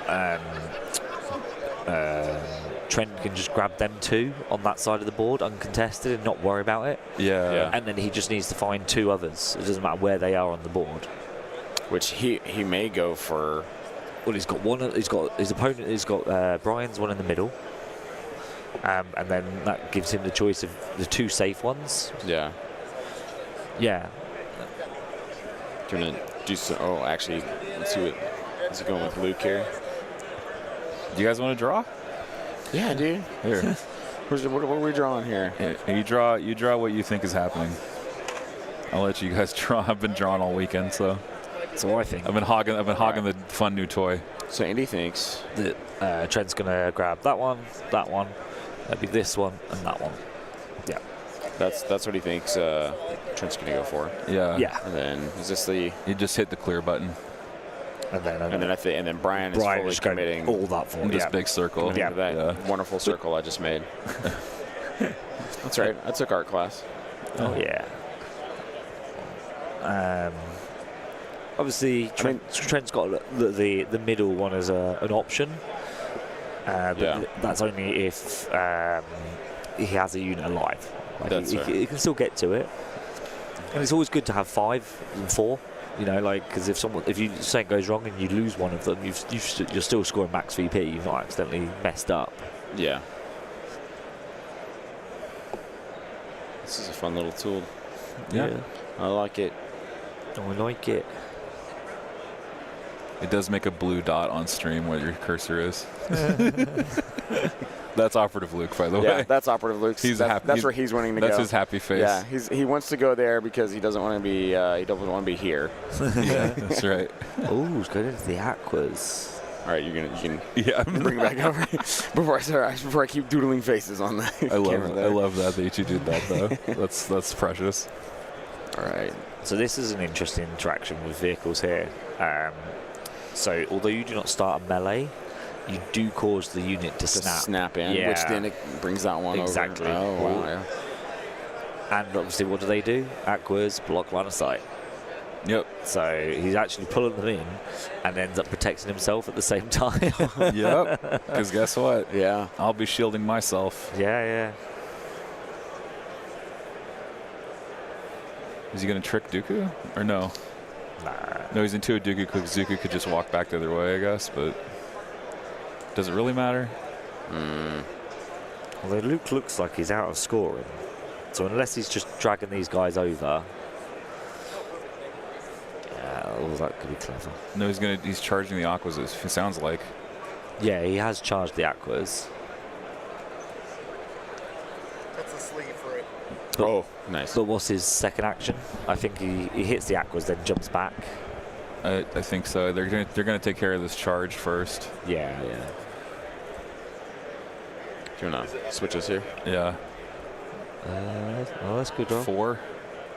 Trent can just grab them 2 on that side of the board, uncontested, and not worry about it. Yeah. And then he just needs to find 2 others. It doesn't matter where they are on the board. Which he may go for. Well, he's got one. He's got his opponent. He's got Brian's one in the middle, and then that gives him the choice of the 2 safe ones. Yeah. Yeah. Gonna do so. Oh, actually, let's see what. Is he going with Luke here? Do you guys want to draw? Yeah, dude. Here. What are we drawing here? Yeah, you draw what you think is happening. I'll let you guys draw. I've been drawing all weekend, so. So I think I've been hogging the fun new toy. So Andy thinks that Trent's gonna grab that one, that'd be this one, and that one. Yeah. That's what he thinks Trent's gonna go for. Yeah. Yeah. And then is this the? You just hit the clear button. And then Brian is fully committing all that for this big circle. Yeah. That wonderful circle I just made. That's right. I took art class. Oh yeah. Obviously, Trent's got the middle one as an option. But that's only if he has a unit alive. Like he can still get to it. And it's always good to have 5 and 4. You know, like, because if something goes wrong and you lose one of them, you're still scoring max VP. You've not accidentally messed up. Yeah. This is a fun little tool. Yeah. I like it. I like it. It does make a blue dot on stream where your cursor is. That's Operative Luke, by the way. Yeah, that's Operative Luke. That's where he's wanting to go. That's his happy face. Yeah, he wants to go there because he doesn't want to be. He doesn't want to be here. Yeah, that's right. Oh, he's going into the Aquas. All right, you can bring it back over before I keep doodling faces on the camera there. I love that you did that though. that's precious. All right. So this is an interesting interaction with vehicles here. So although you do not start a melee, you do cause the unit to snap in, which then it brings that one exactly. over. Oh, wow, yeah. And obviously, what do? Aquas block line of sight. Yep. So he's actually pulling them in and ends up protecting himself at the same time. Yep. Because guess what? Yeah. I'll be shielding myself. Yeah. Is he going to trick Dooku? Or no? Nah. No, he's into a Dooku because Dooku could just walk back the other way, I guess, but does it really matter? Although Luke looks like he's out of scoring. So unless he's just dragging these guys over. Yeah, that could be clever. No, he's charging the Aquas, it sounds like. Yeah, he has charged the Aquas. That's a sleeve for it. Oh, nice. But what's his second action? I think he hits the Aquas, then jumps back. I think so. They're gonna take care of this charge first. Yeah. Do you want to switch us here? Yeah. Oh, that's good roll. 4.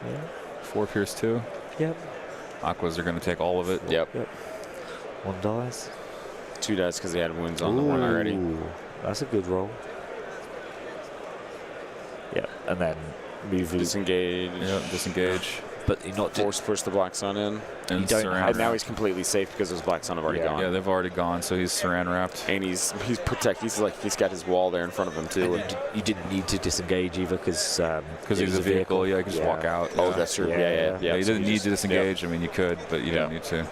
Yeah. 4 Pierce 2. Yep. Aquas are gonna take all of it. Yep. 1 dice. 2 dice because they had wounds on the one already. That's a good roll. Yeah, and then move. Disengage. Yeah, disengage. But you're not Force push the Black Sun in. And don't saran have- And now wrap. he's completely safe because those Black Sun have already gone. Yeah, they've already gone, so he's saran wrapped. And he's protect. He's got his wall there in front of him too. You didn't need to disengage either because He's a vehicle. Yeah, you can just walk out. Oh, yeah. that's true. Yeah. Yeah, You so didn't need to disengage. yeah. I mean, you could, but you didn't need to.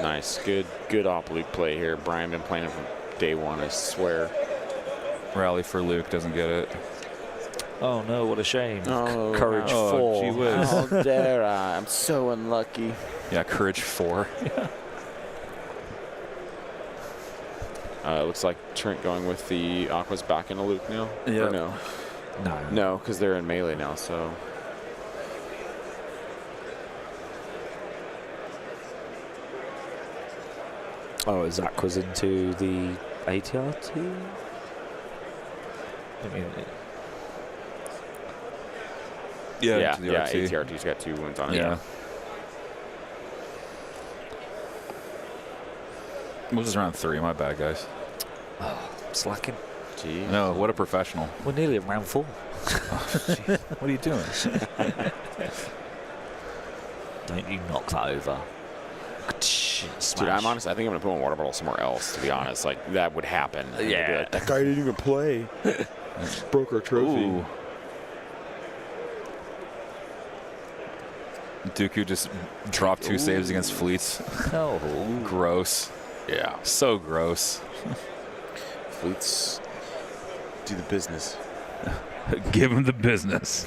Nice, good op Luke play here. Brian been playing it from day one, I swear. Rally for Luke doesn't get it. Oh no, what a shame. Oh, Courage oh, 4. gee whiz. How dare I? I'm so unlucky. Yeah, courage 4. Looks like Trent going with the Aquas back into Luke now. Yeah. Or no? No. No, because they're in melee now, so. Oh, Zach was into the ATRT? I mean, Yeah, to the RT. ATRT's got 2 wounds on it. Yeah. This is round 3. My bad, guys. slacking. Jeez. No, what a professional. We're nearly at round 4. What are you doing? Don't you knock that over. Smash. Dude, I'm honest. I think I'm gonna put my water bottle somewhere else. To be honest, like that would happen. And they'd be Yeah. like, that guy didn't even play. Broke our trophy. Ooh. Dooku just dropped 2 saves against fleets. Oh. Gross. Yeah. So gross. Fleets do the business. Give him the business.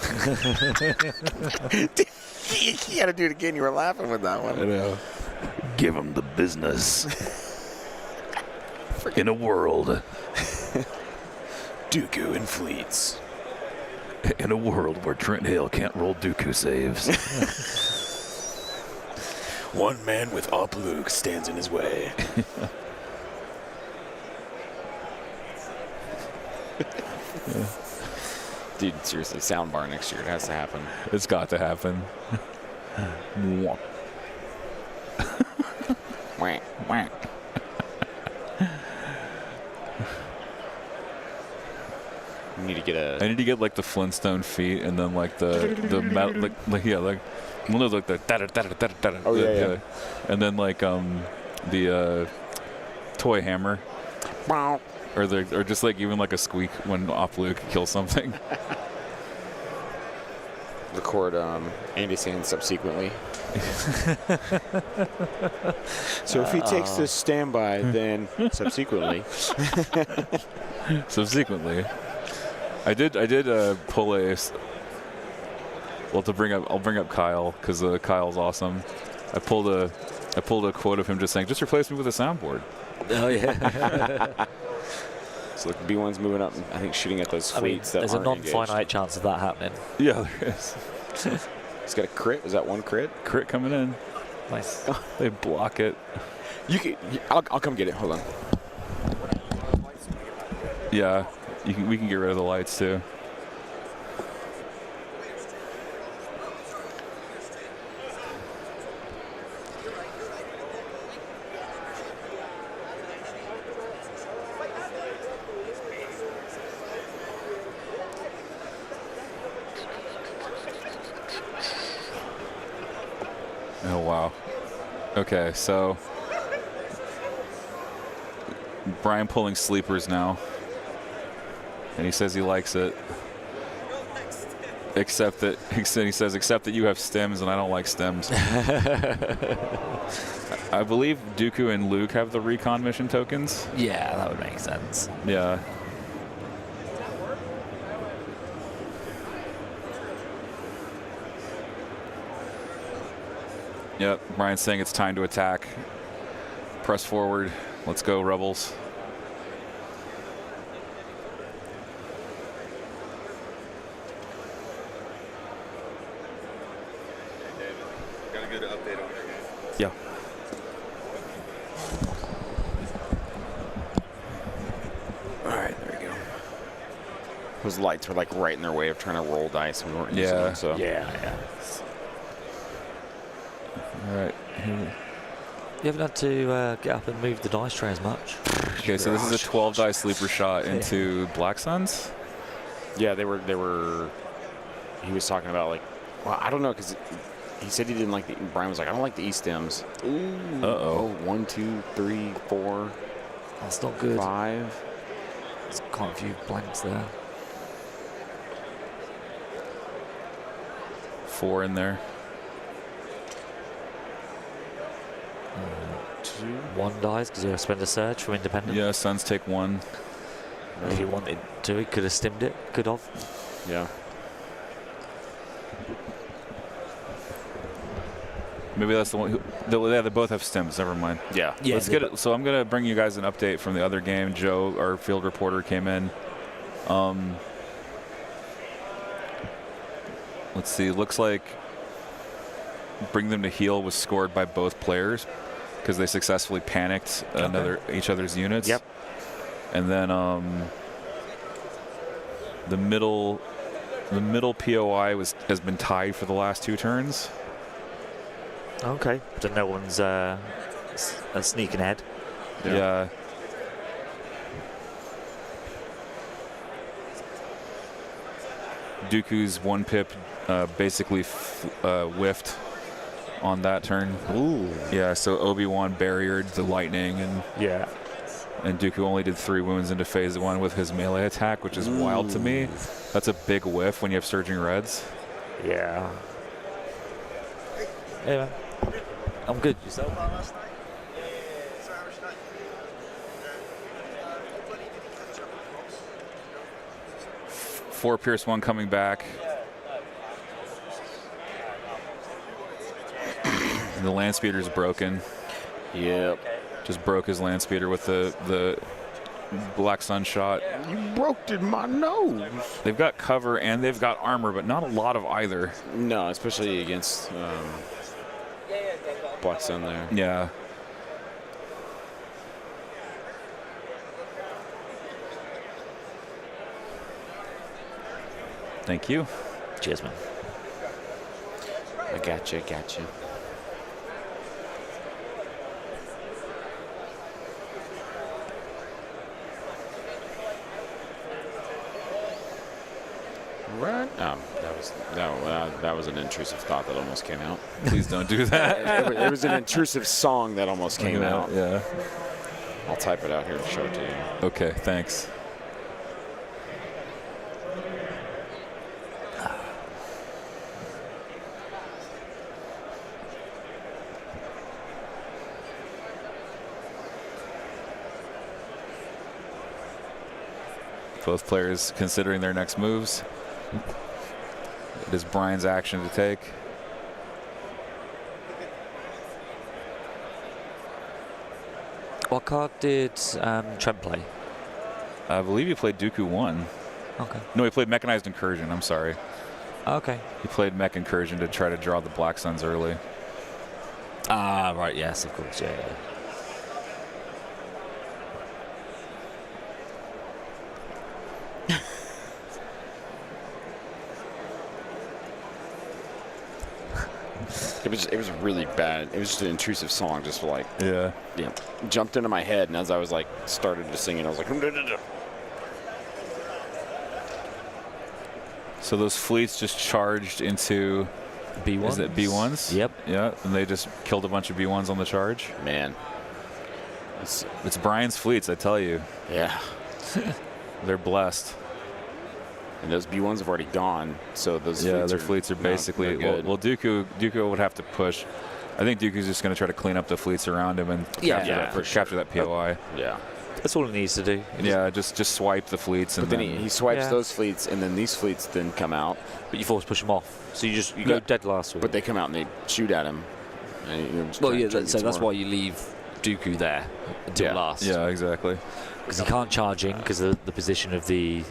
You gotta do it again. You were laughing with that one. I know. Give him the business. In a world. Dooku and fleets. In a world where Trent Hale can't roll Dooku saves. One man with Op Luke stands in his way. Dude, seriously, soundbar next year. It has to happen. It's got to happen. Mwah. Whack, whack. You need to get I a. need to get like the Flintstone feet and then like the metal, like yeah, like one of those like the Oh, yeah. and then like the toy hammer or just like even like a squeak when Op Luke kills something. Record Andy saying subsequently. So if he takes this standby, then subsequently. Subsequently, I did pull a. Well, I'll bring up Kyle because Kyle's awesome. I pulled a quote of him just saying, "Just replace me with a soundboard." Oh, yeah. So the B1's moving up, and I think shooting at those I mean, fleets that there's a aren't engaged. non-finite chance of that happening. Yeah, there is. He's got a crit. Was that one crit? Crit coming in. Nice. They block it. I'll come get it. Hold on. Yeah, we can get rid of the lights too. Oh, wow. Okay, so Brian pulling sleepers now. And he says he likes it. Except that he says except that you have stems and I don't like stems. I believe Dooku and Luke have the recon mission tokens. Yeah, that would make sense. Yeah. Yep, Brian's saying it's time to attack. Press forward. Let's go, Rebels. David, got a good update Yeah. All right, there we go. Those lights were like right in their way of trying to roll dice. We weren't using them, so. Yeah. All right. You haven't had to get up and move the dice tray as much. Okay, so this is a 12 die sleeper shot into Black Suns. Yeah, they were. He was talking about like, well, I don't know, because he said he didn't like the. Brian was like, I don't like the E stems. Ooh. Uh-oh. 1, 2, 3, 4. That's not good. 5. There's quite a few blanks there. 4 in there. 2. 1 dies because you spend a surge from independent. Yeah, Suns take 1. If he wanted to, he could have stimmed it. Could have. Yeah. Maybe that's the one. They both have stems. Never mind. Yeah. Let's get it. So I'm gonna bring you guys an update from the other game. Joe, our field reporter, came in. Let's see. Looks like Bring Them to Heal was scored by both players because they successfully panicked each other's units. Yep. And then the middle POI has been tied for the last 2 turns. Okay. So no one's sneaking ahead. Yeah. Dooku's 1 pip basically whiffed on that turn. Ooh. Yeah, so Obi-Wan barriered the lightning, and Dooku only did 3 wounds into phase 1 with his melee attack, which is wild to me. That's a big whiff when you have Surging Reds. Yeah. Hey, man. I'm good. Yourself? 4 Pierce 1 coming back. And the land speeder's broken. Yep. Just broke his land speeder with the Black Sun shot. You broke in my nose. They've got cover and they've got armor, but not a lot of either. No, especially against Black Sun there. Yeah. Thank you. Cheers, man. I gotcha. Right. That was an intrusive thought that almost came out. Please don't do that. It was an intrusive song that almost came out. Yeah. I'll type it out here and show it to you. Okay, thanks. Both players considering their next moves. It is Brian's action to take. What card did Trent play? I believe he played Dooku 1. Okay. No, he played Mechanized Incursion. I'm sorry. Okay. He played Mech Incursion to try to draw the Black Suns early. Ah, right. Yes, of course. Yeah. It was really bad. It was just an intrusive song, just like Yeah. jumped into my head, and as I was like started to sing it, I was like. So those fleets just charged into B1s. Is it B1s? Yep. Yeah, and they just killed a bunch of B1s on the charge. Man. It's Brian's fleets, I tell you. Yeah. They're blessed. And those B1s have already gone, so those their fleets are basically good. well, Dooku would have to push. I think Dooku's just going to try to clean up the fleets around him and capture that POI. Yeah. That's all he needs to do. Just swipe the fleets, and But then he swipes those fleets, and then these fleets then come out. But you force push them off, so you go dead last with. But they come out and they shoot at him. And, well, yeah. So that's why you leave Dooku there until last. Yeah, exactly. Because he can't charge in because of the position of the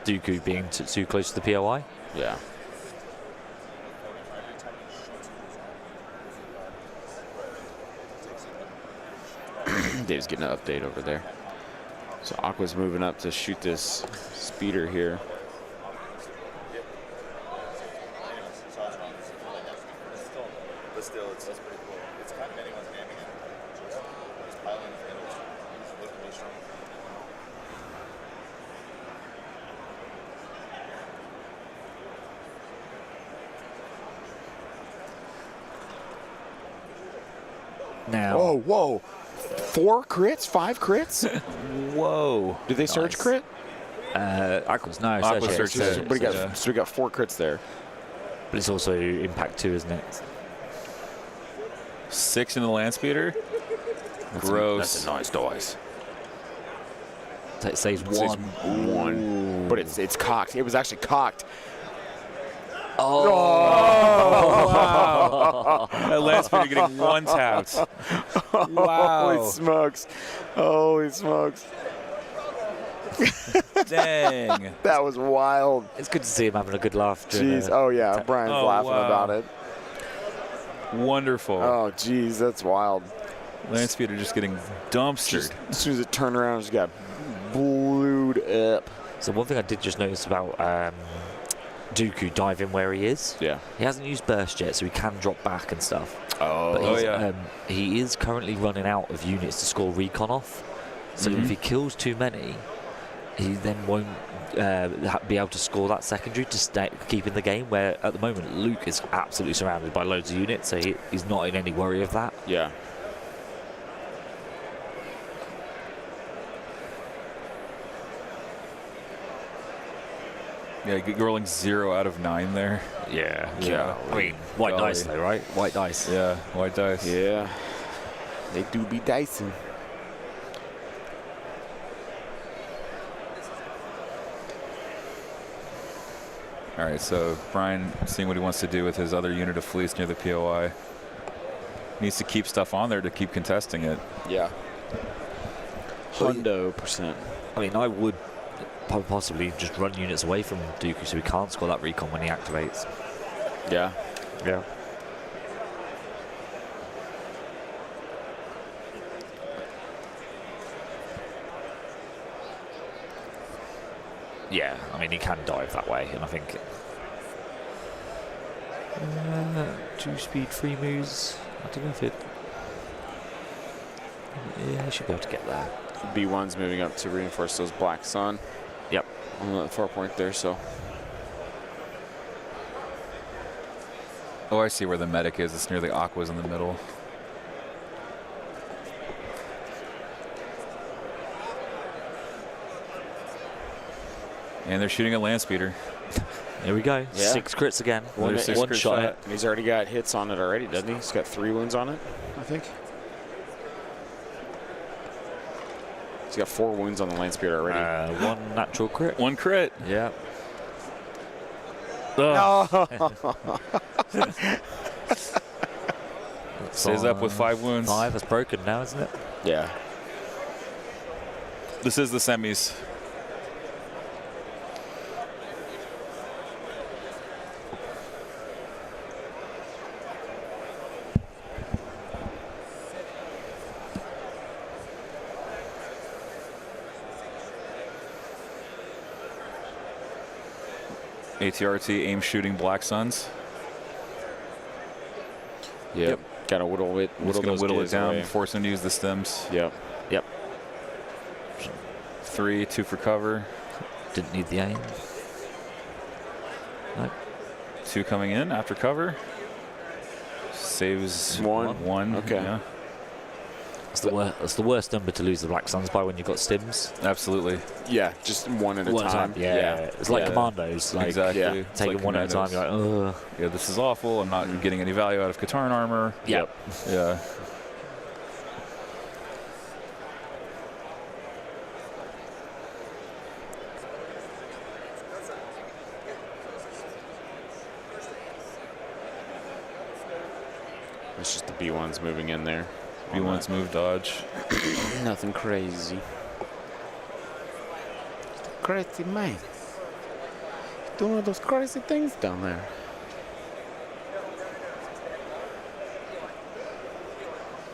Dooku being too close to the POI. Yeah. Dave's getting an update over there. So Aqua's moving up to shoot this speeder here. But still, it's pretty cool. It's kind of anyone's game again. Just piling his image. He's looking really strong. Now. Oh, whoa. 4 crits? 5 crits? Whoa. Did they search crit? Aqua's no. Aqua search search hit. hit. But so we got 4 crits there. But it's also impact 2, isn't it? 6 in the land speeder. Gross. That's a nice dice. So it saves 1. 1. But it's cocked. It was actually cocked. Wow. That land speeder getting 1 tapped. Wow. Holy smokes. Holy smokes. Dang. That was wild. It's good to see him having a good laugh. during Jeez. a- Oh, yeah. Brian's Oh, laughing wow. about it. Wonderful. Oh, geez. That's wild. Land speeder just getting dumpstered. Just, as soon as it turned around, it just got blued up. So one thing I did just notice about Dooku diving where he is. Yeah. He hasn't used burst yet, so he can drop back and stuff. Oh, But he's, yeah. He is currently running out of units to score recon off. So if he kills too many, he then won't be able to score that secondary to keep in the game. Where at the moment Luke is absolutely surrounded by loads of units, so he's not in any worry of that. yeah. Yeah, rolling 0 out of 9 there. Yeah. Yeah. I mean, white Golly. dice though, right? White dice. Yeah, white dice. Yeah. They do be dicing. All right, so Brian seeing what he wants to do with his other unit of fleece near the POI. Needs to keep stuff on there to keep contesting it. Yeah. Hundo%. I mean, I would possibly just run units away from Dooku so he can't score that recon when he activates. Yeah. Yeah. Yeah, I mean, he can dive that way, and I think 2-speed 3 moves. I don't know if it. Yeah, he should be able to get there. B1's moving up to reinforce those Black Sun. Yep. On that far point there, so. Oh, I see where the medic is. It's near the Aquas in the middle. And they're shooting a land speeder. Here we go. Yeah. 6 crits again. Another 6 One crit shot. He's already got hits on it already, doesn't he? He's got 3 wounds on it, I think. He's got 4 wounds on the land speeder already. 1 natural crit. 1 crit. Yeah. Stays up with 5 wounds. 5. That's broken now, isn't it? Yeah. This is the semis. ATRT aim shooting Black Suns. Yep. Got to whittle it. Just gonna those whittle it guys down, away. force him to use the stems. Yep. Yep. 3, 2 for cover. Didn't need the aim. Nope. 2 coming in after cover. Saves 1. Okay. Yeah, It's the worst number to lose the Black Suns by when you've got stims. absolutely. Yeah, just 1 at a time. Yeah. It's like Yeah. Commandos. Like, Exactly. yeah. It's taking like 1 at a time. Commandos. You're like, ugh. Yeah, this is awful. I'm not getting any value out of Katarn armor. Yep. Yeah. It's just the B1's moving in there. B1's move dodge. Nothing crazy. Crazy man. Doing all those crazy things down there.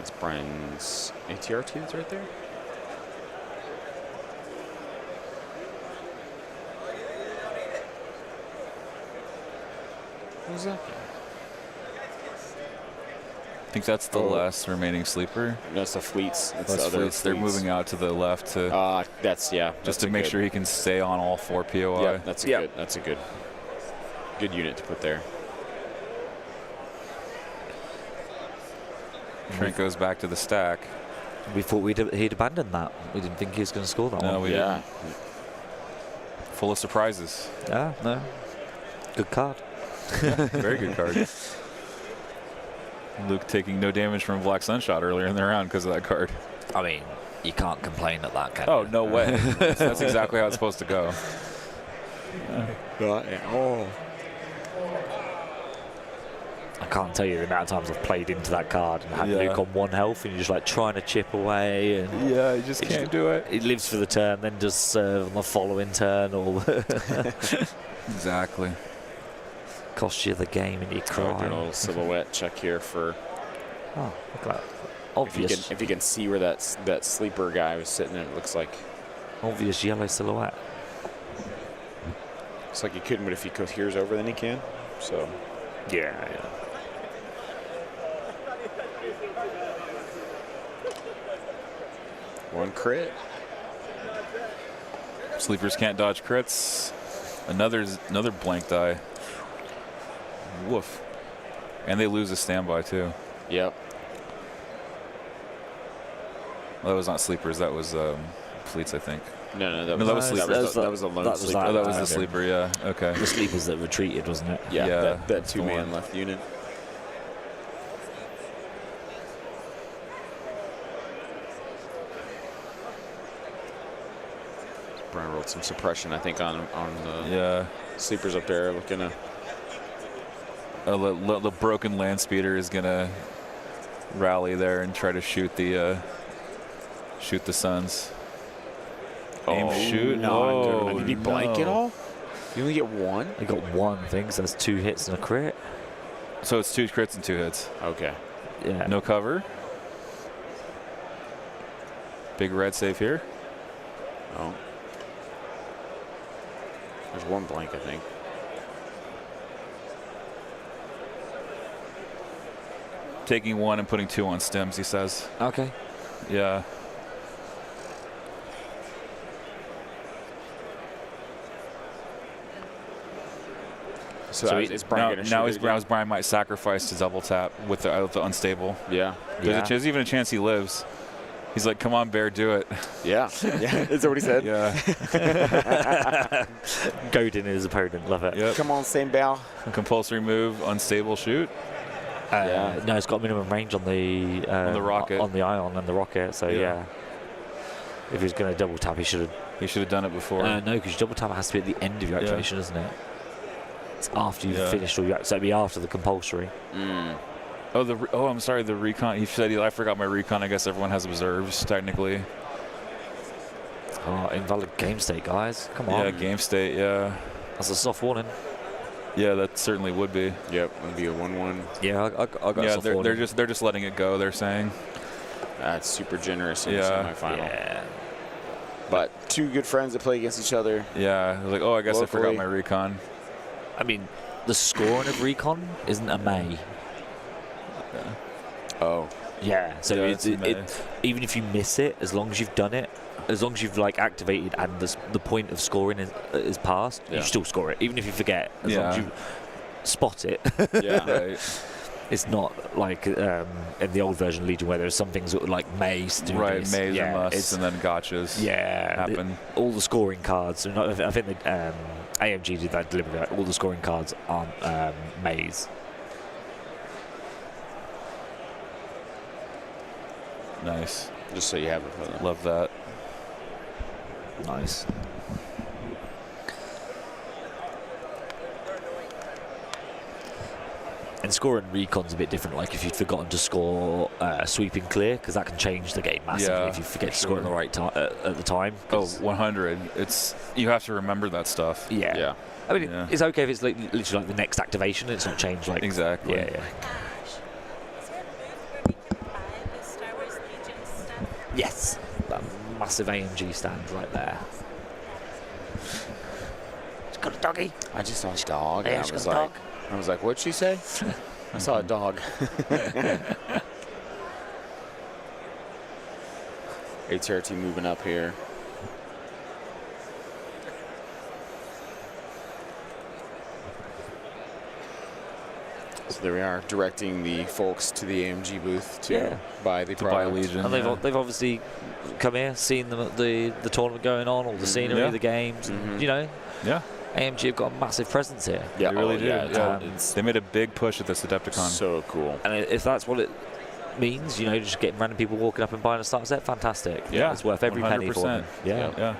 That's Brian's ATR2 that's right there. Who's that? I think that's the last remaining sleeper. That's the Fleets. That's That's the other Fleets. They're Fleets. moving out to the left to Just just to make sure he can stay on all 4 POI. Yeah, that's a good unit to put there. Trent goes back to the stack. We thought he'd abandoned that. We didn't think he was going to score that No, one. we didn't. Full of surprises. Yeah, no. Good card. Very good card. Luke taking no damage from Black Sunshot earlier in the round because of that card. I mean, you can't complain at that, can Oh, you? no way. That's exactly how it's supposed to go. I can't tell you the amount of times I've played into that card and had Yeah. Luke on 1 health and you're just like trying to chip away and Yeah, you just can't do it. it lives for the turn, then does serve on the following turn or Exactly. costs you the game and you Doing a cry. little silhouette check here for Oh, look at that. Obvious, if you can see where that sleeper guy was sitting. It looks like yellow silhouette. he couldn't, but if he coheres over, then he can. So Yeah. one crit. Sleepers can't dodge crits. Another blank die. Woof. And they lose a standby too. Yep. Well, that was not sleepers. That was fleets, I think. No, that was sleeper. That was a lone sleeper. Oh, that was the sleeper. Yeah. Okay. The sleepers that retreated, wasn't it? Yeah. Yeah, That that's the 2-man one. left unit. Brian rolled some suppression, I think, on the sleepers up there, looking to. The broken land speeder is gonna rally there and try to shoot the Suns. Aim, shoot. No, did he blank it no. all? You only get one? They got 1 thing, so that's 2 hits and a crit. So it's 2 crits and 2 hits. Okay. Yeah. No cover. Big red save here. Oh. There's 1 blank, I think. Taking 1 and putting 2 on stems, he says. Okay. Yeah. So is Brian gonna shoot now it again? Brian might sacrifice to double tap with the unstable. Yeah. There's even a chance he lives. He's like, come on, Bear, do it. Yeah. Yeah. Is that what he said? Yeah. Goading his opponent, love it. Yep. Come on, same bow. Compulsory move, unstable shoot. No, it's got minimum range on the rocket. on the ion and the rocket. So yeah, if he was going to double tap, he should have done it before. No, because double tap has to be at the end of your activation, doesn't it? It's after you've finished all your. So it'd be after the compulsory. Oh, I'm sorry. The recon. He said I forgot my recon. I guess everyone has observes technically. Oh, invalid game state, guys. Come on. Yeah, game state. Yeah. That's a soft warning. Yeah, that certainly would be. Yep, it would be a 1-1. Yeah, I got Yeah, soft warning. they're just letting it go. They're saying. That's super generous in the Yeah. semifinal. Yeah. But 2 good friends that play against each other. Yeah, I was like, oh, I guess I forgot Locally. my recon. I mean, the scoring of recon isn't a May. Oh. Yeah. So Yeah, it's it's a May. even if you miss it, as long as you've done it, as long as you've activated and the point of scoring is passed, you still score it, even if you forget. As long as you spot it. Yeah. Right. It's not like in the old version of Legion where there's some things that were like maze. Right, maze and musts, and then gotchas. Yeah, happen. All the scoring cards. And I think that AMG did that deliberately. All the scoring cards aren't maze. Nice. Just so you have it for them. Love that. Nice. And scoring recon's a bit different. Like if you'd forgotten to score sweeping clear, because that can change the game massively if you forget to score at the right time at the time. Oh, 100. You have to remember that stuff. Yeah. Yeah. I mean, it's okay if it's literally like the next activation. It's not changed. Like Exactly. Yeah. Is there a move where we combine the massive AMG stand right there. It's got a doggy. I just saw a dog. Yeah, And it's I was got a like, what'd she say? I saw a dog. HRT moving up here. So there we are, directing the folks to the AMG booth to buy the product. Legion. And they've obviously come here, seen the tournament going on, all the scenery, the games, you know. Yeah. AMG have got a massive presence here. Yeah, They really do. Yeah, They made a big push at this AdeptiCon. so cool. And if that's what it means, you know, just getting random people walking up and buying a start set, fantastic. Yeah, it's worth every penny for them. 100%. Yeah.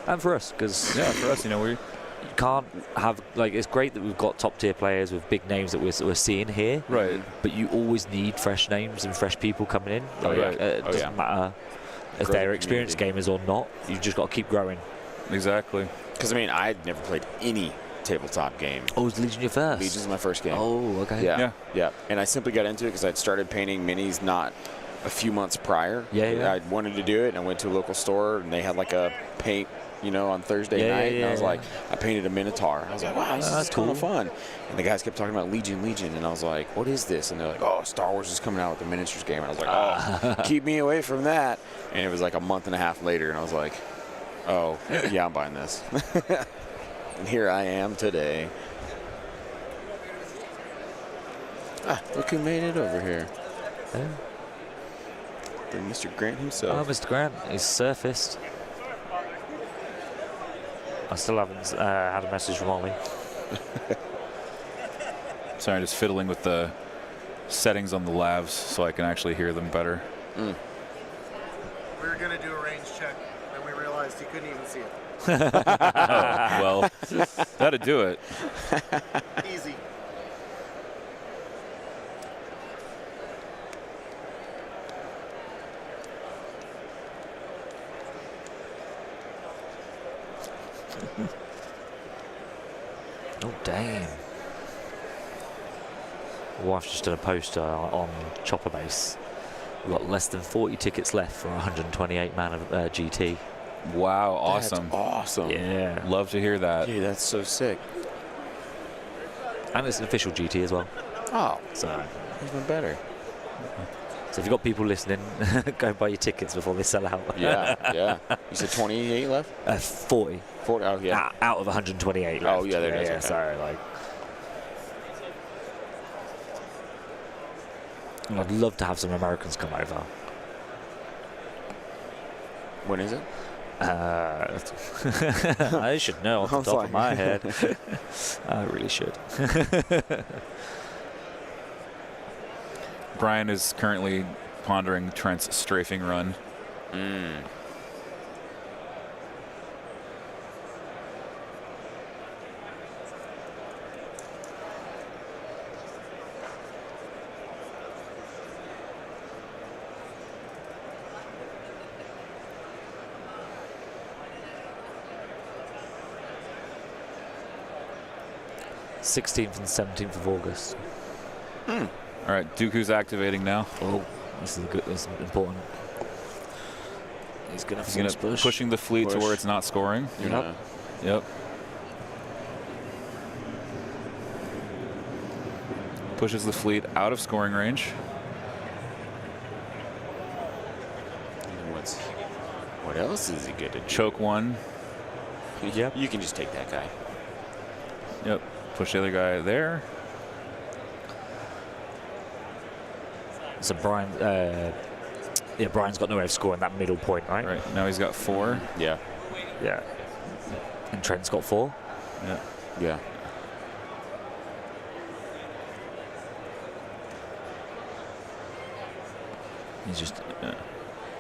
And for us, because for us, you know, we you can't have, like, it's great that we've got top tier players with big names that we're seeing here, right. but you always need fresh names and fresh people coming in. Like, it doesn't matter if they're experienced gamers or not. You just got to keep growing. Exactly. Because I mean, I'd never played any tabletop game. Oh, was Legion your first? Legion's my first game. Oh, okay. Yeah. And I simply got into it because I'd started painting minis not a few months prior. I wanted to do it, and I went to a local store, and they had like a paint, you know, on Thursday night, and I was like, I painted a Minotaur. I was like, wow, this is kind of fun. And the guys kept talking about Legion, and I was like, what is this? And they're like, oh, Star Wars is coming out with the miniatures game. And I was like, oh, keep me away from that. And it was like a month and a half later, and I was like, oh, yeah, I'm buying this. And here I am today. Look who made it over here. Yeah. The Mr. Grant himself. Oh, Mr. Grant, he's surfaced. I still haven't had a message from Ollie. Sorry, just fiddling with the settings on the lavs so I can actually hear them better. We were going to do a range check, and we realized you couldn't even see it. Well, that'd do it. Easy. Oh, damn. My wife's just done a poster on Chopper Base. We've got less than 40 tickets left for a 128-man of GT. Wow, awesome. That's awesome. Yeah. Love to hear that. Dude, that's so sick. And it's an official GT as well. Oh, So even better. if you've got people listening, go buy your tickets before they sell out. Yeah. You said 28 left? 40. 40. Oh, yeah. Out of 128 left. Oh, yeah, there it is. Yeah, Okay. sorry. Like, and I'd love to have some Americans come over. When is it? I should know off the top of my head. I really should. Brian is currently pondering Trent's strafing run. Mm. All 16th and 17th of August. All right, Dooku's activating now. Oh, this is good. This is important. He's gonna push. Pushing the fleet to where it's not scoring. Yep. Pushes the fleet out of scoring range. What else is he good to do? Choke one. Yep. You can just take that guy. Yep. Push the other guy there. So Brian, Brian's got no way of scoring that middle point, right? Right. Now he's got 4. Yeah. Yeah. And Trent's got 4. Yeah. Yeah.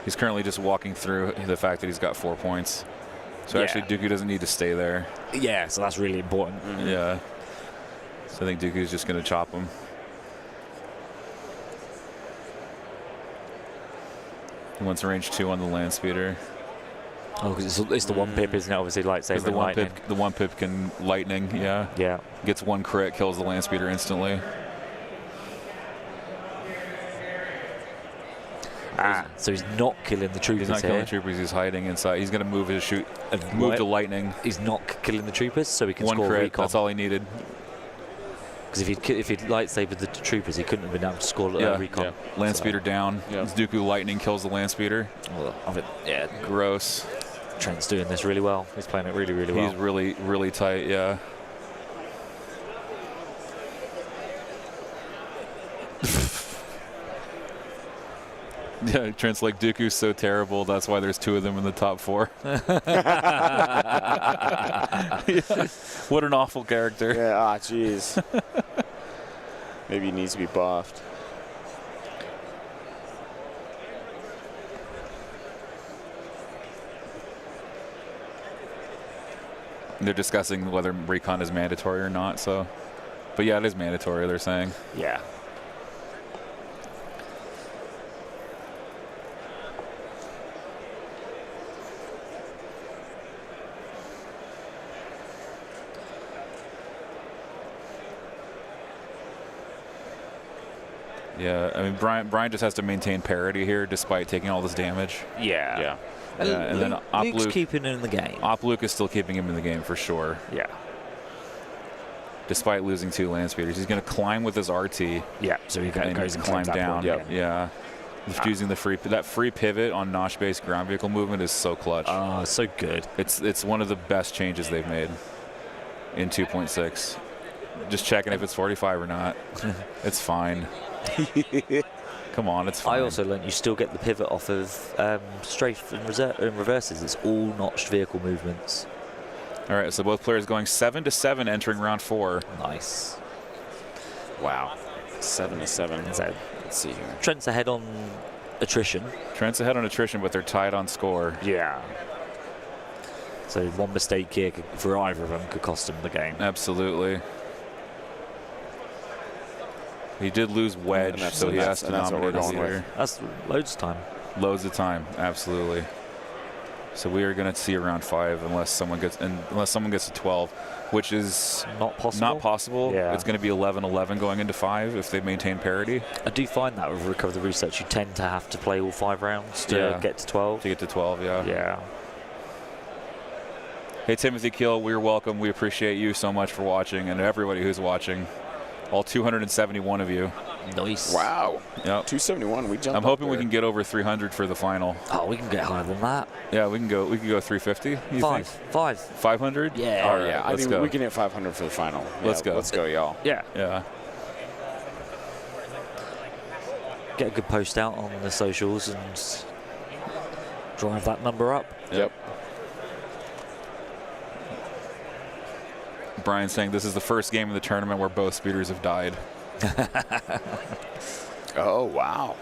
He's currently just walking through the fact that he's got 4 points. So actually, Dooku doesn't need to stay there. Yeah, so that's really important. Yeah. So I think Dooku's just going to chop him. He wants range 2 on the land speeder. Oh, because it's the one pip, isn't it? Obviously, lightsaber. The one pip can lightning. Yeah. Yeah. Gets 1 crit, kills the land speeder instantly. So he's not killing the troopers He's not killing here. the troopers. He's hiding inside. He's going to move his shoot. And Move to lightning. He's not killing the troopers, so he can One score crit. recon. That's all he needed. Because if he'd lightsabered the troopers, he couldn't have been able to score recon. Yeah. Land speeder down. Yeah. Dooku lightning kills the land speeder. Yeah, Gross. Trent's doing this really well. He's playing it really, really well. He's really, really tight. Yeah. Yeah, Trent's like, Dooku's so terrible, that's why there's 2 of them in the top 4. Yeah. What an awful character. Yeah, jeez. Maybe he needs to be buffed. They're discussing whether recon is mandatory or not, so. But yeah, it is mandatory, they're saying. Yeah. Yeah, I mean, Brian just has to maintain parity here despite taking all this damage. Yeah. Yeah. Yeah, and then Op Luke's Luke, keeping him in the game. Op Luke is still keeping him in the game for sure, Yeah. despite losing 2 land speeders. He's going to climb with his RT Yeah. So he and goes and climb climbs that down. point, Yeah. Using the free pivot on Nosh-based ground vehicle movement is so clutch. So good. It's one of the best changes they've made in 2.6. Just checking if it's 45 or not. It's fine. Come on, it's fine. I also learned you still get the pivot off of strafe and reverses. It's all notched vehicle movements. All right, so both players going 7-7 entering round 4. Nice. Wow. 7-7. So Let's see here. Trent's ahead on attrition. Trent's ahead on attrition, but they're tied on score. Yeah. So one mistake here for either of them could cost him the game. Absolutely. He did lose wedge, so he has to that's what we're nominate a going with. leader. That's loads of time. Loads of time, absolutely. So we are going to see around 5 unless someone gets to 12, which is Not possible. not possible. Yeah. It's going to be 11-11 going into 5 if they maintain parity I do find that with Recover the Research, you tend to have to play all 5 rounds to get to 12. to get to 12. Yeah. Yeah. Hey, Timothy Kill, we're welcome. We appreciate you so much for watching, and everybody who's watching. All 271 of you. Nice. Wow. Yep. 271. We jumped. I'm hoping we can get over 300 for the final. Oh, we can get higher than that. Yeah, we can go 350. You think? 500? Yeah. All Oh, right, yeah. I let's think go. we can hit 500 for the final. Let's go. Let's go, y'all. Yeah. Yeah. Get a good post out on the socials and drive that number up. Yep. Brian saying this is the first game of the tournament where both speeders have died. Oh, wow.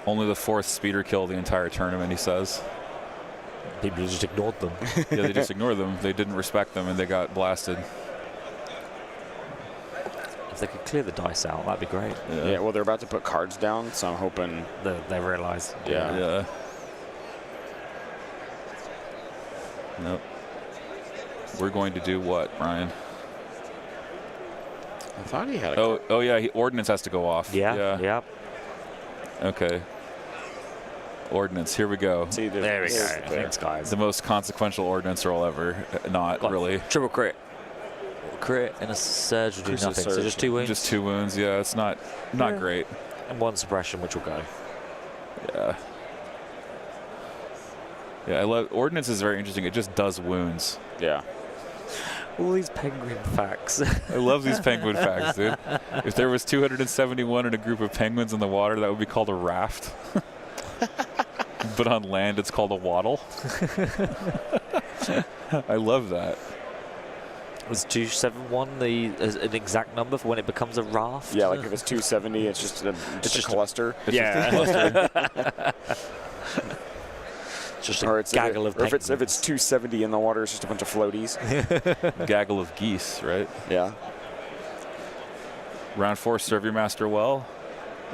Only the 4th speeder kill the entire tournament, he says. People just ignored them. Yeah, they just ignored them. They didn't respect them, and they got blasted. If they could clear the dice out, that'd be great. Yeah. Well, they're about to put cards down, so I'm hoping. They realise. Yeah. Yeah. Nope. We're going to do what, Brian? I thought he had a. Oh yeah. Ordnance has to go off. Yeah. Okay. Ordnance. Here we go. See, There we go. Thanks, guys. The most consequential ordnance roll ever. Not really. Triple crit. Crit and a surge will do Crucial nothing. So surge. just 2 wounds. Just 2 wounds. Yeah, it's not great. And 1 suppression, which will go. Yeah. Yeah, I love ordnance is very interesting. It just does wounds. Yeah. All these penguin facts. I love these penguin facts, dude. If there was 271 in a group of penguins in the water, that would be called a raft. But on land, it's called a waddle. I love that. Was 271 an exact number for when it becomes a raft? Yeah, like if it's 270, it's just a cluster. It's just a cluster. Just Or a it's gaggle of if it's penguins. 270 in the water, it's just a bunch of floaties. Gaggle of geese, right? Yeah. Round 4, serve your master well.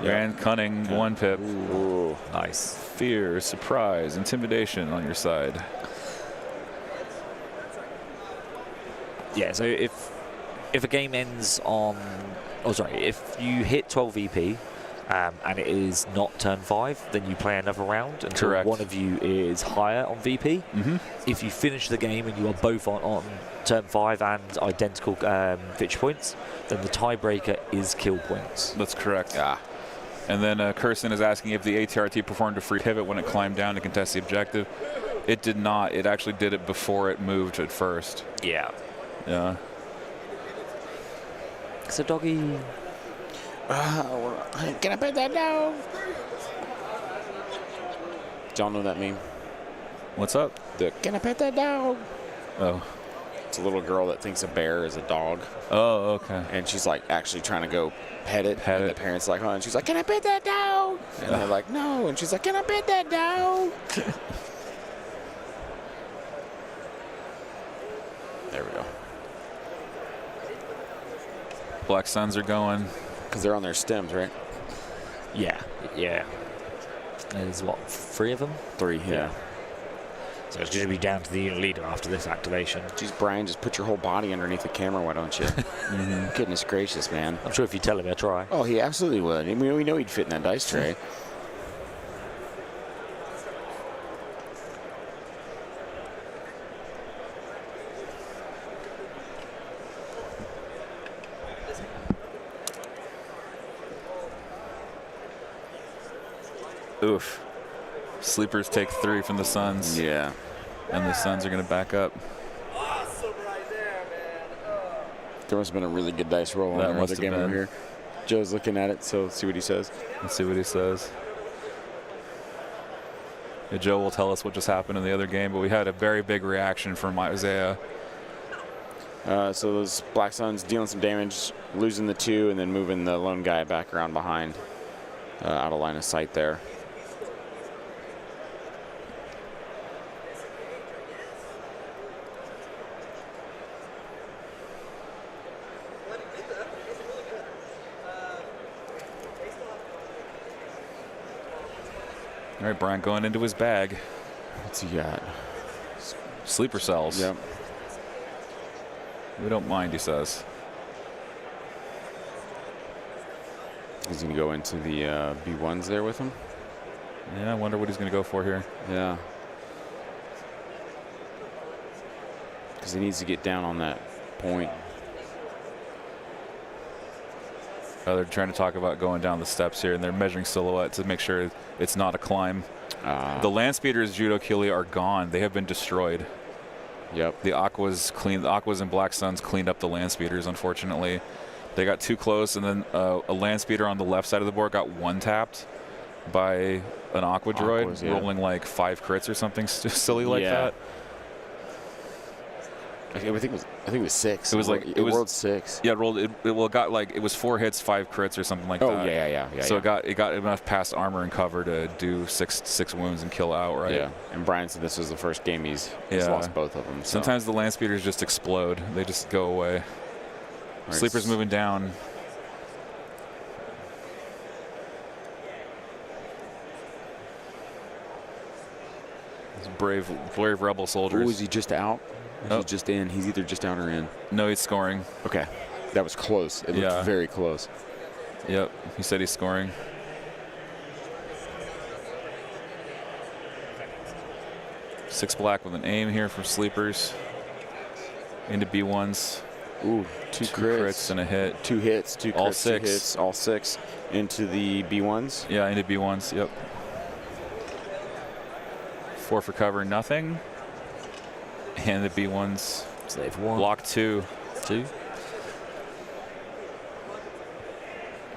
And cunning, 1 pip. Ooh. Nice. Fear, surprise, intimidation on your side. Yeah, so if a game ends on... Oh, sorry. If you hit 12 VP and it is not turn 5, then you play another round until Correct. one of you is higher on VP. If you finish the game and you are both on turn 5 and identical victory points, then the tiebreaker is kill points. That's correct. And then Kirsten is asking if the ATRT performed a free pivot when it climbed down to contest the objective. It did not. It actually did it before it moved at first. Yeah. Yeah. So doggy. Can I pet that dog? Do y'all know that meme? What's up? Can I pet that dog? Oh. It's a little girl that thinks a bear is a dog. Oh, okay. And she's like actually trying to go pet it. Pet and it. The parents are like, oh, and she's like, can I pet that dog? And they're like, no. And she's like, can I pet that dog? There we go. Black Suns are going. Because they're on their stems, right? Yeah. There's what, 3 of them? 3, yeah. So it's going to be down to the unit leader after this activation. Jeez, Brian, just put your whole body underneath the camera, why don't you? Goodness gracious, man. I'm sure if you tell him, he'll try. Oh, he absolutely would. I mean, we know he'd fit in that dice tray. Oof. Sleepers take 3 from the Suns. Yeah. And the Suns are going to back up. There must have been a really good dice roll on That our must other have game over been. here. Joe's looking at it, so let's see what he says. Let's see what he says. Yeah, Joe will tell us what just happened in the other game, but we had a very big reaction from Isaiah. So those Black Suns dealing some damage, losing the 2, and then moving the lone guy back around behind, out of line of sight there. All right, Brian going into his bag. What's he got? Sleeper cells. Yep. We don't mind, he says. He's going to go into the B1s there with him. Yeah, I wonder what he's going to go for here. Yeah. Because he needs to get down on that point. They're trying to talk about going down the steps here, and they're measuring silhouette to make sure it's not a climb. The land speeders, Judo Kili, are gone. They have been destroyed. Yep. The Aquas and Black Suns cleaned up the land speeders, unfortunately. They got too close, and then a land speeder on the left side of the board got one-tapped by an Aqua droid, rolling like 5 crits or something silly like that. I think it was 6. It was like it rolled 6. Yeah, it rolled. It got like it was 4 hits, 5 crits or something like that. Oh yeah. So it got enough past armor and cover to do six wounds and kill outright. Yeah. And Brian said this was the first game he's lost both of them. So. Sometimes the land speeders just explode. They just go away. Right. Sleeper's moving down. These brave rebel soldiers. Ooh, is he just out? Or he's just in? He's either just out or in. No, he's scoring. Okay. That was close. It looked very close. Yep. He said he's scoring. Six black with an aim here for Sleepers. Into B1s. Ooh, two crits and a hit. 2 hits, 2 crits, all 2 hits, all 6 into the B1s. Yeah, into B1s. Yep. 4 for cover, nothing. And the B1s. Save 1. Block 2. 2.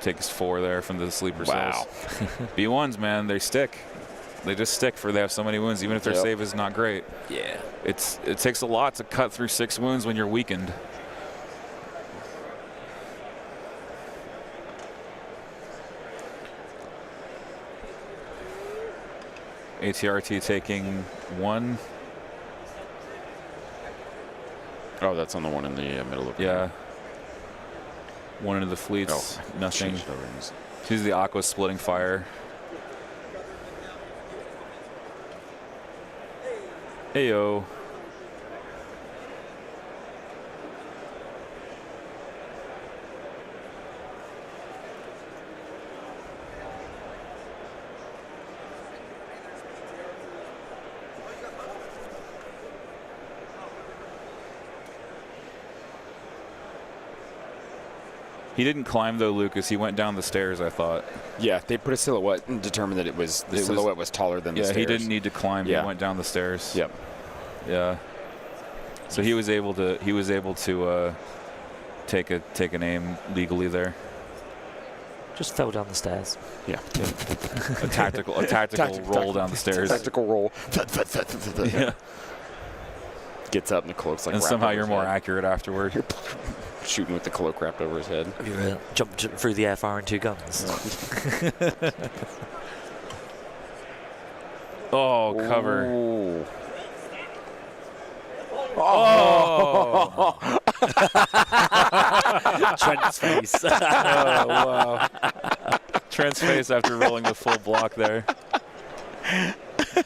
Takes 4 there from the sleeper Wow. cells. B1s, man, they stick. They just stick for they have so many wounds, even if their save is not great. Yeah. It takes a lot to cut through 6 wounds when you're weakened. ATRT taking 1. Oh, that's on the one in the middle of the Yeah. 1 into the fleets. Nothing. Here's the Aqua splitting fire. Heyo. He didn't climb though, Lucas. He went down the stairs, I thought. Yeah, they put a silhouette and determined that the silhouette was taller than the stairs. Yeah, he didn't need to climb. Yeah. He went down the stairs. Yep. Yeah. So he was able to take an aim legally there. Just fell down the stairs. Yeah. A tactical roll down the stairs. Tactical roll. Yeah. Gets up and the cloak's like. And wrapped somehow over you're his more head. accurate afterward. Shooting with the cloak wrapped over his head. Have you jumped through the air firing 2 guns? Oh, cover. Ooh. Oh. Trent's face. Oh, wow. Trent's face after rolling the full block there.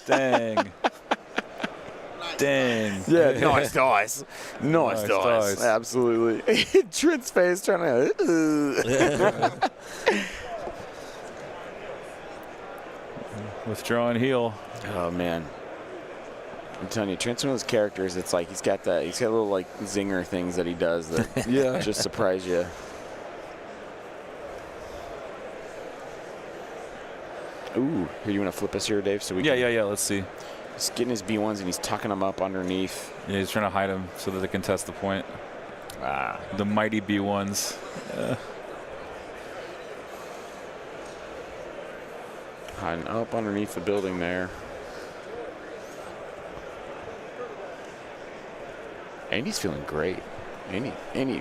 Dang. Yeah, nice. Nice. Absolutely. Trent's face trying to. Withdrawing heel. Oh man. I'm telling you, Trent's one of those characters. It's like he's got little like zinger things that he does that just surprise you. Ooh, here you want to flip us here, Dave? So we Yeah. Let's see. He's getting his B1s and he's tucking them up underneath. Yeah, he's trying to hide him so that they can test the point. The mighty B1s. Hiding up underneath the building there. Andy's feeling great. Andy.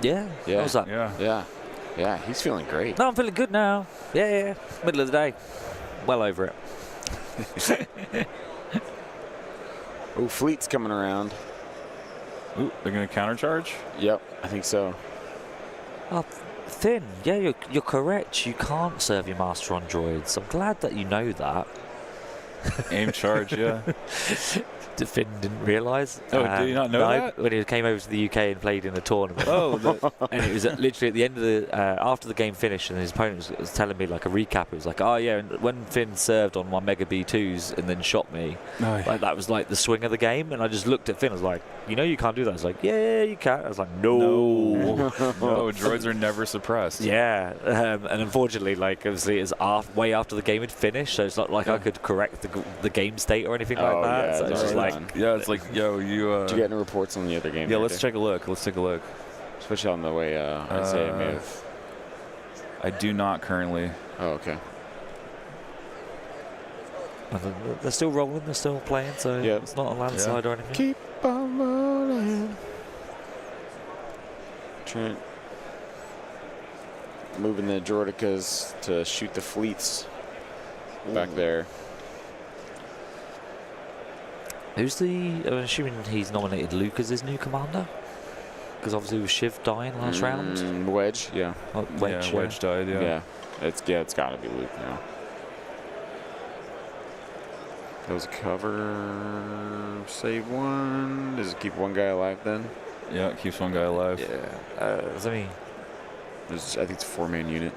Yeah. What was that? Yeah, he's feeling great. No, I'm feeling good now. Yeah. Middle of the day. Well over it. Oh, Fleet's coming around. Ooh, they're going to countercharge? Yep, I think so. Oh, Finn, yeah, you're correct. You can't serve your master on droids. I'm glad that you know that. Aim charge, yeah. Finn didn't realise. Oh, did you not know that? When he came over to the UK and played in a tournament. And it was literally at the end of the after the game finished, and his opponent was telling me like a recap. It was like, oh yeah, and when Finn served on my Mega B2s and then shot me, like that was like the swing of the game. And I just looked at Finn. I was like, you know, you can't do that. I was like, yeah, you can. I was like, no, droids are never suppressed. Yeah, and unfortunately, like obviously, it's way after the game had finished, so it's not like I could correct the game state or anything like that. Yeah, so it's just like, it's like, yo, you. Did you get any reports on the other game? Yeah, let's take a look. Especially on the way Isaiah may have. I do not currently. Oh, okay. They're still rolling, they're still playing, so it's not a landslide or anything. Keep on rolling. Trent moving the Droidicas to shoot the fleets back there. I'm assuming he's nominated Luke as his new commander? Because obviously with Shiv dying last round. Wedge, yeah. Oh, Wedge, Wedge died, yeah. It's got to be Luke now. Goes cover, save one. Does it keep one guy alive then? Yeah, it keeps one guy alive. Yeah. I think it's a 4-man unit.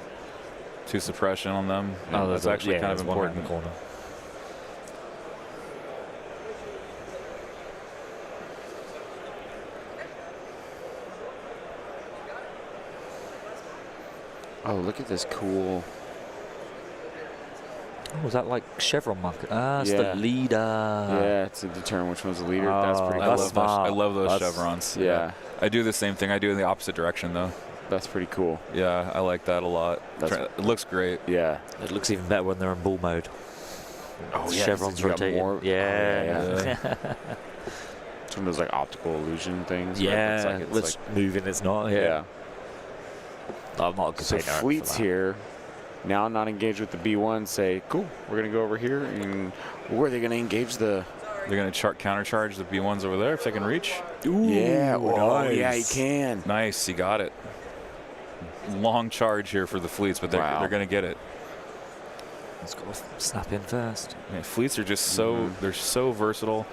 2 suppression on them. Oh, that's actually kind of important. In the corner. Oh, look at this cool. Oh, was that like chevron mark? It's the leader. Yeah, to determine which one's the leader. That's pretty cool. I love those chevrons. Yeah. I do the same thing. I do in the opposite direction, though. That's pretty cool. Yeah, I like that a lot. It looks great. Yeah. It looks even better when they're in bull mode. Oh, yeah. Chevrons rotating. More. Yeah. It's one of those like optical illusion things. Yeah. It's moving, it's not. Yeah. I'm not a good So Fleet's here. Now not engaged with the B1. Say, cool, we're going to go over here. And where are they going to engage the... They're going to counter-charge the B1s over there if they can reach. Ooh, yeah. Nice. Yeah, he can. Nice, he got it. Long charge here for the fleets, but they're going to get it. It's got to snap in first. Yeah, fleets are just they're so versatile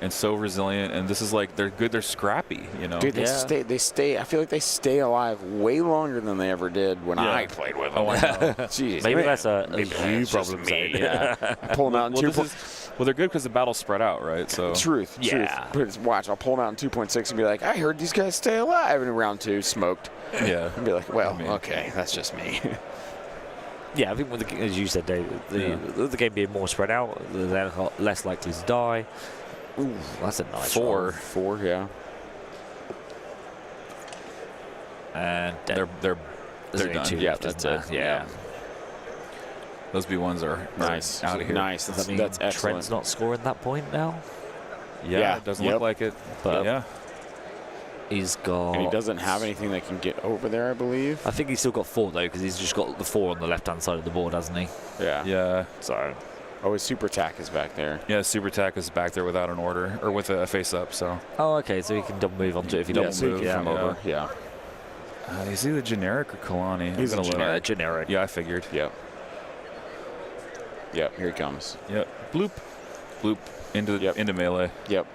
and so resilient, and this is like they're good. They're scrappy, you know. Dude, they stay. I feel like they stay alive way longer than they ever did when I played with them. Oh, I know. Jeez, maybe that's a you problem. Me. Yeah. Pull them out in Well, they're good because the battle's spread out, right? So Truth. But it's, watch, I'll pull them out in 2.6 and be like, I heard these guys stay alive. And in round 2, smoked. Yeah. And be like, well, okay, that's just me. Yeah, I think with the, as you said, Dave, the game being more spread out, they're less likely to die. Ooh, that's a nice roll. 4, yeah. And they're done. Two Yeah, left, that's isn't it. there? Yeah. Those B1s are Nice. out of here. Nice. Does that mean That's excellent. Trent's not scoring that point now? Yeah, it doesn't look like it. But yeah. He's got. And he doesn't have anything that can get over there, I believe. I think he's still got 4 though, because he's just got the 4 on the left-hand side of the board, hasn't he? Yeah. Yeah. So. Oh, his super attack is back there. Yeah, super attack is back there without an order or with a face up. So. Oh, okay. So he can double move onto it if he Double double move, move. Come over. Yeah. Is he the generic or Kalani? He's I'm gonna the look. Generic. Yeah, I figured. Yep. Yep. Here he comes. Yep. Bloop. Bloop into melee. Yep.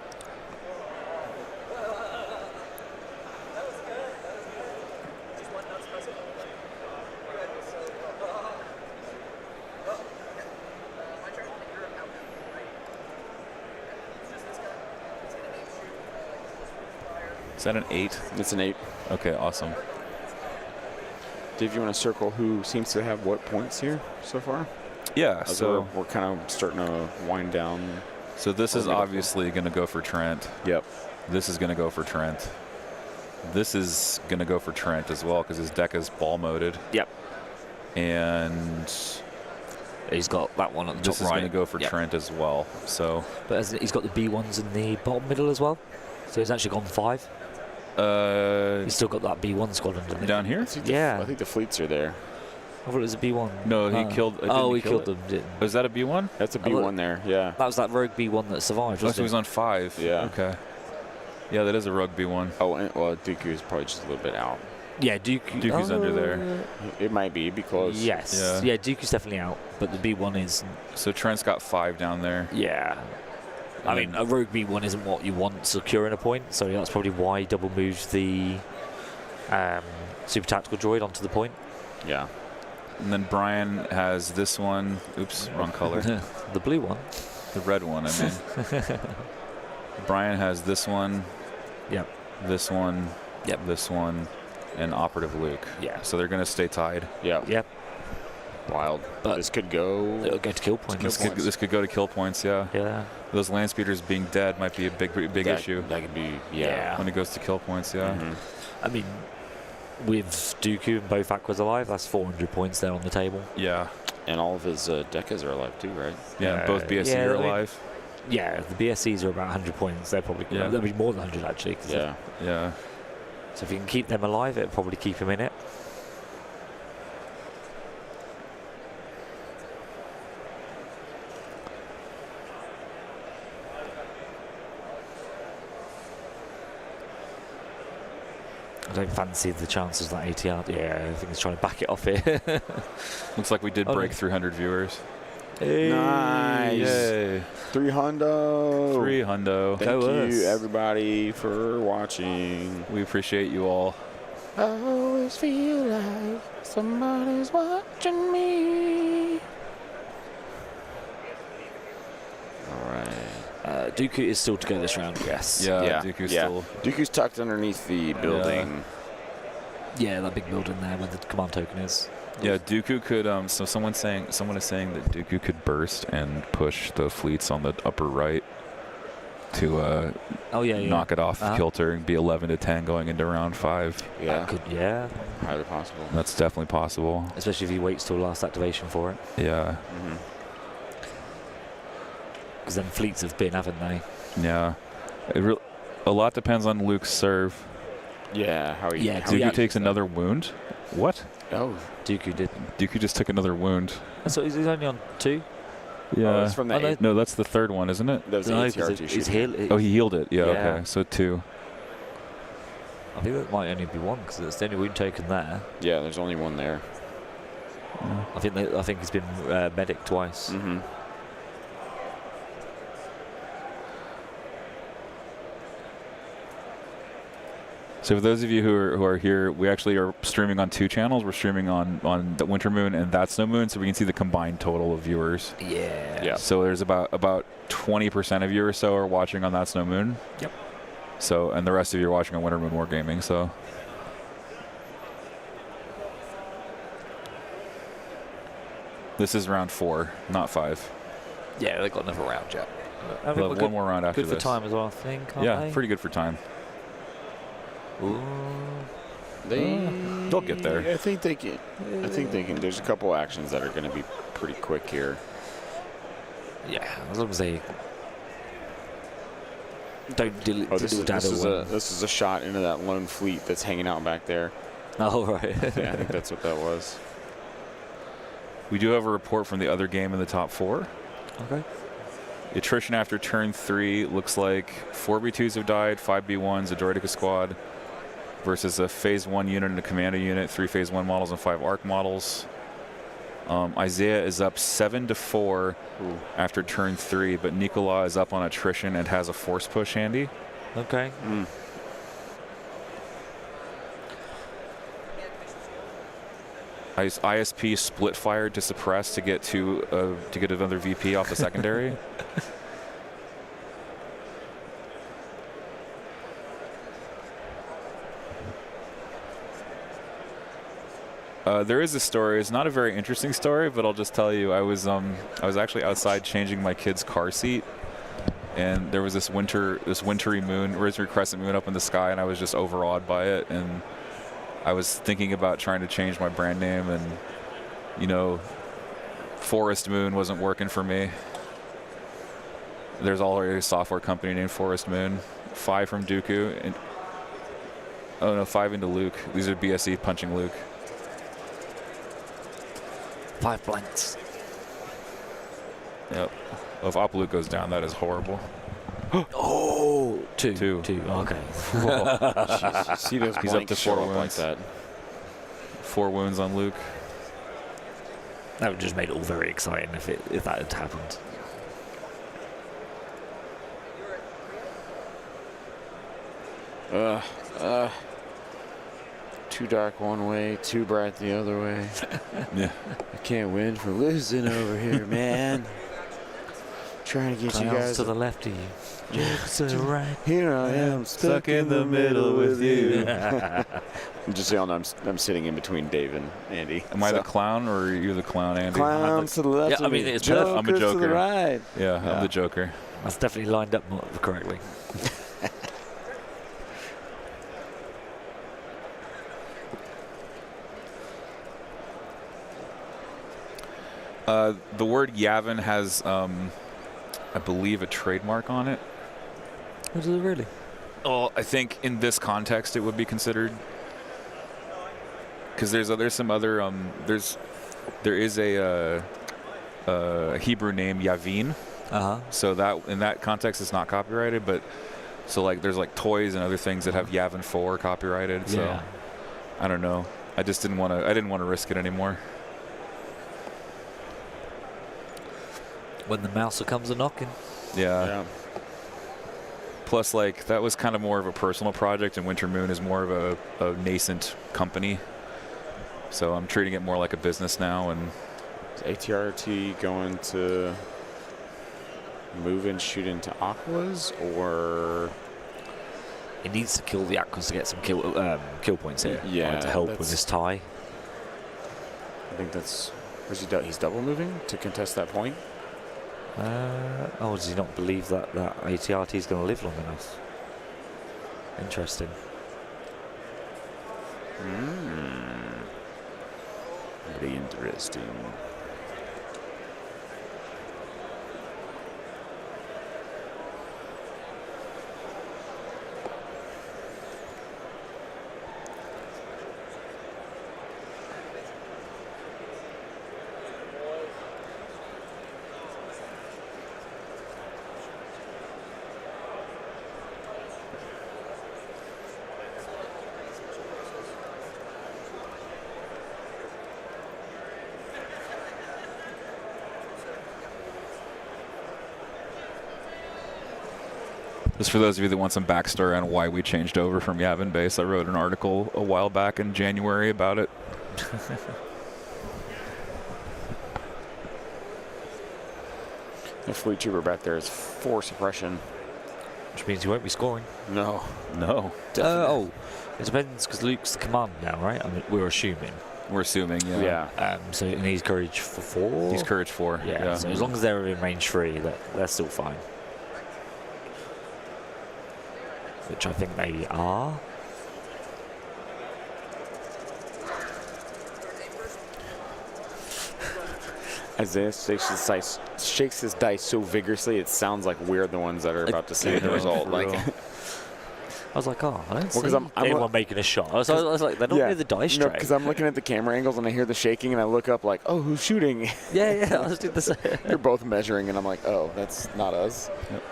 Is that an 8? It's an 8. Okay, awesome. Dave, you want to circle who seems to have what points here so far? Yeah, As so we're kind of starting to wind down. so this is obviously going to go for Trent. Yep. This is going to go for Trent. This is going to go for Trent as well because his deck is ball moded. Yep. And he's got that one on the this top is right. going to go for Trent as well. So, but he's got the B1s in the bottom middle as well. So he's actually gone 5. He's still got that B1 squad underneath. down here? I think the fleets are there. I thought it was a B1. No, he killed. He killed them. Didn't. Was that a B1? That's a B1 there. Yeah. That was that rogue B1 that survived. Oh, Wasn't so he was on 5. Yeah. Okay. Yeah, that is a rogue B1. Oh, and, well, Dooku is probably just a little bit out. Yeah, Dooku. Dooku's under there. It might be because. Yes. Yeah, Dooku's definitely out, but the B1 is. So Trent's got 5 down there. Yeah. I mean, a rogue B1 isn't what you want securing a point, so that's probably why he double moved the super tactical droid onto the point. Yeah. And then Brian has this one. Oops, wrong color. The blue one. The red one, I mean. Brian has this one. Yep. This one. Yep. This one. And Operative Luke. Yeah. So they're going to stay tied. Yeah. Yep. Wild. But this could go. It'll go to kill points. This could go to kill points, yeah. Yeah. Those land speeders being dead might be a big issue. That could be, When it goes to kill points, yeah. I mean, with Dooku and both Aquas alive, that's 400 points there on the table. Yeah. And all of his Decas are alive too, right? Yeah, both BSC are alive. Yeah, the BSCs are about 100 points. They're probably they'll be more than 100 actually. Yeah. Yeah. So if you can keep them alive, it'll probably keep him in it. I don't fancy the chances that ATR. Yeah, I think he's trying to back it off here. Looks like we did break 300 viewers. Hey. Nice. Yay. 3 hundo. 3 hundo. Thank you, everybody, for watching. We appreciate you all. I always feel like somebody's watching me. All right. Dooku is still to go this round, yes. Yeah, Dooku's still. Dooku's tucked underneath the building. Yeah, that big building there where the command token is. Yeah, Dooku could. So someone is saying that Dooku could burst and push the fleets on the upper right to knock it off kilter and be 11-10 going into round 5. Yeah. Highly possible. That's definitely possible. Especially if he waits till last activation for it. Yeah. Because then fleets have been, haven't they? Yeah. A lot depends on Luke's serve. Yeah. How he? Yeah. Dooku takes another wound. What? Oh. Dooku did. Dooku just took another wound. So he's only on 2. Yeah. That's from the No, that's the third one, isn't it? That was the ATR he's healed. Oh, he healed it. Yeah. Okay. So 2. I think that might only be 1 because it's the only wound token there. Yeah. There's only 1 there. I think he's been medic twice. So for those of you who are here, we actually are streaming on 2 channels. We're streaming on the Winter Moon and That's No Moon, so we can see the combined total of viewers. Yeah. So there's about 20% of you or so are watching on That's No Moon. Yep. So, and the rest of you are watching on Winter Moon Wargaming. So. This is round 4, not 5. Yeah, they got another round yet. We'll have one more round after this. this. Good for time as well, I think. Yeah, pretty good for time. Ooh. They'll get there. I think they can. There's a couple actions that are going to be pretty quick here. Yeah, as long as they don't this is a shot into that lone fleet that's hanging out back there. Oh, right. Yeah, I think that's what that was. We do have a report from the other game in the top 4. Okay. Attrition after turn 3 looks like 4 B2s have died, 5 B1s, a Droideka squad versus a Phase 1 unit and a Commando unit, 3 Phase 1 models and 5 ARC models. Isaiah is up 7-4 after turn 3, but Nicola is up on attrition and has a force push handy. Okay. ISP split fired to suppress to get another VP off the secondary. There is a story. It's not a very interesting story, but I'll just tell you. I was actually outside changing my kid's car seat, and there was this wintry crescent moon up in the sky, and I was just overawed by it. And I was thinking about trying to change my brand name, and Forest Moon wasn't working for me. There's already a software company named Forest Moon. 5 from Dooku, and 5 into Luke. These are BSE punching Luke. 5 blanks. Yep. Well, if Op Luke goes down, that is horrible. Oh, two. Okay. See those He's up to 4 wounds. Like that. 4 wounds on Luke. That would just make it all very exciting if that had happened. Too dark one way, too bright the other way. Yeah. I can't win for losing over here, man. Trying to get you guys to the left of you. Jokes to the right. Here I am, stuck in the middle with you. Just so y'all know, I'm sitting in between Dave and Andy. Am I the clown, or are you the clown, Andy? Clowns to the left. Yeah, I mean, it's Jokers I'm a Joker. to the right. Yeah, I'm the Joker. That's definitely lined up more correctly. The word Yavin has, I believe, a trademark on it. What is it really? Oh, I think in this context it would be considered, because there's some other there is a Hebrew name Yavin. So that in that context it's not copyrighted, but so like there's like toys and other things that have Yavin 4 copyrighted. So Yeah. I don't know. I just didn't want to risk it anymore. When the mouser comes a knocking. Yeah. Plus, like, that was kind of more of a personal project, and Winter Moon is more of a nascent company. So I'm treating it more like a business now. And is ATRT going to move and shoot into Aquas, or It needs to kill the Aquas to get some kill points here. Yeah, to help with this tie. I think that's. He's double moving to contest that point. Does he not believe that ATRT is going to live long enough? Interesting. Very interesting. Just for those of you that want some backstory on why we changed over from Yavin Base, I wrote an article a while back in January about it. The fleet trooper back there is 4 suppression. Which means you won't be scoring. No. No. Oh, it depends because Luke's the commander now, right? I mean, we're assuming. We're assuming, yeah. Yeah. So and he's courage for 4. He's courage 4. Yeah. So as long as they're in range 3, they're still fine. Which I think they are. Isaiah shakes his dice so vigorously, it sounds like we're the ones that are about to see the result. For Like, real. I was like, oh, I don't see 'cause I'm anyone making a shot. I was like, they're not near the dice no, tray. because I'm looking at the camera angles and I hear the shaking and I look up like, oh, who's shooting? Yeah, I was doing the same. They're both measuring and I'm like, oh, that's not us. Yep.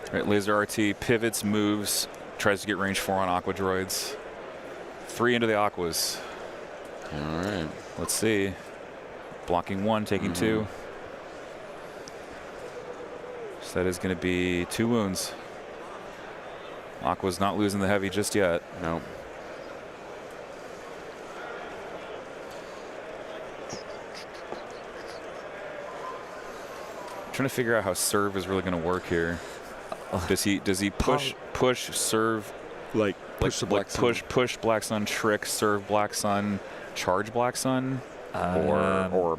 All right, laser RT pivots, moves, tries to get range 4 on aqua droids. 3 into the aquas. All right. Let's see. Blocking 1, taking 2. So that is going to be 2 wounds. Aqua's not losing the heavy just yet. No. Trying to figure out how serve is really going to work here. Does he push serve Like push the Black Sun. push Black Sun, trick serve Black Sun, charge Black Sun, or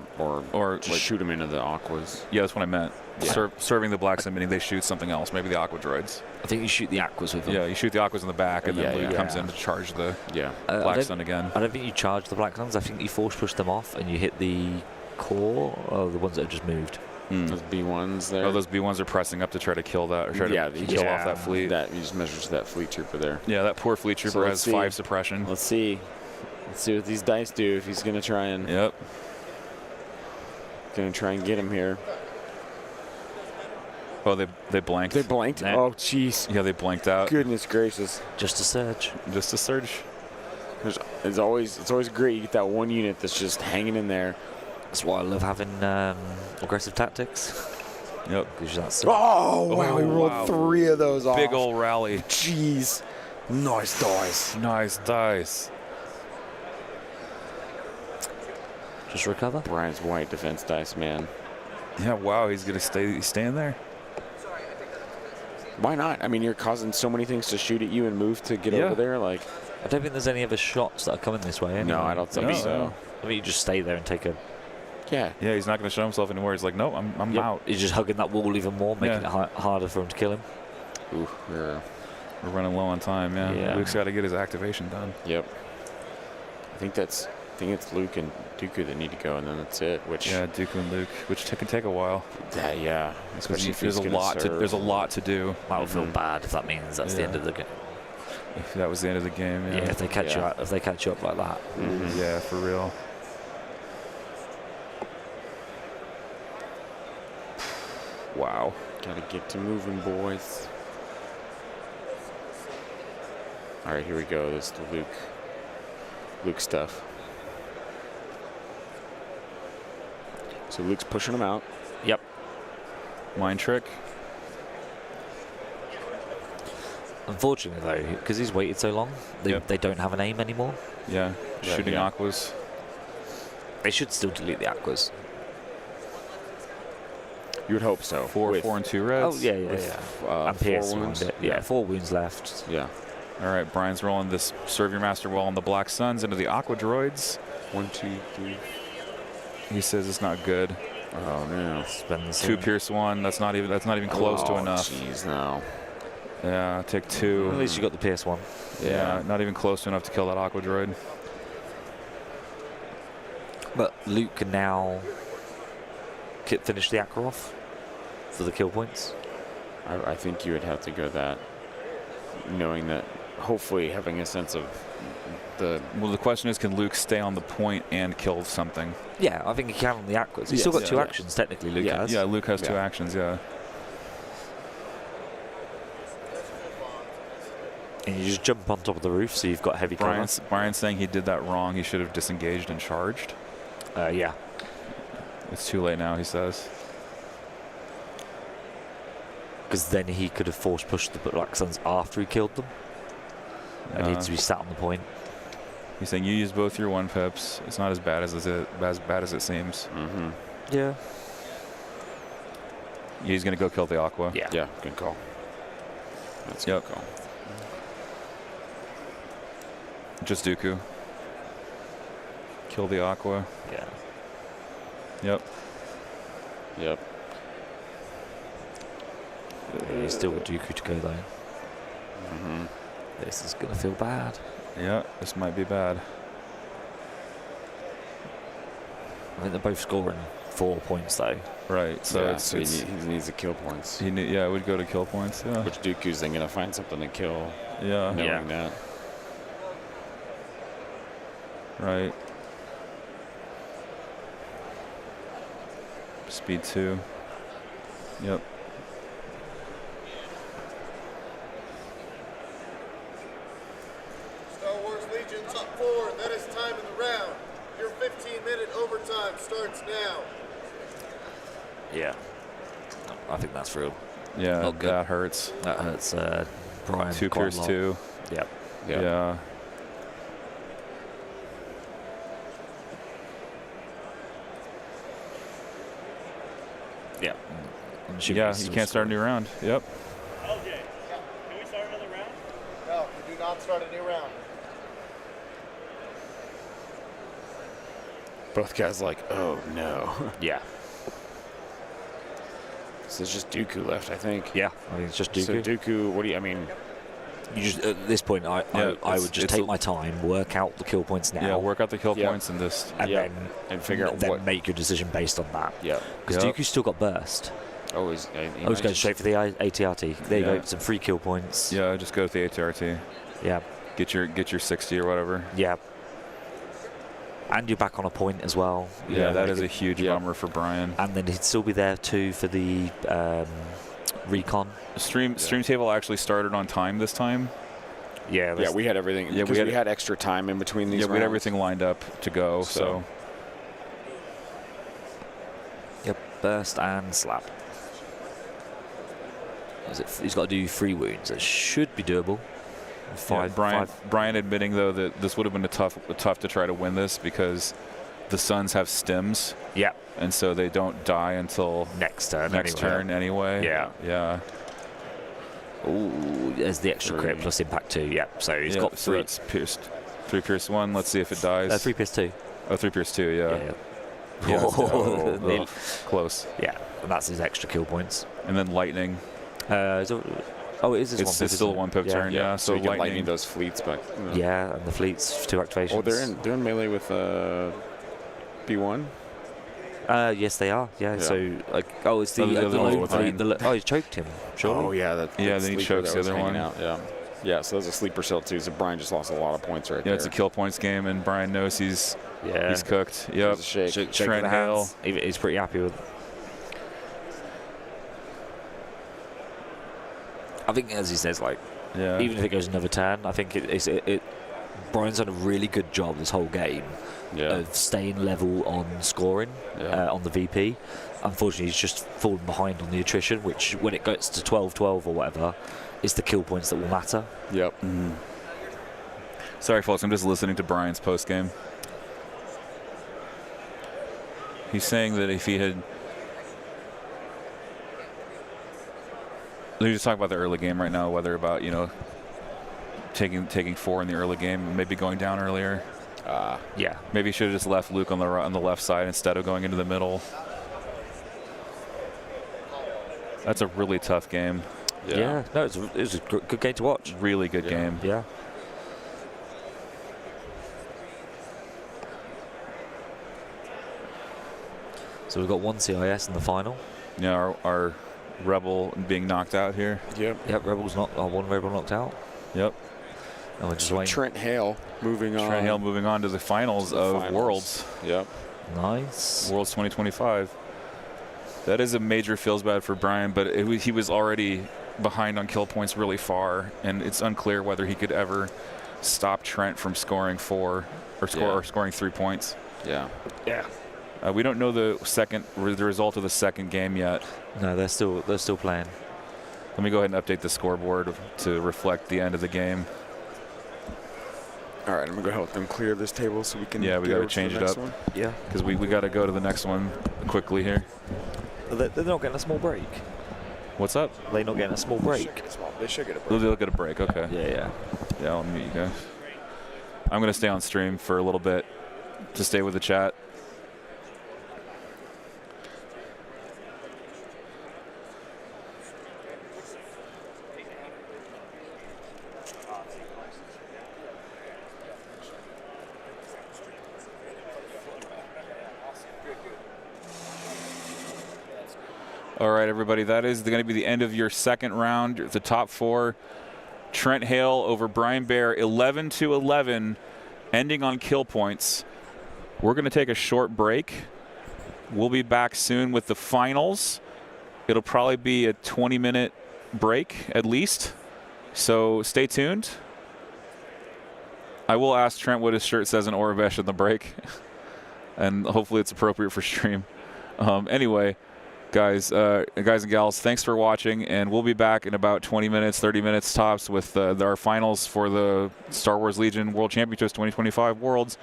just like, shoot him into the aquas. yeah, that's what I meant. Yeah. Serving the Black Sun meaning they shoot something else, maybe the aqua droids. I think you shoot the aquas with them. Yeah, you shoot the aquas in the back, and then Yeah, Luke yeah. comes in to charge the Yeah. Black Sun again. I don't think you charge the Black Suns. I think you force push them off and you hit the core, or the ones that have just moved. Those B1s there. Oh, those B1s are pressing up to try to kill that, or try to kill off that fleet. That he just measures that fleet trooper there. Yeah, that poor fleet trooper let's has see. 5 suppression. Let's see what these dice do. If he's gonna try and Yep. get him here. Oh, they blanked. They blanked. Nah. Oh, jeez. Yeah, they blanked out. Goodness gracious. Just a surge. Just a surge. It's always great. You get that one unit that's just hanging in there. That's why I love having aggressive tactics. Yep. Oh, wow. He rolled wow. 3 of those off. Big old rally. Jeez. Nice dice. Nice dice. Just recover. Brian's white defense dice, man. Yeah, wow, he's gonna stay. He's staying there. Why not? I mean, you're causing so many things to shoot at you and move to get over there. Like, I don't think there's any other shots that are coming this way. Anyway. no, I don't think so. I think you just stay there and take a. Yeah. Yeah, he's not gonna show himself anymore. He's like, no, I'm out. He's just hugging that wall even more, making it harder for him to kill him. Ooh, We're running low on time. Yeah. Luke's got to get his activation done. Yep. I think it's Luke and Dooku that need to go, and then that's it. Which Dooku and Luke, which can take a while. Especially if there's a lot to there's a lot to do. I would feel bad if that means that's the end of the game. If that was the end of the game, Yeah, if they catch you up, like that. Yeah, for real. Wow. Gotta get to moving, boys. All right, here we go. This is the Luke stuff. So Luke's pushing him out. Yep. Mind trick. Unfortunately, though, because he's waited so long, they don't have an aim anymore. Yeah. Shooting yeah. aquas. They should still delete the aquas. You would hope so. 4 and 2 reds. Oh, yeah. And 4 Pierce wounds. around it. Yeah, 4 wounds left. Yeah. All right, Brian's rolling this Serve Your Master well on the Black Suns into the aqua droids. 1, 2, 3. He says it's not good. Oh no. Spend the 2 Pierce 1. That's not even close to enough. Jeez, no. Yeah, take 2. At least you got the Pierce one. Yeah, not even close to enough to kill that aqua droid. But Luke can now finish the aqua off for the kill points. I think you would have to go that, knowing that, hopefully having a sense of the. Well, the question is, can Luke stay on the point and kill something? Yeah, I think he can on the aquas. He's still got 2 actions, technically, Luke has. Yeah, Luke has 2 actions, yeah. And you just jump on top of the roof, so you've got heavy cover. Brian's saying he did that wrong. He should have disengaged and charged. Yeah. It's too late now, he says. because then he could have force pushed the Black Suns after he killed them. And he had to be sat on the point. He's saying you use both your 1 pips. It's not as bad as it seems. Mm-hmm. Yeah. He's going to go kill the Aqua. Yeah. Yeah, good call. That's a Yep. good call. Just Dooku. Kill the Aqua. Yeah. Yep. Yep. He's still got Dooku to go though. Mm-hmm. This is going to feel bad. Yeah, this might be bad. I think they're both scoring 4 points though. Right, so Yeah, it's, so he needs the kill points. yeah, it would go to kill points. Yeah. Which Dooku's then going to find something to kill, Yeah. knowing that. Right. Speed 2. Yep. Star Wars Legion top 4, that is time in the round. Your 15-minute overtime starts now. Yeah. I think that's real. Yeah, Not good. that hurts. That hurts Brian 2 quite a Pierce lot. 2. Yep. Yeah. Yeah. Yeah, you can't start a new round. Yep. LJ, can we start another round? No, we do not start a new round. Both guys like, oh no. Yeah. So it's just Dooku left, I think. Yeah. I think it's just Dooku. So Dooku, what do you, I mean, You just at this point, I would just take my time, work out the kill points now. Yeah, work out the kill Yeah. points and just. and Yeah. then and figure out then what. make your decision based on that. Yeah. Because Yep. Dooku's still got burst. Always. I was going straight for the ATRT. There you Yeah. go, some free kill points. Yeah, just go with the ATRT. Yeah. Get your 60 or whatever. Yeah. And you're back on a point as well. Yeah, that is a huge bummer for Brian. And then he'd still be there too for the recon. Stream table actually started on time this time. Yeah. Yeah, we had everything. Yeah, Yeah, we had extra time in between these Yeah, we had rounds. everything lined up to go. So. Yep. Burst and slap. He's got to do 3 wounds. That should be doable. Brian admitting though that this would have been tough to try to win this because the Suns have stims. Yeah. And so they don't die until next turn. anyway. Yeah. Yeah. Ooh, there's the extra crit plus impact 2. Yeah. So he's got 3. So that's pierced. 3 pierce 1. Let's see if it dies. 3 pierce 2. Oh, 3 pierce 2. Yeah. Yeah. Oh, close. Yeah. And that's his extra kill points. And then lightning. Oh, it is his 1 pip. It's still a 1 pip turn. Yeah. So you can lightning lightning those fleets back. Yeah, and the fleets 2 activations. Oh, they're in melee with B1. Yes, they are. Yeah. Yeah. So it's the the low little fleet. thing. Oh, he choked him. Surely. Oh yeah, then he chokes the other one. Yeah. Yeah. So there's a sleeper cell too. So Brian just lost a lot of points right there. Yeah, it's a kill points game, and Brian knows he's cooked. Yep. There's a shake. Shake Trent the Hale. hands. He's pretty happy with it. I think, as he says, even if it goes another turn, I think Brian's done a really good job this whole game of staying level on scoring on the VP. Unfortunately, he's just fallen behind on the attrition, which when it gets to 12-12 or whatever, is the kill points that will matter. Yep. Mm-hmm. Sorry, folks. I'm just listening to Brian's post game. He's saying that if he had. They're just talking about the early game right now, whether about taking 4 in the early game, maybe going down earlier. Yeah. Maybe he should have just left Luke on the left side instead of going into the middle. That's a really tough game. Yeah. No, it was a good game to watch. Really good game. Yeah. So we've got 1 CIS in the final. Yeah, our Rebel being knocked out here. Yep. Yep, Rebel's not 1 Rebel knocked out. Yep. And we're just waiting. Trent Hale moving on. Trent Hale moving on to the finals of Worlds. Yep. Nice. Worlds 2025. That is a major feels bad for Brian, but he was already behind on kill points really far, and it's unclear whether he could ever stop Trent from scoring 4 or scoring 3 points. Yeah. Yeah. We don't know the result of the second game yet. No, they're still playing. Let me go ahead and update the scoreboard to reflect the end of the game. All right, I'm gonna go help them clear this table so we can. Yeah, we got to change it up. One. Yeah. Because we got to go to the next one quickly here. They're not getting a small break. What's up? They're not getting a small break. They should get a break. They'll get a break. Okay. Yeah. Yeah, I'll mute you guys. I'm gonna stay on stream for a little bit to stay with the chat. All right, everybody, that is going to be the end of your second round. The top four, Trent Hale over Brian Bear, 11-11, ending on kill points. We're going to take a short break. We'll be back soon with the finals. It'll probably be a 20-minute break at least, so stay tuned. I will ask Trent what his shirt says in Oravesh in the break, and hopefully it's appropriate for stream. Anyway, guys and gals, thanks for watching, and we'll be back in about 20 minutes, 30 minutes tops with our finals for the Star Wars Legion World Championships 2025 Worlds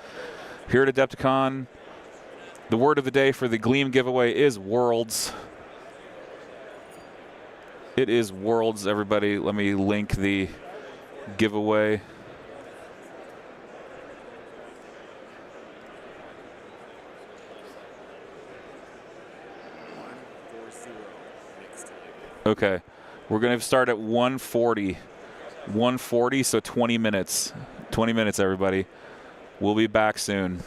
here at AdeptiCon. The word of the day for the Gleam giveaway is Worlds. It is Worlds, everybody. Let me link the giveaway. Okay, we're going to start at 1:40. 1:40, so 20 minutes. 20 minutes, everybody. We'll be back soon.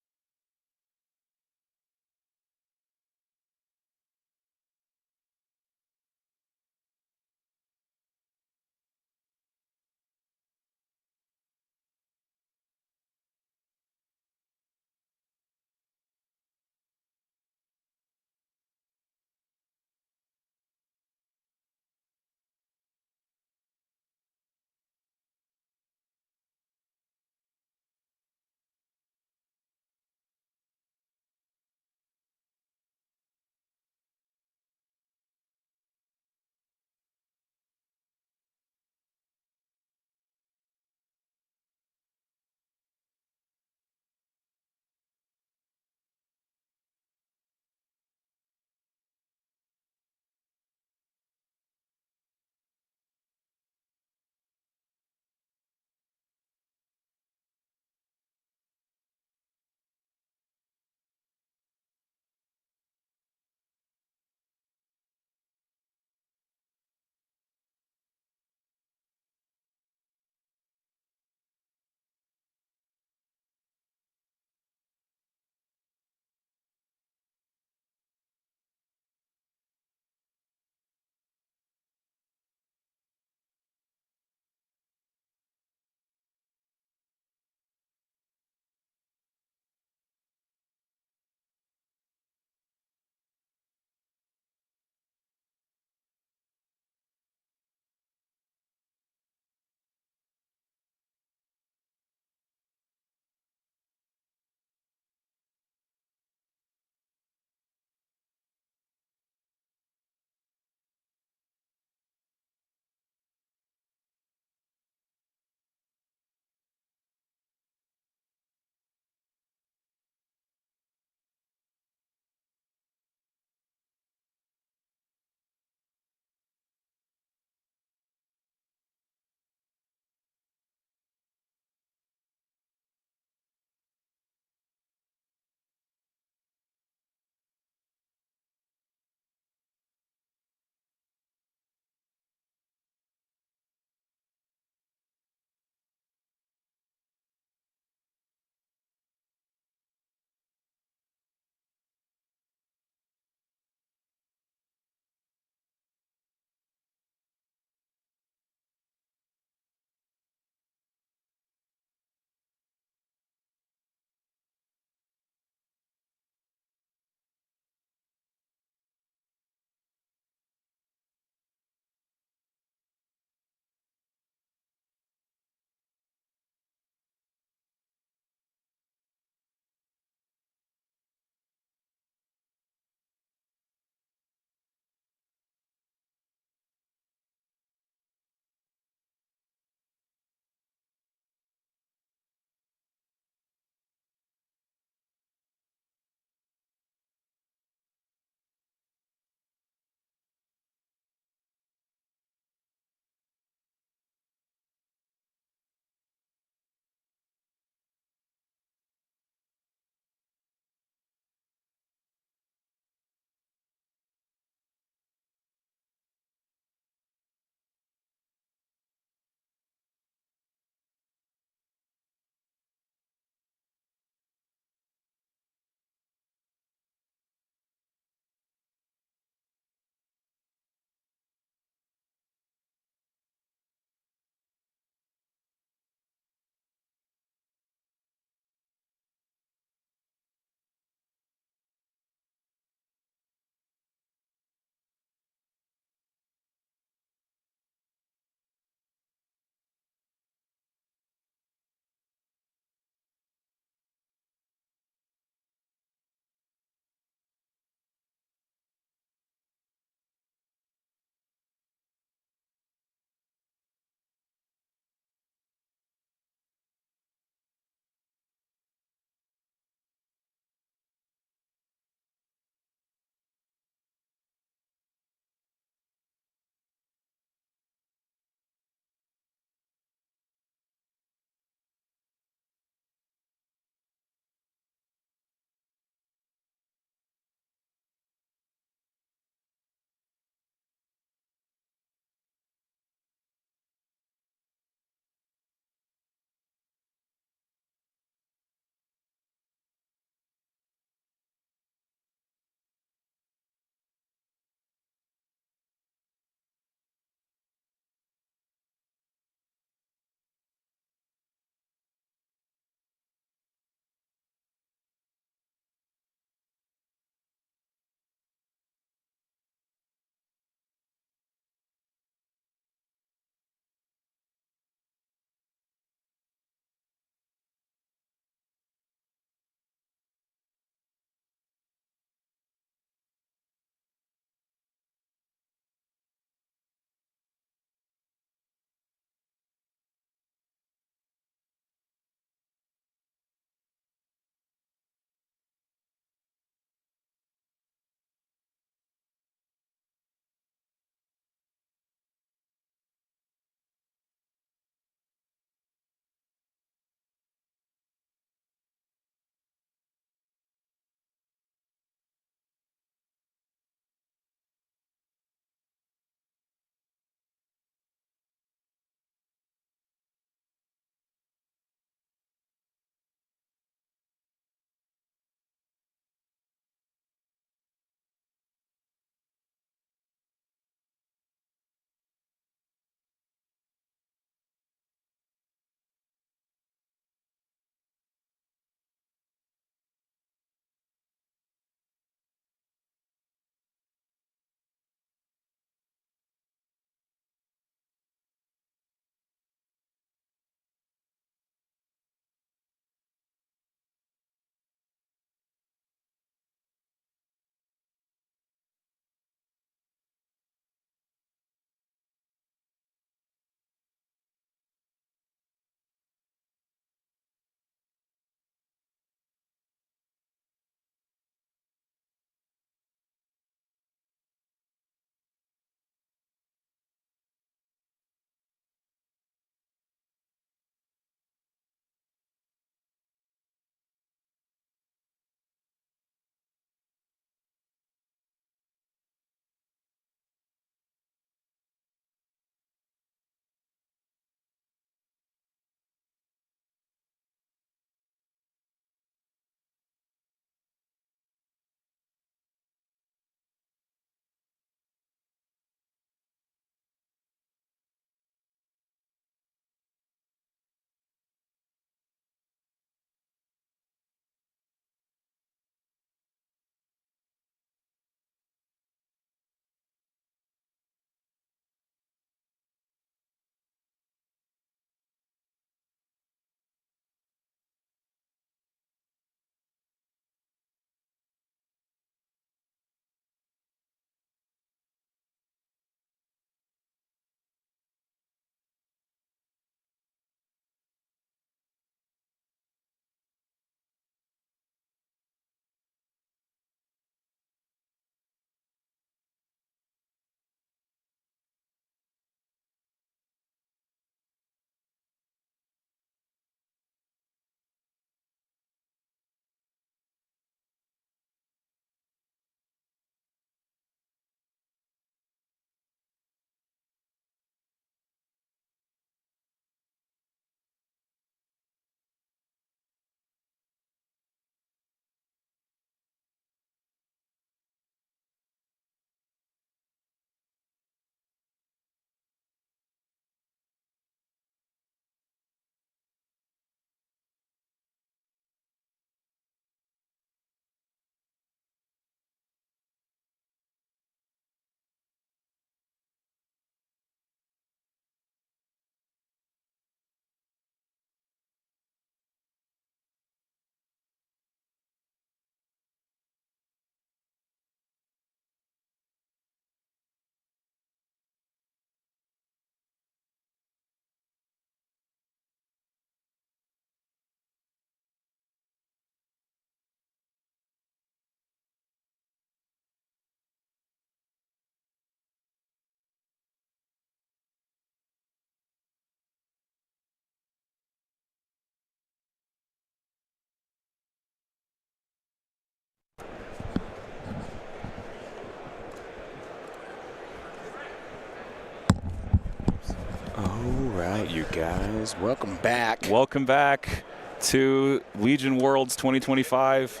right, you guys. Welcome back. Welcome back to Legion Worlds 2025.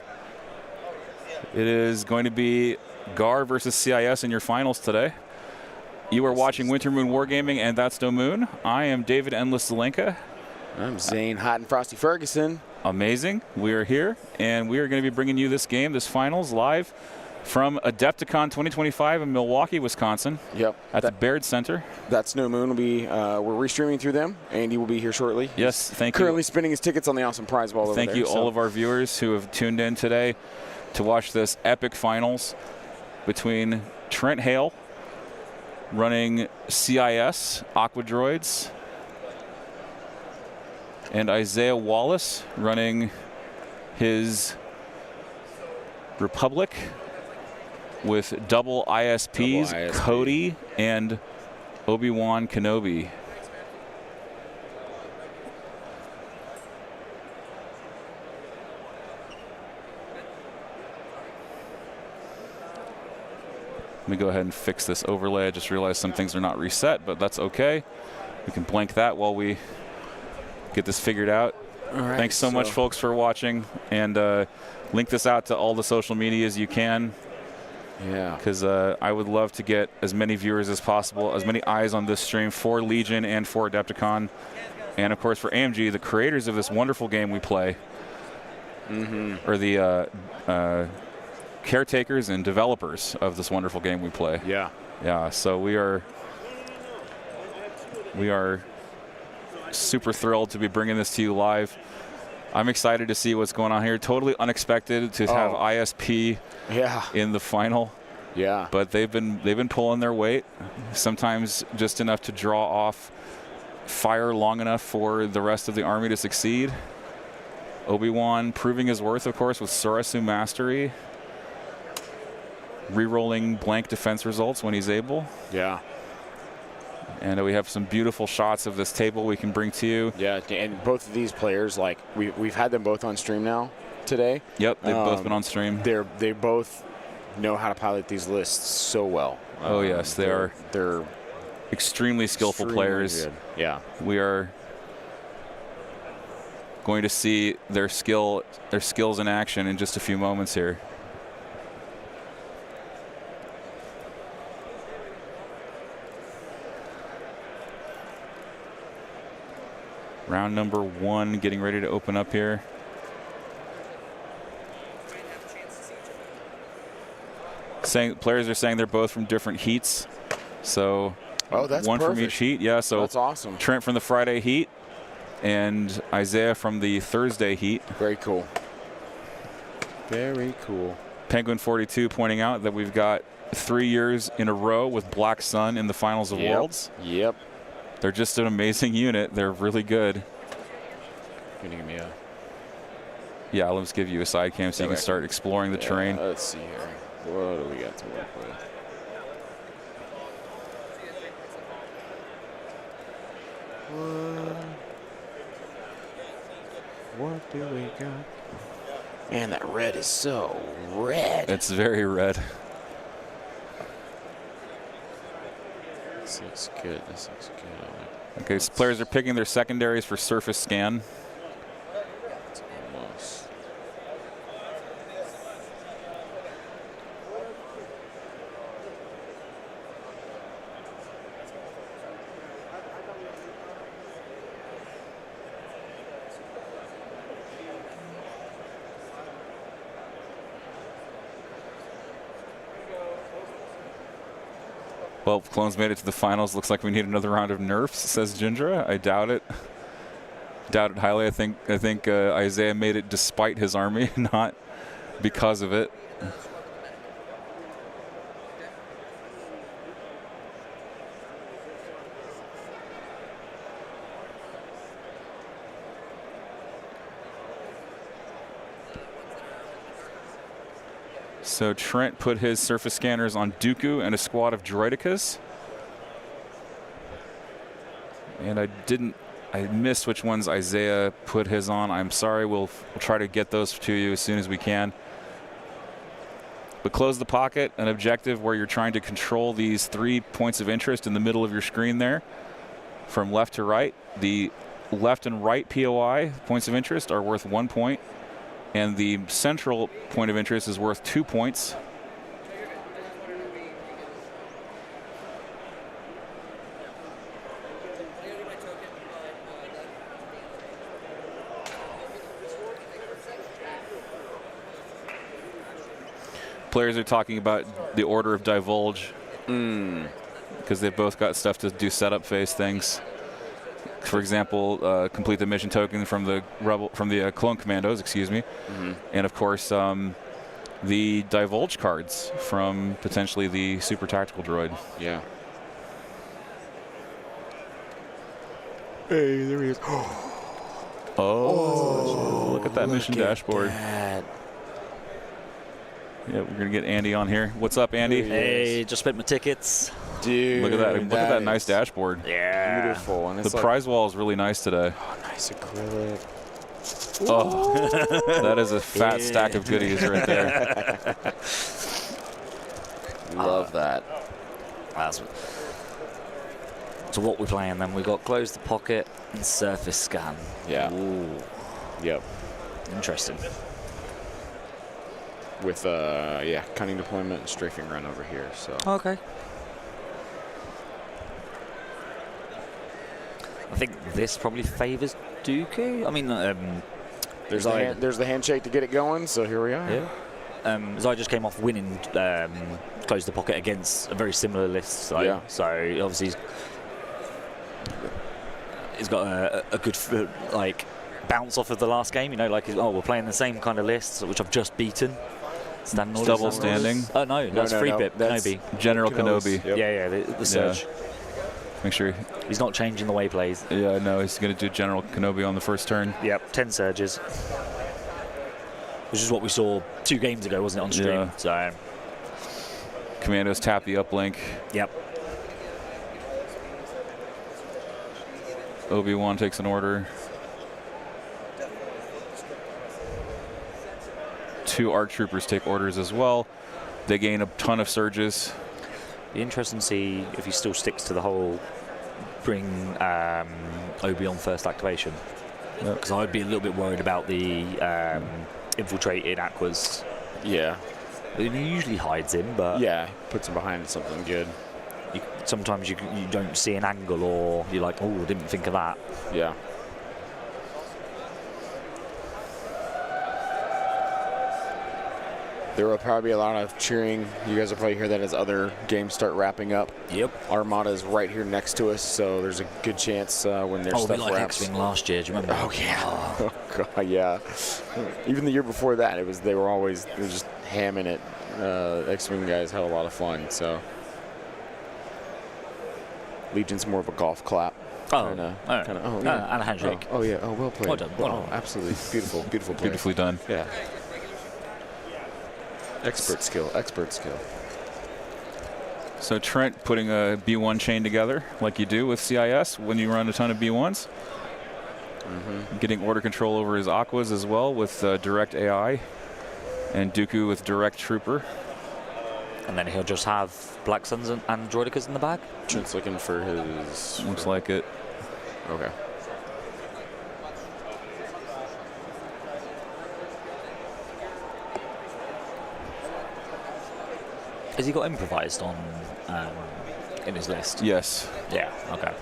It is going to be GAR versus CIS in your finals today. You are watching Winter Moon Wargaming, and that's No Moon. I am David Endless Zelenka. I'm Zane Hot and Frosty Ferguson. Amazing. We are here, and we are going to be bringing you this game, this finals, live from AdeptiCon 2025 in Milwaukee, Wisconsin. Yep. At the Baird Center. That's No Moon. Will be we're restreaming through them. Andy will be here shortly. Yes, thank you. Currently spinning his tickets on the awesome prize ball over there. Thank you all of our viewers who have tuned in today to watch this epic finals between Trent Hale running CIS Aqua Droids and Isaiah Wallace running his Republic with double ISPs, Cody and Obi-Wan Kenobi. Let me go ahead and fix this overlay. I just realized some things are not reset, but that's okay. We can blank that while we get this figured out. All right, thanks so much, folks, for watching. And link this out to all the social medias you can. Yeah. Because I would love to get as many viewers as possible, as many eyes on this stream for Legion and for AdeptiCon. And, of course, for AMG, the creators of this wonderful game we play. Or the caretakers and developers of this wonderful game we play. Yeah. Yeah, so we are super thrilled to be bringing this to you live. I'm excited to see what's going on here. Totally unexpected to have ISP in the final. Yeah. But they've been pulling their weight, sometimes just enough to draw off fire long enough for the rest of the army to succeed. Obi-Wan proving his worth, of course, with Surasu Mastery. Re-rolling blank defense results when he's able. Yeah. And we have some beautiful shots of this table we can bring to you. Yeah, and both of these players, like we've had them both on stream now today. Yep, they've both been on stream. They both know how to pilot these lists so well. Oh yes, they're extremely skillful players. Good. Yeah. We are going to see their skills in action in just a few moments here. Round number 1 getting ready to open up here. Players are saying they're both from different heats. So that's one perfect. from each heat. Yeah, so that's awesome. Trent from the Friday heat and Isaiah from the Thursday heat. Very cool. Very cool. Penguin 42 pointing out that we've got 3 years in a row with Black Sun in the finals of Worlds. Yep. They're just an amazing unit. They're really good. Can you give me a... Yeah, let's give you a side cam so you can start exploring the terrain. Let's see here. What do we got to work with? What do we got? Man, that red is so red. It's very red. This looks good. This looks good. Okay, so players are picking their secondaries for surface scan. It's almost. Well, Clones made it to the finals. Looks like we need another round of nerfs, says Jindra. I doubt it. Doubt it highly. I think Isaiah made it despite his army, not because of it. So Trent put his surface scanners on Dooku and a squad of droidicas. And I missed which ones Isaiah put his on. I'm sorry. We'll try to get those to you as soon as we can. But close the pocket, an objective where you're trying to control these 3 points of interest in the middle of your screen there. from left to right. The left and right POI, points of interest, are worth 1 point, and the central point of interest is worth 2 points. Players are talking about the order of divulge because they've both got stuff to do setup phase things. For example, complete the mission token from the clone commandos, excuse me, and of course the divulge cards from potentially the super tactical droid. Yeah. Hey, there he is. Oh, look at that mission dashboard. Yeah, we're gonna get Andy on here. What's up, Andy? Hey, just spent my tickets. Dude, Look at that! Look at that nice dashboard. Yeah, beautiful. And the prize wall is really nice today. Oh, nice acrylic. Oh, that is a fat stack of goodies right there. Love that. So what we're playing then? We got close the pocket and surface scan. Yeah. Ooh. Yep. Interesting. With cunning deployment and strafing run over here. So Okay. I think this probably favors Dooku. I mean, There's the handshake to get it going. So here we are. yeah. Zai just came off winning close the pocket against a very similar list. So, Yeah. so obviously he's got a good bounce off of the last game. You know, like we're playing the same kind of list, which I've just beaten. Standing orders, Double standing orders. standing. Oh no, that's free bit that's Kenobi. General Kenobi. Yep. Yeah, the surge. Make sure. He's not changing the way he plays. Yeah, no, he's gonna do General Kenobi on the first turn. Yep, 10 surges. Which is what we saw 2 games ago, wasn't it, on stream? Yeah. So, Commandos tap the uplink. yep. Obi-Wan takes an order. 2 ARC troopers take orders as well. They gain a ton of surges. Be interesting to see if he still sticks to the whole bring Obi-Wan first activation. Because I'd be a little bit worried about the infiltrated Aquas. Yeah. He usually hides him, but yeah, puts him behind something good. sometimes you don't see an angle, or you're like, oh, I didn't think of that. Yeah. There will probably be a lot of cheering. You guys will probably hear that as other games start wrapping up. Yep. Armada is right here next to us, so there's a good chance when their stuff like wraps. X-Wing last year, do you remember? Oh yeah. Oh god, yeah. Even the year before that, they were just hamming it. X-Wing guys had a lot of fun. So Legion's more of a golf clap. And a handshake. Oh yeah. Oh, well played. Well done. Oh, absolutely beautiful, beautiful play. Beautifully done. Yeah. Expert skill. So Trent putting a B1 chain together like you do with CIS when you run a ton of B1s. Getting order control over his Aquas as well with direct AI. And Dooku with direct trooper. And then he'll just have Black Suns and Droidicas in the bag. Trent's looking for his... Looks like it. Okay. Has he got improvised on in his list? Yes. Yeah, okay.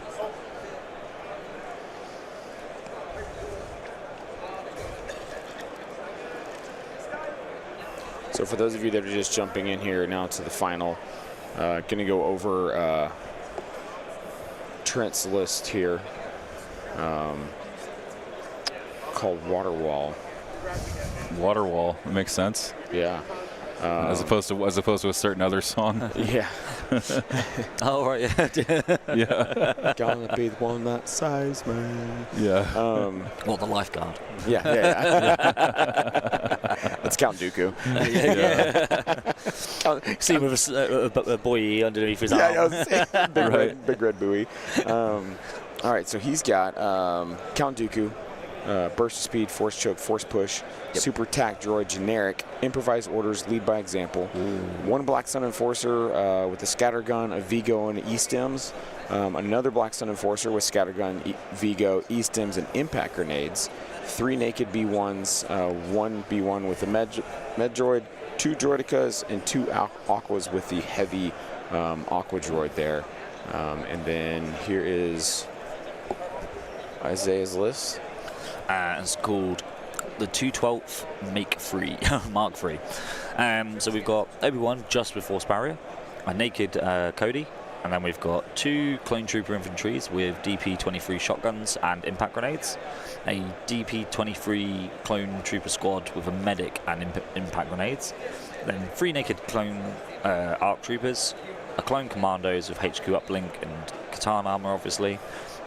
So for those of you that are just jumping in here now to the final, going to go over Trent's list here, called Waterwall. Waterwall. That makes sense. Yeah. As opposed to a certain other song. Yeah. Oh, right, yeah. Yeah. Gonna be the one that size, man. Yeah. What, the lifeguard? Yeah. Let's count Dooku. See him with a buoy underneath his arm. Big red buoy. All right, so he's got Count Dooku, burst of speed, force choke, force push, super tack droid, generic, improvise orders, lead by example. 1 Black Sun Enforcer with a scatter gun, a Vigo, and E-stems. Another Black Sun Enforcer with scatter gun, Vigo, E-stems, and impact grenades. 3 naked B1s, 1 B1 with a med droid, 2 droidicas, and 2 aquas with the heavy aqua droid there. And then here is Isaiah's list. It's called the 212th Mark III. So we've got Obi-Wan just with Force Barrier, a naked Cody, and then we've got 2 Clone Trooper infantries with DP-23 shotguns and impact grenades, a DP-23 Clone Trooper squad with a medic and impact grenades, then 3 naked Clone ARC Troopers, a Clone Commandos with HQ uplink and katana armor, obviously,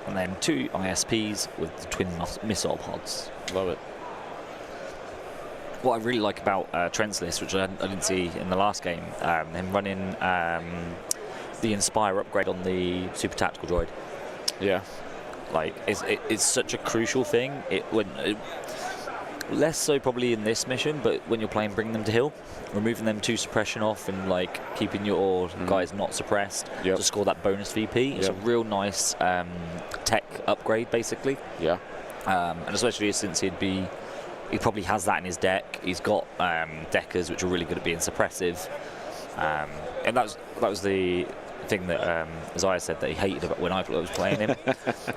and then 2 ISPs with the twin missile pods. Love it. What I really like about Trent's list, which I didn't see in the last game, him running the Inspire upgrade on the super tactical droid. Yeah. Like, it's such a crucial thing. Less so probably in this mission, but when you're playing Bring Them to Hill, removing them 2 suppression off and like keeping your guys not suppressed to score that bonus VP. It's a real nice tech upgrade, basically. Yeah. And especially since he probably has that in his deck. He's got deckers which are really good at being suppressive, and that was the thing that Isaiah said that he hated about when I was playing him.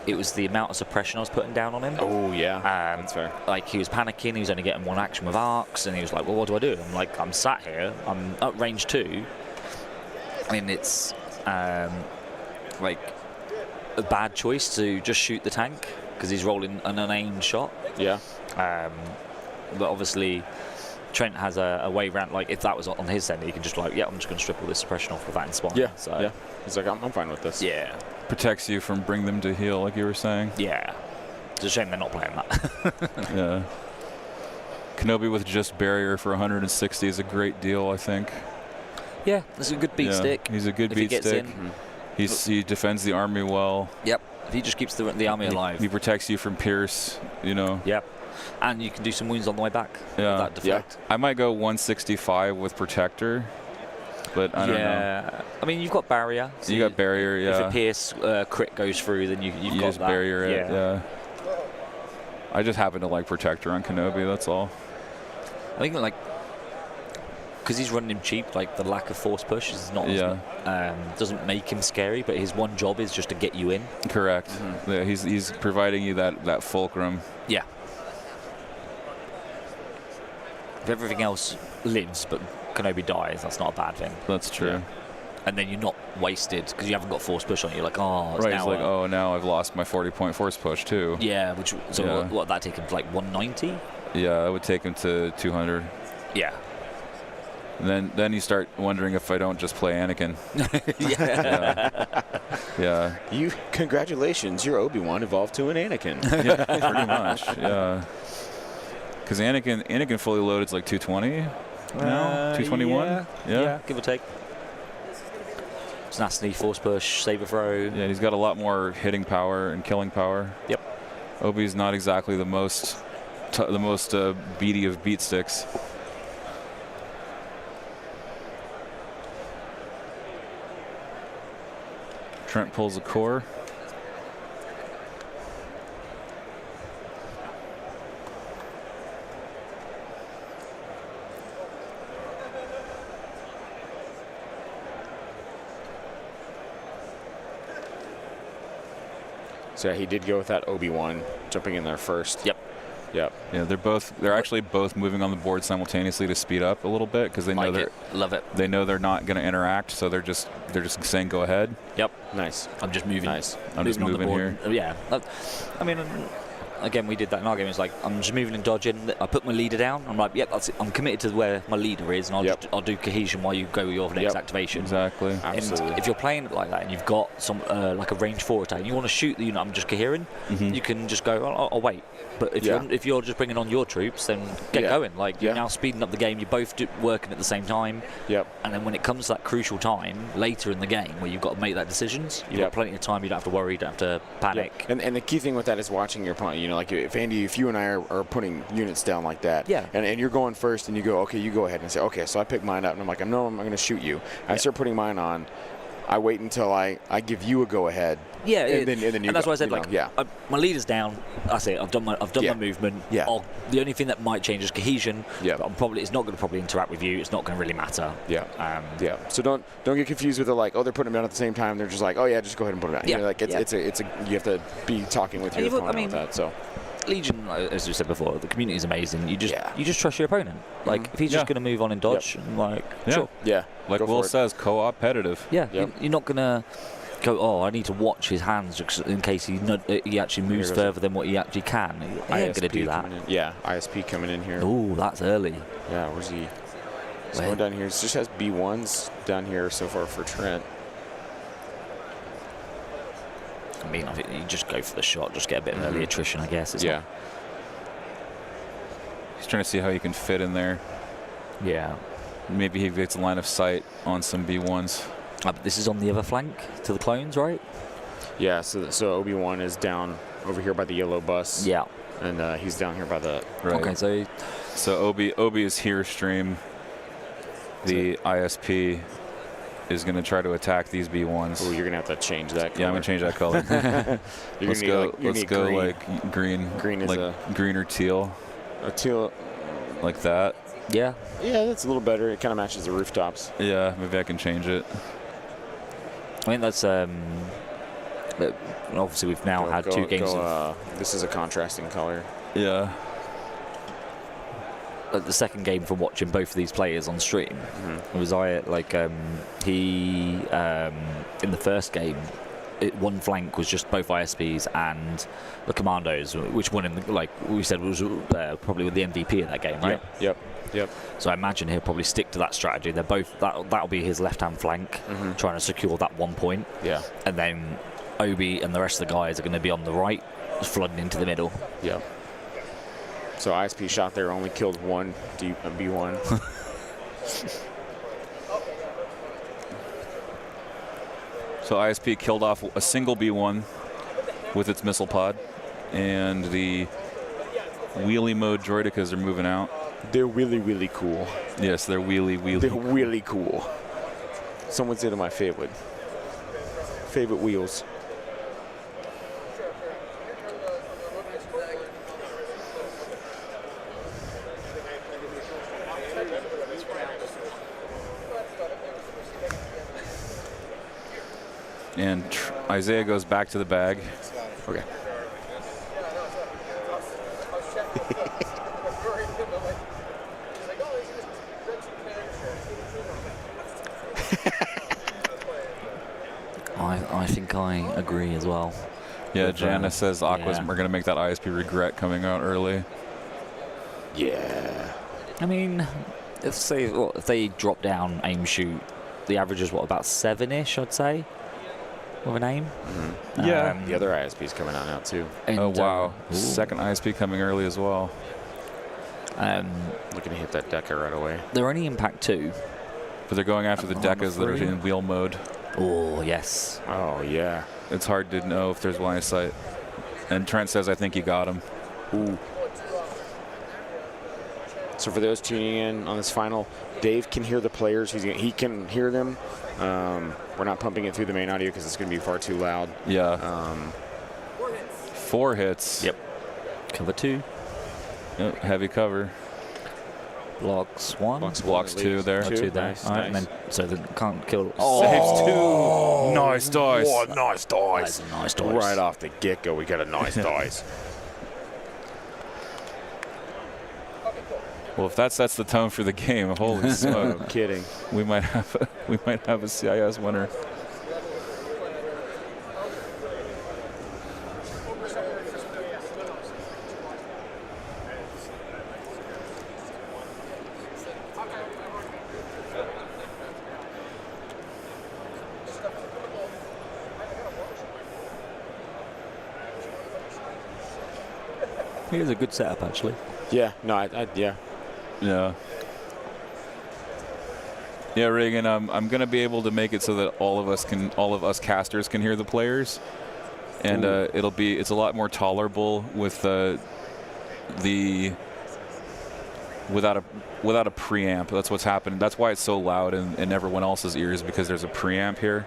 It was the amount of suppression I was putting down on him. Oh yeah, that's fair. Like, he was panicking, he was only getting 1 action with arcs, and he was like, well, what do I do? I'm like, I'm sat here, I'm up range 2, and it's like a bad choice to just shoot the tank because he's rolling an unaimed shot. Yeah. But obviously Trent has a way around. Like, if that was on his end, he can just like, I'm just going to strip all this suppression off with that Inspire. Yeah. So yeah. He's like, I'm fine with this. Yeah. Protects you from Bring Them to Heal, like you were saying. Yeah. It's a shame they're not playing that. Yeah. Kenobi with just barrier for 160 is a great deal, I think. Yeah, that's a good beat stick. He's a good beat stick. He defends the army well. Yep. If he just keeps the army alive. He protects you from Pierce, you know. Yep. And you can do some wounds on the way back. Yeah. With that deflect. I might go 165 with Protector, but I don't know. I mean, you've got barrier. So you got barrier, yeah. If a Pierce crit goes through, then you've got use that. barrier, yeah. I just happen to like Protector on Kenobi, that's all. I think, like, because he's running him cheap, like, the lack of force push is not doesn't make him scary, but his one job is just to get you in. Correct. Yeah, he's providing you that fulcrum. Yeah. If everything else lives but Kenobi dies, that's not a bad thing. That's true. Yeah. And then you're not wasted because you haven't got force push on you. You're like, oh, right. Now, It's like, now I've lost my 40-point force push too. Yeah. What that take him to, like, 190? Yeah, I would take him to 200. Yeah. And then you start wondering if I don't just play Anakin. Yeah. Congratulations, your Obi-Wan evolved to an Anakin. Yeah, pretty much. Yeah. Because Anakin fully loaded is like 220 now? 221? Yeah, give or take. Tenacity, force push, saber throw. Yeah, he's got a lot more hitting power and killing power. Yep. Obi's not exactly the most beady of beat sticks. Trent pulls a core. So he did go with that Obi-Wan jumping in there first. Yep. Yeah, they're actually both moving on the board simultaneously to speed up a little bit because they know love it. They know they're not going to interact, so they're just saying go ahead. Yep. Nice. I'm just moving. Nice. I'm just moving here. Yeah. I mean, again, we did that in our game. It's like, I'm just moving and dodging. I put my leader down. I'm like, yep, that's it. I'm committed to where my leader is, and I'll do cohesion while you go with your next activation. Exactly. Absolutely. And if you're playing it like that, and you've got some like a range 4 attack, and you want to shoot the unit I'm just cohering, you can just go, I'll wait. But if you're just bringing on your troops, then get going. Like, you're now speeding up the game. You're both working at the same time. Yep. And then when it comes to that crucial time later in the game where you've got to make that decisions, you've got plenty of time. You don't have to worry. You don't have to panic. And the key thing with that is watching your opponent. like if you and I are putting units down like that, and you're going first, and you go, okay, you go ahead, and I say, okay, so I pick mine up, and I'm like, no, I'm going to shoot you. I start putting mine on. I wait until I give you a go ahead. Yeah, and then you and that's go, why I said, like, my leader's down. I say I've done my movement. Yeah. The only thing that might change is cohesion. Yeah. But it's not going to probably interact with you. It's not going to really matter. Yeah. So don't get confused with they're putting them down at the same time. They're just like, oh yeah, just go ahead and put them down. Yeah. You know, like it's a you have to be talking with your opponent with that. So. Legion, as we said before, the community is amazing. You just trust your opponent. Like if he's just going to move on and dodge, sure. Yeah. Like Will says, co-opetitive. Yeah. You're not going to go, oh, I need to watch his hands in case he actually moves further than what he actually can. He ain't going to do that. Yeah, ISP coming in here. Oh, that's early. Yeah, where's he? He's going down here. He just has B1s down here so far for Trent. I mean, I think you just go for the shot, just get a bit of early attrition, I guess. He's trying to see how he can fit in there. Yeah. Maybe he gets a line of sight on some B1s. But this is on the other flank to the clones, right? Yeah, so Obi-Wan is down over here by the yellow bus. Yeah. And he's down here by the... Right. Okay, so Obi is here stream. The ISP is going to try to attack these B1s. Oh, you're going to have to change that color. Yeah, I'm going to change that color. let's go green. like green. Green is like green or teal. A teal. Like that. Yeah. Yeah, that's a little better. It kind of matches the rooftops. Yeah, maybe I can change it. I mean, that's obviously we've now had 2 games. This is a contrasting color. Yeah. The second game from watching both of these players on stream was he in the first game, one flank was just both ISPs and the Commandos, which one we said was probably with the MVP in that game, right? Yep. So I imagine he'll probably stick to that strategy. They're both that'll be his left-hand flank, trying to secure that 1 point. Yeah. And then Obi and the rest of the guys are going to be on the right, flooding into the middle. Yeah. So ISP shot there, only killed one B1. So ISP killed off a single B1 with its missile pod, and the wheelie mode droidicas are moving out. They're really, really cool. Yes, they're wheelie. They're really cool. Someone said they're my favorite wheels. And Isaiah goes back to the bag. Okay. I think I agree as well. Yeah, Janice says Aqua's are going to make that ISP regret coming out early. Yeah. I mean, if they drop down aim shoot, the average is about 7-ish, I'd say, with an aim. Yeah. The other ISP's coming out now too. And, oh wow, second ISP coming early as well. Looking to hit that Deca right away. They're only impact 2. But they're going after the Decas that are in wheel mode. Oh, yes. Oh, yeah. It's hard to know if there's line of sight. And Trent says, I think you got him. Ooh. So for those tuning in on this final, Dave can hear the players. He can hear them. We're not pumping it through the main audio because it's going to be far too loud. Yeah. 4 hits. Yep. Cover 2. Yep, heavy cover. Blocks 1. Blocks 2 there. 2 there. Nice, All right, nice. and then, so they can't kill. Saves 2. Nice dice. Oh, nice dice. That's a nice dice. Right off the get-go, we got a nice dice. Well, if that sets the tone for the game, holy smoke! No kidding. We might have a CIS winner. Here's a good setup, actually. Yeah. No. Yeah. Yeah. Yeah, Reagan. I'm going to be able to make it so that all of us casters can hear the players, and it's a lot more tolerable with without a preamp. That's what's happening. That's why it's so loud in everyone else's ears, because there's a preamp here,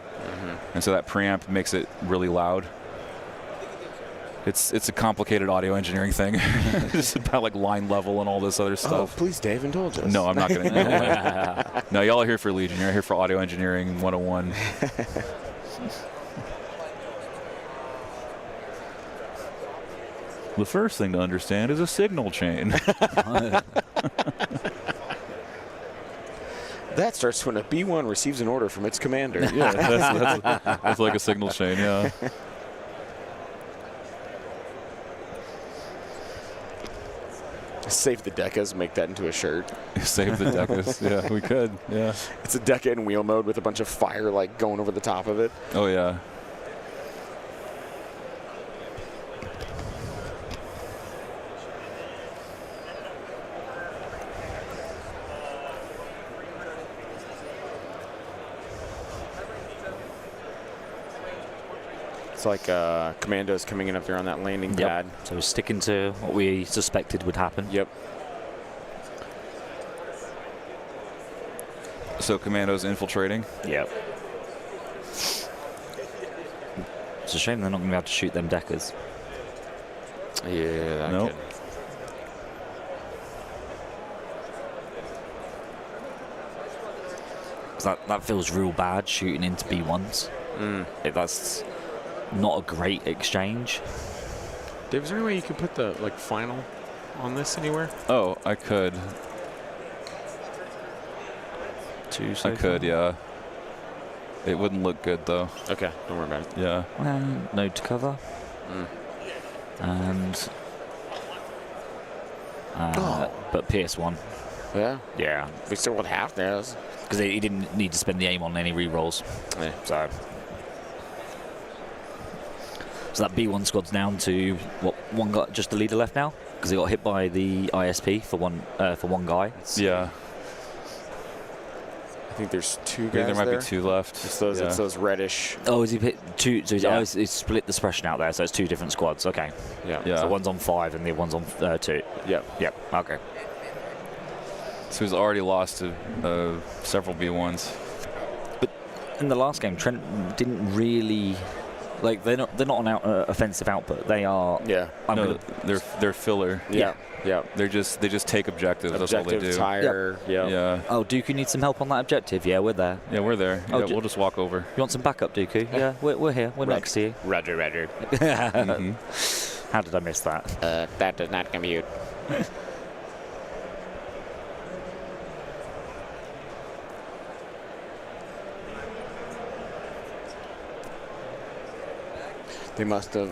and so that preamp makes it really loud. It's a complicated audio engineering thing. It's about like line level and all this other stuff. Oh, please, Dave, indulge us. No, I'm not going to. No, y'all are here for Legion. You're here for audio engineering 101. The first thing to understand is a signal chain. That starts when a B-1 receives an order from its commander. Yeah, that's like a signal chain, yeah. Save the Decas, make that into a shirt. Save the Decas. Yeah, we could. Yeah. It's a Deca in wheel mode with a bunch of fire like going over the top of it. Oh yeah. It's like Commandos coming in up there on that landing pad. So we're sticking to what we suspected would happen. Yep. So Commandos infiltrating. Yep. It's a shame they're not going to be able to shoot them Deckers. Yeah, that nope. That feels real bad, shooting into B1s. That's not a great exchange. Dave, is there any way you could put the final on this anywhere? Oh, I could. I could, yeah. It wouldn't look good though. Okay, don't worry about it. Yeah. Node to cover. And but PS1. Yeah. Yeah. We still would have those. Because he didn't need to spend the aim on any re-rolls. Yeah. So that B1 squad's down to what, one guy, just the leader left now, because he got hit by the ISP for one guy. Yeah. I think there's two guys there might be two left. It's those. Yeah. It's those reddish. Oh, is he hit two? So he's split the suppression out there, so it's two different squads. Okay. Yeah. Yeah. So one's on 5 and the one's on 2. Yep. Okay. So he's already lost to several B1s. But in the last game, Trent didn't really. Like they're not an offensive output. They are. Yeah. They're filler. Yeah. They just take objectives. That's all they do. Tire. Yep. Yeah. Oh, Dooku needs some help on that objective. Yeah, we're there. Yeah, we're there. Yeah, we'll just walk over. You want some backup, Dooku? Yeah, we're here. We're next to you. Roger. How did I miss that? That does not compute. They must have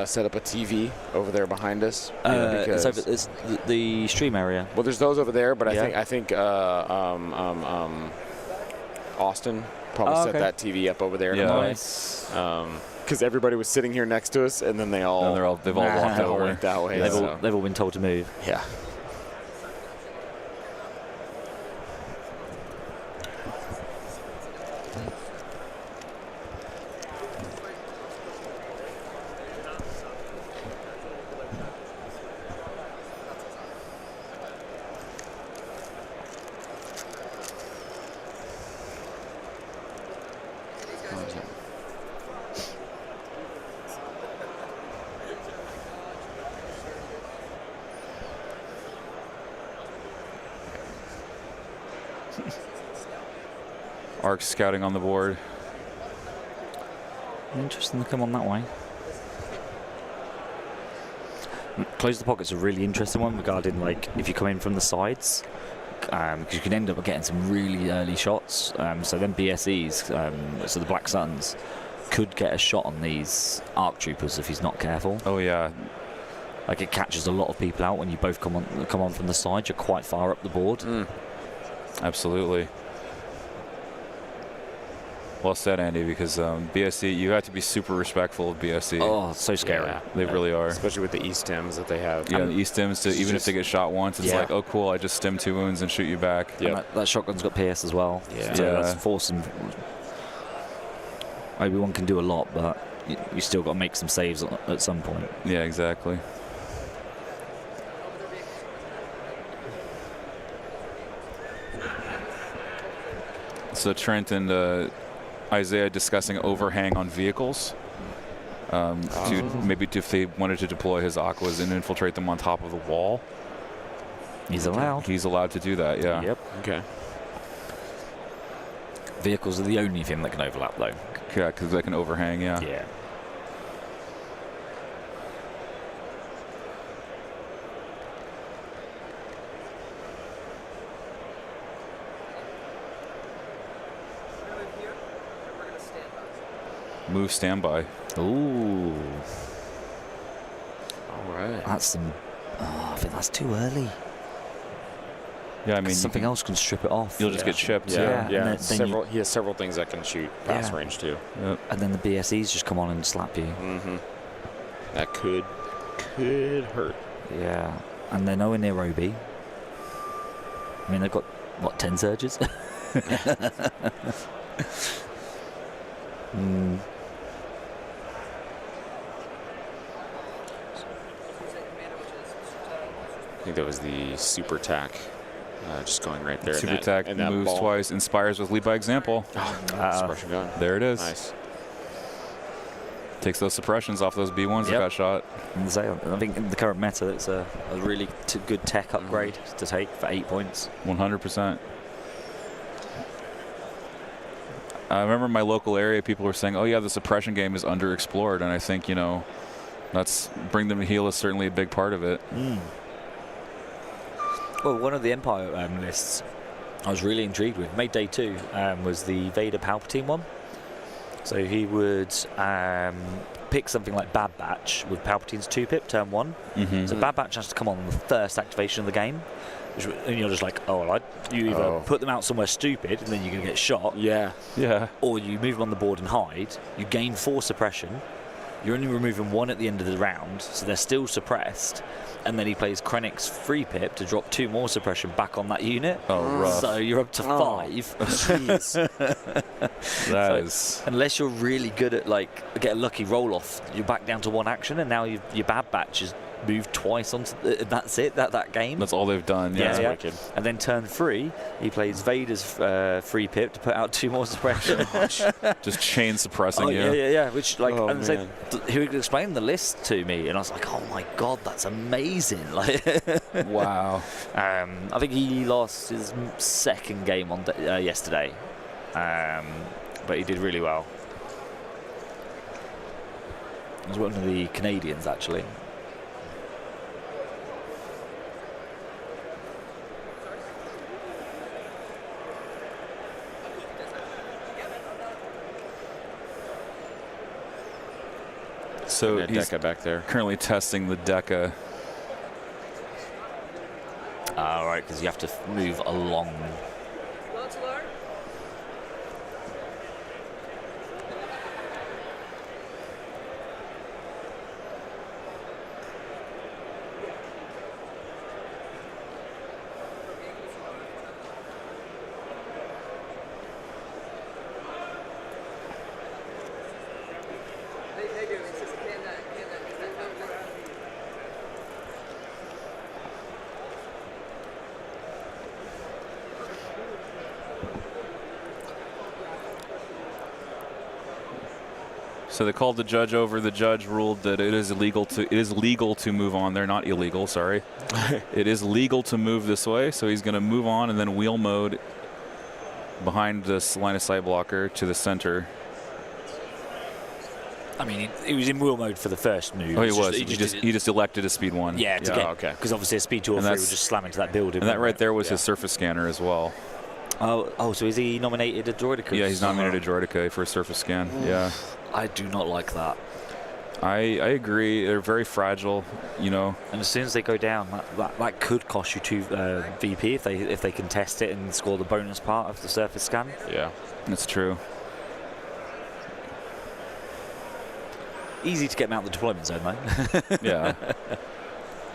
set up a TV over there behind us. It's the stream area. Well, there's those over there, but I think Austin probably set that TV up over there. Yeah. Nice. Because everybody was sitting here next to us, and then they've all walked over that way. They've all been told to move. Yeah. Arc scouting on the board. Interesting to come on that way. Close the pocket's a really interesting one regarding if you come in from the sides, because you can end up getting some really early shots. So then BSEs, so the Black Suns, could get a shot on these ARC troopers if he's not careful. Oh yeah. It catches a lot of people out when you both come on from the side. You're quite far up the board. Absolutely. Well said, Andy, because BSE, you have to be super respectful of BSE. Oh, so scary. Yeah. They really are. Especially with the E-stems that they have. Yeah, the E-stems, even if they get shot once, it's like, oh, cool, I just stem 2 wounds and shoot you back. Yeah. That shotgun's got PS as well. Yeah. So that's forcing. Obi-Wan can do a lot, but you still got to make some saves at some point. Yeah, exactly. So Trent and Isaiah discussing overhang on vehicles. Maybe if they wanted to deploy his aquas and infiltrate them on top of the wall. He's allowed. He's allowed to do that, yeah. Yep. Okay. Vehicles are the only thing that can overlap, though. Yeah, because they can overhang, yeah. Yeah. Move standby. Ooh. All right. That's some... Oh, I think that's too early. Yeah, I mean, something else can strip it off. You'll just get chipped. Yeah. And then He has several things that can shoot pass range too. Yep. And then the BSEs just come on and slap you. Mm-hmm. That could hurt. Yeah. And they're nowhere near OB. I mean, they've got, what, 10 surges? I think that was the super attack. Just going right there. Super attack moves ball. twice, inspires with lead by example. Suppression gun. There it is. Nice. Takes those suppressions off those B1s that got shot. And so I think in the current meta, it's a really good tech upgrade to take for 8 points. 100%. I remember in my local area, people were saying, oh, yeah, the suppression game is underexplored. And I think, that's bring them to heal is certainly a big part of it. Well, one of the Empire lists I was really intrigued with, made day 2, was the Vader Palpatine one. So he would pick something like Bad Batch with Palpatine's 2-pip, turn 1. So Bad Batch has to come on the first activation of the game. And you're just like, you either put them out somewhere stupid and then you're going to get shot. Yeah. Or you move them on the board and hide. You gain 4 suppression. You're only removing 1 at the end of the round, so they're still suppressed. And then he plays Krennic's 3-pip to drop 2 more suppression back on that unit. Oh, rough. So you're up to 5. Jeez. That is... Unless you're really good at, get a lucky roll-off, you're back down to 1 action, and now your Bad Batch is moved twice onto that's it, that game. That's all they've done. Yeah. Wicked. And then turn 3, he plays Vader's 3-pip to put out 2 more suppression. Just chain suppressing you. Yeah. Which, he would explain the list to me, and I was like, oh my god, that's amazing. Wow. I think he lost his second game on yesterday, but he did really well. He was one of the Canadians, actually. So he's Deca back there. currently testing the Deca. Right, because you have to move along. So they called the judge over. The judge ruled that it is legal to move on. They're not illegal, sorry. It is legal to move this way, so he's going to move on and then wheel mode behind this line of sight blocker to the center. I mean, he was in wheel mode for the first move. Oh, he was. He just elected a speed 1. Yeah, okay. Because obviously a speed 2 or 3 would just slam into that building. And that right there was his surface scanner as well. Oh, so is he nominated a Droidicus? Yeah, he's nominated a Droidicus for a surface scan. Yeah. I do not like that. I agree. They're very fragile, And as soon as they go down, that could cost you 2 VP if they contest it and score the bonus part of the surface scan. Yeah, that's true. Easy to get them out of the deployment zone, though. Yeah.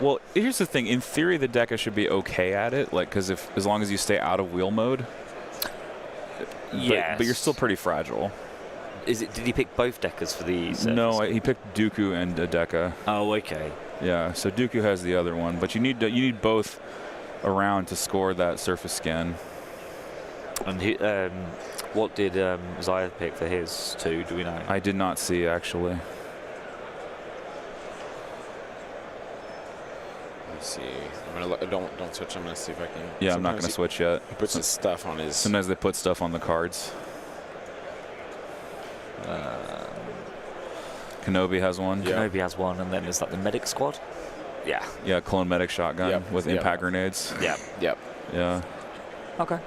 Well, here's the thing. In theory, the Deca should be okay at it, because as long as you stay out of wheel mode. Yes. But you're still pretty fragile. Did he pick both Deckers for the surface? No, he picked Dooku and a Deca. Oh, okay. Yeah, so Dooku has the other one, but you need both around to score that surface scan. And what did Zaya pick for his two? Do we know? I did not see, actually. Let's see. Don't switch. I'm gonna see if I can. Yeah, I'm not gonna switch yet. He puts his stuff on his. Sometimes they put stuff on the cards. Kenobi has one. Yeah. Kenobi has one, and then there's like the medic squad. Yeah. Yeah, clone medic shotgun with impact grenades. Yeah. Yep. Yeah. Okay.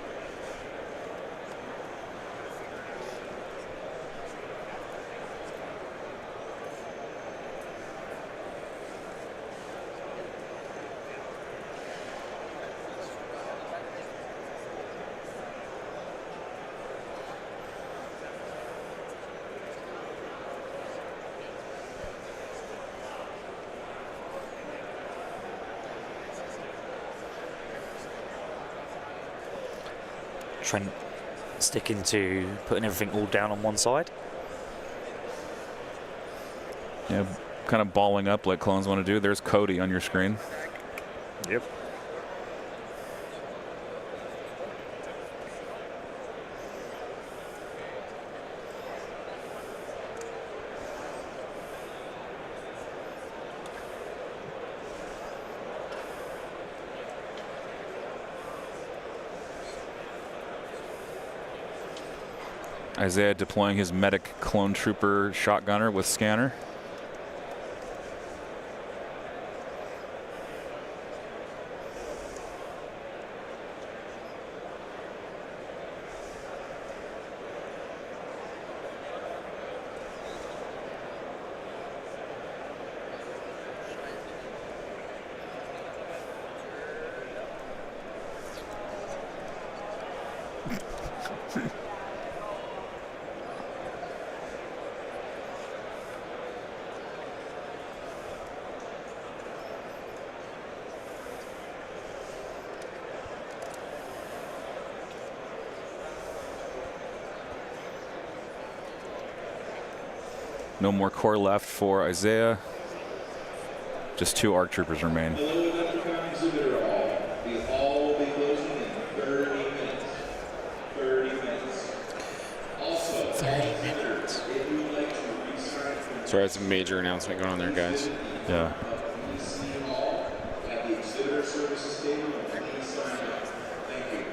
Trent sticking to putting everything all down on one side. Yeah, kind of balling up like clones want to do. There's Cody on your screen. Yep. Isaiah deploying his medic clone trooper shotgunner with scanner. No more core left for Isaiah. Just 2 ARC troopers remain. Hello, AdeptiCon exhibitor hall. The hall will be closing in 30 minutes. 30 minutes. Also, 30 minutes. If you would like to restart from So that's a major announcement going on there, guys. Yeah. PC hall at the exhibitor services table, please sign up. Thank you.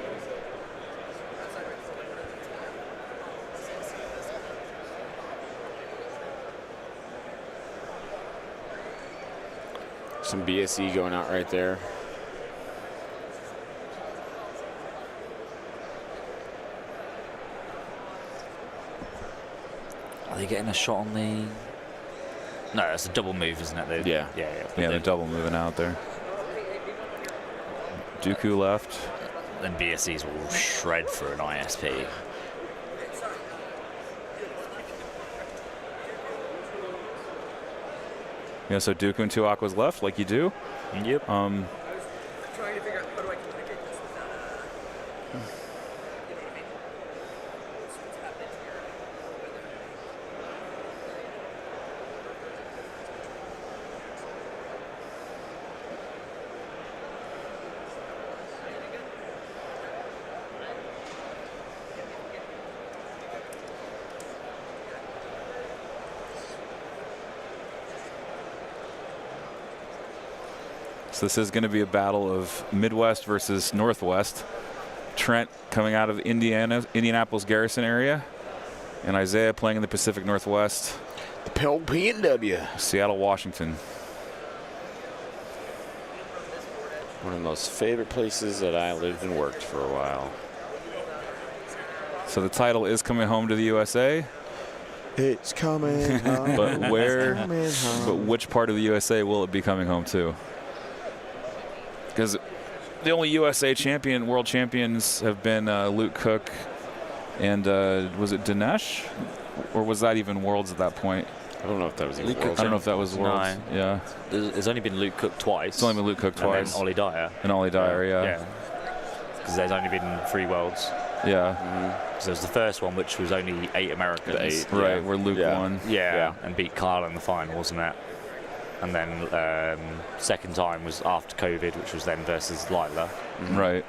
Some BSE going out right there. Are they getting a shot on the... No, it's a double move, isn't it? Yeah. Yeah, they're double moving out there. Dooku left. Then BSEs will shred for an ISP. Yeah, so Dooku and 2 Aquas left, like you do. Yep. Trying to figure out how do I communicate this without, you know what I mean? What's happening here? So this is going to be a battle of Midwest versus Northwest. Trent coming out of Indianapolis Garrison area, and Isaiah playing in the Pacific Northwest. The PNW. Seattle, Washington. One of the most favorite places that I lived and worked for a while. So the title is coming home to the USA. It's coming home. But where? Coming home. But which part of the USA will it be coming home to? Because the only USA world champions have been Luke Cook and was it Dinesh? Or was that even Worlds at that point? I don't know if that was even Luke Worlds. I don't know if that was Worlds. No. Yeah. There's only been Luke Cook twice. It's only been Luke Cook twice. And then Ollie Dyer. And Ollie Dyer, yeah. Yeah. Because there's only been 3 worlds. Yeah. So it was the first one, which was only 8 Americans. Right, where Luke won. Yeah, and beat Kyle in the final, wasn't it? And then second time was after COVID, which was then versus Lila. Right.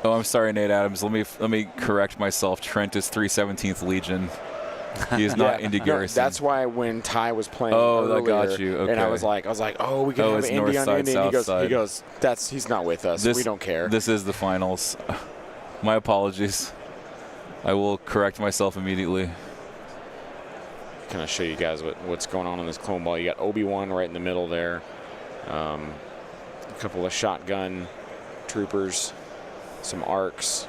Oh, I'm sorry, Nate Adams. Let me correct myself. Trent is 317th Legion. He is not Indy Garrison. That's why when Ty was playing earlier, I got you. Okay. And I was like, oh, we can have it's Indy north on side, Indy. south And side. he goes, he's not with us. We don't care. This is the finals. My apologies. I will correct myself immediately. Kind of show you guys what's going on in this clone ball. You got Obi-Wan right in the middle there. A couple of shotgun troopers, some arcs.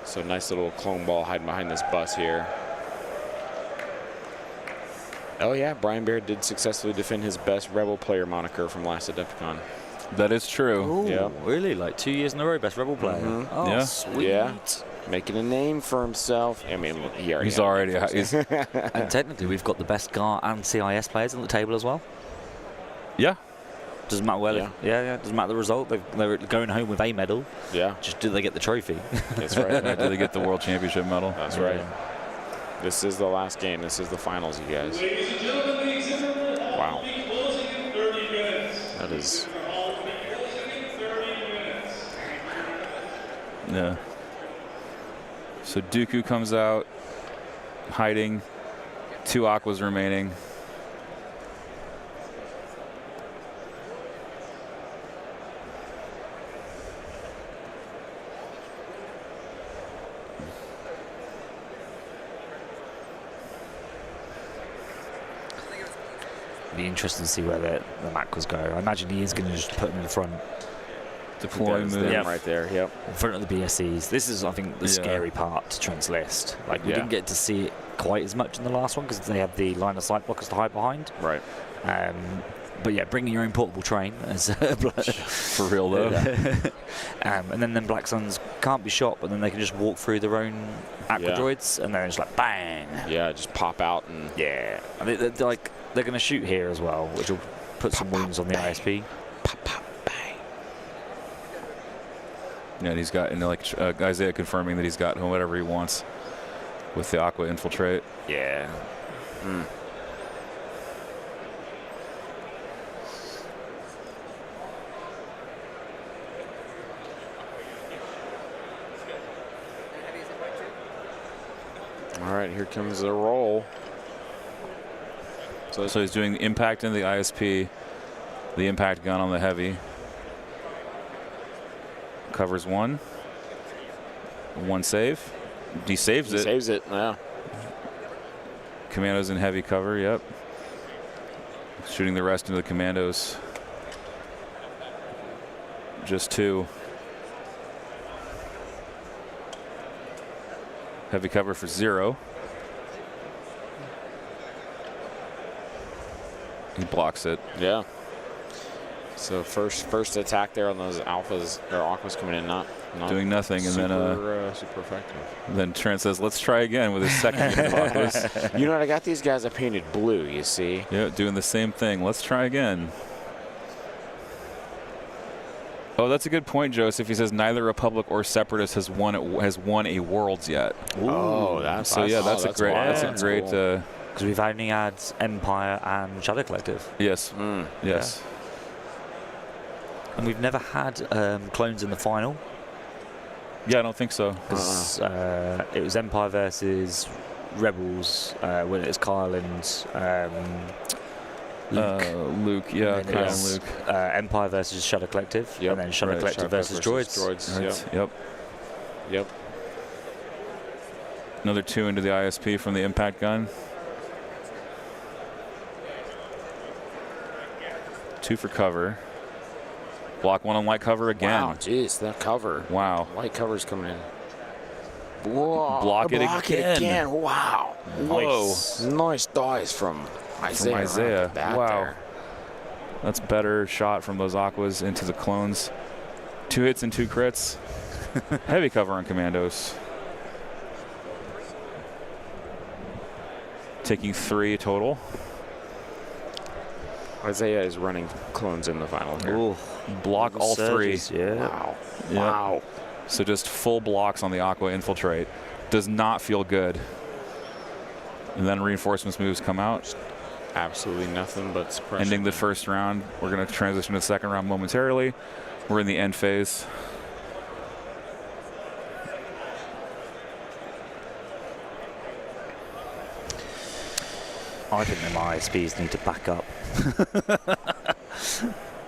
So nice little clone ball hiding behind this bus here. Oh yeah, Brian Baird did successfully defend his best Rebel player moniker from last AdeptiCon. That is true. Ooh, yeah. Really? Like 2 years in a row, best Rebel player. Oh, yeah. sweet. Yeah. Making a name for himself. I mean, he's already. And technically, we've got the best GAR and CIS players on the table as well. Yeah. Doesn't matter where. Yeah. Doesn't matter the result. They're going home with a medal. Yeah. Just do they get the trophy? That's right. Do they get the World Championship medal? That's right. This is the last game. This is the finals, you guys. Ladies and gentlemen, ladies and gentlemen, wow. I'll be closing in 30 minutes. That is. I'll be closing in 30 minutes. Yeah. So Dooku comes out, hiding. 2 Aquas remaining. Be interesting to see where the macros go. I imagine he is going to just put them in front. Deploy move. Them right there. Yep. In front of the BSEs. This is, I think, the scary part to Trent's list. Like, we didn't get to see it quite as much in the last one because they had the line of sight blockers to hide behind. Right. But yeah, bringing your own portable train as for real though. And then Black Suns can't be shot, but then they can just walk through their own aqua droids, and then it's like bang. Yeah, just pop out and And they're going to shoot here as well, which will put some wounds on the ISP. Yeah, and he's got, and Isaiah confirming that he's got whatever he wants with the Aqua Infiltrate. Yeah. All right, here comes the roll. So he's doing the impact in the ISP, the impact gun on the heavy. Covers 1. 1 save. He saves it. Saves it, yeah. Commandos in heavy cover, yep. Shooting the rest into the Commandos. Just 2. Heavy cover for 0. He blocks it. Yeah. So first attack there on those alphas or aquas coming in, not doing nothing, super, and then super effective. Then Trent says, "Let's try again" with his second unit of aquas. You know what? I got these guys. I painted blue. You see? Yeah, doing the same thing. Let's try again. Oh, that's a good point, Joseph. He says neither Republic or Separatist has won a Worlds yet. Ooh. Oh, that's so yeah. That's a great. wild. That's a great. Because we've only had Empire and Shadow Collective. Yes. Yes. Yeah. And we've never had clones in the final. Yeah, I don't think so. Because it was Empire versus Rebels when it was Kyle and Luke. Luke, yeah, Kyle and Luke. Empire versus Shadow Collective, and then Shadow Collective versus Droids. Right. Yep. Yep. Another 2 into the ISP from the impact gun. 2 for cover. Block 1 on light cover again. Wow, jeez, that cover. Wow. Light cover's coming in. Whoa. Block it again. Wow. Whoa. Nice dice from Isaiah. Wow. That's better shot from those aquas into the clones. 2 hits and 2 crits. Heavy cover on Commandos. Taking 3 total. Isaiah is running clones in the final here. Ooh, Block all surges, three. Yeah. Wow. Yeah. Wow. So just full blocks on the Aqua Infiltrate. Does not feel good. And then reinforcements moves come out. Absolutely nothing but suppression. Ending the first round. We're going to transition to the second round momentarily. We're in the end phase. I think my ISPs need to back up.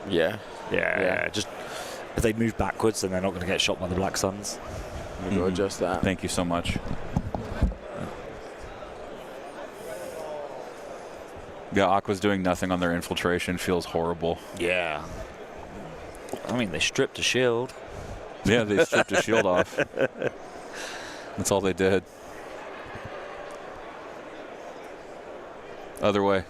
Yeah. Yeah. Just if they move backwards, then they're not going to get shot by the Black Suns. I'm going to adjust that. Thank you so much. Yeah, Aqua's doing nothing on their infiltration. Feels horrible. Yeah. I mean, they stripped a shield. Yeah, they stripped a shield off. That's all they did. Other way.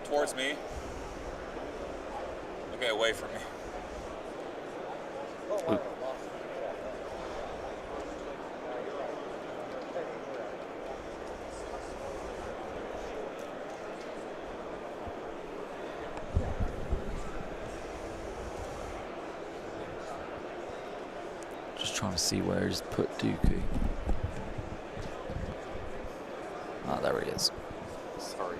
Towards me. Okay, away from me. Just trying to see where he's put Dooku. Ah, there he is. Sorry.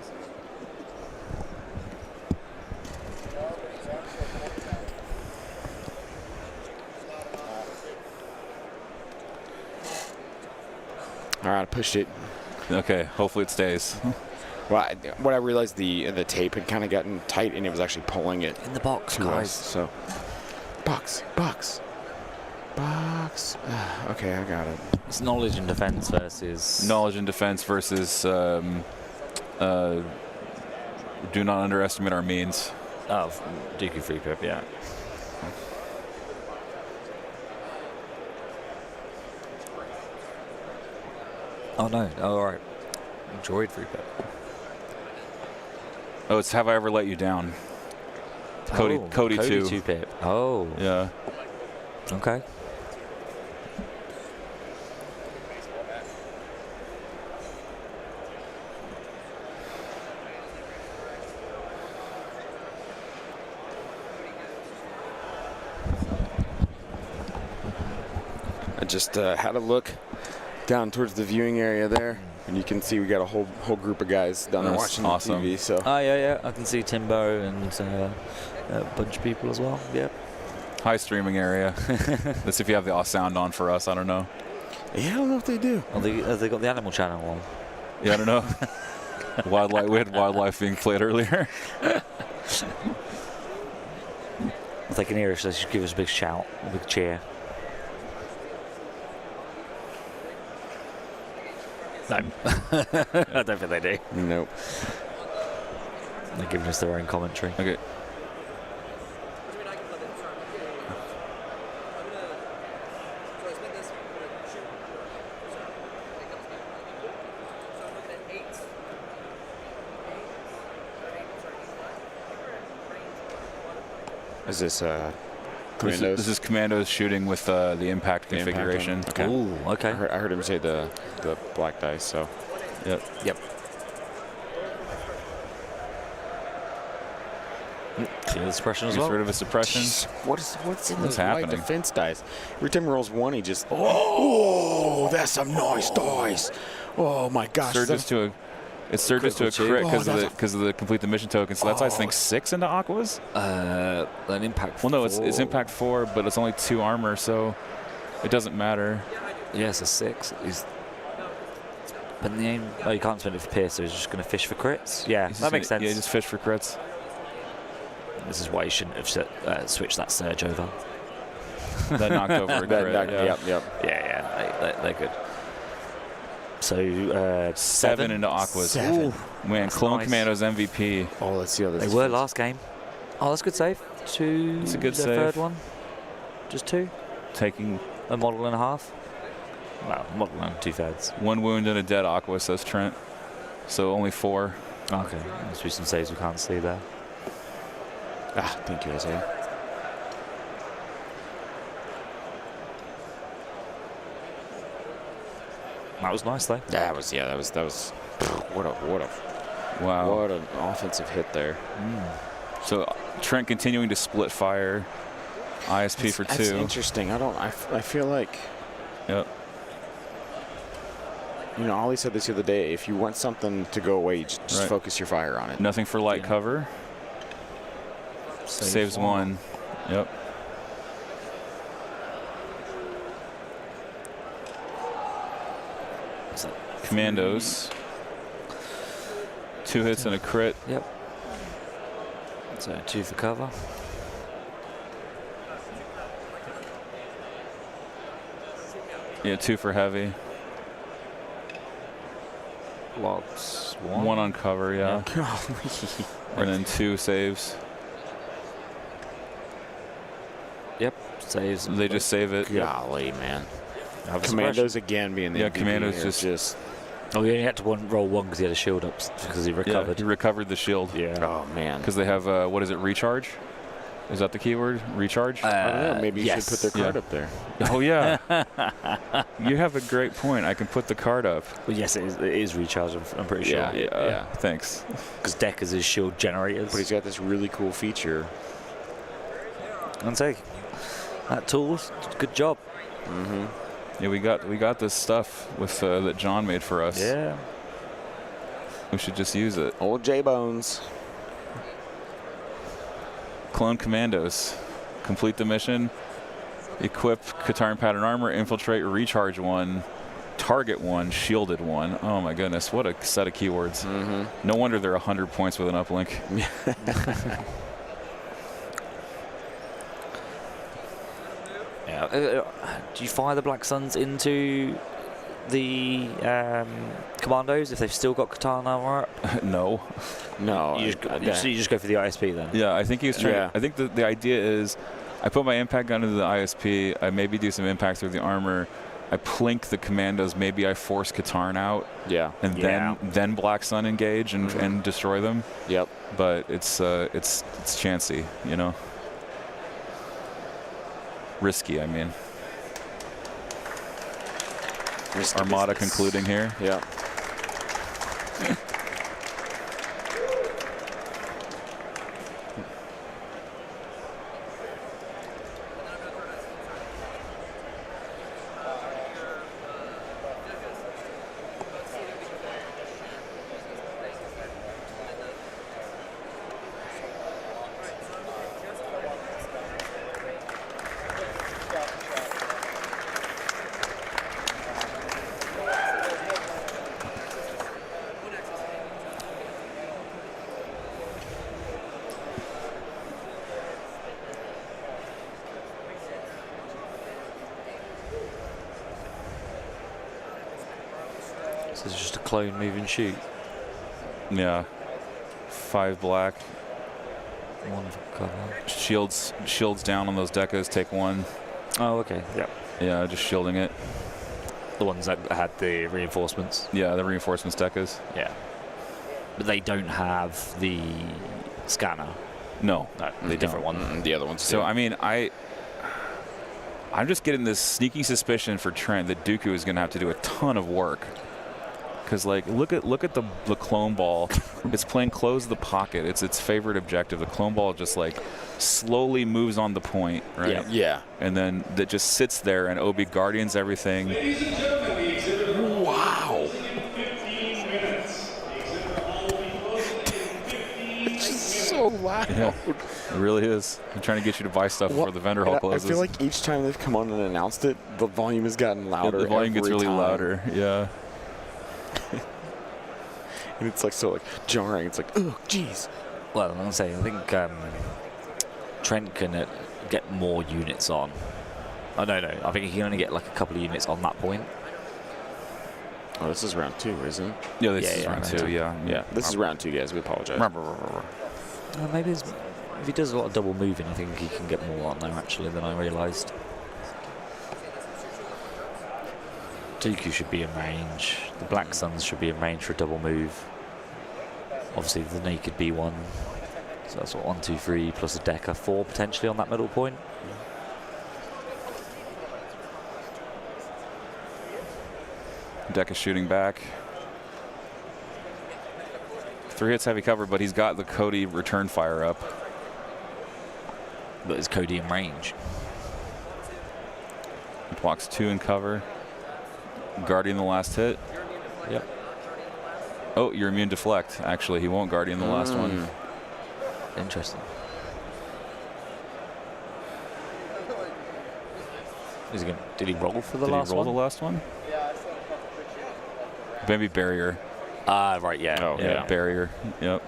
All right, I pushed it. Okay, hopefully it stays. Well, what I realized, the tape had kind of gotten tight, and it was actually pulling it In the box, to guys. us. So, box. Okay, I got it. It's knowledge and defense versus Knowledge and defense versus do not underestimate our means. Oh, Dooku free pip, yeah. Oh no! Oh, all right. Droid free pip. Oh, it's Have I Ever Let You Down? Cody 2. 2 pip. Oh. Yeah. Okay. I just had a look down towards the viewing area there, and you can see we got a whole group of guys down there That's watching awesome. the TV. So Oh yeah. I can see Timbo and a bunch of people as well. Yeah. High streaming area. Let's see if you have the sound on for us. I don't know. yeah, I don't know if they do. Have they got the Animal Channel on? Yeah, I don't know. Wildlife. We had wildlife being played earlier. If they can hear us, they should give us a big shout, a big cheer. No. I don't think they do. Nope. They're giving us their own commentary. Okay. Is this Commandos? This is Commandos shooting with the impact configuration. Impact okay. Ooh, okay. I heard him say the black dice. So. Yep. Clear the suppression as Gets well. rid of a suppression. What's in What's those happening? white defense dice? Every time he rolls one, he just that's some nice dice. Oh my gosh! It surges to a crit because of the complete the mission token. So that's I think 6 into Aquas. An impact. Well, no, 4. it's impact 4, but it's only 2 armor, so it doesn't matter. Yeah, it's a 6. But the aim. Oh, you can't spend it for Pierce, so he's just going to fish for crits. Yeah, that makes sense. Yeah, just fish for crits. This is why you shouldn't have switched that surge over. That knocked over a crit. Yep. Yeah, they're good. So 7 into Aquas. 7. Ooh, man, Clone nice. Commandos MVP. Oh, let's see how this They were last game. Oh, that's a good save. 2. It's a good the save. Third one. Just 2. Taking A model and a half. Well, model and 2/3. 1 wound and a dead Aqua, says Trent. So only 4. Okay, must be some saves we can't see there. Ah, thank you, Isaiah. That was nice though. That was what Wow. an offensive hit there. So Trent continuing to split fire. ISP for 2. That's interesting. I feel like, Yep. you know, Ollie said this the other day. If you want something to go away, you just Right. focus your fire on it. Nothing for light cover. Saves 1. Yep. Commandos. 2 hits and a crit. Yep. So 2 for cover. Yeah, 2 for heavy. Logs 1 on cover, yeah. And then 2 saves. Yep. Saves. They just save it. Golly, man. Have a Commandos again being the Yeah, MVP Commandos here. just Oh, he only had to roll 1 because he had a shield up because he recovered. Yeah, he recovered the shield. Yeah. Oh man. Because they have, what is it, recharge? Is that the keyword? Recharge? I don't know. Maybe you yes. should put their card Yeah. up there. Oh, yeah. You have a great point. I can put the card up. Well, yes, it is recharge. I'm pretty sure. Yeah. Thanks. Because deck is his shield generators. But he's got this really cool feature. And say that tool's good job. Yeah, we got this stuff with that John made for us. Yeah. We should just use it. Old J-Bones. Clone Commandos. Complete the mission. Equip Katarn pattern armor. Infiltrate. Recharge 1. Target 1. Shielded 1. Oh my goodness. What a set of keywords. No wonder they're 100 points with an uplink. Yeah. Do you fire the Black Suns into the Commandos if they've still got Katana armor up? No. No. You just go for the ISP then? Yeah, I think he was trying. Yeah. I think the idea is, I put my impact gun into the ISP. I maybe do some impact through the armor. I plink the Commandos. Maybe I force Katarn out. Yeah. And then Black Sun engage and destroy them. Yep. But it's chancy, you know. Risky, I mean. Risky Armada business. concluding here. Yeah. So it's just a clone move and shoot. Yeah. 5 black. 1 for cover. Shields down on those decos. Take 1. Oh, okay. Yep. Yeah, just shielding it. The ones that had the reinforcements. Yeah, the reinforcements decos. Yeah. But they don't have the scanner. No, The different one. The other ones. So I mean, I'm just getting this sneaky suspicion for Trent that Dooku is going to have to do a ton of work. Because like, look at the clone ball. It's playing close the pocket. It's its favorite objective. The clone ball just like slowly moves on the point, right? Yeah. And then that just sits there, and Obi guardians everything. Ladies and gentlemen, the exhibit hall Wow. will be closing in 15 minutes. The exhibit hall will be closing in 15 minutes. So loud. Yeah, it really is. I'm trying to get you to buy stuff before the vendor hall closes. I feel like each time they've come on and announced it, the volume has gotten louder. the volume gets every really time. louder. Yeah. And it's like so like jarring. It's like, oh, geez. Well, I'm going to say, I think Trent can get more units on. Oh, no. I think he can only get like a couple of units on that point. Oh, this is round 2, isn't it? Yeah, this is round 2, yeah. This is round 2, guys. We apologize. Maybe if he does a lot of double moving, I think he can get more on there, actually, than I realised. Dooku should be in range. The Black Suns should be in range for a double move. Obviously, the naked B1. So that's what, 1, 2, 3, plus a Decker, 4 potentially on that middle point. Decker shooting back. 3 hits heavy cover, but he's got the Cody return fire up. But is Cody in range? Blocks 2 in cover. Guardian the last hit. Yep. Oh, you're immune deflect. Actually, he won't Guardian the last one. Interesting. Is he gonna, did he roll for the last one? Did he roll the last one? Maybe barrier. Ah, right, yeah. Oh, yeah. Barrier. Yep.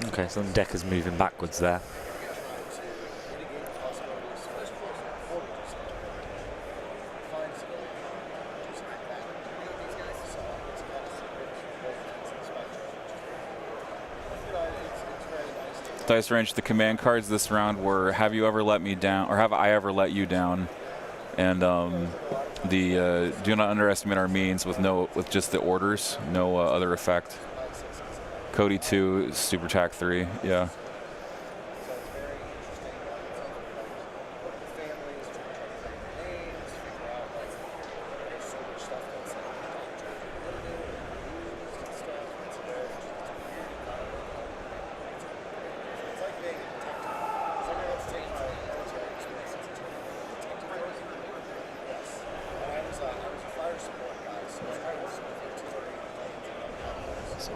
Okay, so the Decker's moving backwards there. Dice range, the command cards this round were "Have you ever let me down?" or "Have I ever let you down?" And the "Do not underestimate our means" with just the orders, no other effect. Cody 2, Super Tac 3, yeah.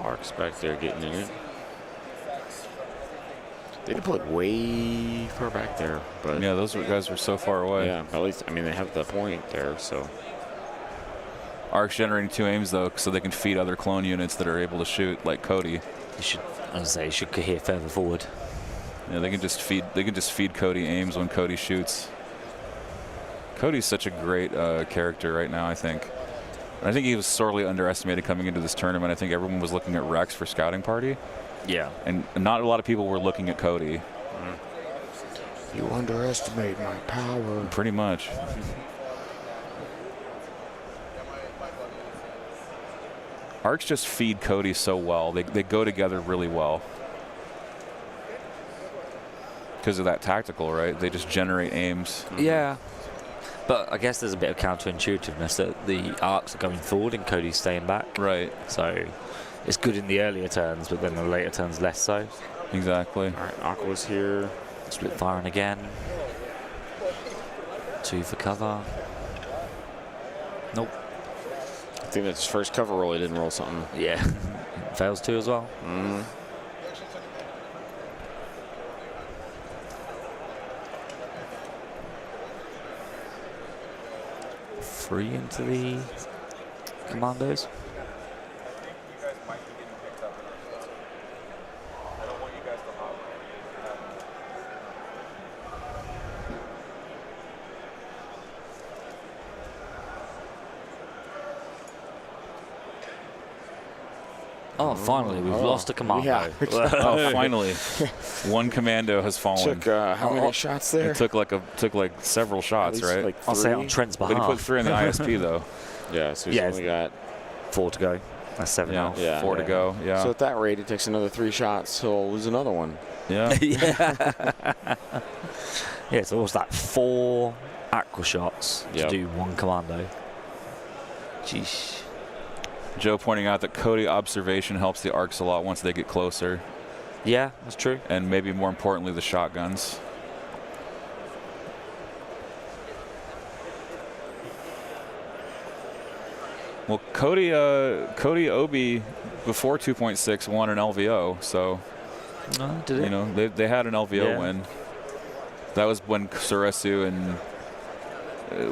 Arcs back there getting in it. They did put way far back there, but yeah, those guys were so far away. Yeah, at least I mean they have the point there, so. Arcs generating 2 aims though, so they can feed other clone units that are able to shoot, like Cody. You should, as I say, you should cohere further forward. Yeah, they can just feed. They can just feed Cody aims when Cody shoots. Cody's such a great character right now, I think. I think he was sorely underestimated coming into this tournament. I think everyone was looking at Rex for scouting party. Yeah. And not a lot of people were looking at Cody. You underestimate my power. Pretty much. Arcs just feed Cody so well. They go together really well. Because of that tactical, right? They just generate aims. Yeah. But I guess there's a bit of counterintuitiveness that the arcs are going forward and Cody's staying back. Right. So it's good in the earlier turns, but then the later turns less so. Exactly. All right, Aqua's here. Split firing again. 2 for cover. Nope. I think that's his first cover roll. He didn't roll something. Yeah. Fails 2 as well. Mm-hmm. 3 into the Commandos. Oh, finally, we've lost a commando. Yeah. Oh, finally. One commando has fallen. Took how many shots there? It took like several shots, right? Like I'll say on Trent's behalf. But he put 3 in the ISP, though. Yeah, so he's only got 4 to go. That's 7 now. Yeah, 4 to go, yeah. So at that rate, it takes another 3 shots. He'll lose another one. Yeah. Yeah, so what's that? 4 aqua shots to do 1 commando. Jeez. Joe pointing out that Cody observation helps the arcs a lot once they get closer. Yeah, that's true. And maybe more importantly, the shotguns. Well, Cody Obi before 2.6 won an LVO, so did it? you know they had an LVO win. That was when Ceresu and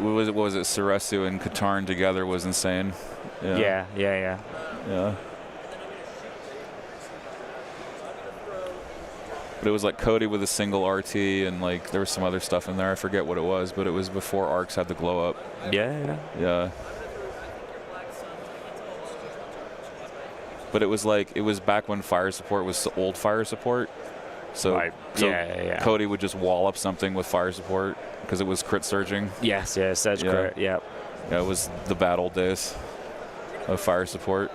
what was it? Ceresu and Katarn together was insane. Yeah. But it was like Cody with a single RT, and like there was some other stuff in there. I forget what it was, but it was before ARCs had the glow up. Yeah. But it was back when fire support was old fire support. So, Cody would just wall up something with fire support because it was crit surging. Yes, surge crit, Yeah, it was the bad old days of fire support.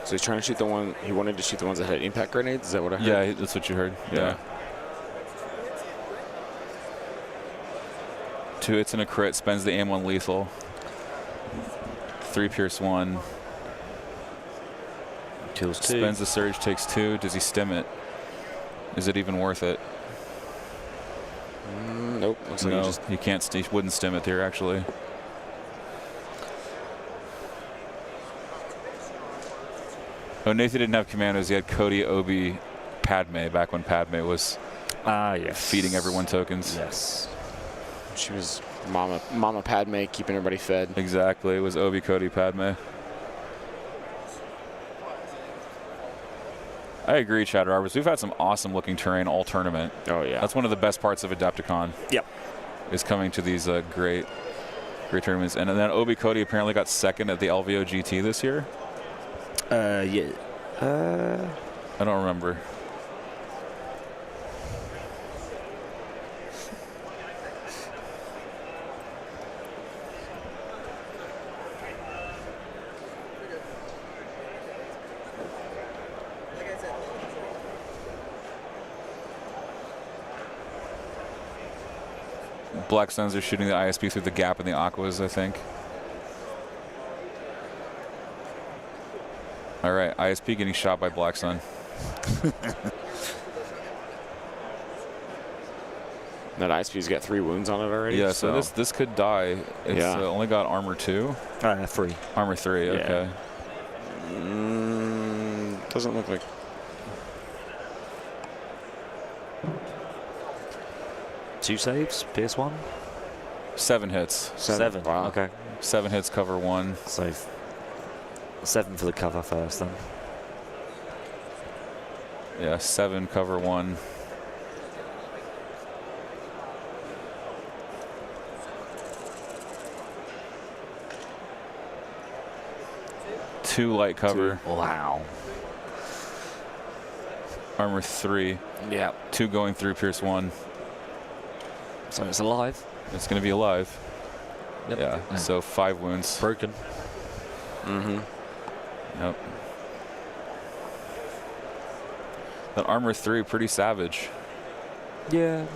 So he's trying to shoot the one, he wanted to shoot the ones that had impact grenades? Is that what I heard? Yeah, that's what you heard. Yeah. 2 hits and a crit, spends the aim on lethal. 3 pierce 1. Kills 2. Spends the surge, takes 2. Does he stim it? Is it even worth it? Nope. Looks like he can't. He wouldn't stim it here, actually. Oh, Nathan didn't have Commandos. He had Cody, Obi, Padme back when Padme was feeding everyone tokens. Yes. She was Mama Padme, keeping everybody fed. Exactly. It was Obi, Cody, Padme. I agree, Chatter Arbors. We've had some awesome looking terrain all tournament. Oh, yeah. That's one of the best parts of Adepticon. Yep. Is coming to these great tournaments. And then Obi Cody apparently got second at the LVO GT this year. Yeah. I don't remember. Black Suns are shooting the ISP through the gap in the Aquas, I think. All right, ISP getting shot by Black Sun. That ISP's got 3 wounds on it already. Yeah, so this could die. It's only got armor 2. 3. Armor 3. Yeah. Okay. Doesn't look like. Two saves, pierce 1. 7 hits. 7. Wow. Okay. 7 hits, cover 1. So 7 for the cover first, then. Yeah, 7, cover 1. Two light cover. Wow. Armor 3. Yeah. 2 going through, pierce 1. So it's alive. It's going to be alive. Yep. Yeah, so 5 wounds. Broken. Yep. That armor 3, pretty savage. Yeah.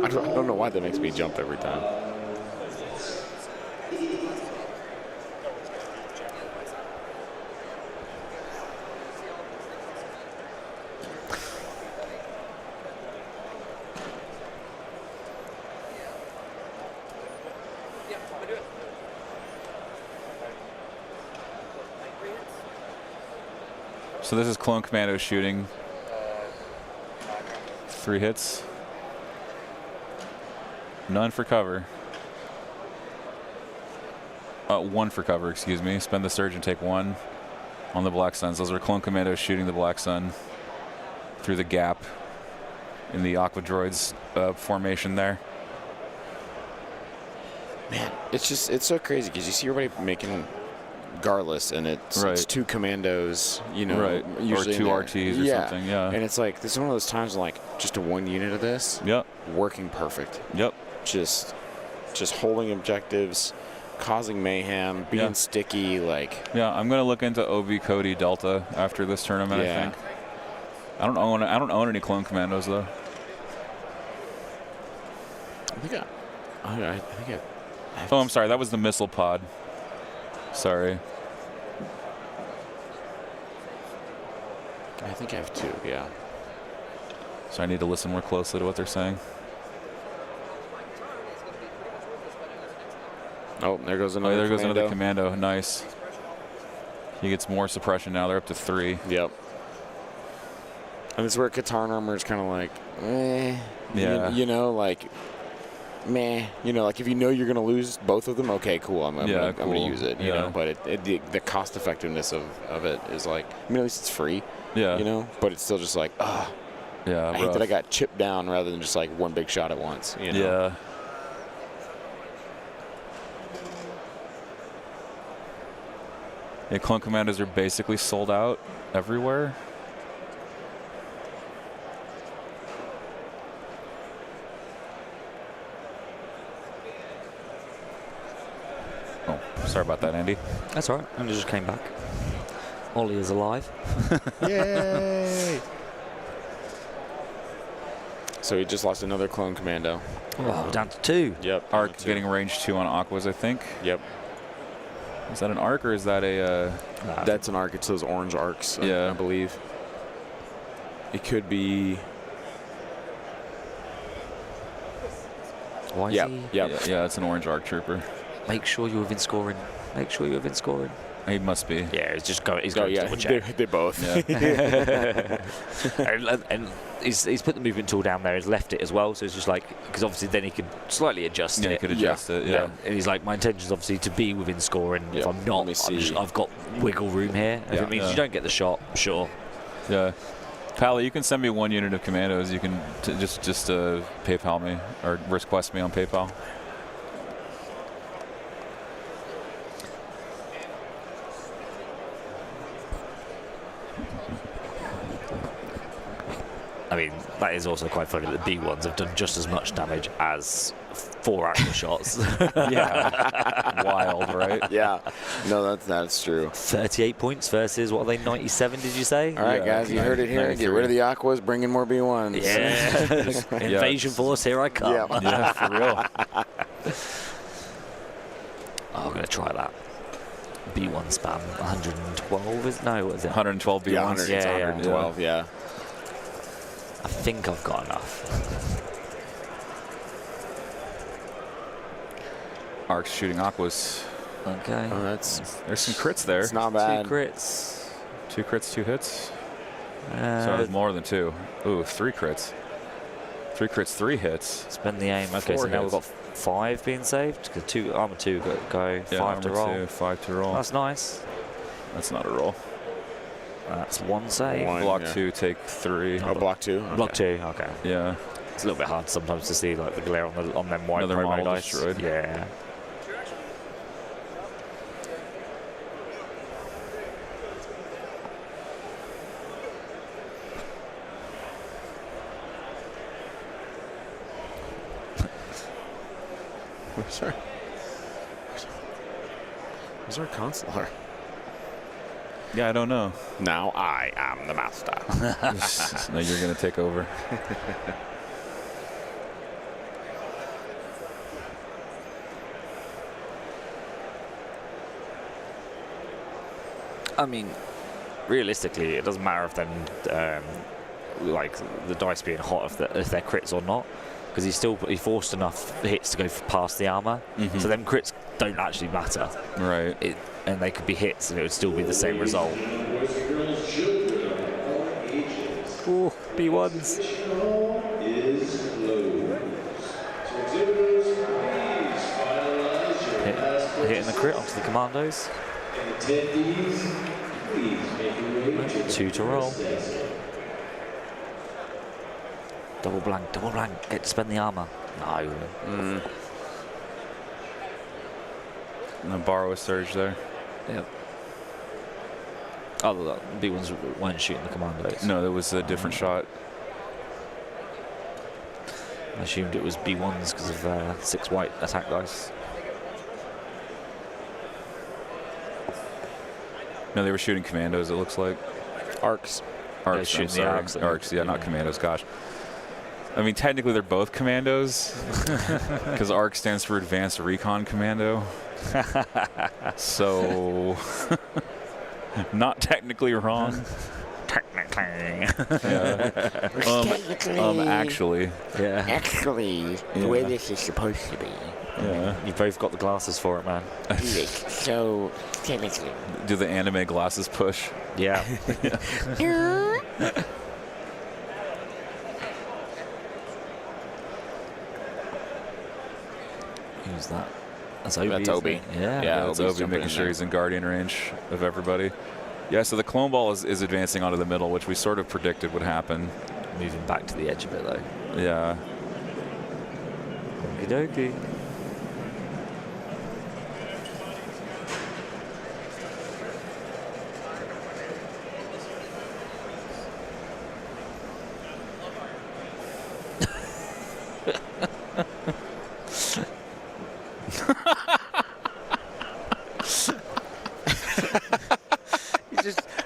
I don't know why that makes me jump every time. So this is Clone Commando shooting. 3 hits. None for cover. 1 for cover, excuse me. Spend the surge and take 1 on the Black Suns. Those are Clone Commandos shooting the Black Sun through the gap in the Aqua Droids formation there. Man, it's so crazy because you see everybody making regardless, and it's 2 Commandos, you know, right. usually or 2 RTs or something. Yeah. And it's like this is one of those times like just a 1 unit of this. Yep. Working perfect. Yep. Just holding objectives, causing mayhem, being sticky, like. Yeah, I'm gonna look into OB Cody Delta after this tournament. I think. I don't own any clone commandos though. I think I Oh, I'm sorry. That was the missile pod. Sorry. I think I have 2. Yeah. So I need to listen more closely to what they're saying. Oh, there goes another. There goes another commando. Nice. He gets more suppression now. They're up to 3. Yep. And this is where Katarn armor is kind of like, Yeah. You know, like, meh. You know, like if you know you're going to lose both of them, okay, cool. I'm going to use it. You know, but the cost effectiveness of it is like, I mean, at least it's free. Yeah. You know, but it's still just like, I hate that I got chipped down rather than just like one big shot at once. You know? Yeah. Yeah, clone commandos are basically sold out everywhere. Oh, sorry about that, Andy. That's all right. Andy just came back. Ollie is alive. Yay! So he just lost another clone commando. Oh, down to 2. Yep. Arc getting range 2 on Aquas, I think. Yep. Is that an arc or is that a? That's an arc. It's those orange arcs. Yeah. I believe. It could be. Why is Yep. he? Yep. Yeah, it's an orange arc trooper. Make sure you're within scoring. Make sure you're within scoring. He must be. Yeah, he's just going. He's Oh going to yeah, double check. they both. Yeah. and he's put the movement tool down there. He's left it as well, so it's just like because obviously then he could slightly adjust Yeah, it. he could adjust it. Yeah. And he's like, my intention is obviously to be within scoring. Yeah, If I'm not, let me see. I've got wiggle room here. If Yeah. it means you don't get the shot, sure. Yeah. Pally, you can send me 1 unit of commandos. You can just PayPal me or request me on PayPal. I mean, that is also quite funny that the B1s have done just as much damage as 4 actual shots. Yeah. Wild, right? Yeah. No, that's true. 38 points versus, what are they, 97, did you say? All right, guys, you heard it here. Get rid of the Aquas, bring in more B1s. Yeah. Invasion force, here I come. Yeah. Yeah, for real. Oh, I'm going to try that. B1 spam, 112 is no, what is it? 112 B1s. Yeah, 112, yeah. I think I've got enough. Arcs shooting Aquas. Okay. Oh, There's some crits there. It's not bad. 2 crits. 2 crits, 2 hits. So it's more than 2. Ooh, 3 crits. 3 crits, 3 hits. Spend the aim. Okay, so 4 now we've got hits. 5 being saved. Because 2 armor 2 go 5 to roll. 2, 5 to roll. That's nice. That's not a roll. That's 1 save. One. Block yeah. 2, take 3. Oh, block 2? Okay. Block 2. Okay. Yeah. It's a little bit hard sometimes to see like the glare on them white Another promo model dice. destroyed. Yeah. Sorry. Where's our consular? Yeah, I don't know. Now I am the master. No, you're going to take over. I mean, realistically, it doesn't matter if then, like the dice being hot if they're crits or not, because he forced enough hits to go past the armor. So them crits don't actually matter. Right. And they could be hits, and it would still be the same result. Ooh, B1s. Is closed. So exhibitors, please finalize your Hitting the crit onto the Commandos. And attendees, please make your way to the 2 to roll. desk. Double blank, get to spend the armor. No. And then borrow a surge there. Yep. Oh, the B1s weren't shooting the Commandos. No, there was a different shot. I assumed it was B1s because of 6 white attack dice. No, they were shooting Commandos, it looks like. Arcs. Arcs, shooting I'm sorry. the Arcs, yeah, not Commandos, gosh. I mean, technically they're both Commandos, because ARC stands for Advanced Recon Commando. So, not technically wrong. Technically. Actually. Yeah. Actually, the way this is supposed to be. Yeah. You've both got the glasses for it, man. So, technically. Do the anime glasses push? Yeah. Who's that? That's Obi. That's Obi. Yeah. Yeah, it's Obi's Obi jumping making in sure there. he's in guardian range of everybody. Yeah, so the clone ball is advancing onto the middle, which we sort of predicted would happen. Moving back to the edge of it, though. Yeah. Okie dokie.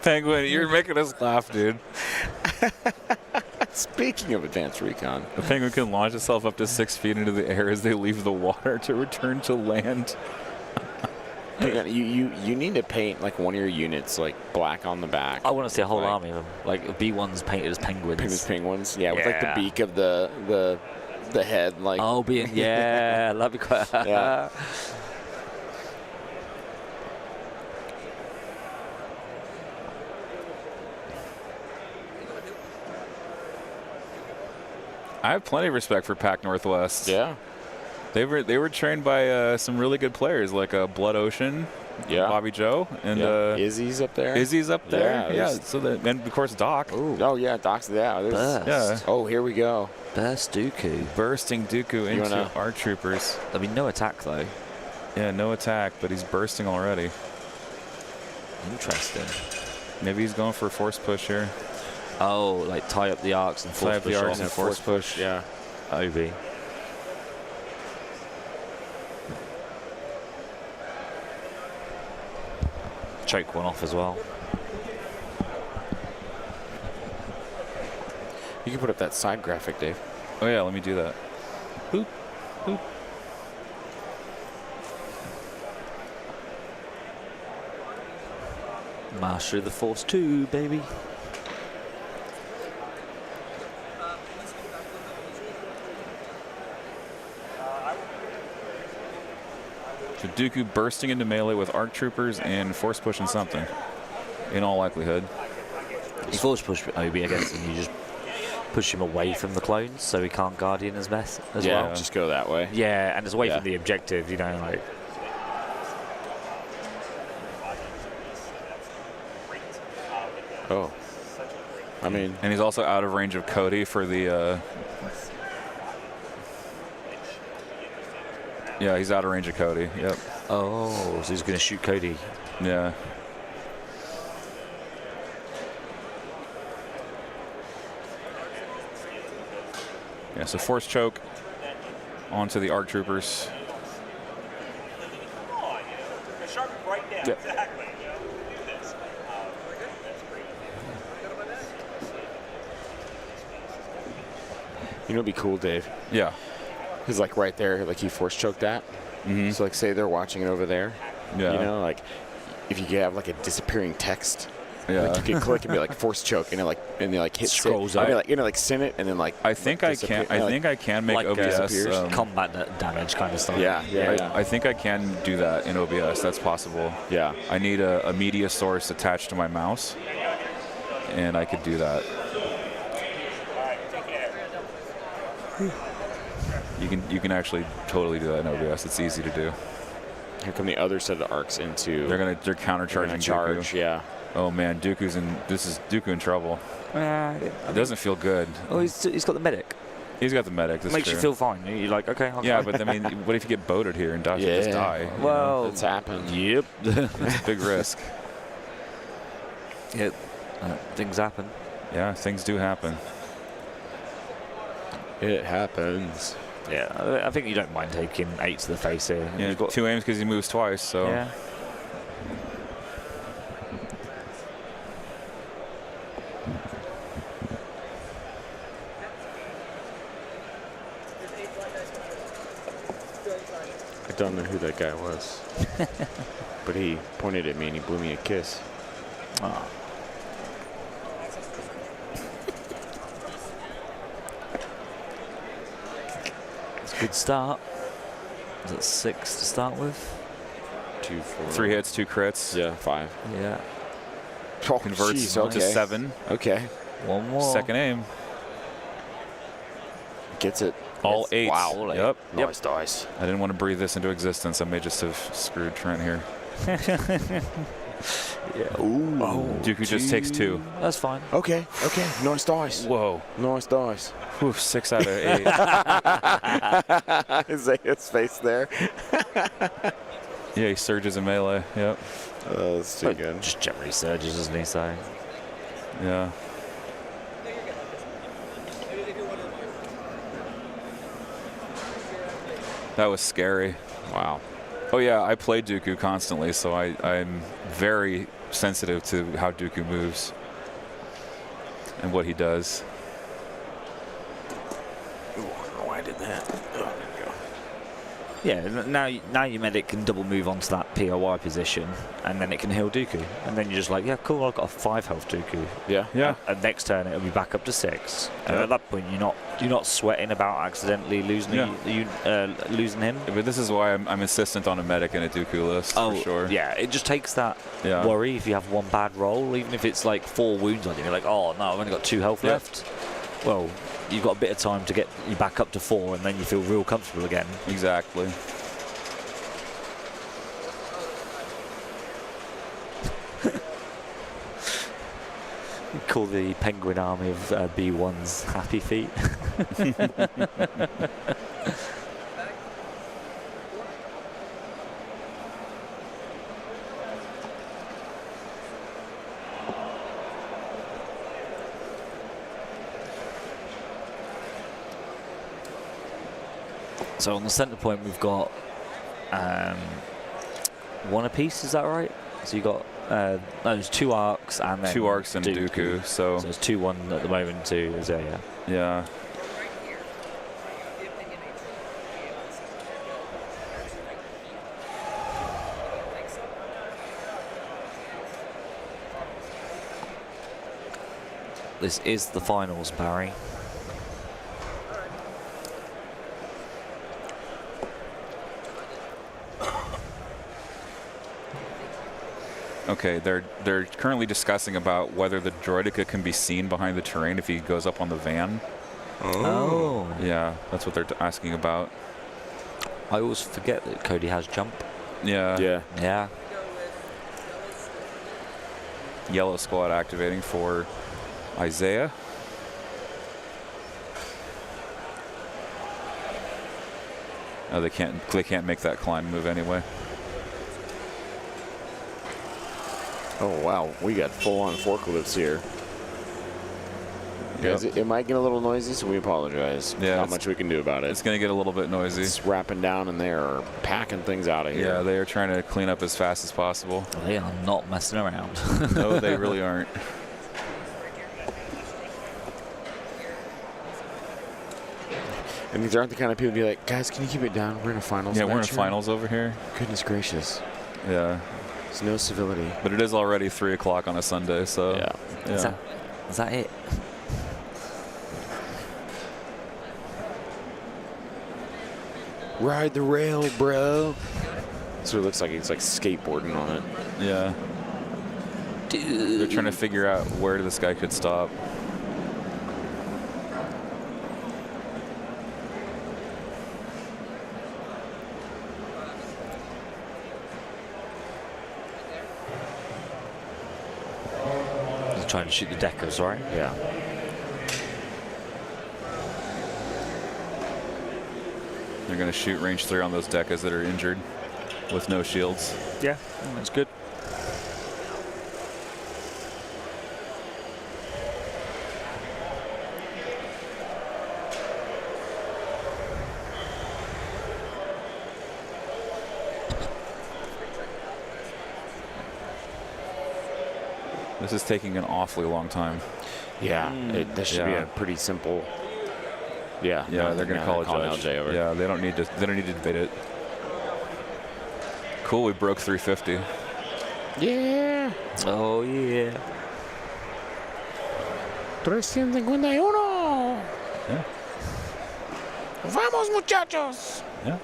Penguin, you're making us laugh, dude. Speaking of advanced recon, The penguin can launch itself up to 6 feet into the air as they leave the water to return to land. hang on, you need to paint like one of your units like black on the back. I want to see a whole Like- army of them. Like B1s painted as penguins. Penguins, yeah, with like the Yeah. beak of the head, like. Oh, being yeah, that'd be quite. Yeah. I have plenty of respect for Pac Northwest. Yeah. They were trained by some really good players like Blood Ocean, Yeah. Bobby Joe, and Izzy's up there. Izzy's up there. Yeah, Yeah. there's- So and of course Doc. Oh yeah, Doc's there's- Burst. Yeah. Oh, here we go. Burst Dooku. Bursting Dooku into wanna- our troopers. I mean, no attack though. Yeah, no attack, but he's bursting already. Interesting. Maybe he's going for a force push here. Oh, like tie up the arcs and force Tie up the push arcs on and force push. Yeah. Obi. Choke one off as well. You can put up that side graphic, Dave. Oh yeah, let me do that. Boop, boop. Master of the Force 2, baby. So Dooku bursting into melee with ARC troopers and force pushing something. In all likelihood. You force push Obi, I guess, and you just push him away from the clones so he can't guardian as best as Yeah, well. just go that way. Yeah, and it's away Yeah. from the objective, you know, like. Oh. I mean, And he's also out of range of Cody for the. Yeah, he's out of range of Cody. Yep. Oh, so he's going to shoot Cody. Yeah. Yeah, so force choke onto the ARC troopers. Yep. You know, what'd be cool, Dave. Yeah. Is like right there, like he force choked that. Mm-hmm. So like, say they're watching it over there. Yeah. You know, like if you could have like a disappearing text. Yeah. Like you could click and be like force choke, and then like hit Scrolls sit. I out. mean, like like send it, and then like. I think like, I disappear- can. I like- think I can make like, OBS. disappears. Combat damage kind of stuff. Yeah, yeah. I think I can do that in OBS. That's possible. Yeah. I need a media source attached to my mouse, and I could do that. You can actually totally do that in OBS. It's easy to do. Here come the other set of arcs into. They're They're countercharging gonna charge. Dooku. Yeah. Oh man, this is Dooku in trouble. It doesn't feel good. Oh, he's got the medic. He's got the medic. That's Makes true. you feel fine. You're like, okay, I'll Yeah, go. but I mean, what if you get boated here and Dash just die? Well, It's happened. Yep. It's a big risk. Yeah, things happen. Yeah, things do happen. It happens. Yeah, I think you don't mind taking 8 to the face here. Yeah, You've got 2 aims because he moves twice, so. Yeah. I don't know who that guy was. But he pointed at me and he blew me a kiss. Oh. It's a good start. Is it 6 to start with? 2, 4. 3 hits, 2 crits. Yeah, 5. Yeah. Oh, Converts geez, to 7. Okay. One more. Second aim. Gets it. All 8s. Wow. Yep. Nice dice. I didn't want to breathe this into existence. I may just have screwed Trent here. Yeah. Ooh. Oh, Dooku just takes 2. That's fine. Okay. Okay. Nice dice. Whoa. Nice dice. Whew, 6 out of 8. Isaiah's face there. Yeah, he surges in melee. Yep. That's too good. Just generally surges, isn't he? So. Yeah. That was scary. Wow. Oh yeah, I play Dooku constantly, so I'm very sensitive to how Dooku moves and what he does. Ooh, I don't know why I did that. Oh, there we go. Yeah, now your medic can double move onto that POI position, and then it can heal Dooku. And then you're just like, yeah, cool, I've got a 5 health Dooku. Yeah. Yeah. And next turn it'll be back up to 6. And Yeah. at that point you're not sweating about accidentally losing losing him. But this is why I'm insistent on a medic and a Dooku list for sure. Yeah, it just takes that Yeah. worry if you have one bad roll, even if it's like 4 wounds on you. You're like, oh no, I've only got 2 health Yeah. left. Well, you've got a bit of time to get you back up to 4, and then you feel real comfortable again. Exactly. Call the penguin army of B1's happy feet. So on the centre point we've got 1 apiece, is that right? So you got no, there's 2 arcs and then 2 arcs and Dooku. So it's 2-1 at the moment to Isaiah. yeah. This is the finals, Barry. Okay, they're currently discussing about whether the droideka can be seen behind the terrain if he goes up on the van. Oh. Yeah, that's what they're asking about. I always forget that Cody has jump. Yeah. Yeah. Yeah. Yellow squad activating for Isaiah. Oh, they can't make that climb move anyway. Oh, wow. We got full-on forklifts here. Guys, it might get a little noisy, so we apologize. Yeah, not much we can do about it. It's going to get a little bit noisy. It's wrapping down, and they are packing things out of here. Yeah, they are trying to clean up as fast as possible. They are not messing around. No, they really aren't. And these aren't the kind of people to be like, guys, can you keep it down? We're in a finals. Yeah, we're in match here." finals over here. Goodness gracious. Yeah. There's no civility. But it is already 3 o'clock on a Sunday, so. Yeah. Yeah. Is that it? Ride the rail, bro. So it looks like he's like skateboarding on it. Yeah. Dude. They're trying to figure out where this guy could stop. They're trying to shoot the deckers, right? Yeah. They're going to shoot range 3 on those deckers that are injured with no shields. Yeah, that's good. This is taking an awfully long time. Yeah, that should be a pretty simple. Yeah, Yeah, they're going to call a an judge. LJ over. Yeah, they don't need to debate it. Cool, we broke 350. Yeah. Oh, yeah. 351. Yeah. Vamos, muchachos. Yeah.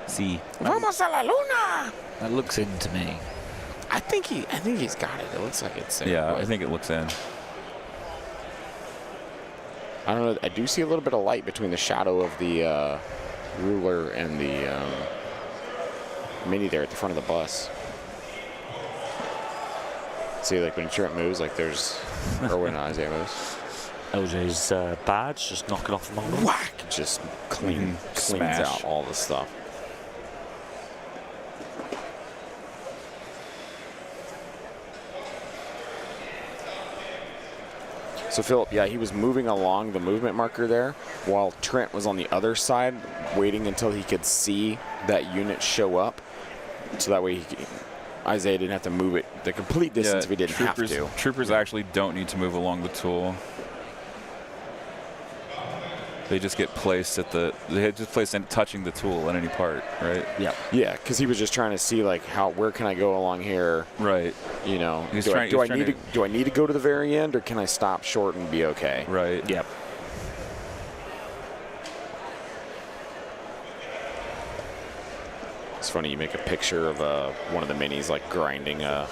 See. Vamos a la luna. That looks into me. I think he's got it. It looks like it's there. Yeah, I think it looks in. I don't know. I do see a little bit of light between the shadow of the ruler and the mini there at the front of the bus. See, like when Trent moves, like there's, or when Isaiah moves. LJ's badge just knocking off the model. Whack! Just cleans Smash. out all the stuff. So Philip, yeah, he was moving along the movement marker there, while Trent was on the other side, waiting until he could see that unit show up, so that way Isaiah didn't have to move it the complete distance if he didn't have to. Troopers actually don't need to move along the tool. They just get placed at they just placed in touching the tool at any part, right? Yeah. Yeah, because he was just trying to see like where can I go along here? Right. You know, Do I need to go to the very end, or can I stop short and be okay? Right. Yep. It's funny, you make a picture of one of the minis like grinding a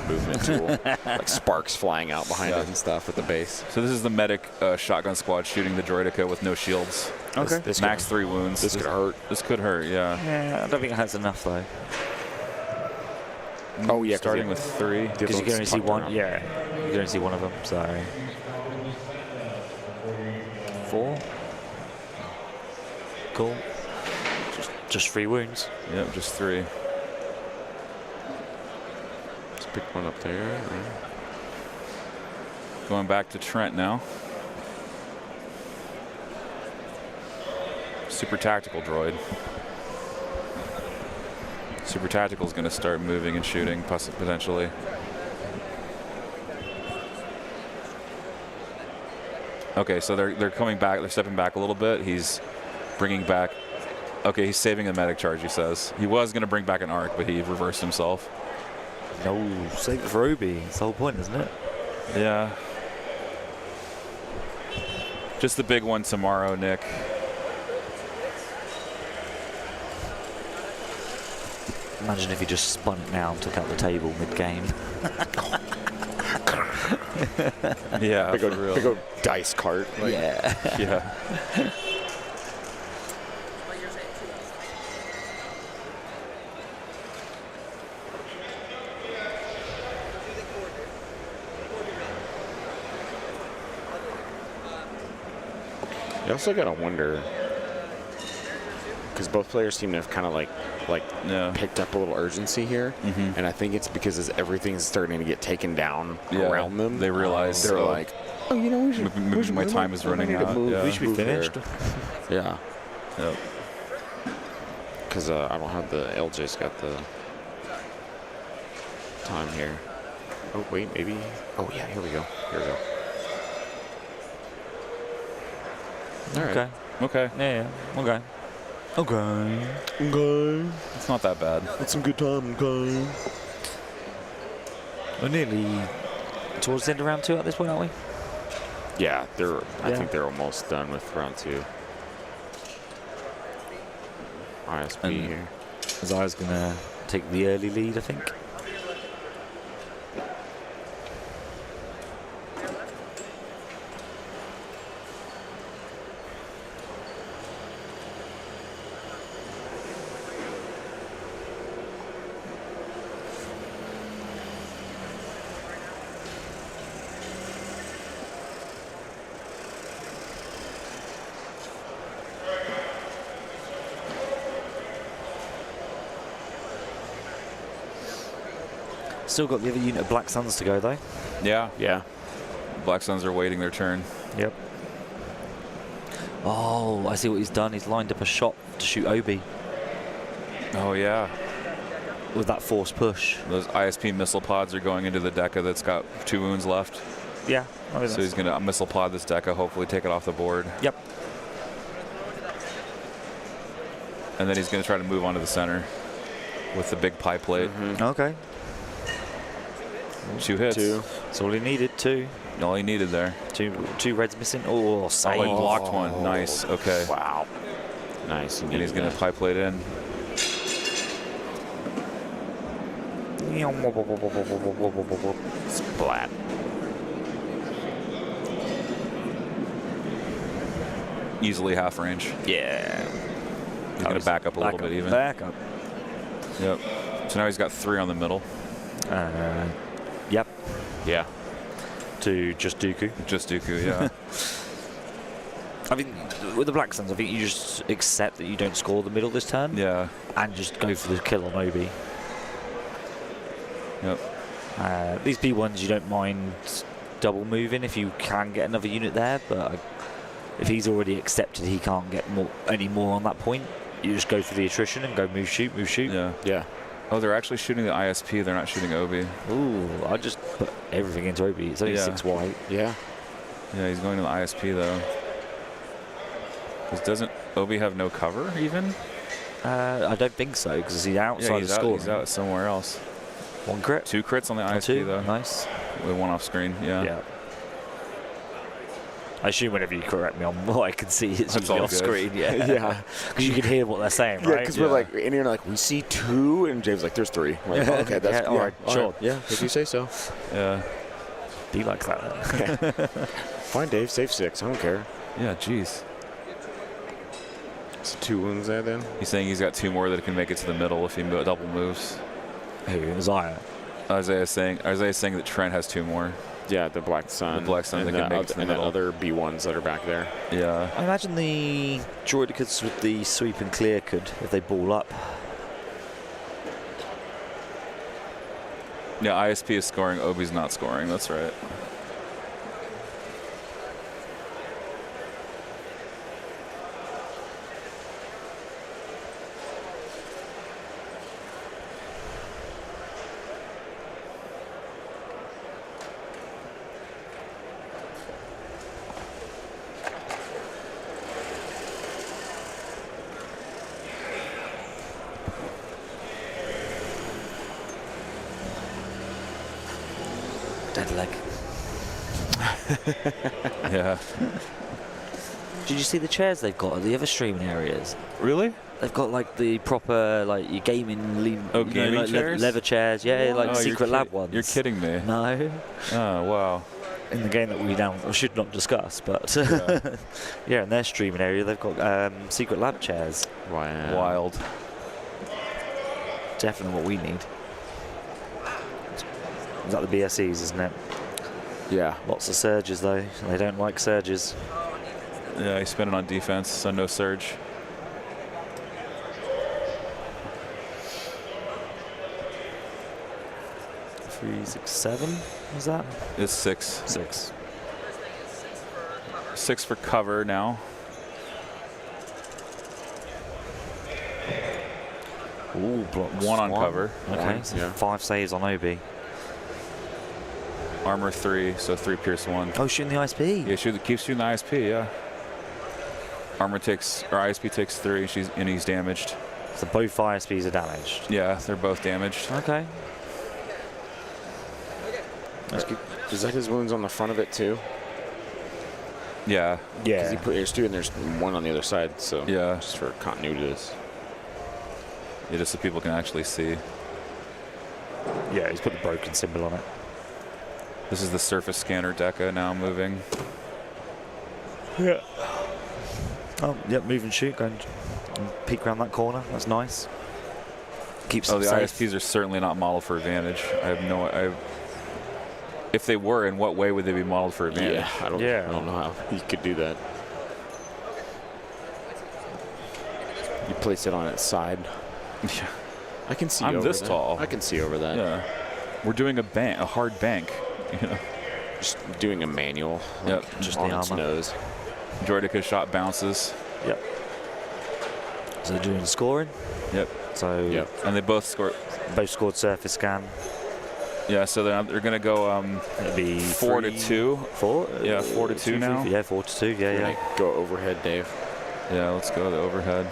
movement tool, like sparks flying out behind it and stuff at the base. So this is the medic shotgun squad shooting the droideka with no shields. Okay. This max 3 wounds. This could hurt. This could hurt, yeah. Yeah, I don't think it has enough though. Oh yeah, starting with 3. Because you can only see one. Yeah, you can only see one of them. So 4. Cool. Just 3 wounds. Yep, just 3. Let's pick one up there. Going back to Trent now. Super tactical droid. Super tactical is going to start moving and shooting potentially. Okay, so they're coming back. They're stepping back a little bit. He's bringing back. Okay, he's saving a medic charge, he says. He was going to bring back an arc, but he reversed himself. No, save it for Obi. It's the whole point, isn't it? Yeah. Just the big one tomorrow, Nick. Imagine if he just spun it now and took out the table mid-game. Yeah, Big old dice cart. Like, yeah. Yeah. You also gotta wonder, because both players seem to have kind of like picked up a little urgency here, and I think it's because as everything's starting to get taken down around them, they realize they're like, oh, you know, my time is running out. We should be finished. Yeah. Yep. Because I don't have the LJ's got the time here. Oh wait, maybe. Oh yeah, here we go. Here we go. All right. Okay. Okay. Yeah. Okay. Okay. Okay. It's not that bad. That's some good time. Okay. We're nearly towards the end of round 2 at this point, aren't we? Yeah, I think they're almost done with round 2. ISP here. Zai's gonna take the early lead, I think. Still got the other unit of Black Suns to go, though. Yeah. Yeah. Black Suns are waiting their turn. Yep. Oh, I see what he's done. He's lined up a shot to shoot Obi. Oh, yeah. with that forced push. Those ISP missile pods are going into the Deca that's got 2 wounds left. Yeah. So he's going to missile pod this Deca, hopefully take it off the board. Yep. And then he's going to try to move onto the center with the big pie plate. Okay. 2 hits. 2. That's all he needed. 2. All he needed there. 2 reds missing. Oh, save. Oh, he blocked one. Nice. Okay. Wow. Nice. And he's going to pie plate in. Splat. Easily half range. Yeah. He's going to back up a little bit even. Back up. Yep. So now he's got 3 on the middle. Yep. Yeah. To just Dooku. Just Dooku, yeah. I think with the Black Suns, I think you just accept that you don't score the middle this turn. Yeah. And just go for the kill on Obi. Yep. These B1s, you don't mind double moving if you can get another unit there, but if he's already accepted he can't get any more on that point, you just go for the attrition and go move, shoot, move, shoot. Yeah. Yeah. Oh, they're actually shooting the ISP. They're not shooting Obi. Ooh, I just put everything into Obi. It's only 6 white. Yeah. Yeah, he's going to the ISP, though. Because doesn't Obi have no cover, even? I don't think so, because he's outside he's of score. He's out somewhere else. 1 crit. 2 crits on the ISP, though. Nice. With 1 off screen, yeah. I assume whenever you correct me on what I can see, it's usually all off good. screen. Yeah. Yeah. Because you can hear what they're saying, Yeah, right? because we're like, and you're like, we see 2, and James like, there's 3. We're like, oh, okay, that's all right, sure. Yeah, if you say so. Yeah. Be like that. Fine, Dave, save 6. I don't care. Yeah, jeez. It's 2 wounds there then. He's saying he's got 2 more that can make it to the middle if he double moves. Who? Isaiah? Isaiah's saying that Trent has 2 more. Yeah, the Black Sun. The Black Sun and that can make it to the and middle. other B1s that are back there. Yeah. I imagine the droidicas with the sweep and clear could, if they ball up. Yeah, ISP is scoring. Obi's not scoring. That's right. Dead leg. Yeah. Did you see the chairs they've got at the other streaming areas? Really? They've got like the proper like your gaming, gaming like chairs? leather chairs. Yeah, like Oh, secret lab ones. You're kidding me. No. Oh, wow. In the game that we now should not discuss, but yeah, in their streaming area they've got secret lab chairs. Wow. Wild. Definitely what we need. Is that the BSEs, isn't it? Yeah. Lots of surges though. They don't like surges. Yeah, he's spending on defense, so no surge. Three, 6, 7. Is that? It's 6. 6. 6 for cover now. Ooh, blocks 1 on cover. Okay, so yeah. 5 saves on Obi. Armor 3, so 3 pierce 1. Oh, shooting the ISP. Yeah, keep shooting the ISP, yeah. ISP takes 3, and he's damaged. So both ISPs are damaged. Yeah, they're both damaged. Okay. That's good. Is that his wounds on the front of it too? Yeah. Because he put there's 2 and there's 1 on the other side, so Yeah. just for continuity of this. Yeah, just so people can actually see. Yeah, he's put the broken symbol on it. This is the surface scanner Deca now moving. Yeah. Oh, yep, move and shoot. Go and peek around that corner. That's nice. Keeps Oh, the them safe. ISPs are certainly not modeled for advantage. If they were, in what way would they be modeled for advantage? Yeah, I don't know how he could do that. You place it on its side. Yeah. I can see I'm over this that. tall. I can see over that. Yeah. We're doing a hard bank. You know. Just doing a manual. Like, Yep. Just on the its armor. nose. Droidica shot bounces. Yep. So they're doing scoring. Yep. So and they both scored. Both scored surface scan. Yeah, so they're going to go It'd be 4-2. 4? Yeah, 4-2 now. Yeah, 4-2. Yeah. Go overhead, Dave. Yeah, let's go the overhead.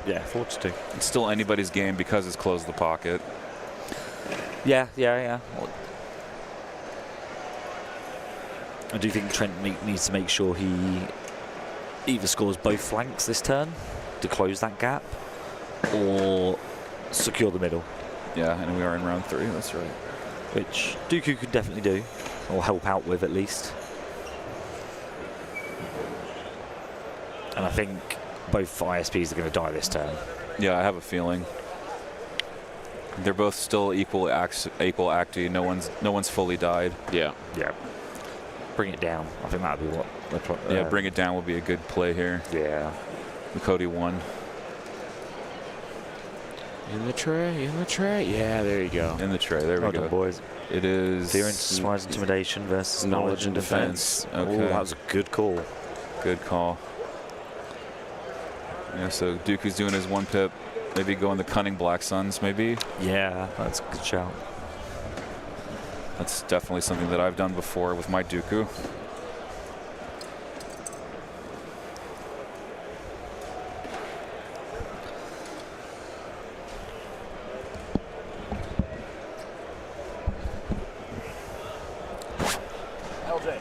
Yeah, 4-2. It's still anybody's game because it's closed the pocket. Yeah. I do think Trent needs to make sure he either scores both flanks this turn to close that gap, or secure the middle. Yeah, and we are in round 3. That's right. Which Dooku could definitely do, or help out with at least. And I think both ISPs are going to die this turn. Yeah, I have a feeling. They're both still equal acti. No one's fully died. Yeah. Bring it down. I think that would be what. Bring it down would be a good play here. Yeah. The Cody won. In the tray. Yeah, there you go. In the tray. There we Well go. done, boys. It is Fear and surprise intimidation versus knowledge and defense. Okay. Oh, that was a good call. Good call. Yeah, so Dooku's doing his 1 pip. Maybe going the Cunning Black Suns, maybe. Yeah, that's a good shout. That's definitely something that I've done before with my Dooku. LJ.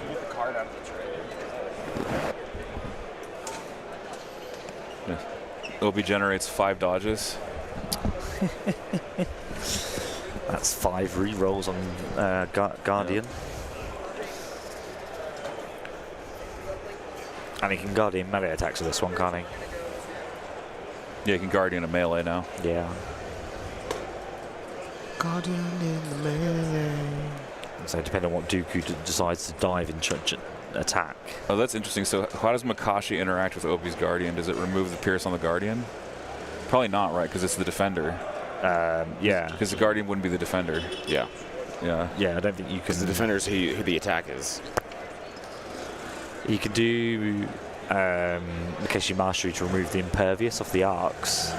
Get the card out of the tray. Obi generates 5 dodges. That's 5 re-rolls on Guardian. And he can Guardian melee attacks with this one, can't he? Yeah, you can Guardian a melee now. Yeah. Guardian in the melee. So depending on what Dooku decides to dive and attack. Oh, that's interesting. So how does Makashi interact with Obi's Guardian? Does it remove the Pierce on the Guardian? Probably not, right? Because it's the defender. Yeah. Because the Guardian wouldn't be the defender. Yeah. Yeah. Yeah, I don't think you can. Because the defender's who the attack is. You can do Makashi Mastery to remove the impervious off the arcs.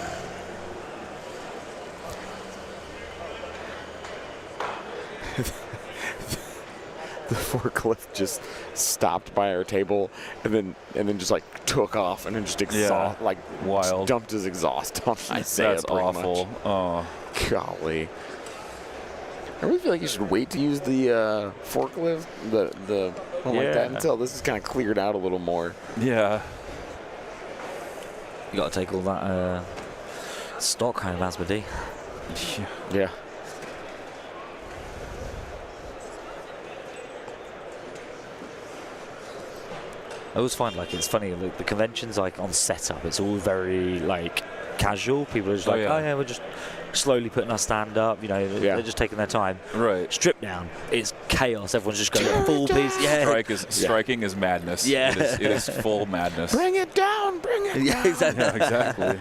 The forklift just stopped by our table and then just like took off and then just wild. Dumped his exhaust on Isaiah. That's awful. Much. Oh, golly. I really feel like you should wait to use the forklift, like that until this is kind of cleared out a little more. Yeah. You got to take all that stock home, Asmodee. Yeah. I always find it's funny, like the conventions on setup, it's all very casual. People are just we're just slowly putting our stand up, they're just taking their time. Right. Strip down, it's chaos. Everyone's just going full piece. Yeah. Striking is madness. Yeah. It is full madness. Bring it down, bring it down. Yeah, exactly. Yeah, exactly.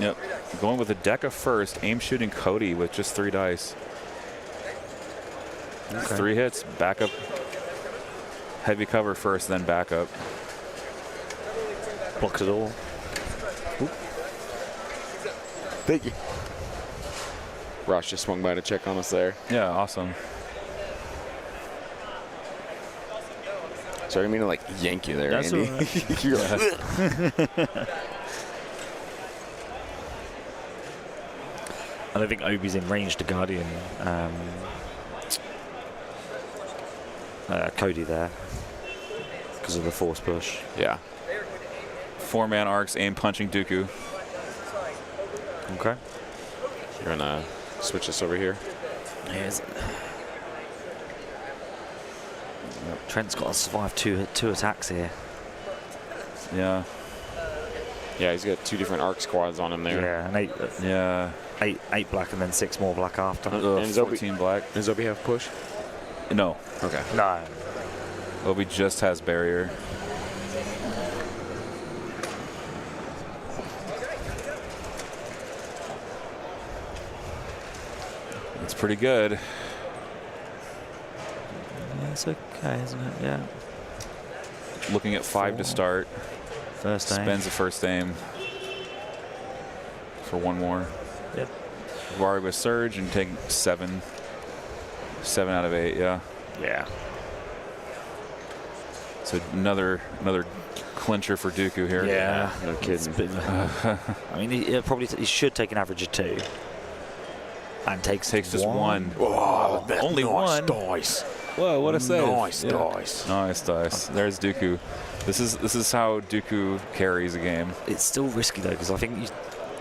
Yep. Going with a Deca first, aim shooting Cody with just 3 dice. Okay. 3 hits, backup. Heavy cover first, then backup. Blocks it all. Oop. Thank you. Ross just swung by to check on us there. Yeah, awesome. Sorry, I didn't mean to yank you there, That's Andy. Right. You're like, I don't think Obi's in range to Guardian Cody there because of the force push. Yeah. 4-man arcs, aim punching Dooku. Okay. You're gonna switch this over here. Here's Trent's got to survive two attacks here. Yeah. Yeah, he's got 2 different arc squads on him there. Yeah, and Yeah. 8 black and then 6 more black after. And 14 black. Does Obi have push? No. Okay. No. Obi just has barrier. It's pretty good. Yeah, it's okay, isn't it? Yeah. Looking at 5 to start. First aim. Spends the first aim for 1 more. Yep. Vari with surge and take 7. 7 out of 8, yeah. Yeah. So another clincher for Dooku here. Yeah. No kidding. I mean, he should take an average of 2. And takes just 1. Oh, only nice 1 dice. Whoa, what a save. Nice dice. Nice dice. There's Dooku. This is how Dooku carries a game. It's still risky though, because I think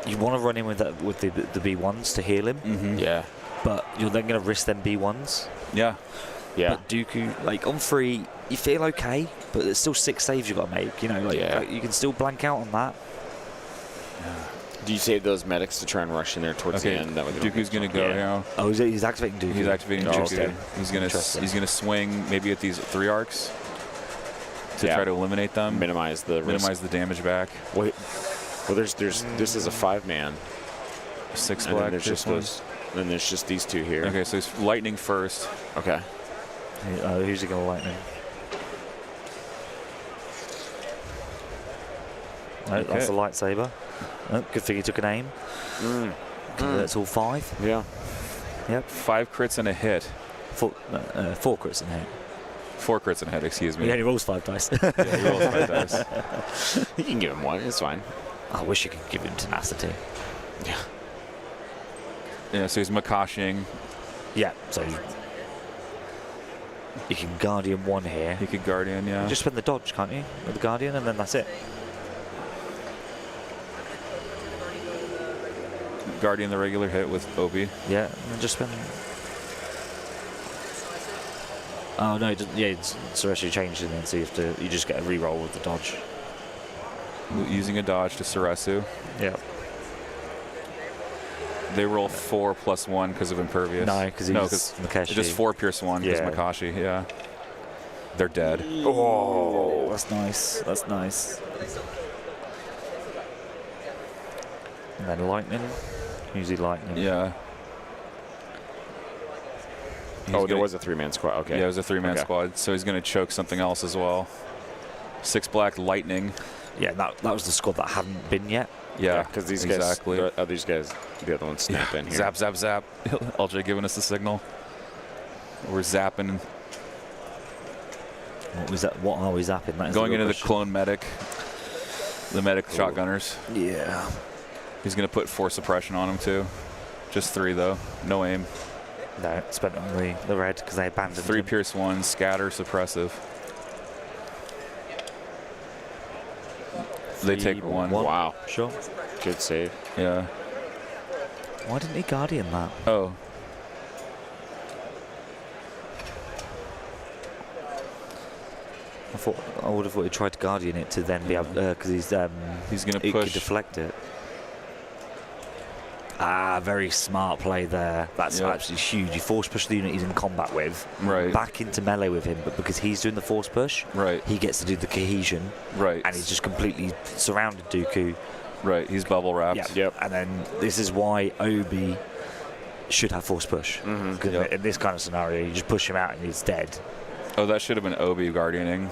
you want to run in with the B1s to heal him. Mm-hmm. Yeah. But you're then going to risk them B1s. Yeah. Yeah. But Dooku, like on 3, you feel okay, but there's still 6 saves you've got to make. You know, like you can still blank out on that. Do you save those medics to try and rush in there towards the end? That way Dooku's going to go now. Oh, he's activating Dooku. He's activating Dooku. Interesting. He's going to swing maybe at these 3 arcs to try to eliminate them. Minimize the damage back. Wait. Well, there's this is a 5-man. 6 black. There's just then there's just these 2 here. Okay, so he's lightning first. Okay. Who's he going to lightning? No, that's a lightsaber. Oh, good thing he took an aim. That's all 5. Yeah. Yep. 5 crits and a hit. 4 crits and a hit. 4 crits and a hit, excuse me. He only rolls 5 dice. He rolls 5 dice. You can give him 1. It's fine. I wish you could give him tenacity. Yeah. Yeah, so he's Makashing. Yeah, so you can Guardian 1 here. He could Guardian, yeah. You just spend the dodge, can't you? With the Guardian, and then that's it. Guardian the regular hit with Obi. Yeah, and then just spend... Oh, no, it's actually changed it then, so you just get a reroll with the dodge. Using a dodge to Sarasu. Yeah. They roll 4 plus 1 because of Impervious. No, because Makashi. Just 4 pierce 1 because Makashi, yeah. They're dead. Oh, that's nice. That's nice. And then lightning. Usually lightning. Yeah. There was a 3-man squad. Okay. Yeah, it was a 3-man squad. So he's going to choke something else as well. 6 black lightning. Yeah, that was the squad that hadn't been yet. Yeah, because these guys, these guys, the other ones snap in here. Zap, zap, zap. LJ giving us the signal. We're zapping. What are we zapping? That is going into question. the clone medic. The medic shotgunners. Yeah. He's going to put 4 suppression on him too. Just 3 though. No aim. No, spent on the red because they abandoned 3 him. pierce 1, scatter, suppressive. They take 1. Wow. Sure. Good save. Yeah. Why didn't he Guardian that? Oh. I would have thought he tried to Guardian it to then be able because he's going to push. push. Deflect it. Ah, very smart play there. That's absolutely huge. You force push the unit he's in combat with, back into melee with him, but because he's doing the force push, he gets to do the cohesion, and he's just completely surrounded Dooku. Right, he's bubble wrapped. Yep. And then this is why Obi should have force push. Because in this kind of scenario, you just push him out and he's dead. Oh, that should have been Obi Guardianing.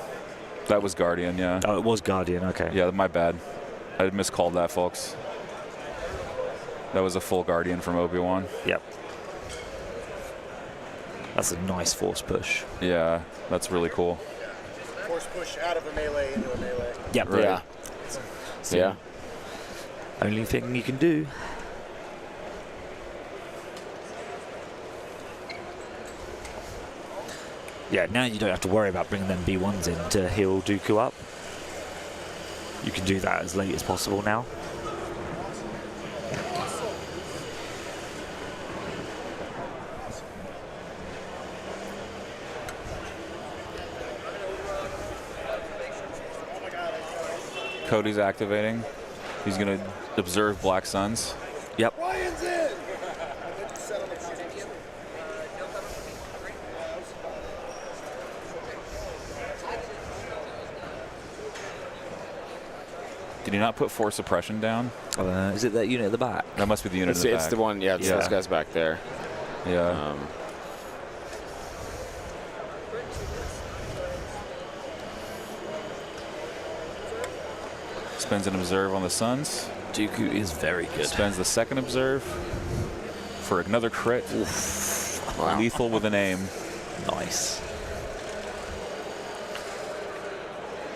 That was Guardian, yeah. Oh, it was Guardian, okay. Yeah, my bad. I miscalled that, folks. That was a full Guardian from Obi-Wan. Yep. That's a nice force push. Yeah, that's really cool. Force push out of a melee into a melee. Yep. Right. Yeah. So Yeah. Only thing you can do. Yeah, now you don't have to worry about bringing them B1s in to heal Dooku up. You can do that as late as possible now. Cody's activating. He's going to observe Black Suns. Yep. Ryan's in! Did he not put 4 suppression down? Is it that unit at the back? That must be the unit It's, in the it's back. the one, yeah, it's those guys back there. Yeah. Spends an observe on the Suns. Dooku is very good. Spends the second observe for another crit. Wow. Lethal with an aim. Nice.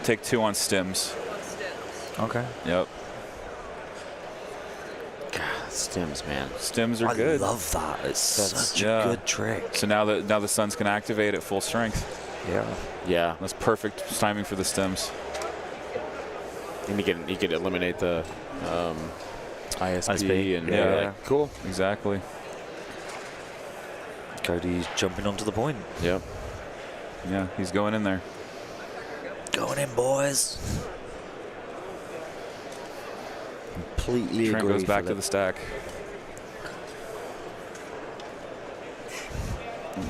Take 2 on stims. Okay. Yep. God, stims, man. Stims are good. I love that. It's such a good trick. So now the Suns can activate at full strength. Yeah. Yeah. That's perfect timing for the stims. And he could eliminate the ISP. And like, cool. Exactly. Cody's jumping onto the point. Yep. Yeah, he's going in there. Going in, boys. Completely Trent agree. goes back to the stack.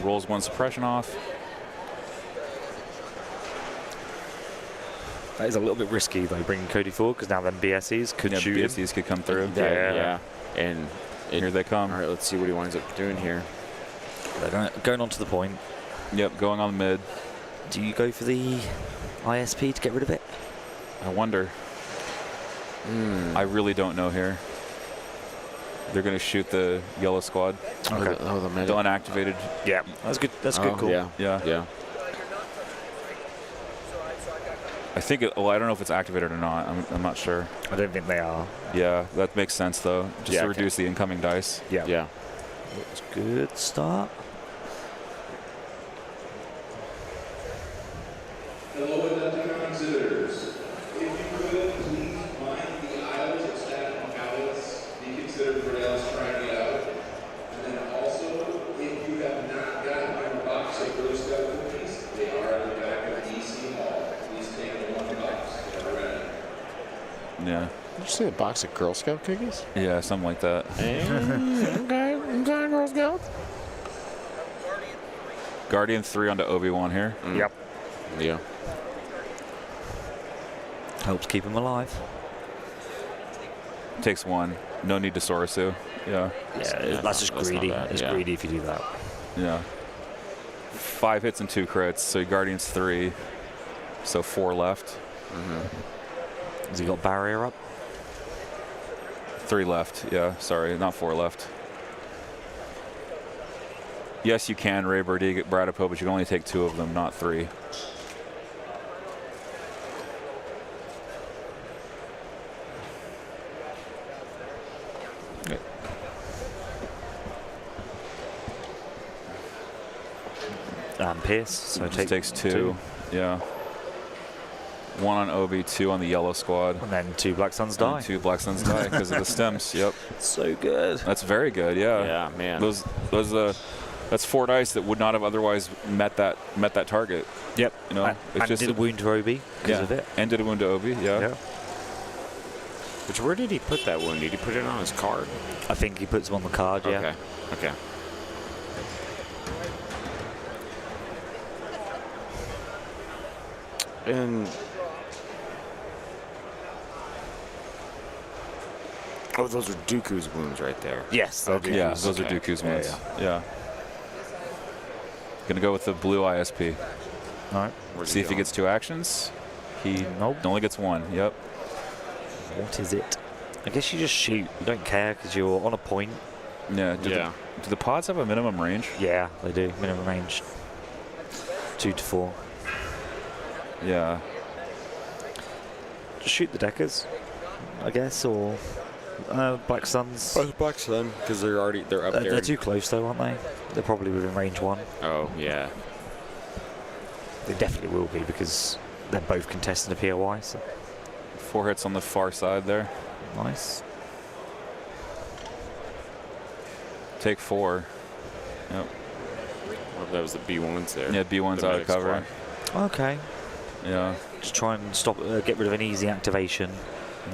Rolls 1 suppression off. That is a little bit risky though, bringing Cody forward, because now then BSEs could shoot him. BSEs could come through. Yeah. And here they come. All right, let's see what he winds up doing here. They're going on to the point. Yep, going on the mid. Do you go for the ISP to get rid of it? I wonder. I really don't know here. They're going to shoot the yellow squad. Okay. Oh, the The unactivated. Yeah, that's good. That's a good call. Yeah. I think I don't know if it's activated or not. I'm not sure. I don't think they are. Yeah, that makes sense though. Just to reduce the incoming dice. Yeah. It's good start. Hello, AdeptiCon exhibitors. If you could, please mind the aisles of staff and pallets. Be considerate for else trying it out. And then also, if you have not gotten your box of Girl Scout cookies, they are at the back of DC Hall. Please take the 1 box. They are ready. Yeah. Did you say a box of Girl Scout cookies? Yeah, something like that. Okay, Girl Scouts. Guardian 3 onto Obi-Wan here. Yep. Yeah. Helps keep him alive. Takes 1. No need to Sorisu. Yeah. Yeah, that's just that's not greedy. bad, It's yeah. greedy if you do that. Yeah. 5 hits and 2 crits. So Guardian's 3. So 4 left. Has he got barrier up? 3 left. Yeah, sorry, not 4 left. Yes, you can, Ray Burdick at Bradipo, but you can only take 2 of them, not 3. Pierce, so it takes 2. Yeah. 1 on Obi, 2 on the yellow squad. And then 2 Black Suns die. And 2 Black Suns die because of the stems. Yep. So good. That's very good. Yeah. Yeah, man. That's 4 dice that would not have otherwise met that target. Yep. You know, and did a wound to Obi because of it. And did a wound to Obi. Yeah. Which, where did he put that wound? Did he put it on his card? I think he puts him on the card. Yeah. Okay. And those are Dooku's wounds right there. Yes. Yeah, those are Dooku's wounds. Yeah. Gonna go with the blue ISP. All right. See if he gets 2 actions. He only gets 1. Yep. What is it? I guess you just shoot. You don't care because you're on a point. Yeah. Do the pods have a minimum range? Yeah, they do. Minimum range 2 to 4. Yeah. Just shoot the deckers, I guess, or Black Suns. Black Sun, because they're up there. They're too close though, aren't they? They're probably within range 1. Oh yeah. They definitely will be because they're both contesting a POI. So 4 hits on the far side there. nice. Take 4. Yep. Well, that was the B1s there. Yeah, B1's out of cover. Okay. Yeah. Just try and stop, get rid of an easy activation.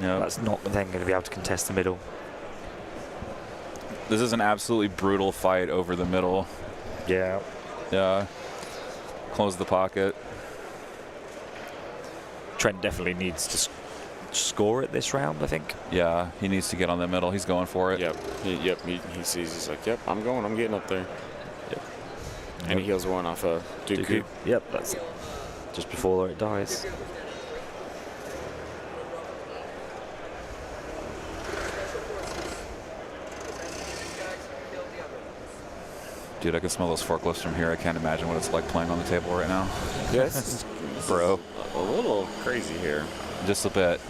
Yeah. That's not then going to be able to contest the middle. This is an absolutely brutal fight over the middle. Yeah. Yeah. Close the pocket. Trent definitely needs to score it this round, I think. Yeah, he needs to get on the middle. He's going for it. Yep. He sees. He's like, yep, I'm going. I'm getting up there. Yep. And he heals one off a Dooku. Yep, that's it. Just before it dies. Dude, I can smell those forklifts from here. I can't imagine what it's like playing on the table right now. Yes. Bro. A little crazy here. Just a bit.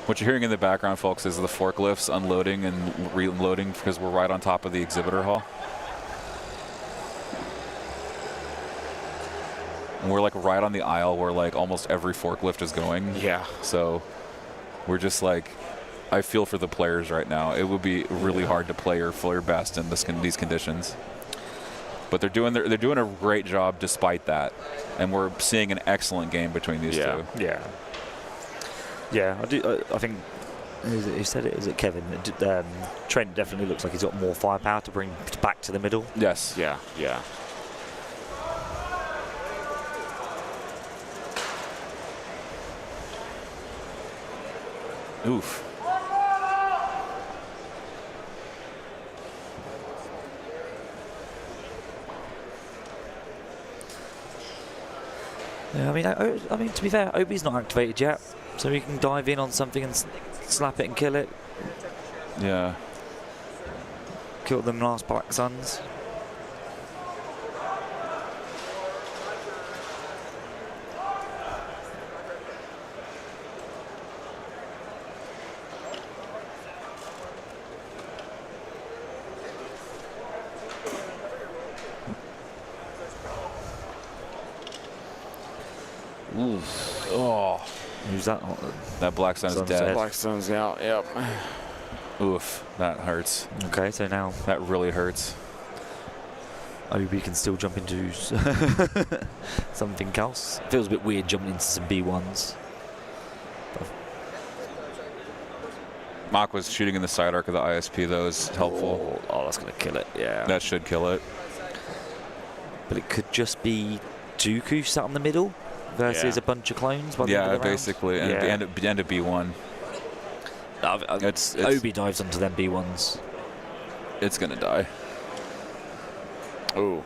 What you're hearing in the background, folks, is the forklifts unloading and reloading because we're right on top of the exhibitor hall. And we're like right on the aisle where like almost every forklift is going. Yeah. So we're just like, I feel for the players right now. It would be really hard to play your best in these conditions. But they're doing a great job despite that, and we're seeing an excellent game between these two. Yeah. Yeah, I think. Who said it? Is it Kevin? Trent definitely looks like he's got more firepower to bring back to the middle. Yes. Yeah. Yeah. Oof. Yeah, I mean, to be fair, Obi's not activated yet, so he can dive in on something and slap it and kill it. Yeah. Kill them last Black Suns. Oof. Oh. Who's that? That Black Sun's dead. Black Sun's out. Yep. Oof. That hurts. Okay, so now that really hurts. Obi can still jump into something else. Feels a bit weird jumping into some B1s. Mach was shooting in the side arc of the ISP, though, is helpful. Oh, that's going to kill it, yeah. That should kill it. But it could just be Dooku sat on the middle versus a bunch of clones. By the end of the basically, round. and end of B1. It's Obi dives onto them B1s. It's going to die. Ooh.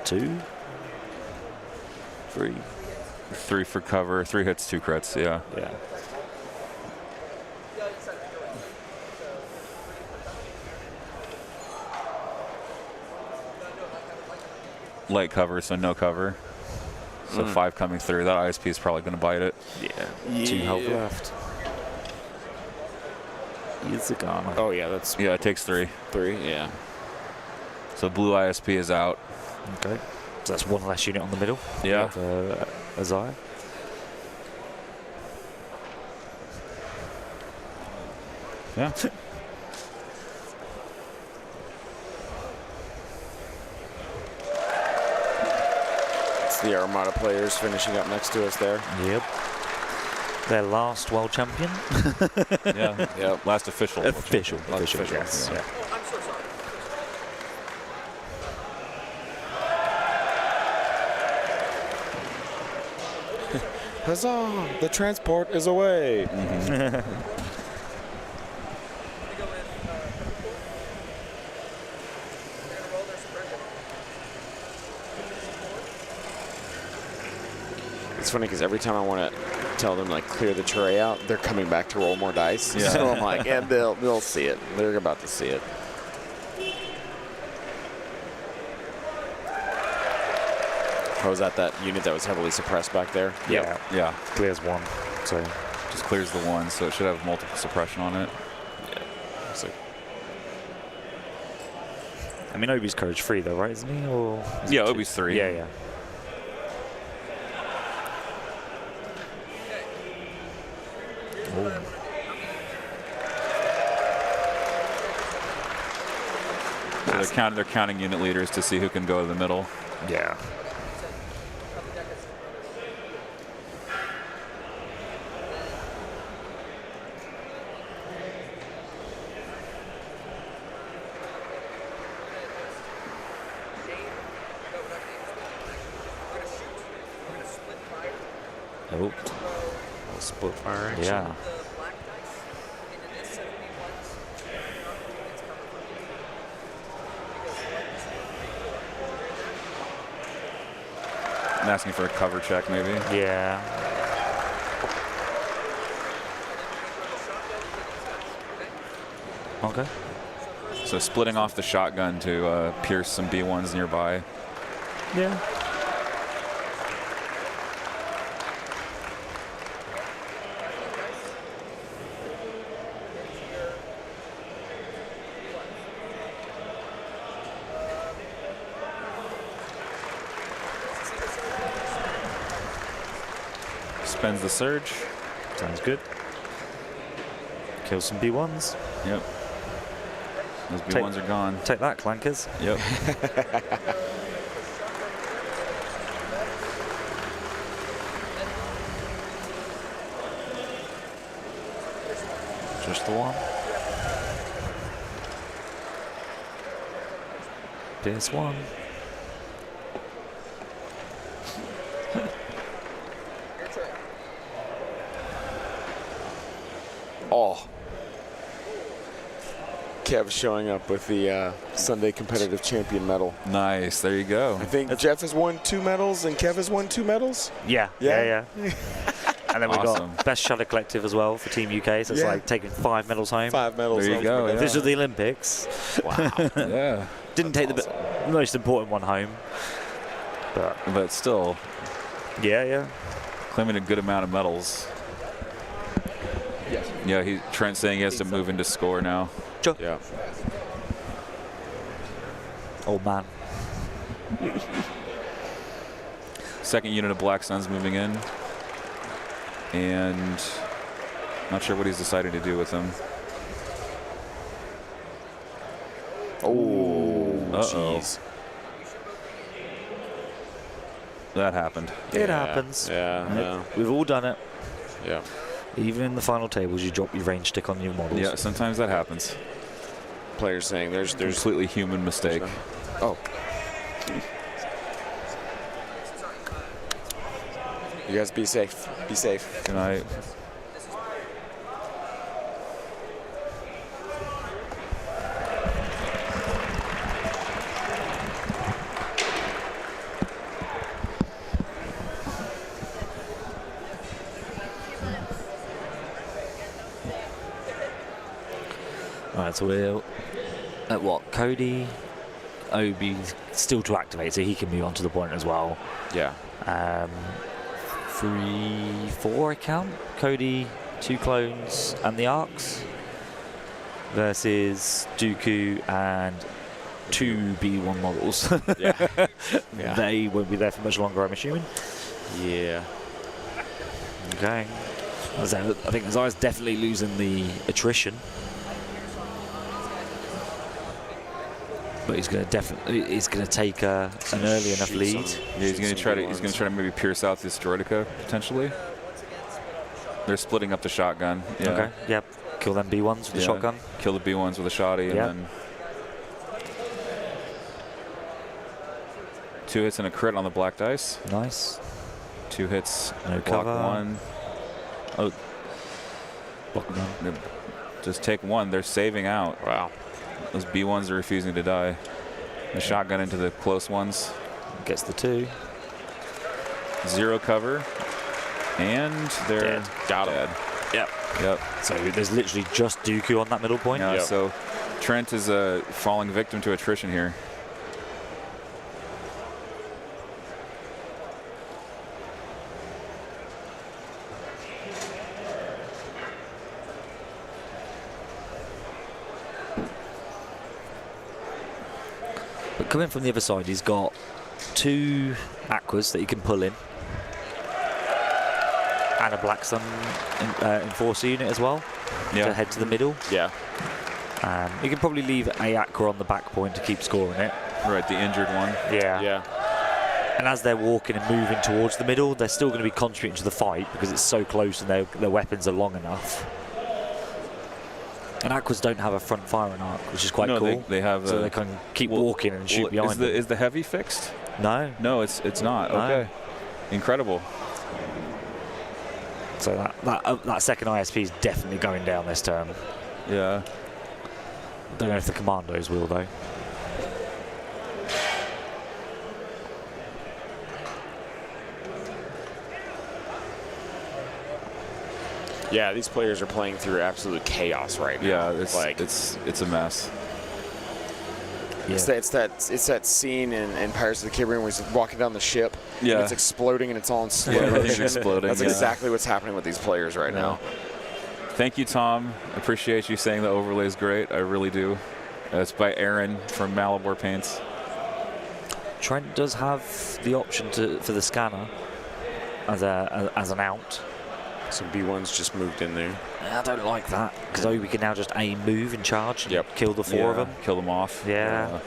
2, 3. 3 for cover. 3 hits, 2 crits. Yeah. Yeah. Light cover, so no cover. So 5 coming through. That ISP is probably going to bite it. Yeah. 2 health left. He's a gunner. Oh yeah, that's it takes 3. 3. Yeah. So blue ISP is out. Okay. So that's 1 less unit on the middle. Yeah. Isaiah. Yeah. It's the Armada players finishing up next to us there. Yep. Their last world champion. Yeah. Yep. Last official. Official. Yes. Yeah. Oh, I'm so sorry. Huzzah! The transport is away. It's funny because every time I want to tell them like clear the tray out, they're coming back to roll more dice. Yeah. So I'm like, yeah, they'll see it. They're about to see it. Oh, was that unit that was heavily suppressed back there? Yeah. Yeah. Clears 1. So just clears the 1, so it should have multiple suppression on it. Yeah. So, I mean, Obi's courage 3 though, right? Isn't he? Or is Yeah, it 2? Obi's 3. Yeah. So they're counting unit leaders to see who can go to the middle. Yeah. Oh. Split fire action. Yeah. The black dice into this set of B1s. It's covered from I'm asking for a cover check, maybe. Yeah. Okay. So splitting off the shotgun to pierce some B1s nearby. Yeah. Spends the surge. Sounds good. Kill some B1s. Yep. Those B1s are gone. Take that, clankers. Yep. Just the one. PS1. Oh. Kev showing up with the Sunday Competitive Champion medal. Nice. There you go. I think Jeff has won 2 medals and Kev has won 2 medals. Yeah. Yeah? And then we Awesome. got Best Shutter Collective as well for Team UK. So it's Yeah. like taking 5 medals home. 5 medals. There you go, home. yeah. This was the Olympics. Wow. Yeah. Didn't take the most important one home. But still, Yeah. claiming a good amount of medals. Yes. Yeah, Trent's saying he has to move into score now. Yeah. Old man. Second unit of Black Suns moving in. And not sure what he's decided to do with them. Oh, Uh-oh. jeez. That happened. It happens. Yeah. We've all done it. Yeah. Even in the final tables, you drop your range stick on your models. Yeah, sometimes that happens. Players saying there's Completely human mistake. Oh. You guys be safe. Be safe. Good night. Alright, so we're at what? Cody, Obi still to activate, so he can move on to the point as well. Yeah. 3, 4 I count. Cody, 2 clones and the Arcs versus Dooku and 2 B1 models. Yeah. They won't be there for much longer, I'm assuming. Yeah. Okay. So I think Zai's definitely losing the attrition. But he's going to take an early enough lead. Yeah, he's going to try to maybe pierce out this Droideka potentially. They're splitting up the shotgun. Yeah. Okay. Yep. Kill them B1s with the shotgun. Kill the B1s with a shotty, and then 2 hits and a crit on the black dice. Nice. 2 hits, No block cover. 1. Oh. Block 1. Just take 1. They're saving out. Wow. Those B1s are refusing to die. The shotgun into the close ones. Gets the 2. 0 cover. And they're Dead. Got him. dead. Yep. So there's literally just Dooku on that middle point. Yeah, Yep. so Trent is falling victim to attrition here. But coming from the other side, he's got 2 Aquas that he can pull in. And a Black Sun Enforcer unit as well to head to the middle. Yeah. You can probably leave a Aqua on the back point to keep scoring it. Right, the injured one. Yeah. And as they're walking and moving towards the middle, they're still going to be contributing to the fight because it's so close and their weapons are long enough. And Aquas don't have a front firing arc, which is quite cool. They have. So they can keep walking and shoot behind them. Is the heavy fixed? No. No, it's not. No. Okay. Incredible. So that second ISP is definitely going down this turn. Yeah. Don't know if the Commandos will though. Yeah, these players are playing through absolute chaos right now. Yeah, it's a mess. Yeah. It's that scene in Pirates of the Caribbean where he's walking down the ship. Yeah. And it's exploding and it's all in slow Yeah, motion. everything's exploding. That's yeah. exactly what's happening with these players right now. Thank you, Tom. I appreciate you saying the overlay is great. I really do. It's by Aaron from Malibor Paints. Trent does have the option for the scanner as an out. So B1's just moved in there. I don't like that because we can now just aim, move, and charge. And kill the four of them. Kill them off. Yeah.